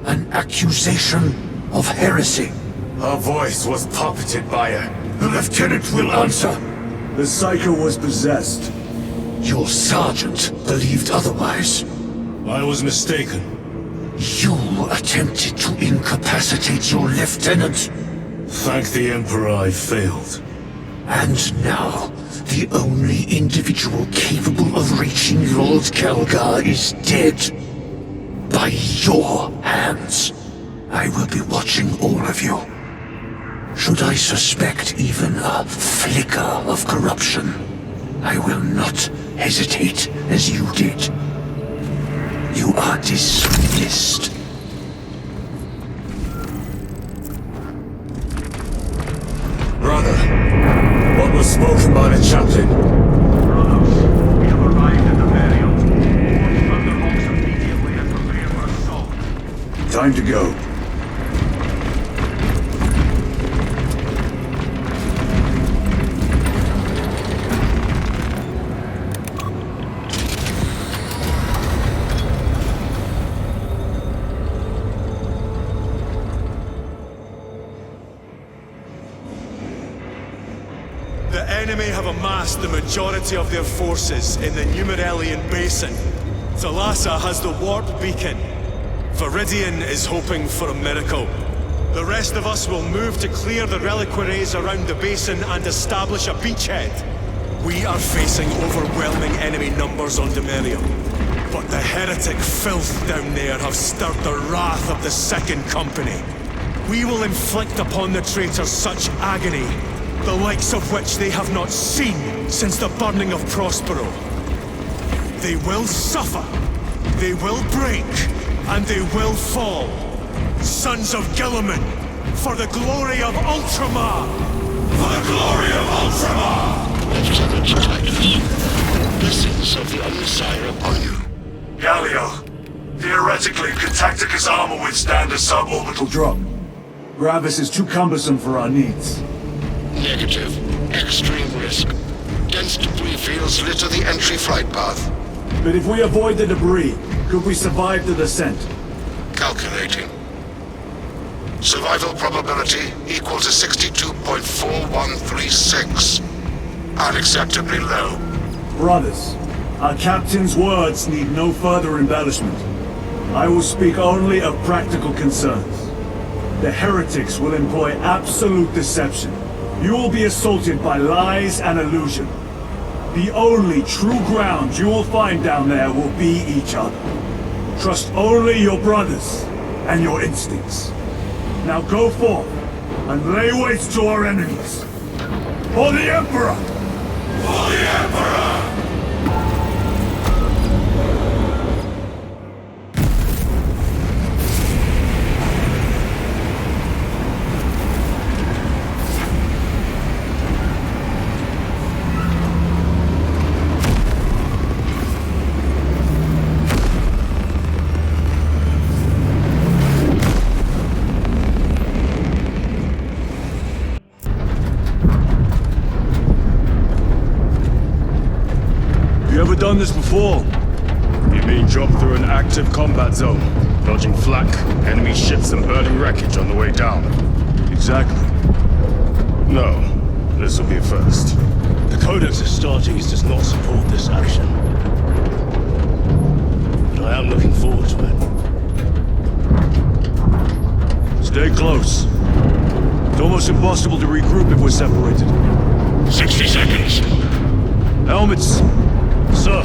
D: An accusation of heresy.
I: Her voice was puppeted by her.
D: The lieutenant will answer.
A: The Psycho was possessed.
D: Your sergeant believed otherwise.
F: I was mistaken.
D: You attempted to incapacitate your lieutenant.
F: Thank the Emperor I failed.
D: And now, the only individual capable of reaching Lord Kelgar is dead. By your hands. I will be watching all of you. Should I suspect even a flicker of corruption, I will not hesitate as you did. You are dismissed.
I: Brother, what was spoken by the chaplain?
J: Brothers, we have arrived at the burial. All Thunderhawks immediately and prepare for assault.
A: Time to go.
H: The enemy have amassed the majority of their forces in the Numerelian Basin. Thalassa has the warp beacon. Viridian is hoping for a miracle. The rest of us will move to clear the reliquaries around the basin and establish a beachhead. We are facing overwhelming enemy numbers on Dimerium. But the heretic filth down there have stirred the wrath of the Second Company. We will inflict upon the traitors such agony, the likes of which they have not seen since the burning of Prospero. They will suffer, they will break, and they will fall. Sons of Guilliman, for the glory of Ultramar!
B: For the glory of Ultramar!
M: Lieutenant Titus, blessings of the Messiah upon you.
B: Galio, theoretically, could Tacticus armor withstand a suborbital
A: Drop. Gravis is too cumbersome for our needs.
M: Negative. Extreme risk. Dense debris fields litter the entry flight path.
A: But if we avoid the debris, could we survive the descent?
M: Calculating. Survival probability equal to 62.4136. Unacceptably low.
A: Brothers, our captain's words need no further embellishment. I will speak only of practical concerns. The heretics will employ absolute deception. You will be assaulted by lies and illusion. The only true ground you will find down there will be each other. Trust only your brothers and your instincts. Now go forth and lay waste to our enemies. For the Emperor!
B: For the Emperor!
A: Done this before.
I: You've been dropped through an active combat zone, dodging flak, enemy ships and burning wreckage on the way down.
A: Exactly.
I: No, this will be a first.
F: The Codex Astartes does not support this action. But I am looking forward to it.
A: Stay close. It's almost impossible to regroup if we're separated.
B: 60 seconds.
A: Helmets!
F: Sir!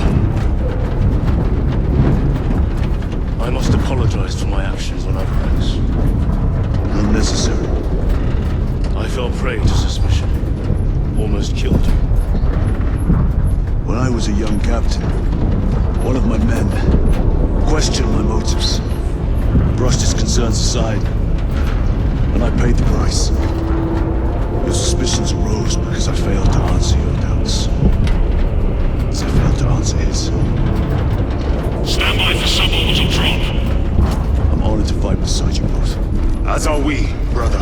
F: I must apologize for my actions on Avarax.
A: Unnecessary.
F: I fell prey to suspicion. Almost killed you.
A: When I was a young captain, one of my men questioned my motives, brushed his concerns aside, and I paid the price. Your suspicions arose because I failed to answer your doubts. As I failed to answer his.
B: Stand by for suborbital drop.
A: I'm honored to fight beside you both.
I: As are we, brother.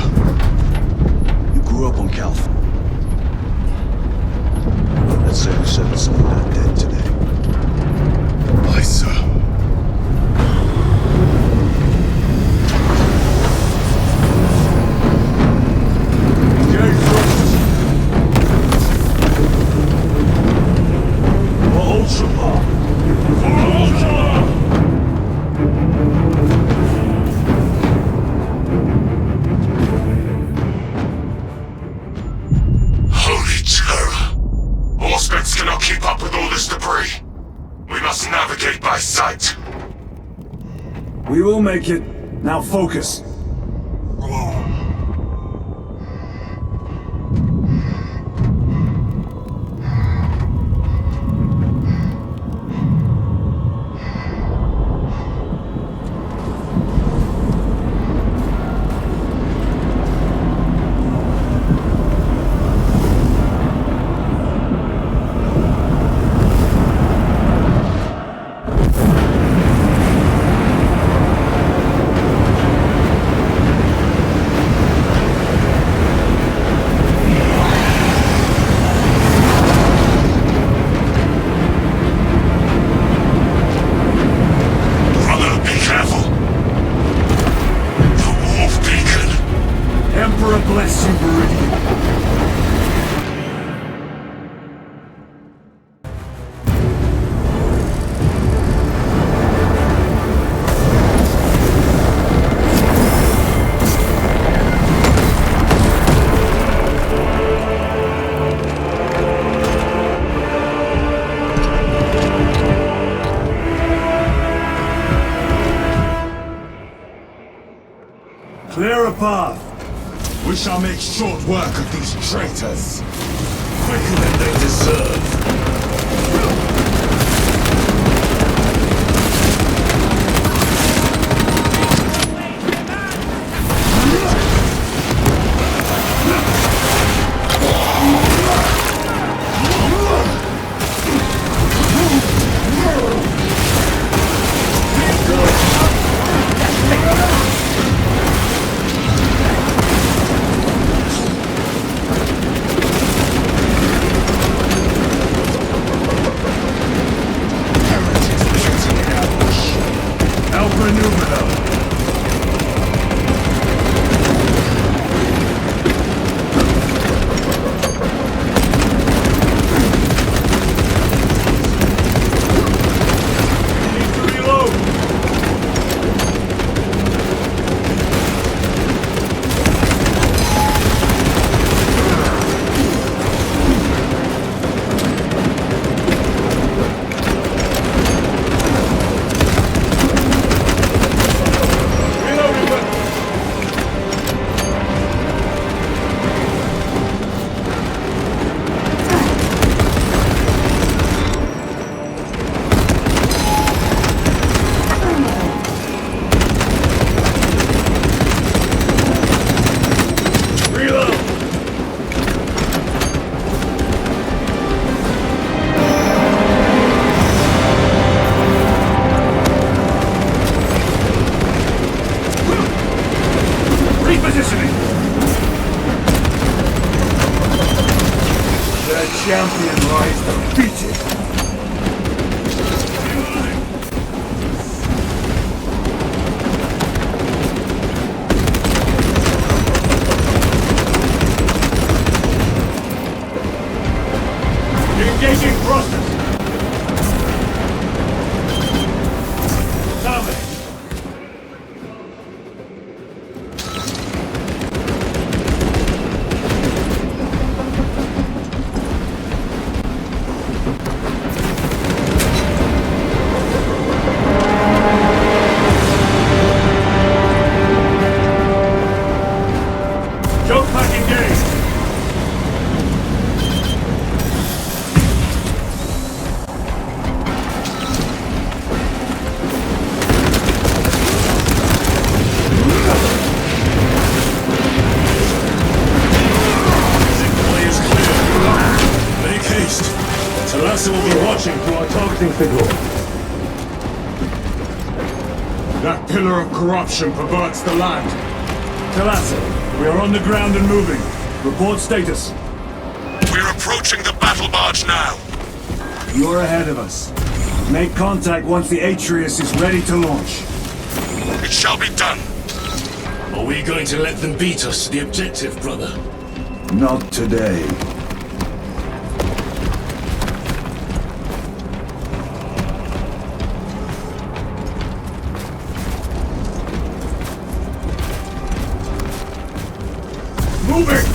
A: You grew up on Calth. Let's say we settled some of that dead today.
I: Aye, sir.
B: my sight.
A: We will make it. Now focus. Clear a path.
J: We shall make short work of these traitors. Quicker than they deserve.
A: Champion lies defeated. Engaging thrusters. Dominate.
F: Will be watching through our targeting signal.
J: That pillar of corruption perverts the land.
A: Talassa, we are on the ground and moving. Report status.
B: We're approaching the battle barge now.
A: You're ahead of us. Make contact once the Atreus is ready to launch.
B: It shall be done.
F: Are we going to let them beat us to the objective, brother?
A: Not today.
J: Moving!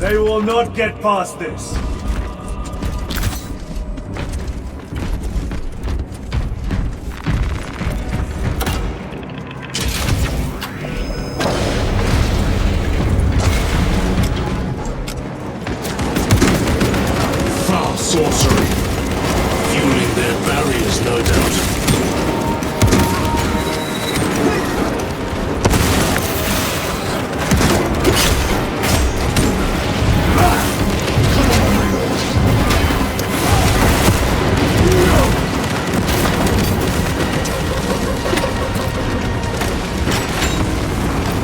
A: They will not get past this.
E: Foul sorcery. Fueling their barriers, no doubt.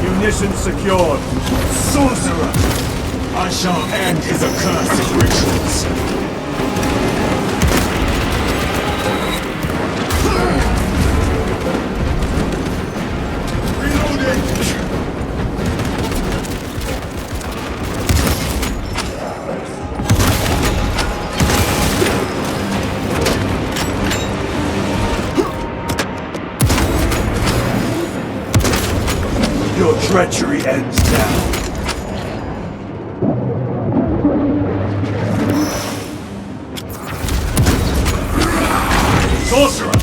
A: Munition secured. Sorcerer!
I: I shall end his accursed rituals.
A: Your treachery ends now. Sorcerer!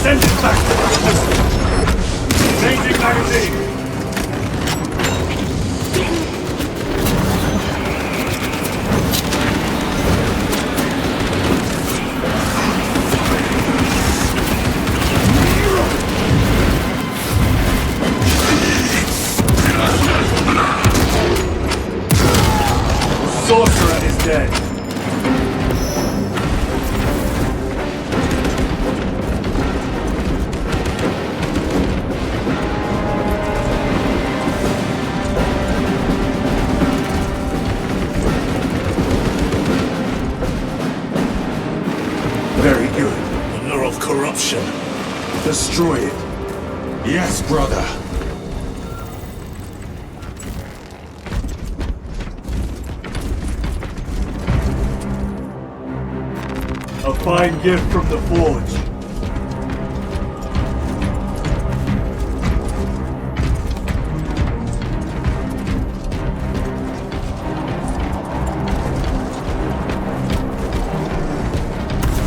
A: Send it back to the resistance! Changing magazine! Sorcerer is dead. Very good.
E: The lure of corruption.
A: Destroy it.
I: Yes, brother.
A: A fine gift from the forge.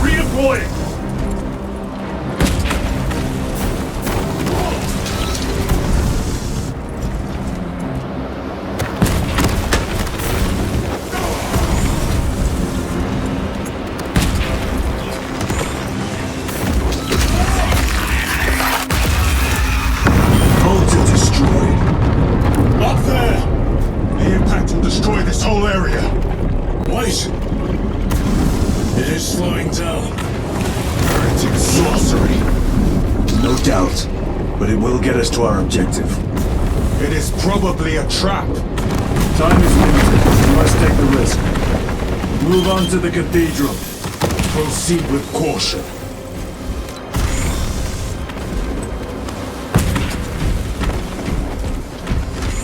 A: Redeploying!
I: Up there! The impact will destroy this whole area.
E: Wait! It is slowing down.
I: Heretic sorcery.
A: No doubt, but it will get us to our objective.
I: It is probably a trap.
A: Time is limited. We must take the risk. Move on to the cathedral.
I: Proceed with caution.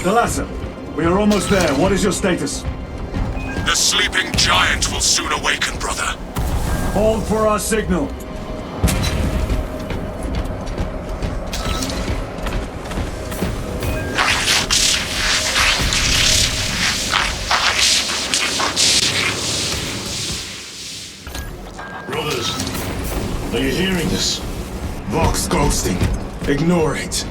A: Thalassa, we are almost there. What is your status?
B: The sleeping giant will soon awaken, brother.
A: Hold for our signal.
E: Brothers, are you hearing this?
I: Vox ghosting. Ignore it.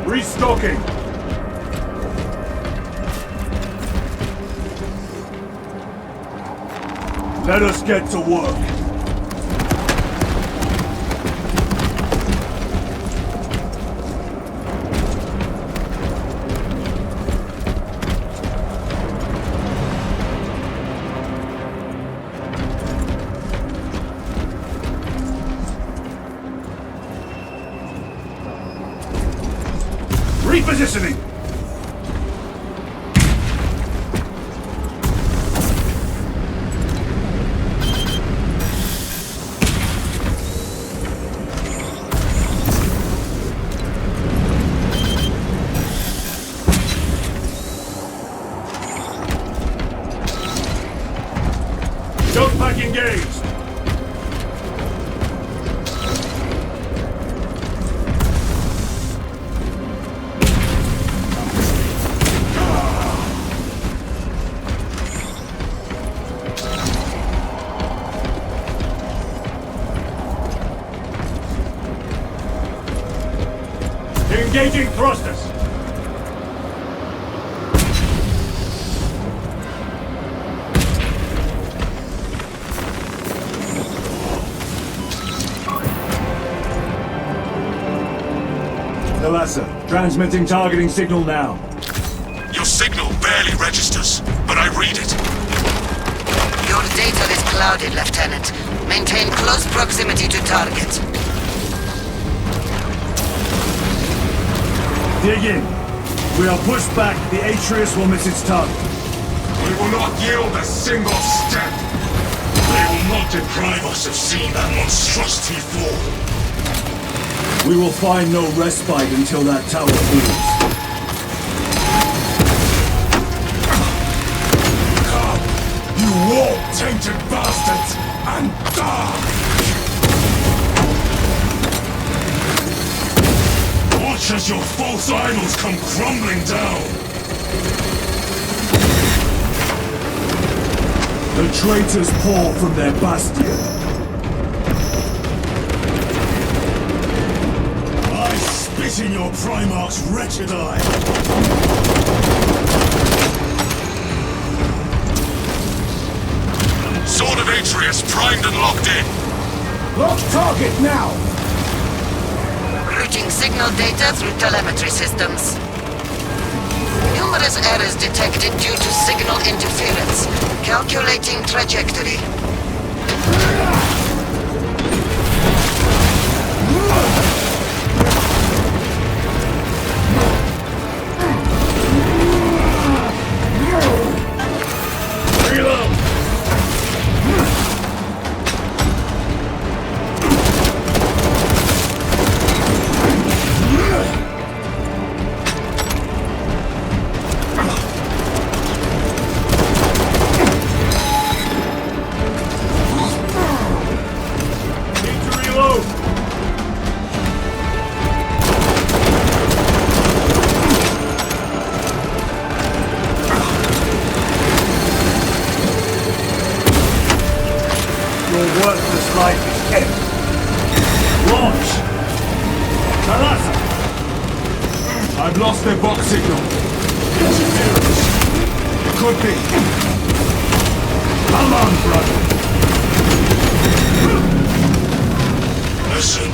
A: Restocking! Let us get to work. Repositioning! Engaging thrusters! Thalassa, transmitting targeting signal now.
B: Your signal barely registers, but I read it.
O: Your data is clouded, Lieutenant. Maintain close proximity to target.
A: Dig in. We are pushed back. The Atreus will miss its target.
B: We will not yield a single step. They will not deprive us of seeing that monstrosity fall.
A: We will find no respite until that tower falls.
B: Come, you warp-tainted bastards, and die! Watch as your false idols come crumbling down!
A: The traitors pour from their bastion.
B: Spit in your Primarch's wretched eye! Sword of Atreus primed and locked in!
J: Lock target now!
O: Routing signal data through telemetry systems. Numerous errors detected due to signal interference. Calculating trajectory.
A: I've lost their box signal. Interference. It could be. Come on, brother.
B: Listen.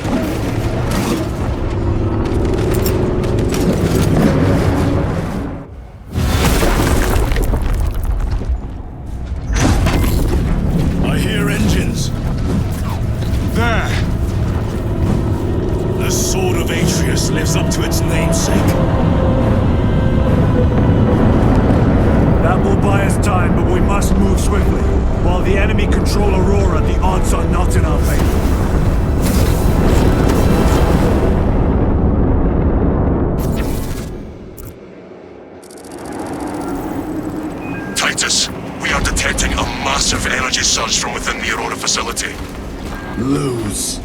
F: I hear engines.
A: There.
F: The Sword of Atreus lives up to its namesake.
A: That will buy us time, but we must move swiftly. While the enemy control Aurora, the odds are not in our favor.
B: Titus, we are detecting a massive energy surge from within the Aurora facility.
I: Lose.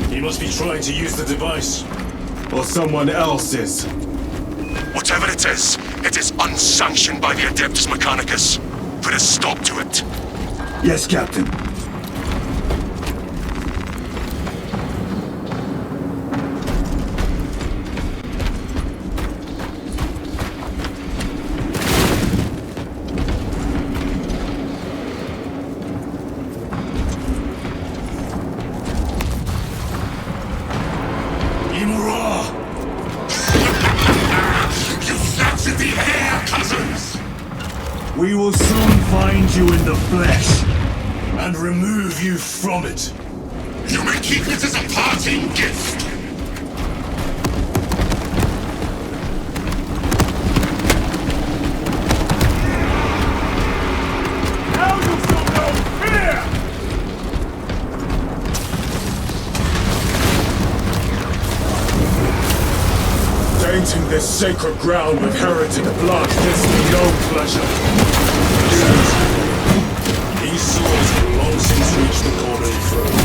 F: He must be trying to use the device.
I: Or someone else is.
B: Whatever it is unsanctioned by the Adeptus Mechanicus. Put a stop to it.
A: Yes, Captain. We will soon find you in the flesh.
B: And remove you from it. You may keep it as a parting gift.
J: Now you shall know fear!
I: Tainting this sacred ground with heretic blood gives me no pleasure.
F: These swords will long since reach the Cornern throne.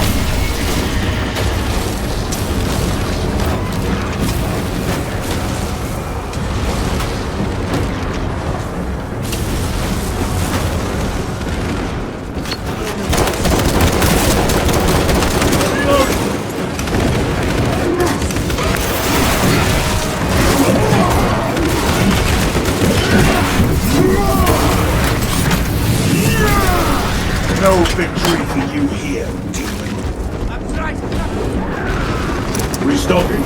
A: Restocking.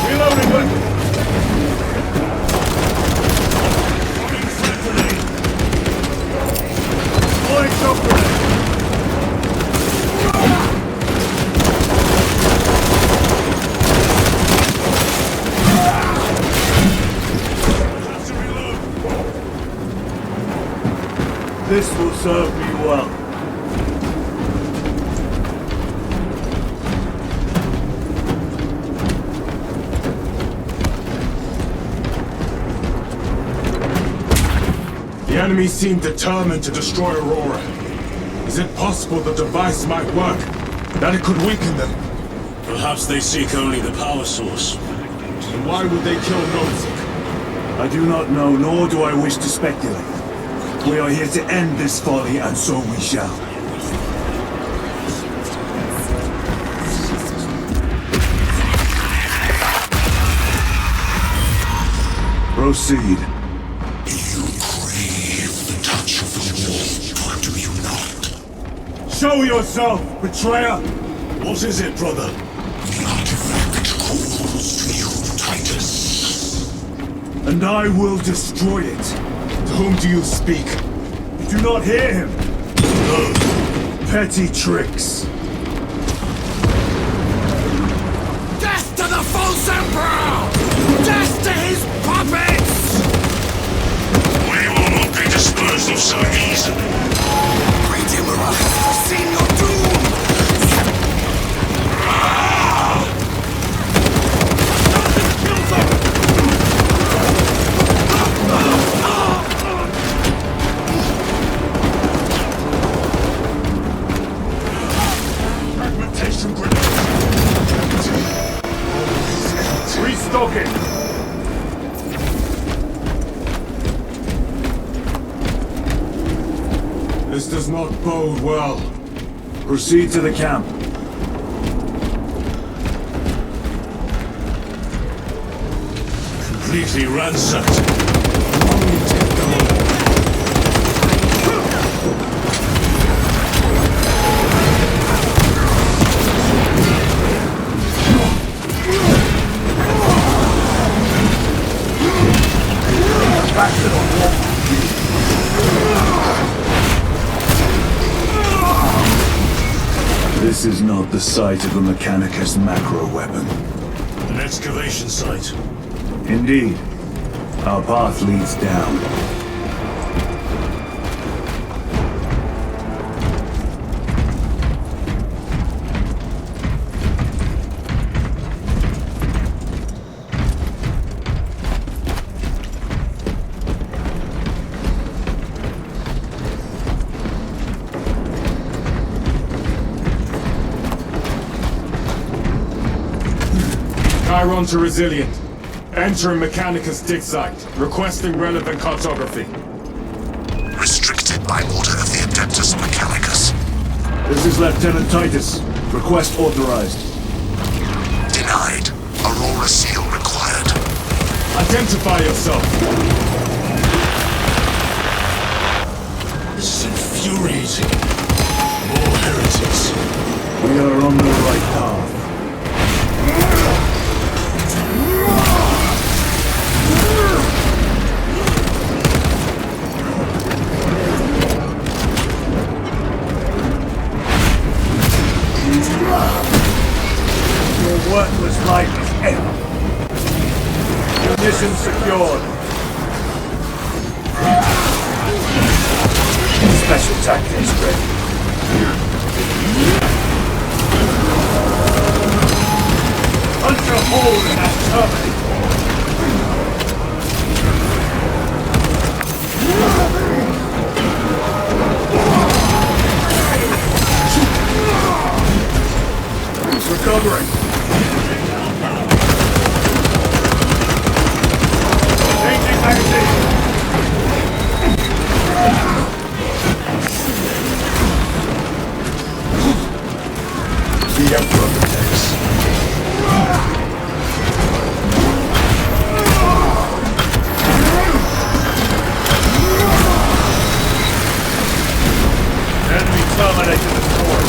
A: Reloading weapon. Deploying shock grenade. This will serve me well.
I: The enemy seem determined to destroy Aurora. Is it possible the device might work? That it could weaken them?
F: Perhaps they seek only the power source.
I: And why would they kill Nozick?
A: I do not know, nor do I wish to speculate. We are here to end this folly, and so we shall. Proceed.
D: You crave the touch of the Lord, do you not?
A: Show yourself, betrayer!
F: What is it, brother?
D: The artifact calls to you, Titus.
A: And I will destroy it.
I: To whom do you speak?
A: You do not hear him.
F: No.
A: Petty tricks.
S: Death to the false emperor! Death to his puppets!
B: We will not be disposed of so easily.
S: Great Emperor has foreseen your doom!
A: Fragmentation grenade. Restocking.
I: This does not bode well.
A: Proceed to the camp.
F: Completely ransacked.
A: Back to the wall. This is not the site of the Mechanicus macro weapon.
F: An excavation site.
A: Indeed. Our path leads down.
I: Chiron to Resilient. Entering Mechanicus dig site. Requesting relevant cartography.
B: Restricted by order of the Adeptus Mechanicus.
A: This is Lieutenant Titus. Request authorized.
B: Denied. Aurora seal required.
I: Identify yourself.
F: This is infuriating. More heretics.
A: We are on the right path. Your worthless life is end. Your mission secured. Special tactics ready. Punch a hole in that terminal. Recovering. Changing magazine. The Emperor protects. Enemy terminated the core.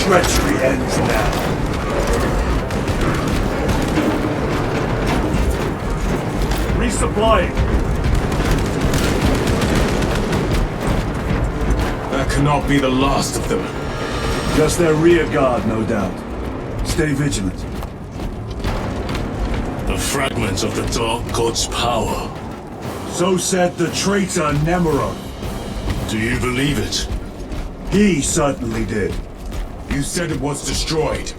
A: Treachery ends now. Resupplying.
I: That cannot be the last of them.
A: Just their rear guard, no doubt. Stay vigilant.
F: A fragment of the Dark God's power.
A: So said the traitor Nemeroth.
F: Do you believe it?
A: He certainly did.
I: You said it was destroyed.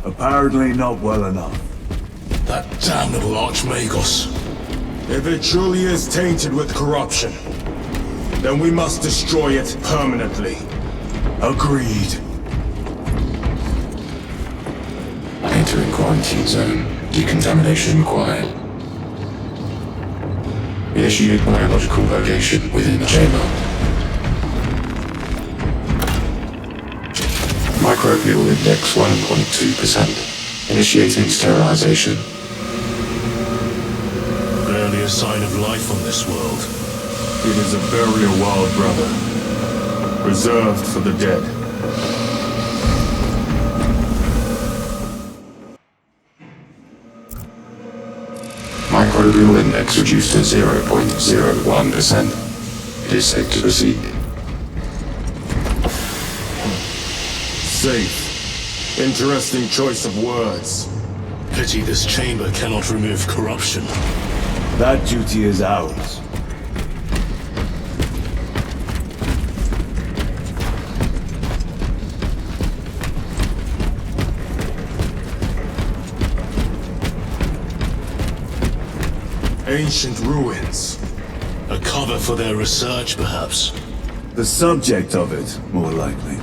A: Apparently not well enough.
F: That damnable Archmagos.
I: If it truly is tainted with corruption, then we must destroy it permanently.
A: Agreed.
R: Entering quarantine zone. Decontamination required. Initiate biological purgation within the chamber. Microbial index 1.2%. Initiating sterilization.
F: Barely a sign of life on this world.
I: It is a burial world, brother. Reserved for the dead.
R: Microbial index reduced to 0.01%. It is safe to proceed.
I: Safe. Interesting choice of words.
F: Pity this chamber cannot remove corruption.
A: That duty is ours.
I: Ancient ruins.
F: A cover for their research, perhaps.
A: The subject of it, more likely.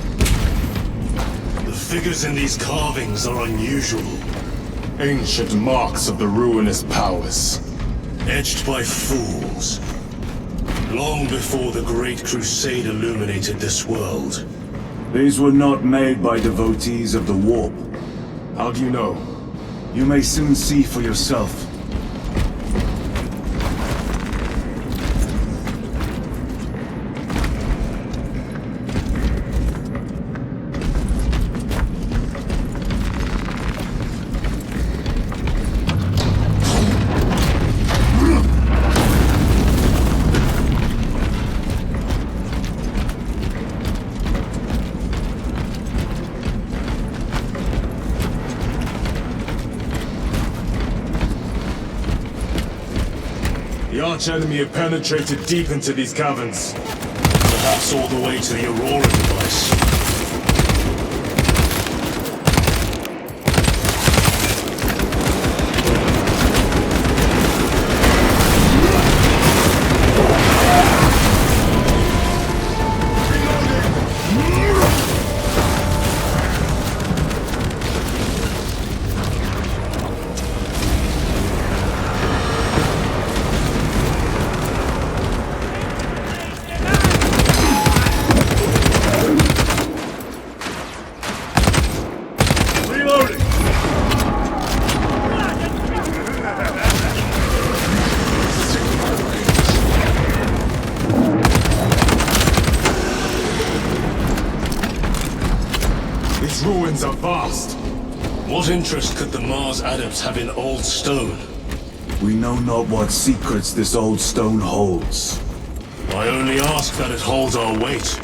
F: The figures in these carvings are unusual.
I: Ancient marks of the ruinous powers.
F: Etched by fools. Long before the Great Crusade illuminated this world.
A: These were not made by devotees of the warp.
I: How do you know?
A: You may soon see for yourself.
I: The arch-enemy have penetrated deep into these caverns.
F: Perhaps all the way to the Aurora device. What interest could the Mars adepts have in old stone?
A: We know not what secrets this old stone holds.
F: I only ask that it holds our weight.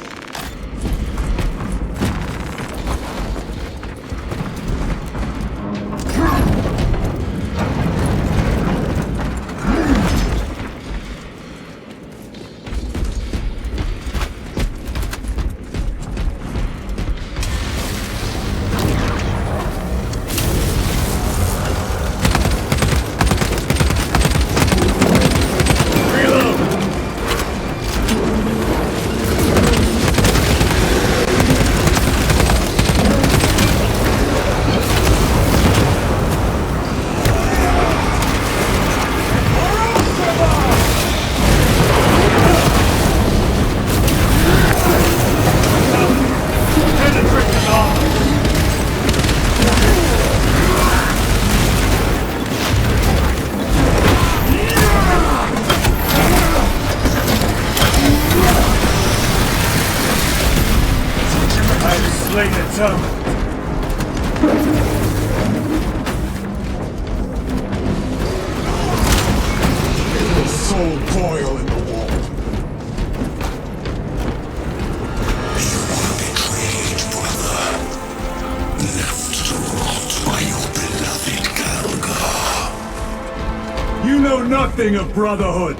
A: Nothing of brotherhood.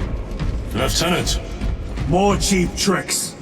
F: Lieutenant.
A: More cheap tricks.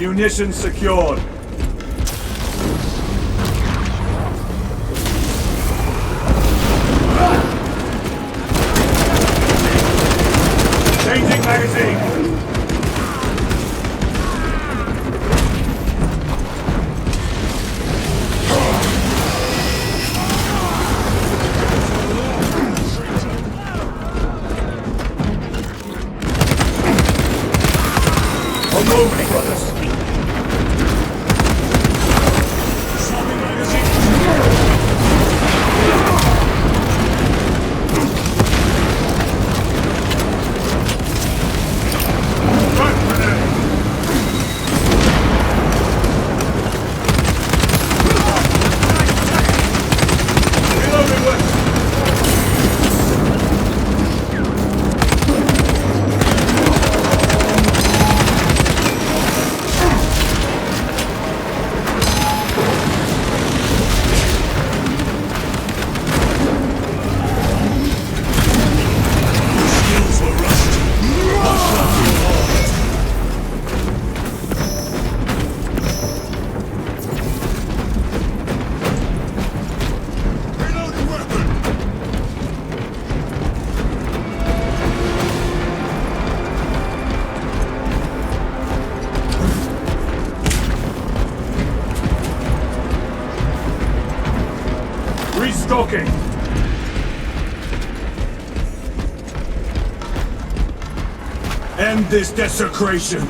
A: Munitions secured. Changing magazine. Moving, brothers. Restocking. End this desecration.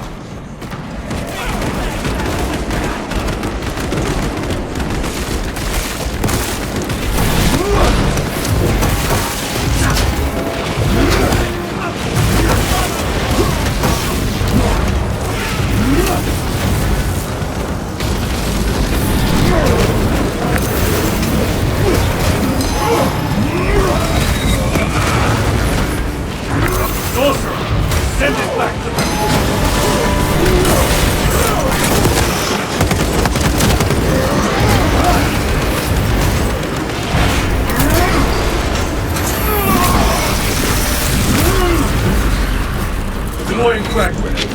A: Send it back to them! Deploying frag grenade.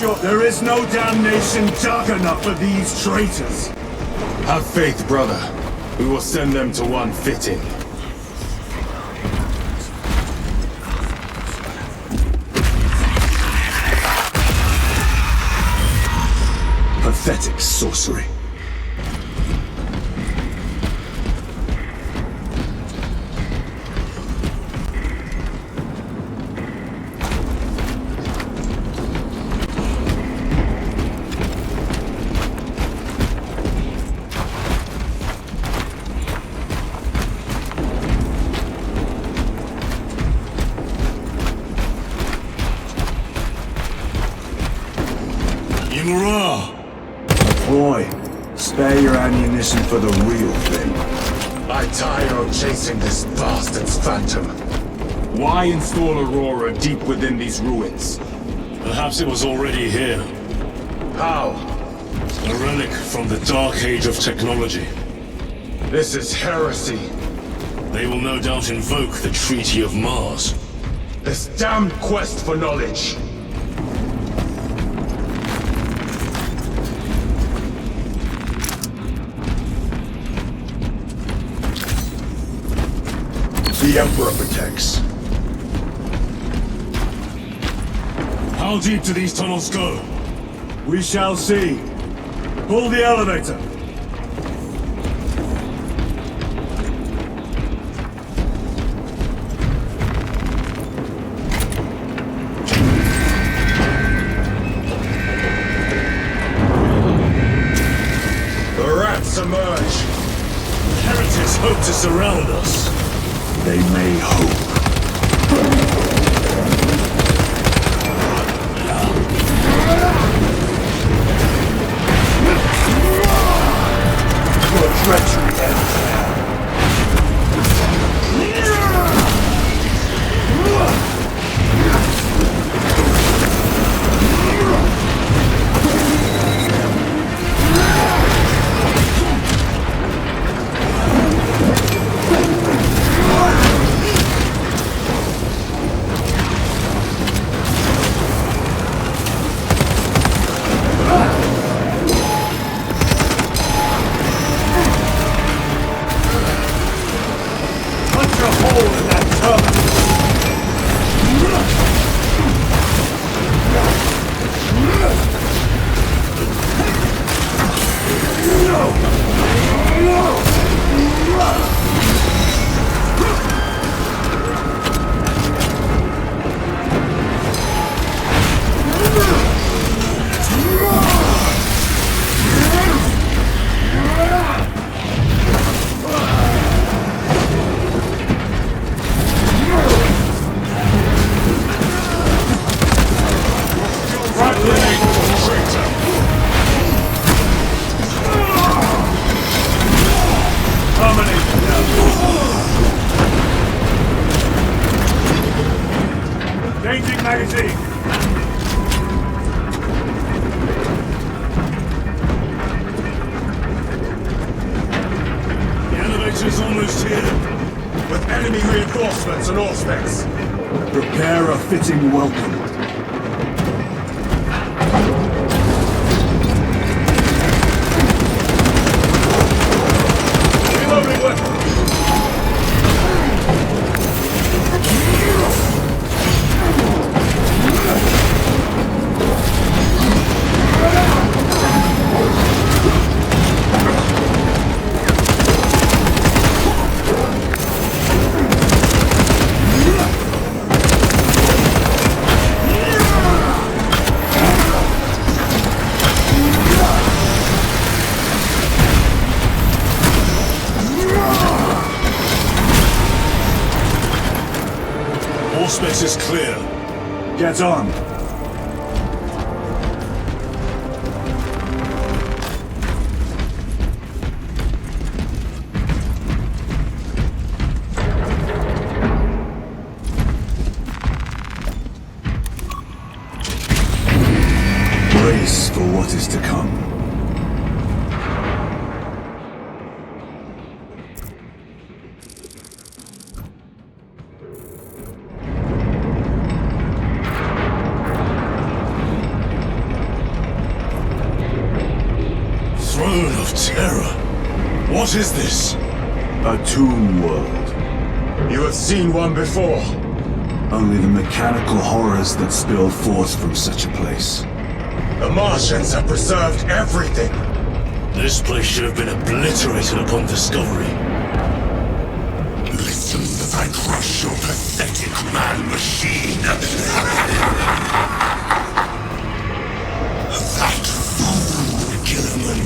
A: Short. There is no damnation dark enough for these traitors.
I: Have faith, brother. We will send them to one fitting.
A: Pathetic sorcery. Boy, spare your ammunition for the real thing.
I: I tire of chasing this bastard's phantom. Why install Aurora deep within these ruins?
F: Perhaps it was already here.
I: How?
F: A relic from the Dark Age of technology.
I: This is heresy.
F: They will no doubt invoke the Treaty of Mars.
I: This damned quest for knowledge.
A: The Emperor protects.
F: How deep do these tunnels go?
A: We shall see. Pull the elevator.
I: The rats emerge.
F: The heretics hope to surround us.
A: They may hope. Your treachery ends now. Changing magazine.
F: The elevator's almost here.
I: With enemy reinforcements and auspex.
A: Prepare a fitting welcome.
I: Reloading weapon.
F: All space is clear.
A: Get on.
I: What is this?
A: A tomb world.
I: You have seen one before.
A: Only the mechanical horrors that spill forth from such a place.
I: The Martians have preserved everything.
F: This place should have been obliterated upon discovery.
S: Listen as I crush your pathetic man-machine. That fool, Gilliman,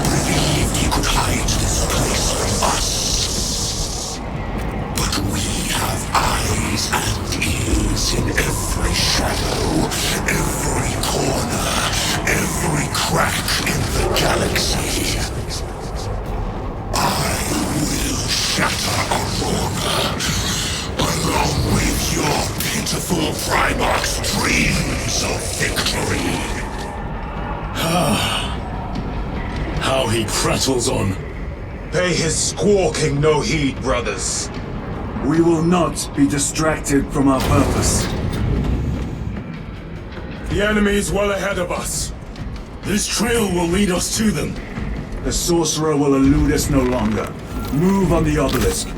S: believed he could hide this place from us. But we have eyes and ears in every shadow, every corner, every crack in the galaxy. I will shatter Aurora, along with your pitiful Primarch's dreams of victory.
F: How he prattles on.
I: Pay his squawking no heed, brothers.
A: We will not be distracted from our purpose.
I: The enemy is well ahead of us.
F: This trail will lead us to them.
A: The sorcerer will elude us no longer. Move on the obelisk.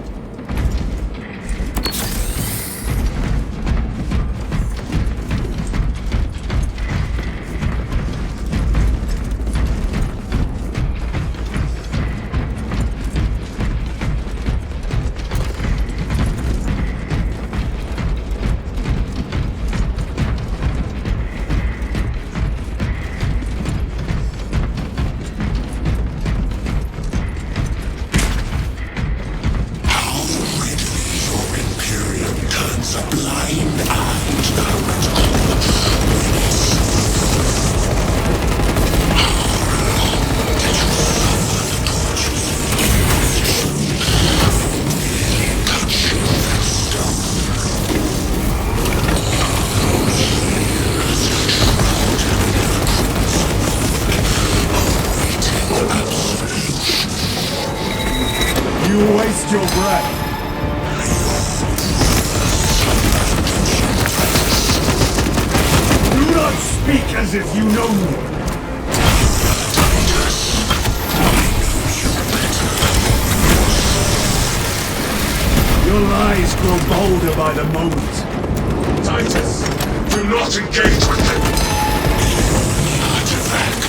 A: You waste your breath. Do not speak as if you know me. Your lies grow bolder by the moment.
B: Titus, do not engage with him.
S: Artifact,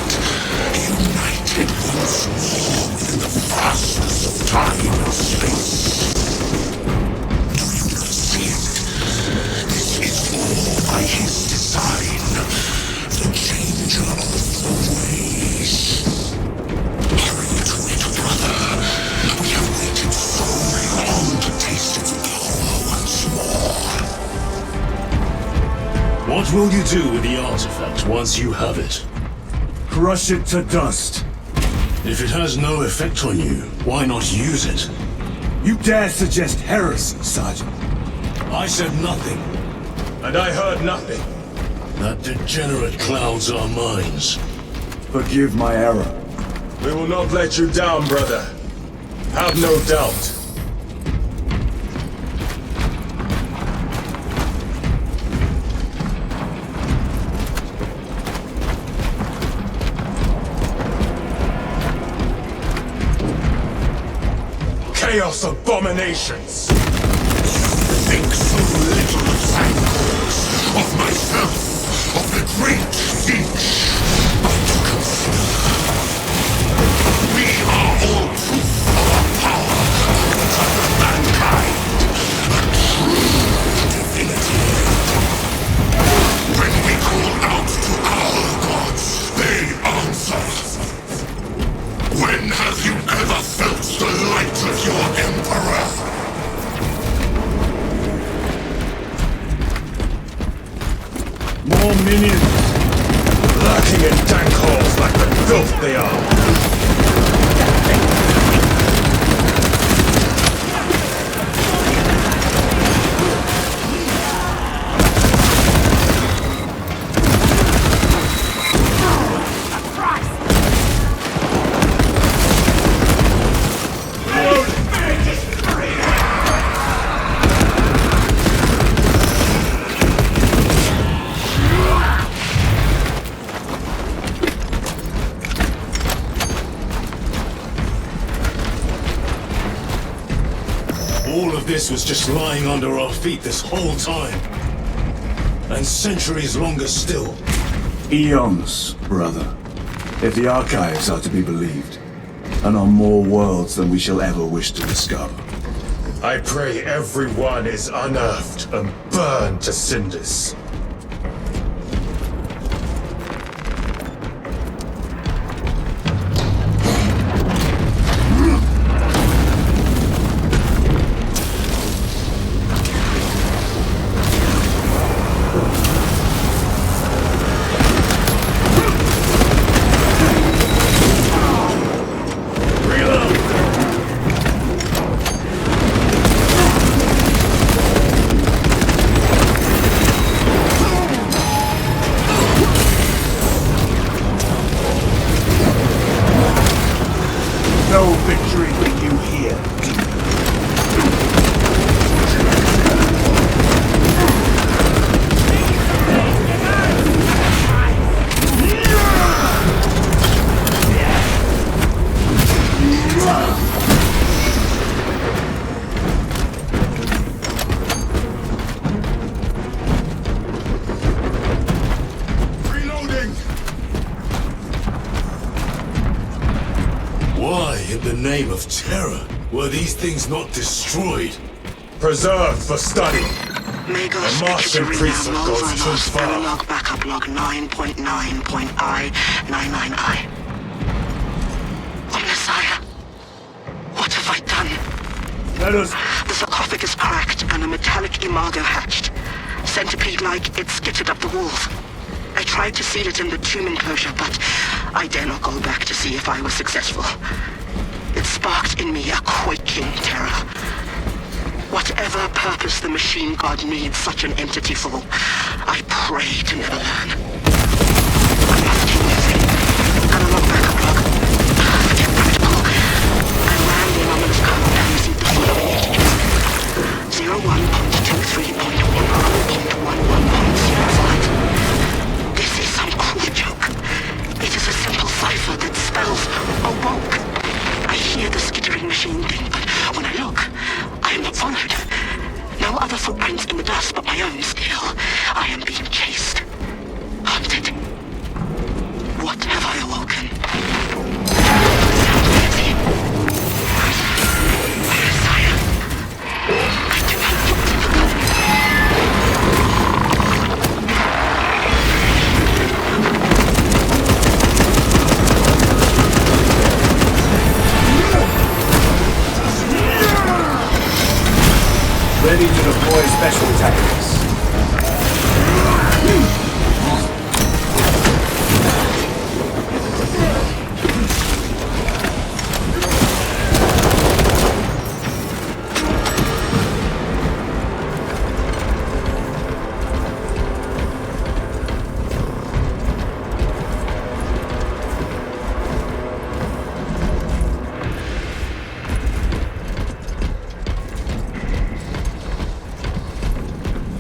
S: united once more within the fastness of time and space. Do you not see it? This is all by his design. The changer of the ways. Hurry to it, brother. We have waited so long to taste its power once more.
F: What will you do with the artifact once you have it?
A: Crush it to dust.
F: If it has no effect on you, why not use it?
A: You dare suggest heresy, Sergeant?
F: I said nothing.
I: And I heard nothing.
F: That degenerate clouds our minds.
A: Forgive my error.
I: We will not let you down, brother. Have no doubt. Chaos abominations!
S: Think so little of Sancors, of myself, of the great siege. But consider, we are all proof of our power over mankind, a true divinity. When we call out to our gods, they answer. When have you ever felt the light of your Emperor?
A: More minions!
I: Lurking in dank holes like the
F: All of this was just lying under our feet this whole time. And centuries longer still.
A: Eons, brother. If the archives are to be believed. And on more worlds than we shall ever wish to discover.
I: I pray everyone is unearthed and burned to cinders.
F: Name of terror, were these things not destroyed?
I: Preserved for study.
O: Magos,
I: the Martian priest of God's true fire.
O: Log backup log 9.9.I99I. Oh, Messiah. What have I done?
A: Let us...
O: The sarcophagus cracked and a metallic imago hatched. Centipede-like, it skittered up the walls. I tried to seal it in the tomb enclosure, but I dare not go back to see if I was successful. It sparked in me a quaking terror. Whatever purpose the machine god needs such an entity for, I pray to never learn. I must keep moving. Analog backup log. Forget practical. I ran the anomalous code and received the following integers. 01.23.11.11.05. This is some cruel joke. It is a simple cipher that spells awoke. I hear the skittering machine thing, but when I look, I am not followed. No other footprints in the dust but my own still. I am being chased. Hunted. What have I awoken? Messiah. I do have to
A: Ready to deploy special tactics.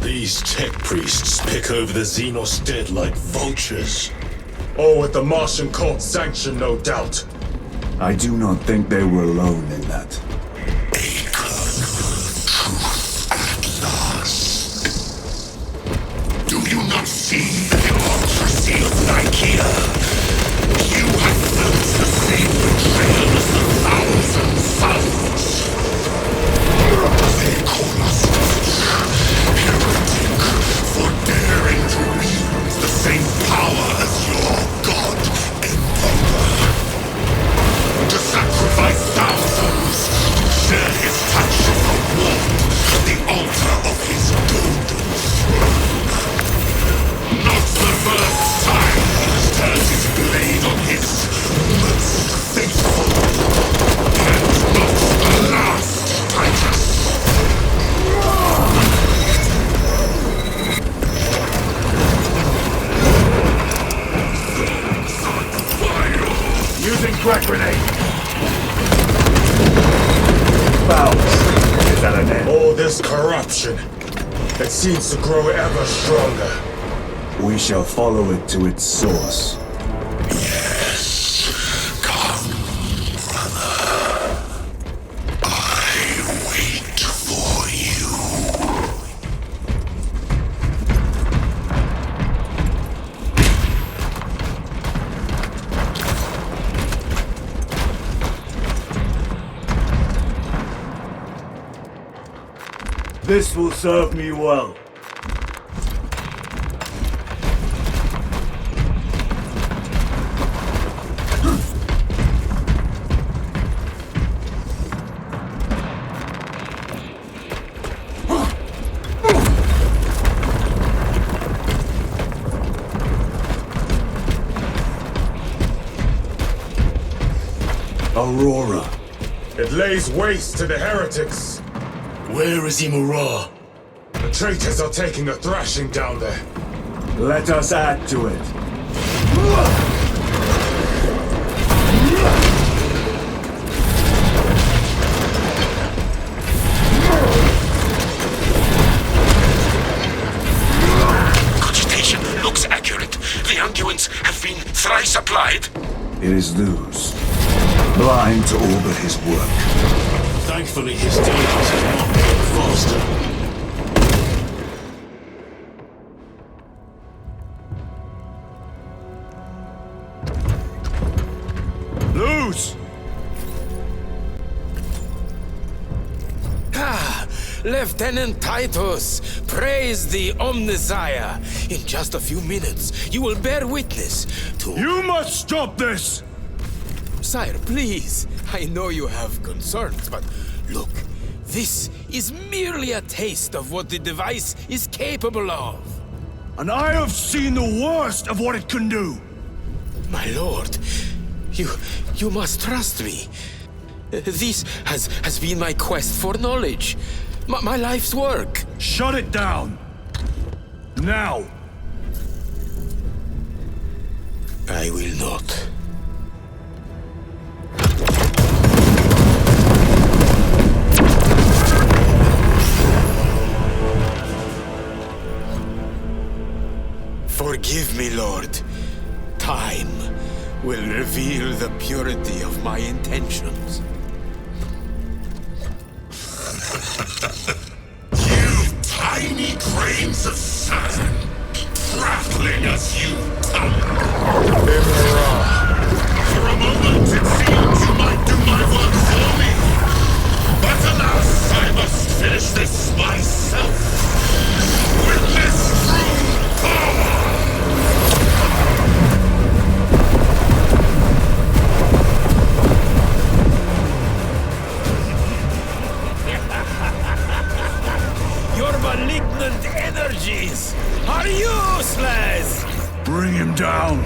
F: These tech priests pick over the Xenos dead like vultures.
I: All with the Martian cult's sanction, no doubt.
A: I do not think they were alone in that.
S: Do you not see the hypocrisy of Nicaea? You have felt the same betrayal as the thousand suns. They call us heretic for daring to wield the same power as your god, Emperor. To sacrifice thousands to share his touch of the warmth at the altar of his golden throne. Not the first time he has turned his blade on his most faithful. And not the last, Titus.
J: Using crack grenade.
A: Fouls. Is that an end?
I: All this corruption, it seems to grow ever stronger.
A: We shall follow it to its source.
S: Yes. Come, brother. I wait for
A: This will serve me well. Aurora.
I: It lays waste to the heretics.
E: Where is Imura?
I: The traitors are taking a thrashing down there.
A: Let us add to it.
B: Cogitation looks accurate. The unguents have been thrice applied.
A: It is Luz. Blind to all but his work.
E: Thankfully, his diligence has not gone faster.
A: Luz!
T: Ah, Lieutenant Titus, praise the Omnisire. In just a few minutes, you will bear witness to...
A: You must stop this!
T: Sire, please. I know you have concerns, but look, this is merely a taste of what the device is capable of.
A: And I have seen the worst of what it can do.
T: My lord, you must trust me. This has been my quest for knowledge. My life's work.
A: Shut it down. Now.
T: I will not. Forgive me, Lord. Time will reveal the purity of my intentions.
B: You tiny grains of sand, prattling as you tumble. For a moment it seemed you might do my work for me. But alas, I must finish this myself. With this true power!
T: Your malignant energies are useless!
A: Bring him down.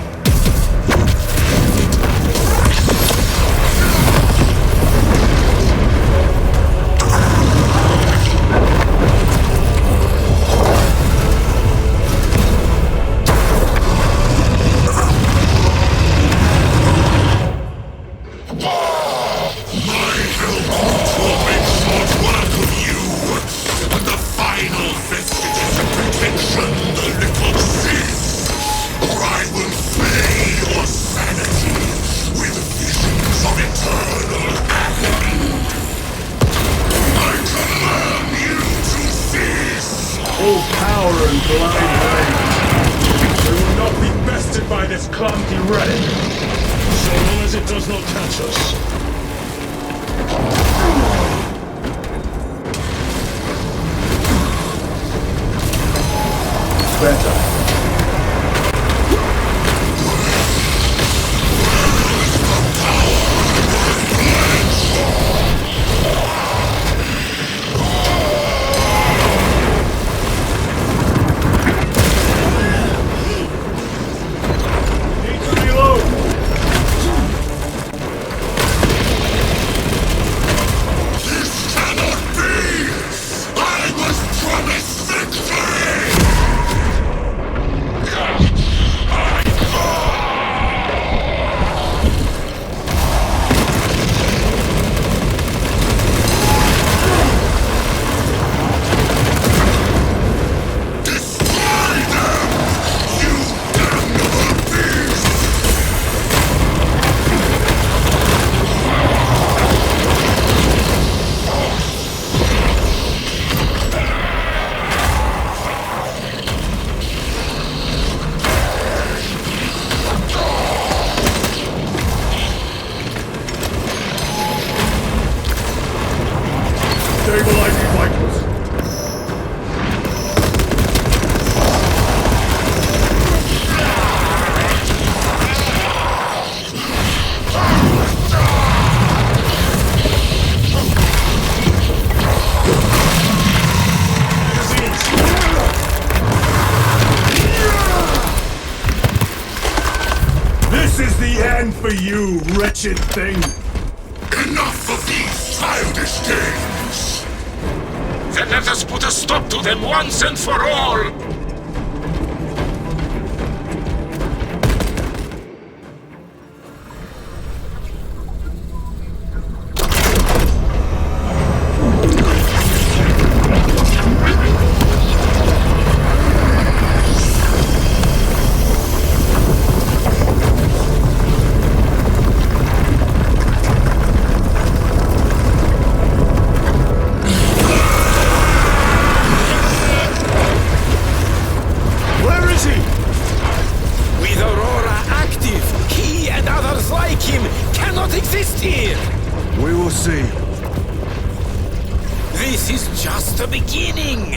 J: Stabilizing vitals.
A: for you, wretched thing!
B: Enough of these childish games! Then let us put a stop to them once and for all!
T: This is just the beginning.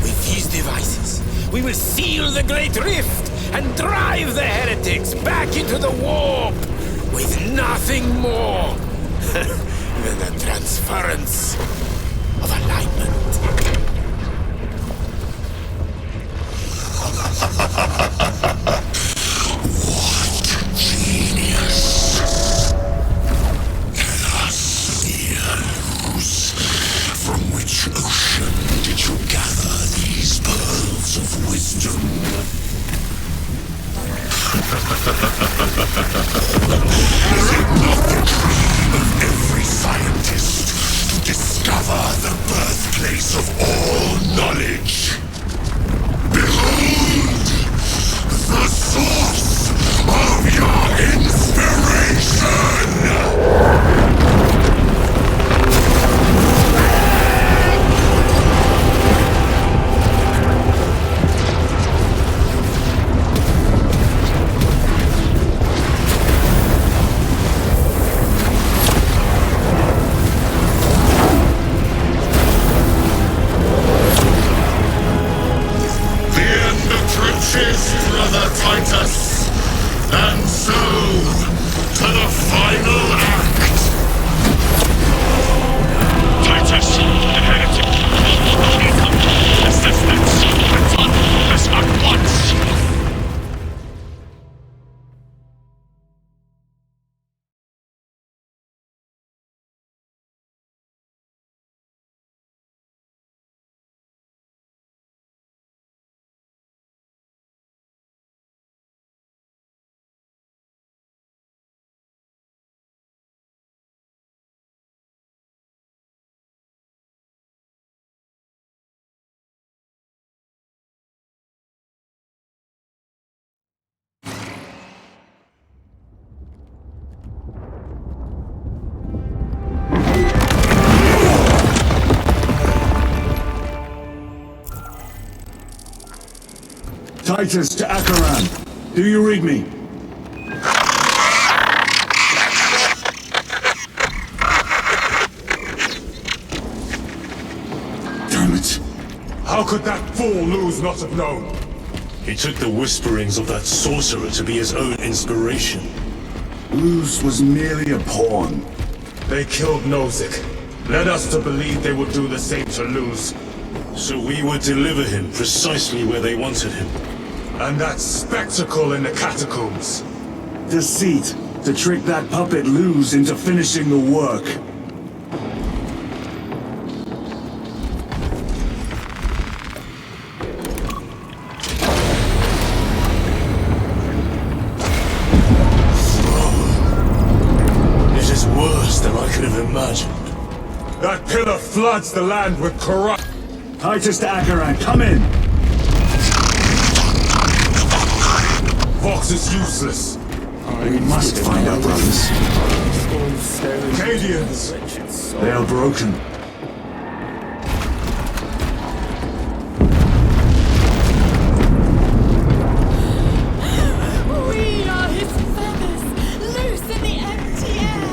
T: With these devices, we will seal the Great Rift and drive the heretics back into the warp with nothing more than the transference of alignment.
B: What genius! Tell us, Luz, from which ocean did you gather these pearls of wisdom? Is it not the dream of every scientist to discover the birthplace of all knowledge? Behold, the source of your inspiration! Brother Titus, and so to the final act. Titus, the heretic, assistance, return this at once.
A: Titus to Acheran. Do you read me?
I: Damn it! How could that fool Luz not have known?
F: He took the whisperings of that sorcerer to be his own inspiration.
A: Luz was merely a pawn.
I: They killed Nozick. Led us to believe they would do the same to Luz.
F: So we would deliver him precisely where they wanted him.
I: And that spectacle in the catacombs.
A: Deceit, to trick that puppet Luz into finishing the work.
F: It is worse than I could have imagined.
I: That pillar floods the land with corrupt...
A: Titus to Acheran, come in!
I: Vox is useless.
A: We must find our brothers.
I: Cadians!
A: They are broken.
P: We are his feathers, loose in the empty air.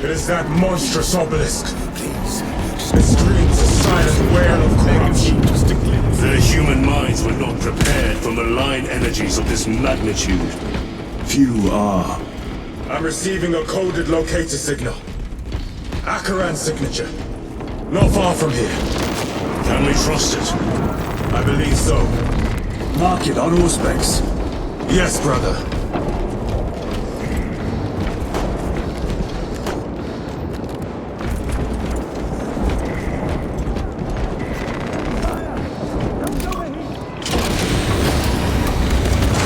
I: It is that monstrous obelisk. It screams a silent wail of corruption.
F: Their human minds were not prepared for malign energies of this magnitude.
A: Few are.
I: I'm receiving a coded locator signal. Acheran's signature. Not far from here.
F: Can we trust it?
I: I believe so.
A: Mark it on Auspex.
I: Yes, brother.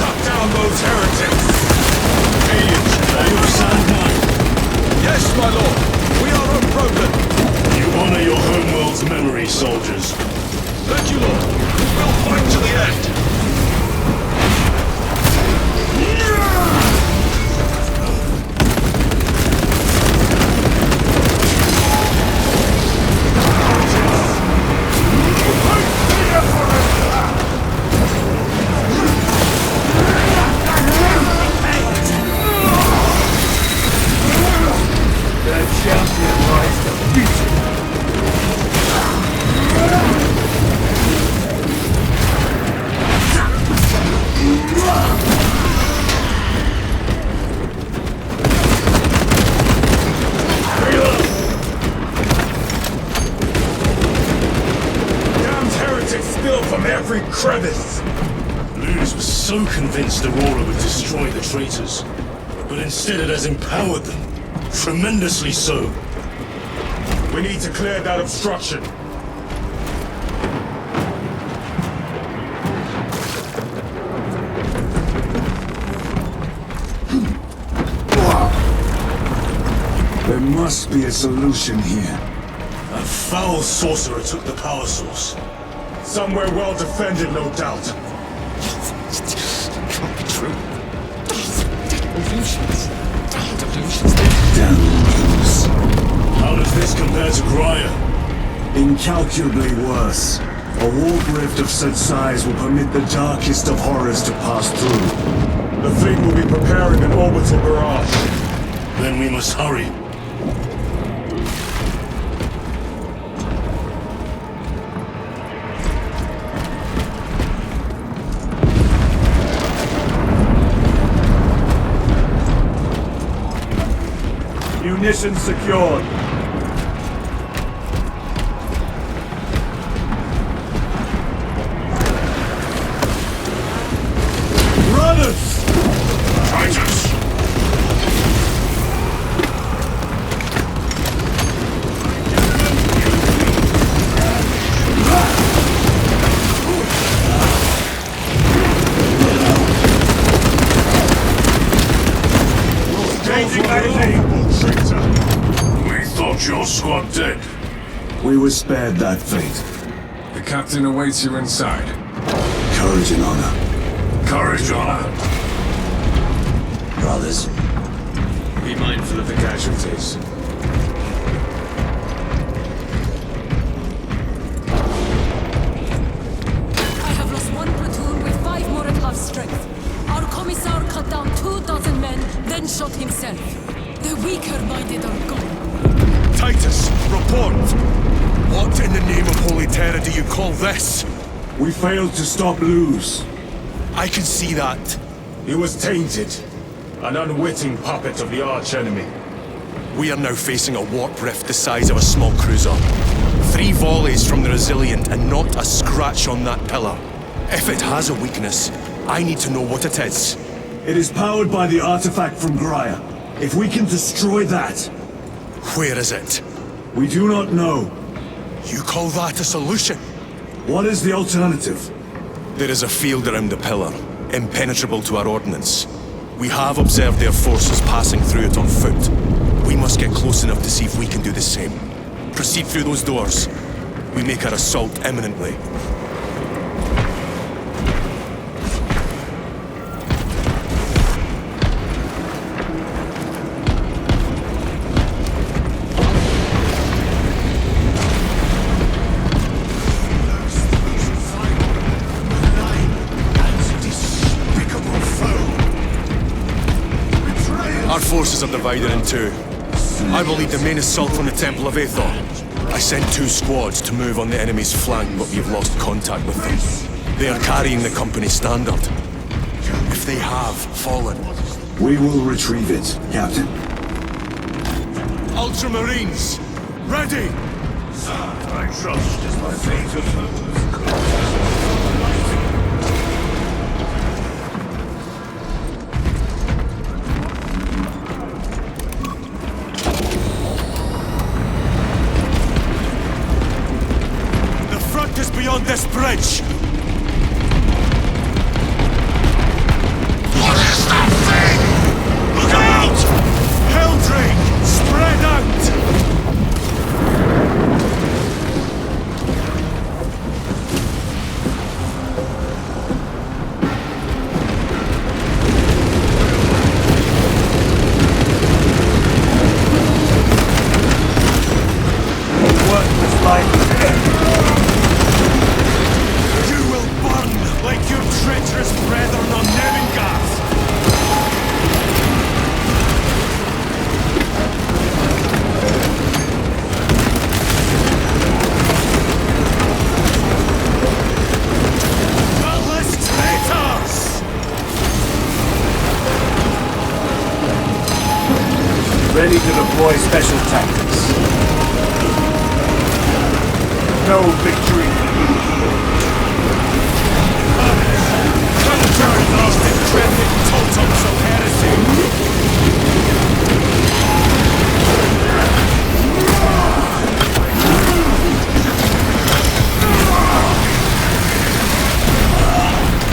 I: Knock down those heretics!
F: Yes, my lord! We are unbroken! You honor your homeworld's memory, soldiers. Thank you, lord. We'll fight to the end!
I: Crevice!
F: Luz was so convinced Aurora would destroy the traitors, but instead it has empowered them. Tremendously so.
I: We need to clear that obstruction.
A: There must be a solution here.
F: A foul sorcerer took the power source.
I: Somewhere well defended, no doubt.
Q: Can't be true. Illusions. Delusions.
A: Delusions.
F: How does this compare to Graia?
A: Incalculably worse. A warp rift of such size will permit the darkest of horrors to pass through.
I: The fleet will be preparing an orbital barrage.
F: Then we must hurry.
A: Munitions secured. Runners!
B: Titus!
A: Changing magazine!
B: We thought your squad dead.
A: We were spared that fate.
I: The captain awaits you inside.
A: Courage and honor.
B: Courage, honor.
K: Brothers,
I: Be mindful of the casualties.
P: I have lost one platoon with 5 more at half strength. Our commissar cut down 24 men, then shot himself. The weaker-minded are gone.
H: Titus, report! What in the name of Holy Terror do you call this?
A: We failed to stop Luz.
H: I can see that.
I: He was tainted. An unwitting puppet of the arch-enemy.
H: We are now facing a warp rift the size of a small cruiser. 3 volleys from the Resilient and not a scratch on that pillar. If it has a weakness, I need to know what it is.
A: It is powered by the artifact from Graia. If we can destroy that...
H: Where is it?
A: We do not know.
H: You call that a solution?
A: What is the alternative?
H: There is a field around the pillar, impenetrable to our ordnance. We have observed their forces passing through it on foot. We must get close enough to see if we can do the same. Proceed through those doors. We make our assault imminently. Our forces are divided in two. I will lead the main assault from the Temple of Aethor. I sent 2 squads to move on the enemy's flank, but we've lost contact with them. They are carrying the company standard. If they have fallen...
A: We will retrieve it, Captain.
H: Ultramarines! Ready!
B: I trust as my fate of
H: defend this bridge!
B: What is that thing? Look out!
H: Helldrake! Spread out!
A: You will burn like your treacherous brethren on Nemengarth! Gutless traitors! Ready to deploy special tactics. No victory for you here. Counter those decrepit totems of heresy!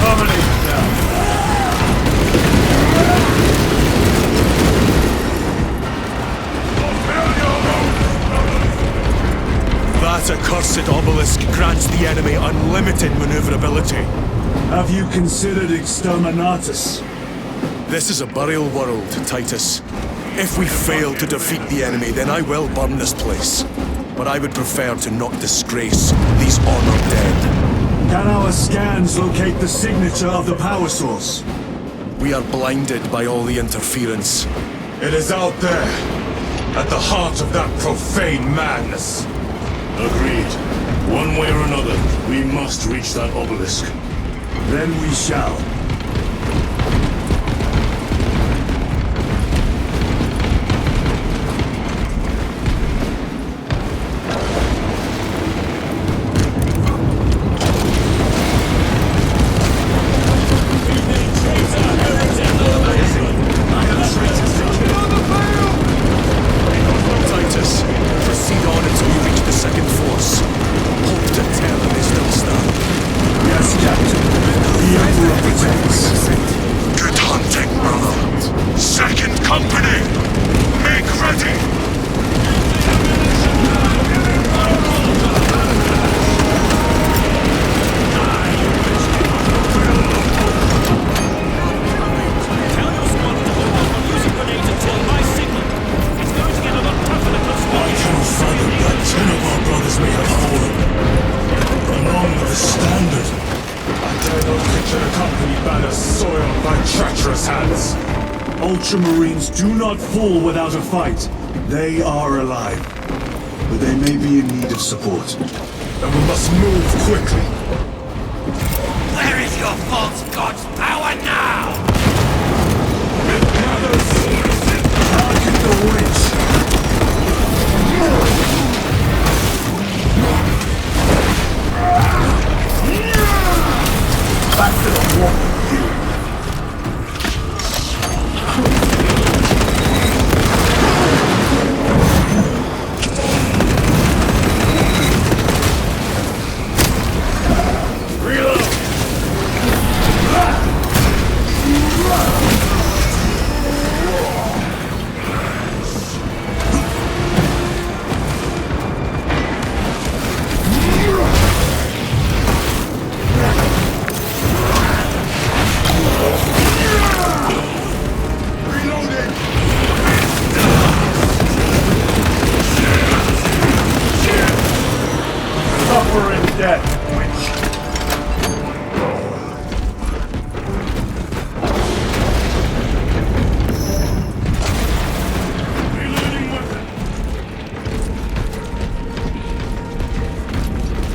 A: Dominate them!
H: That accursed obelisk grants the enemy unlimited maneuverability.
A: Have you considered Exterminatus?
H: This is a burial world, Titus. If we fail to defeat the enemy, then I will burn this place. But I would prefer to not disgrace these honored dead.
A: Can our scans locate the signature of the power source?
H: We are blinded by all the interference.
I: It is out there, at the heart of that profane madness.
F: Agreed. One way or another, we must reach that obelisk.
A: Then we shall.
H: Titus, proceed on until you reach the second force. Hope to tell them they still stand.
A: Yes, Captain. The Emperor protects.
B: Good hunting, brother. Second company! Make ready!
A: I cannot fathom that 10 of our brothers may have fallen. Along with the standard.
I: I dare not picture a company banner soiled by treacherous hands.
A: Ultramarines do not fall without a fight. They are alive. But they may be in need of support.
I: And we must move quickly.
S: Where is your false god's power now?
A: Target the witch! Back to the wall, you! Suffer in death, witch!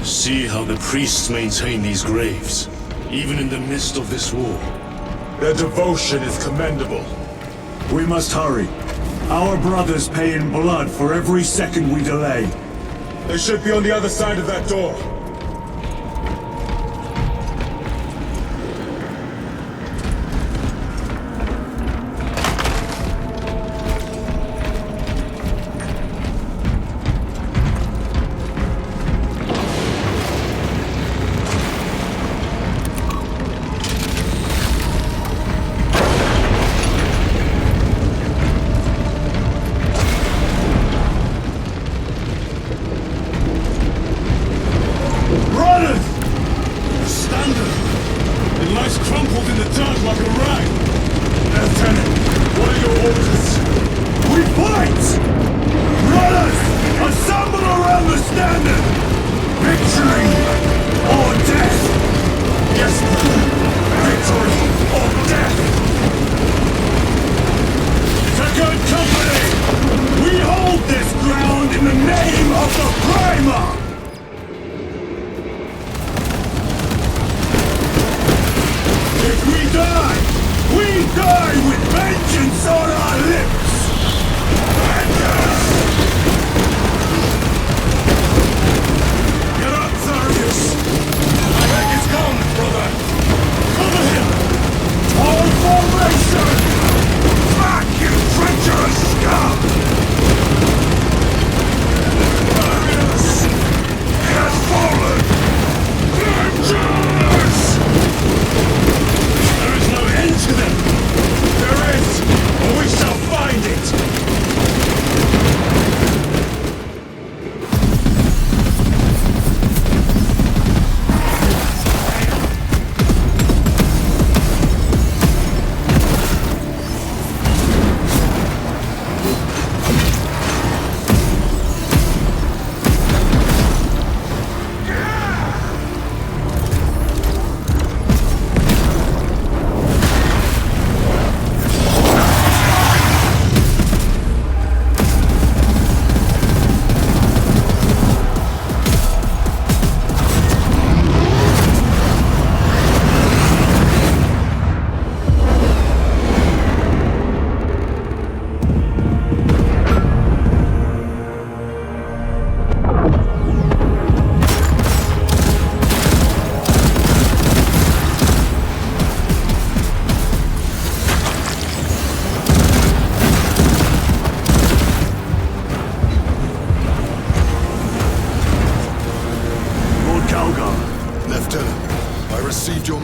F: See how the priests maintain these graves, even in the midst of this war.
I: Their devotion is commendable.
A: We must hurry. Our brothers pay in blood for every second we delay.
I: They should be on the other side of that door.
A: of the Primer! If we die with vengeance on our lips! Vengeance! Get up, Tharius! My leg is gone, brother! Cover him! All formation! Back, you treacherous scum! Tharius! He has fallen! Vengeance! There is no end to them! There is, or we shall find it!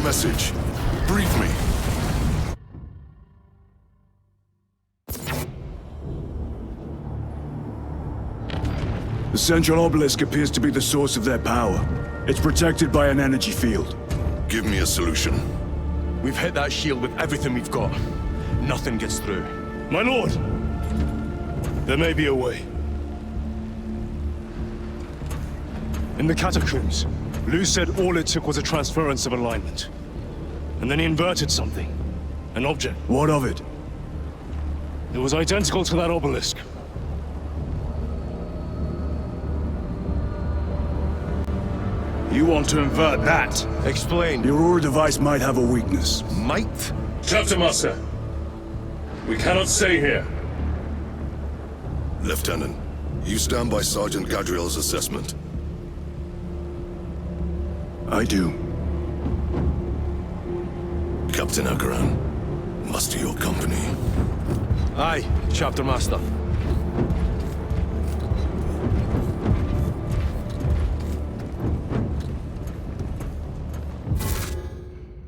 R: Message. Brief me.
A: The central obelisk appears to be the source of their power. It's protected by an energy field.
R: Give me a solution.
H: We've hit that shield with everything we've got. Nothing gets through.
F: My lord! There may be a way. In the catacombs, Lou said all it took was a transference of alignment. And then he inverted something. An object.
A: What of it?
F: It was identical to that obelisk. You want to invert that?
H: Explain.
A: The Aurora device might have a weakness.
H: Might?
F: Chapter Master. We cannot stay here.
R: Lieutenant, you stand by Sergeant Gadriel's assessment?
A: I do.
R: Captain Akaran, muster your company.
H: Aye, Chapter Master.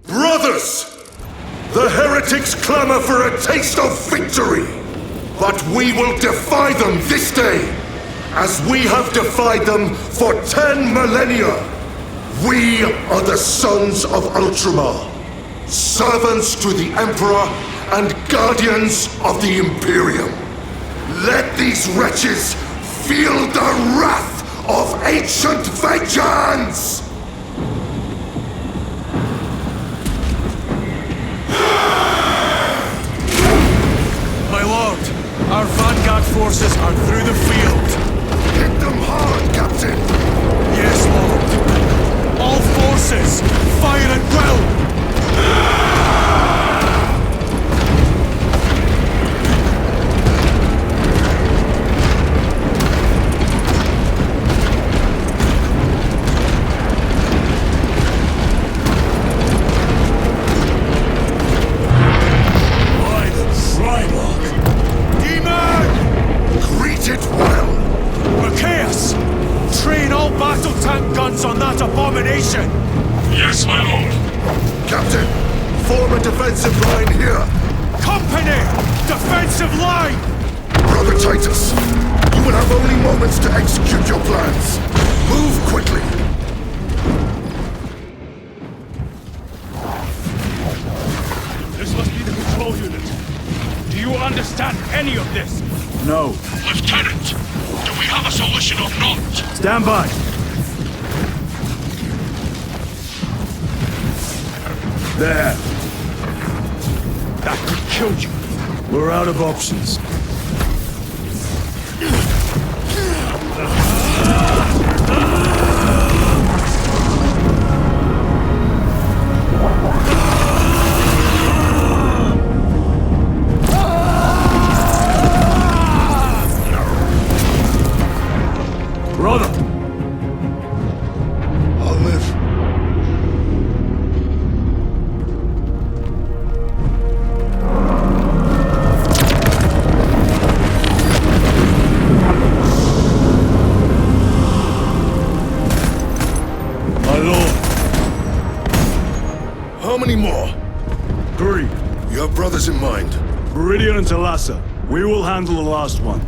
B: Brothers! The heretics clamor for a taste of victory! But we will defy them this day, as we have defied them for 10 millennia! We are the sons of Ultramar, servants to the Emperor and guardians of the Imperium. Let these wretches feel the wrath of ancient vengeance!
H: My lord, our vanguard forces are through the field.
B: Hit them hard, Captain!
H: Yes, lord. All forces, fire at will!
J: On that abomination!
B: Yes, my lord! Captain, form a defensive line here!
J: Company! Defensive line!
B: Brother Titus, you will have only moments to execute your plans. Move quickly!
J: This must be the control unit. Do you understand any of this?
A: No.
B: Lieutenant, do we have a solution or not?
A: Stand by! There.
J: That could kill you.
A: We're out of options.
F: orders in mind?
A: Meridian and Talassa, we will handle the last one.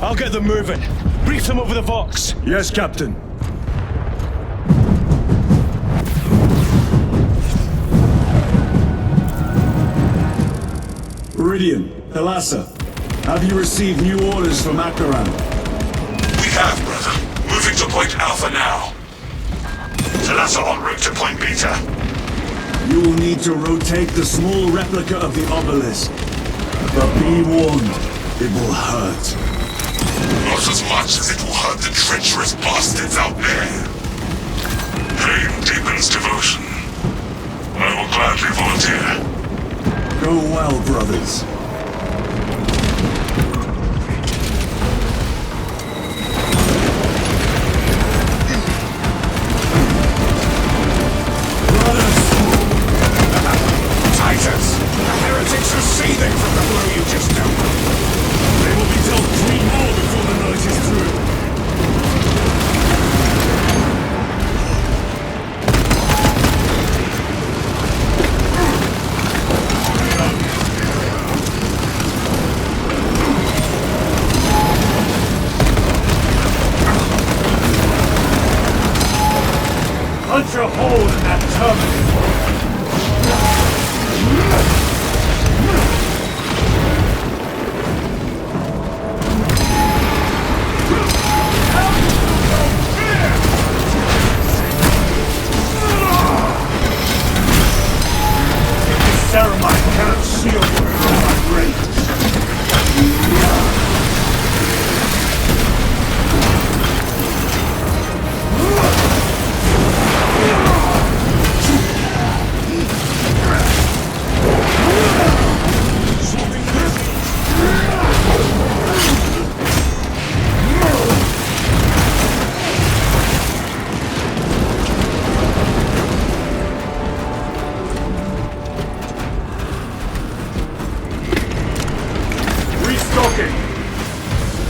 H: I'll get them moving. Brief them over the Vox.
A: Yes, Captain. Meridian, Talassa, have you received new orders from Akaran?
B: We have, brother. Moving to Point Alpha now. Talassa en route to Point Beta.
A: You will need to rotate the small replica of the obelisk. But be warned, it will hurt.
B: Not as much as it will hurt the treacherous bastards out there. Pain deepens devotion. I will gladly volunteer.
A: Go well, brothers.
J: Titus! The heretics are seething from the blow you just dealt. They will be dealt 3 more before the night is through. Punch a hole in that terminal! Ceremony cannot shield you from my rage.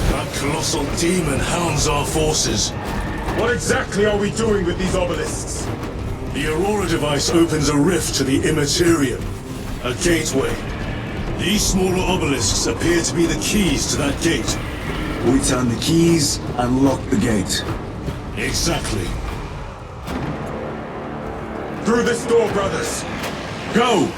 F: That colossal demon hounds our forces.
I: What exactly are we doing with these obelisks?
F: The Aurora device opens a rift to the Imperium, a gateway. These smaller obelisks appear to be the keys to that gate.
A: We turn the keys and lock the gate.
F: Exactly.
I: Through this door, brothers!
A: Go!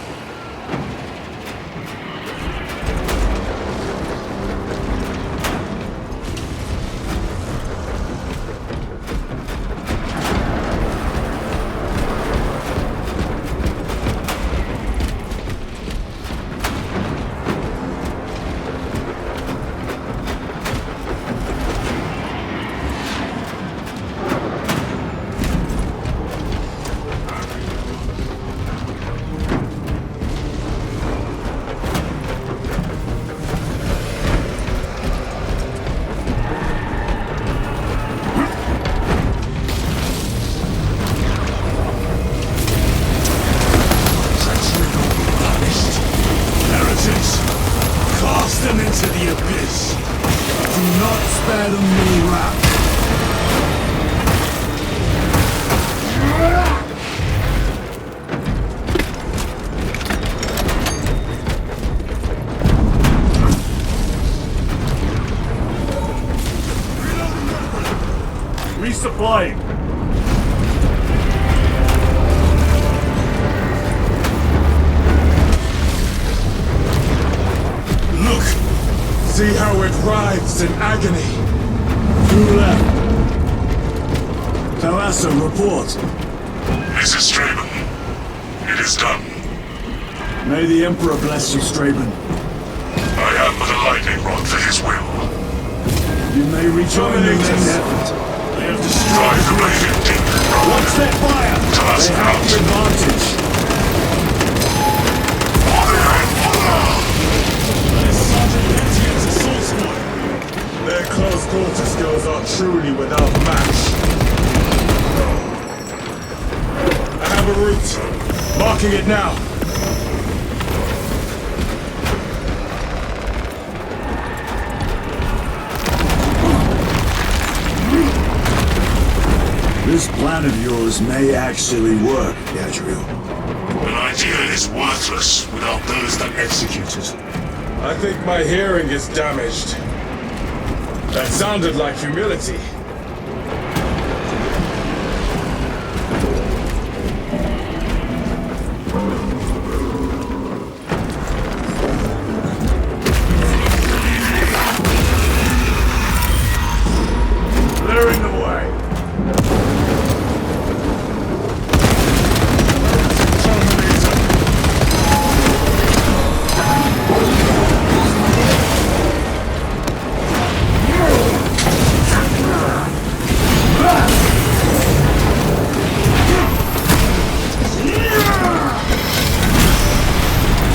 J: Resupplying.
I: Look! See how it writhes in agony.
A: Who left? Talassa, report.
B: Mrs. Straben, it is done.
A: May the Emperor bless you, Straben.
B: I am but a lightning rod for his will.
A: You may rejoin the main effort.
F: They have
B: Drive the blade in deep, brother.
A: Watch their fire!
B: Talassa
A: They have
B: out.
A: the advantage.
I: Their close quarter skills are truly without match. I have a route. Marking it now.
A: This plan of yours may actually work, Gadriel.
B: An idea is worthless without those that execute it.
I: I think my hearing is damaged. That sounded like humility.
J: Clearing the way.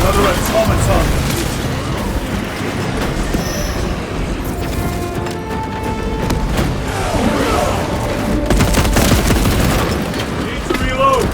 J: Another automaton. Need to reload.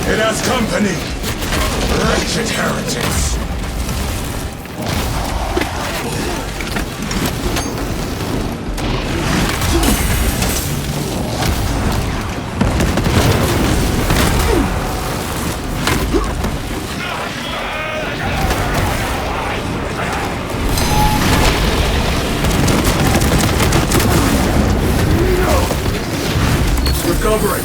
I: It has company! Wretched heretics!
J: Recovering.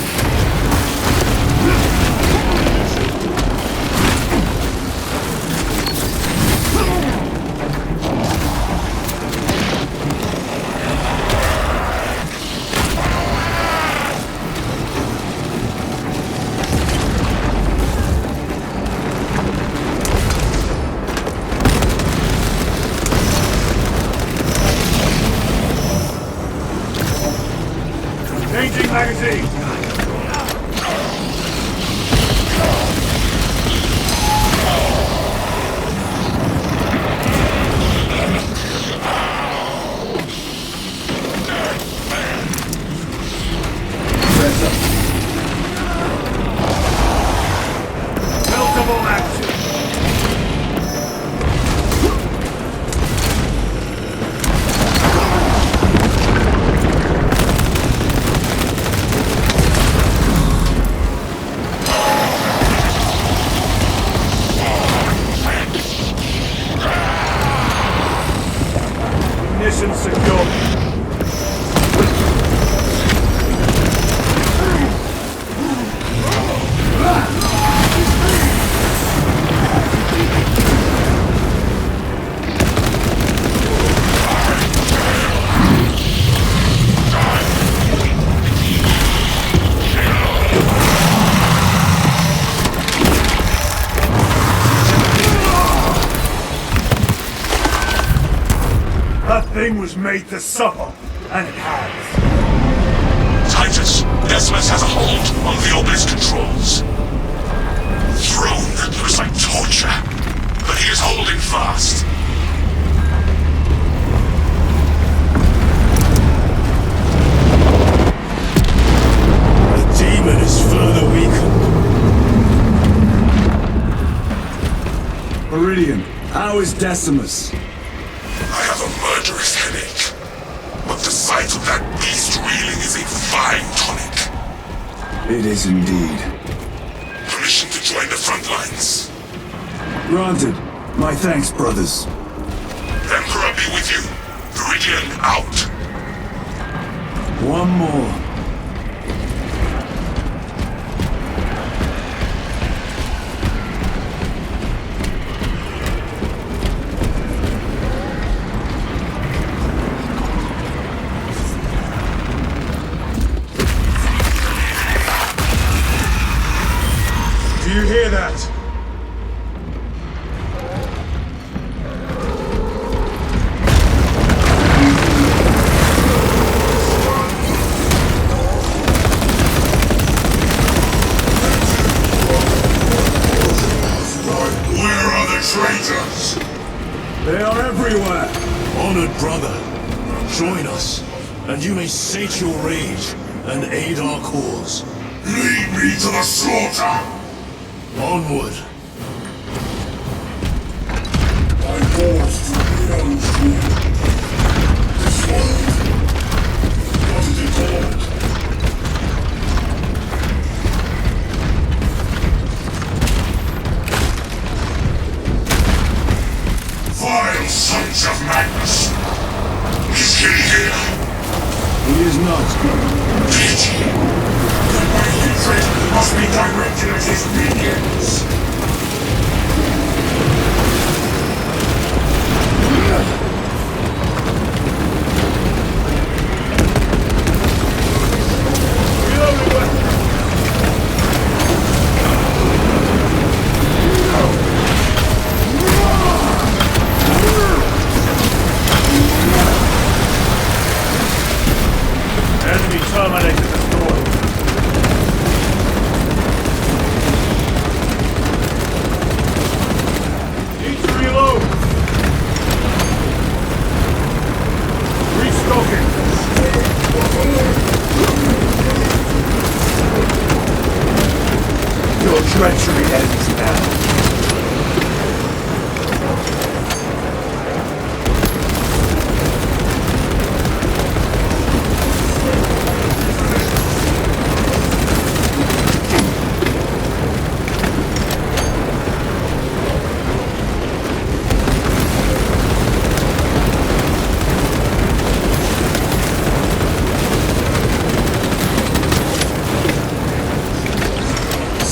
J: Changing magazine. Multiple action. Ignition secure. That thing was made to suffer, and it has.
B: Titus, Decimus has a hold on the obelisk controls. Throne looks like torture, but he is holding fast.
A: The demon is further weakened. Meridian, how is Decimus?
B: I have a murderous headache, but the sight of that beast reeling is a fine tonic.
A: It is indeed.
B: Permission to join the front lines.
A: Granted. My thanks, brothers.
B: Emperor be with you. Meridian out.
A: One more.
I: Do you hear that?
B: Where are the traitors?
A: They are everywhere.
F: Honored brother, join us. and you may sate your rage and aid our cause.
B: Lead me to the slaughter!
F: Onward!
B: My wars to beyond you. This world, what is it called? Vile sons of madness! Is he here?
A: He is not.
B: Pity! Then my hatred must be directed at his minions!
A: Enemy terminated destroyed. Need to reload. Restocking. Your treachery ends now.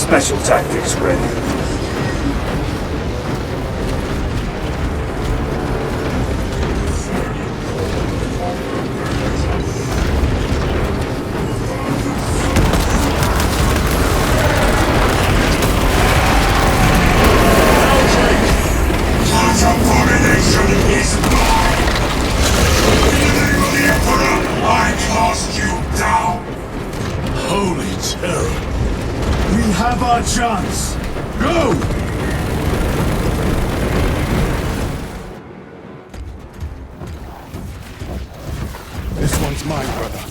A: Special tactics ready.
B: Abomination is mine! In the name of the Emperor, I cast you down!
F: Holy terror!
A: We have our chance. Go!
N: This one's mine, brother.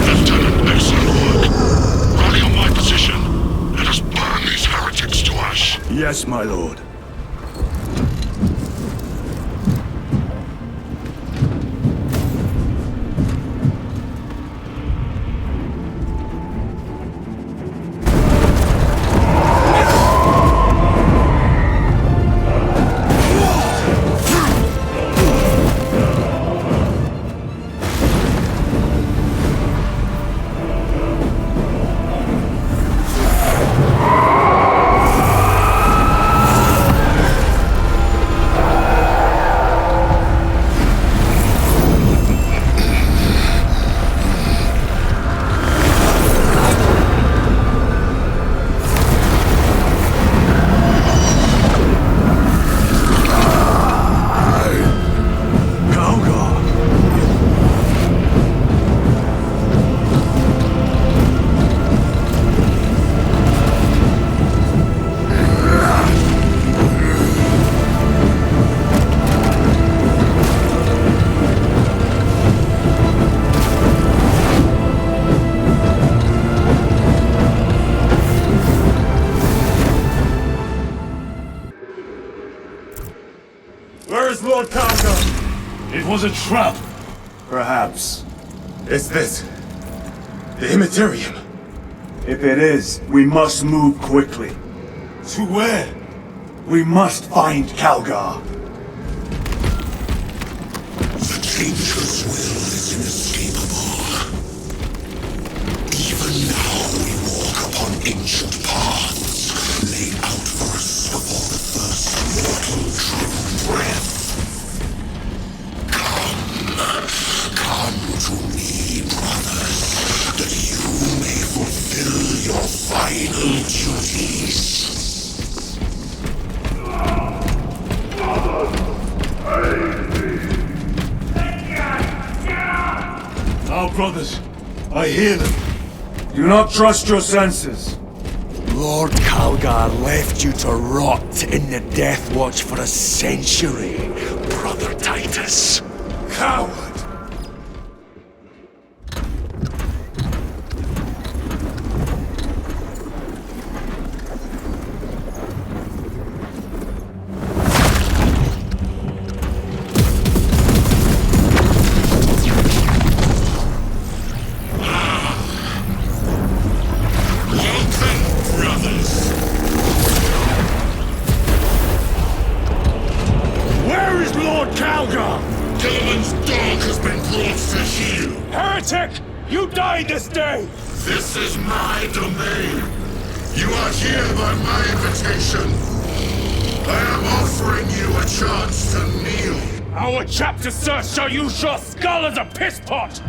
B: Lieutenant, excellent work. Rally on my position. Let us burn these heretics to ash.
A: Yes, my lord.
F: Where is Lord Calgar? It was a trap.
A: Perhaps.
I: Is this the Imperium?
A: If it is, we must move quickly.
F: To where?
A: We must find Calgar.
B: The Changer's will is inescapable. Even now we walk upon ancient paths, laid out for us before the first mortal true breath. Come to me, brothers, that you may fulfill
A: brothers. I hear them. Do not trust your senses.
D: Lord Calgar left you to rot in the Death Watch for a century, Brother Titus.
A: Coward!
B: This is my domain. You are here by my invitation. I am offering you a chance to kneel.
F: Our chapter, sir, shall use your skull as a piss pot!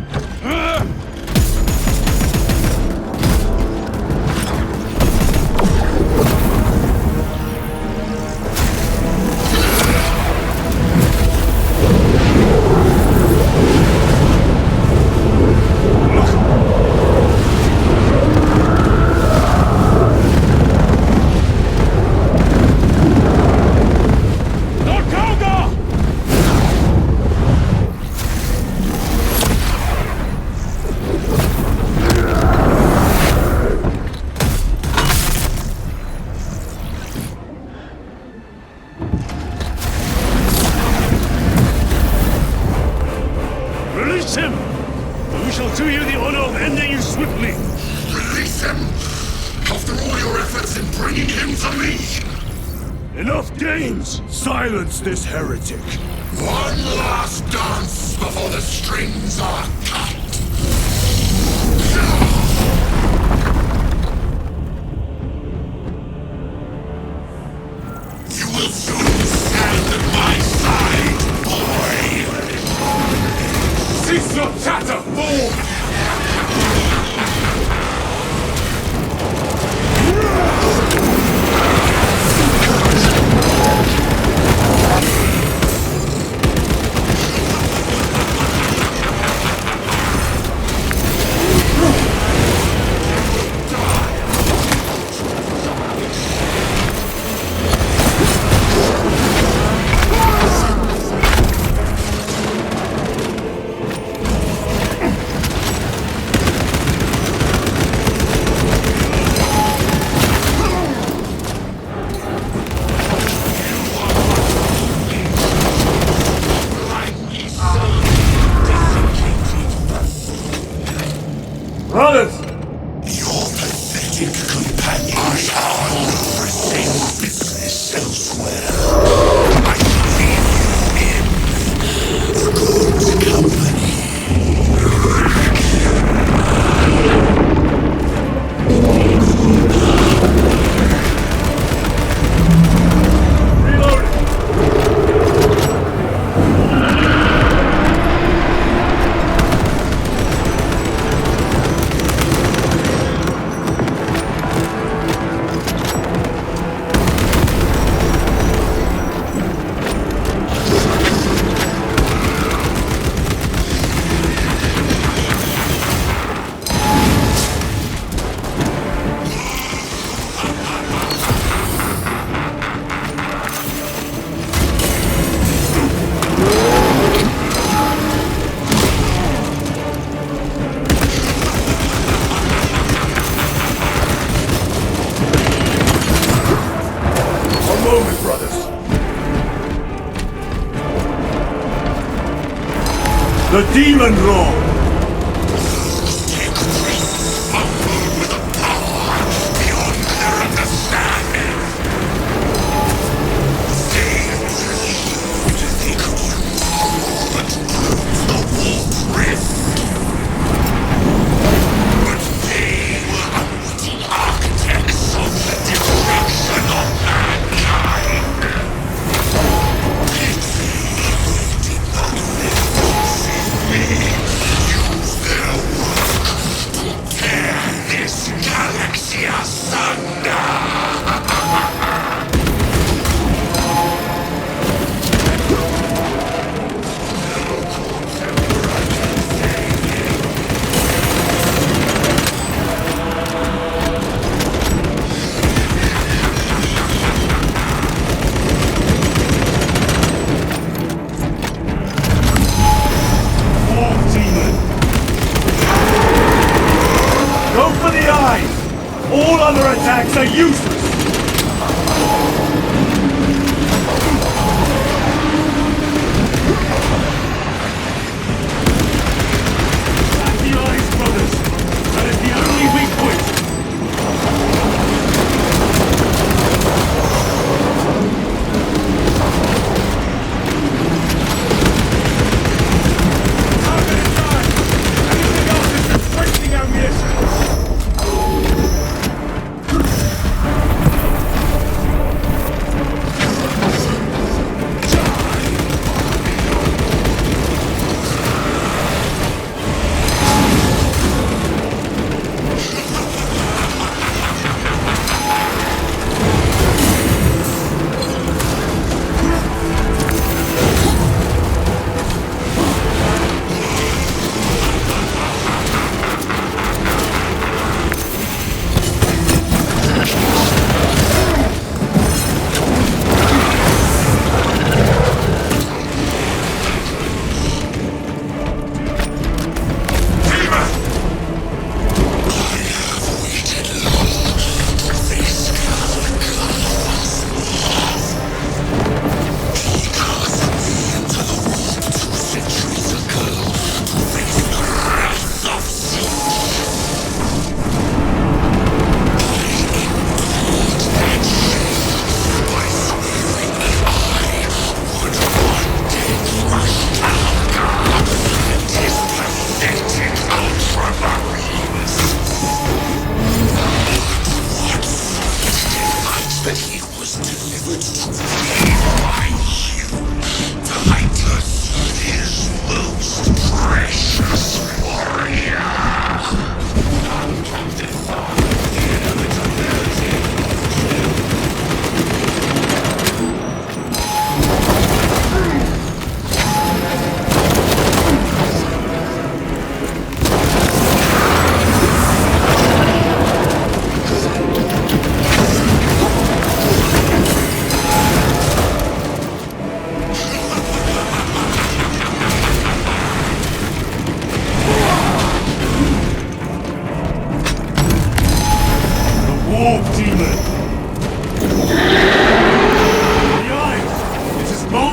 A: Silence this heretic.
B: One last dance before the strings are cut. You will soon stand at my side, boy! Cease your chatter, fool!
A: The demon roar!
B: Me!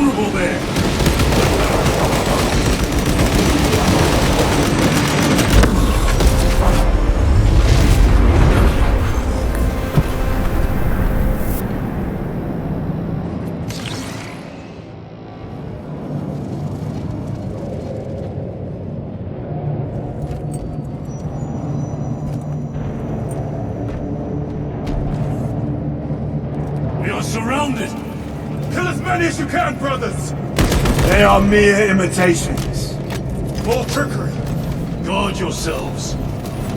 A: vulnerable there! We are surrounded! Kill as many as you can, brothers! They are mere imitations. More trickery. Guard yourselves.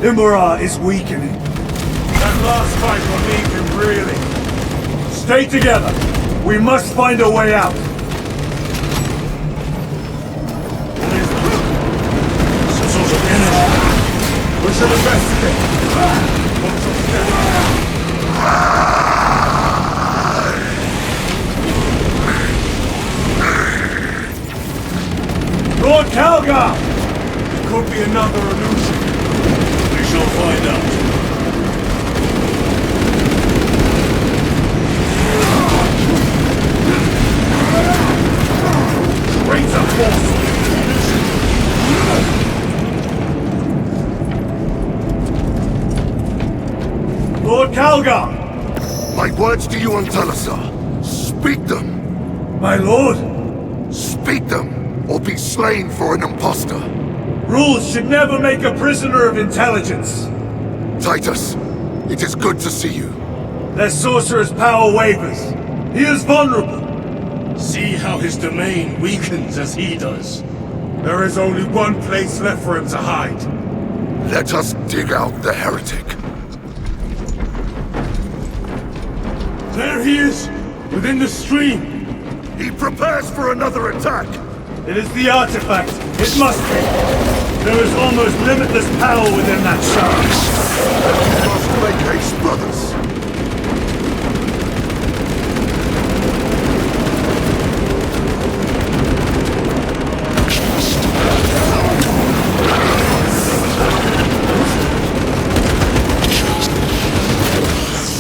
A: Imura is weakening. That last fight relieved him really. Stay together. We must find a way out. Some sort of energy. We should investigate. Lord Calgar! It could be another illusion. We shall find out. Greater force! Lord Calgar!
B: My words to you on Talasar. Speak them!
A: My lord!
B: Speak them! Or be slain for an impostor.
A: Rules should never make a prisoner of intelligence.
B: Titus, it is good to see you.
A: Their sorcerer's power wavers. He is vulnerable. See how his domain weakens as he does. There is only one place left for him to hide.
B: Let us dig out the heretic.
A: There he is, within the stream.
B: He prepares for another attack.
A: It is the artifact. It must be. There is almost limitless power within that shard.
B: We must make haste, brothers.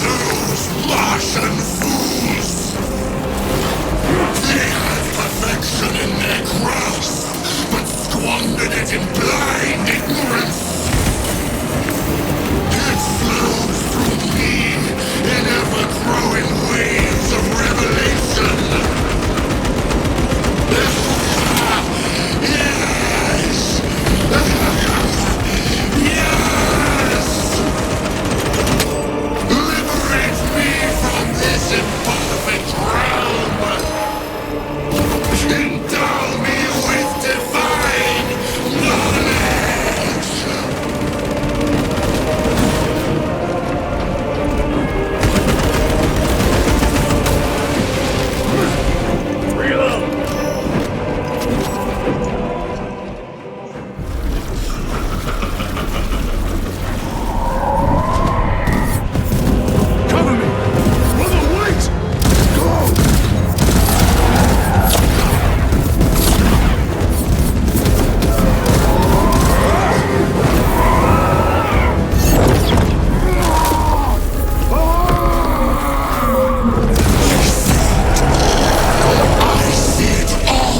S: Those Martian fools! They had perfection in their grasp, but squandered it in blind ignorance. It flows through me in ever-growing waves of revelation. Yes! Yes! Liberate me from this imperfect realm! Endow me with divine knowledge!
A: Reload! Cover me! Brother, wait! Go!
S: I see it all!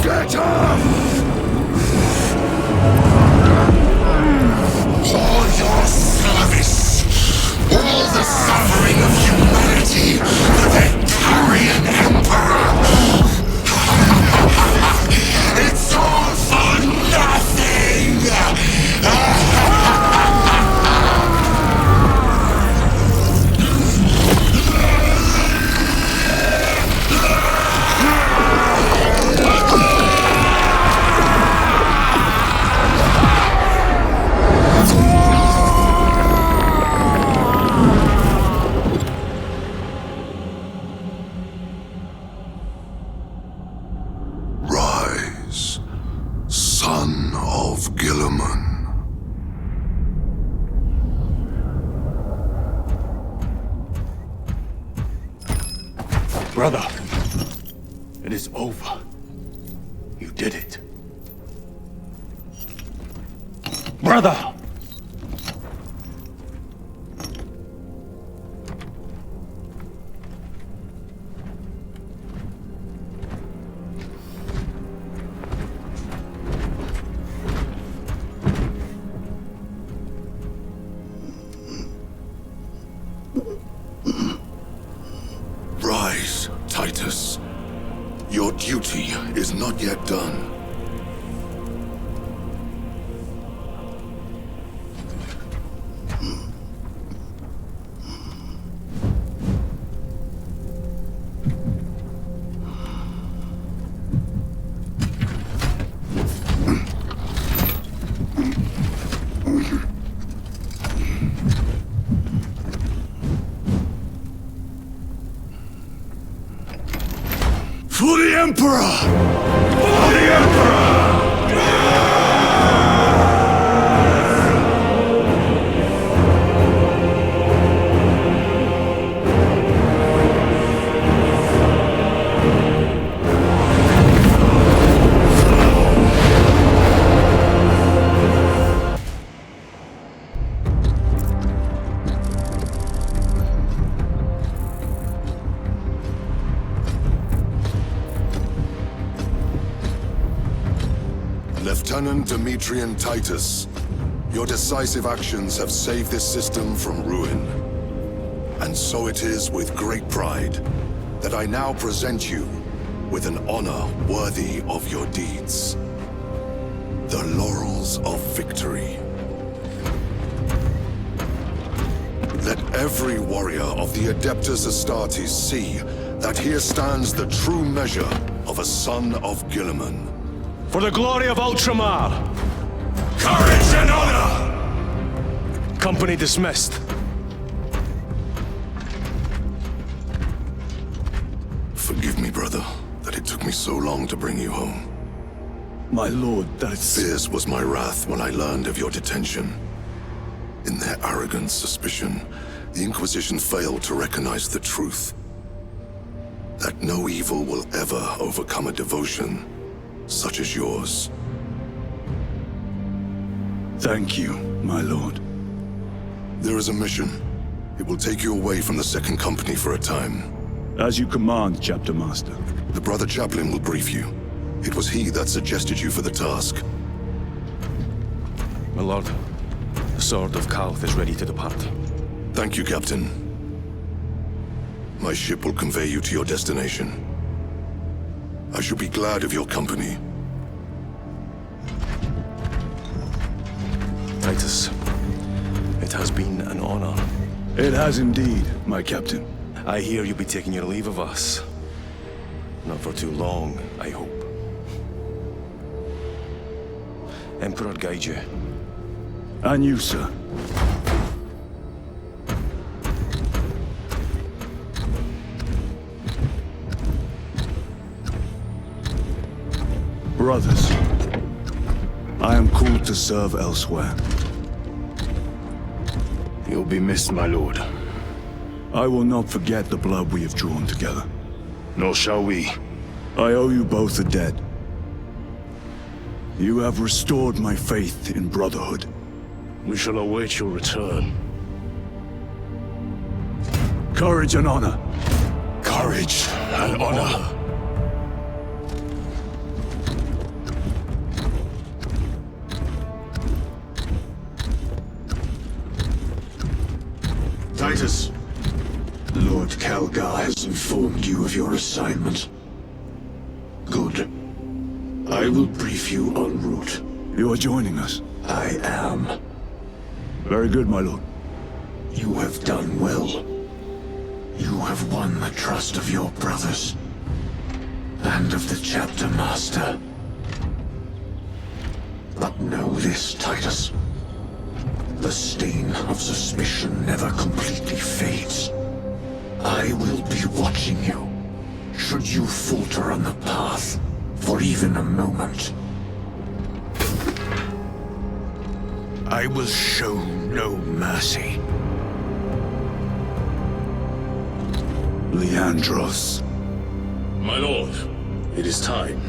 B: Get up!
S: All your service, all the suffering of humanity, the Victorian Emperor. It's all for nothing!
B: Rise, son of Gilliman.
A: Brother, it is over. You did it.
H: brother!
C: Rise, Titus. Your duty is not yet done.
A: For the Emperor! For the Emperor!
C: Lieutenant Titus, your decisive actions have saved this system from ruin. And so it is with great pride that I now present you with an honor worthy of your deeds. The Laurels of Victory. Let every warrior of the Adeptus Astartes see that here stands the true measure of a son of Guilliman.
H: For the glory of Ultramar!
A: Courage and honor!
H: Company dismissed.
C: Forgive me, brother, that it took me so long to bring you home.
A: My lord, that's...
C: Fierce was my wrath when I learned of your detention. In their arrogant suspicion, the Inquisition failed to recognize the truth. That no evil will ever overcome a devotion such as yours.
A: Thank you, my lord.
C: There is a mission. It will take you away from the Second Company for a time.
A: As you command, Chapter Master.
C: The Brother Chaplain will brief you. It was he that suggested you for the task.
H: My lord, the Sword of Kauth is ready to depart.
C: Thank you, Captain. My ship will convey you to your destination. I shall be glad of your company.
H: Titus, it has been an honor.
A: It has indeed, my captain.
H: I hear you'll be taking your leave of us. Not for too long, I hope. Emperor guide you.
A: And you, sir. Brothers, I am called to serve elsewhere.
J: You'll be missed, my lord.
A: I will not forget the blood we have drawn together.
J: Nor shall we.
A: I owe you both a debt. You have restored my faith in brotherhood.
F: We shall await your return.
A: Courage and honor.
J: Courage and honor.
D: Titus, Lord Calgar has informed you of your assignment. Good. I will brief you en route.
A: You are joining us?
D: I am.
A: Very good, my lord.
D: You have done well. You have won the trust of your brothers. And of the Chapter Master. But know this, Titus. The stain of suspicion never completely fades. I will be watching you, should you falter on the path for even a moment.
J: I will show no mercy.
A: Leandros.
F: My lord, it is time.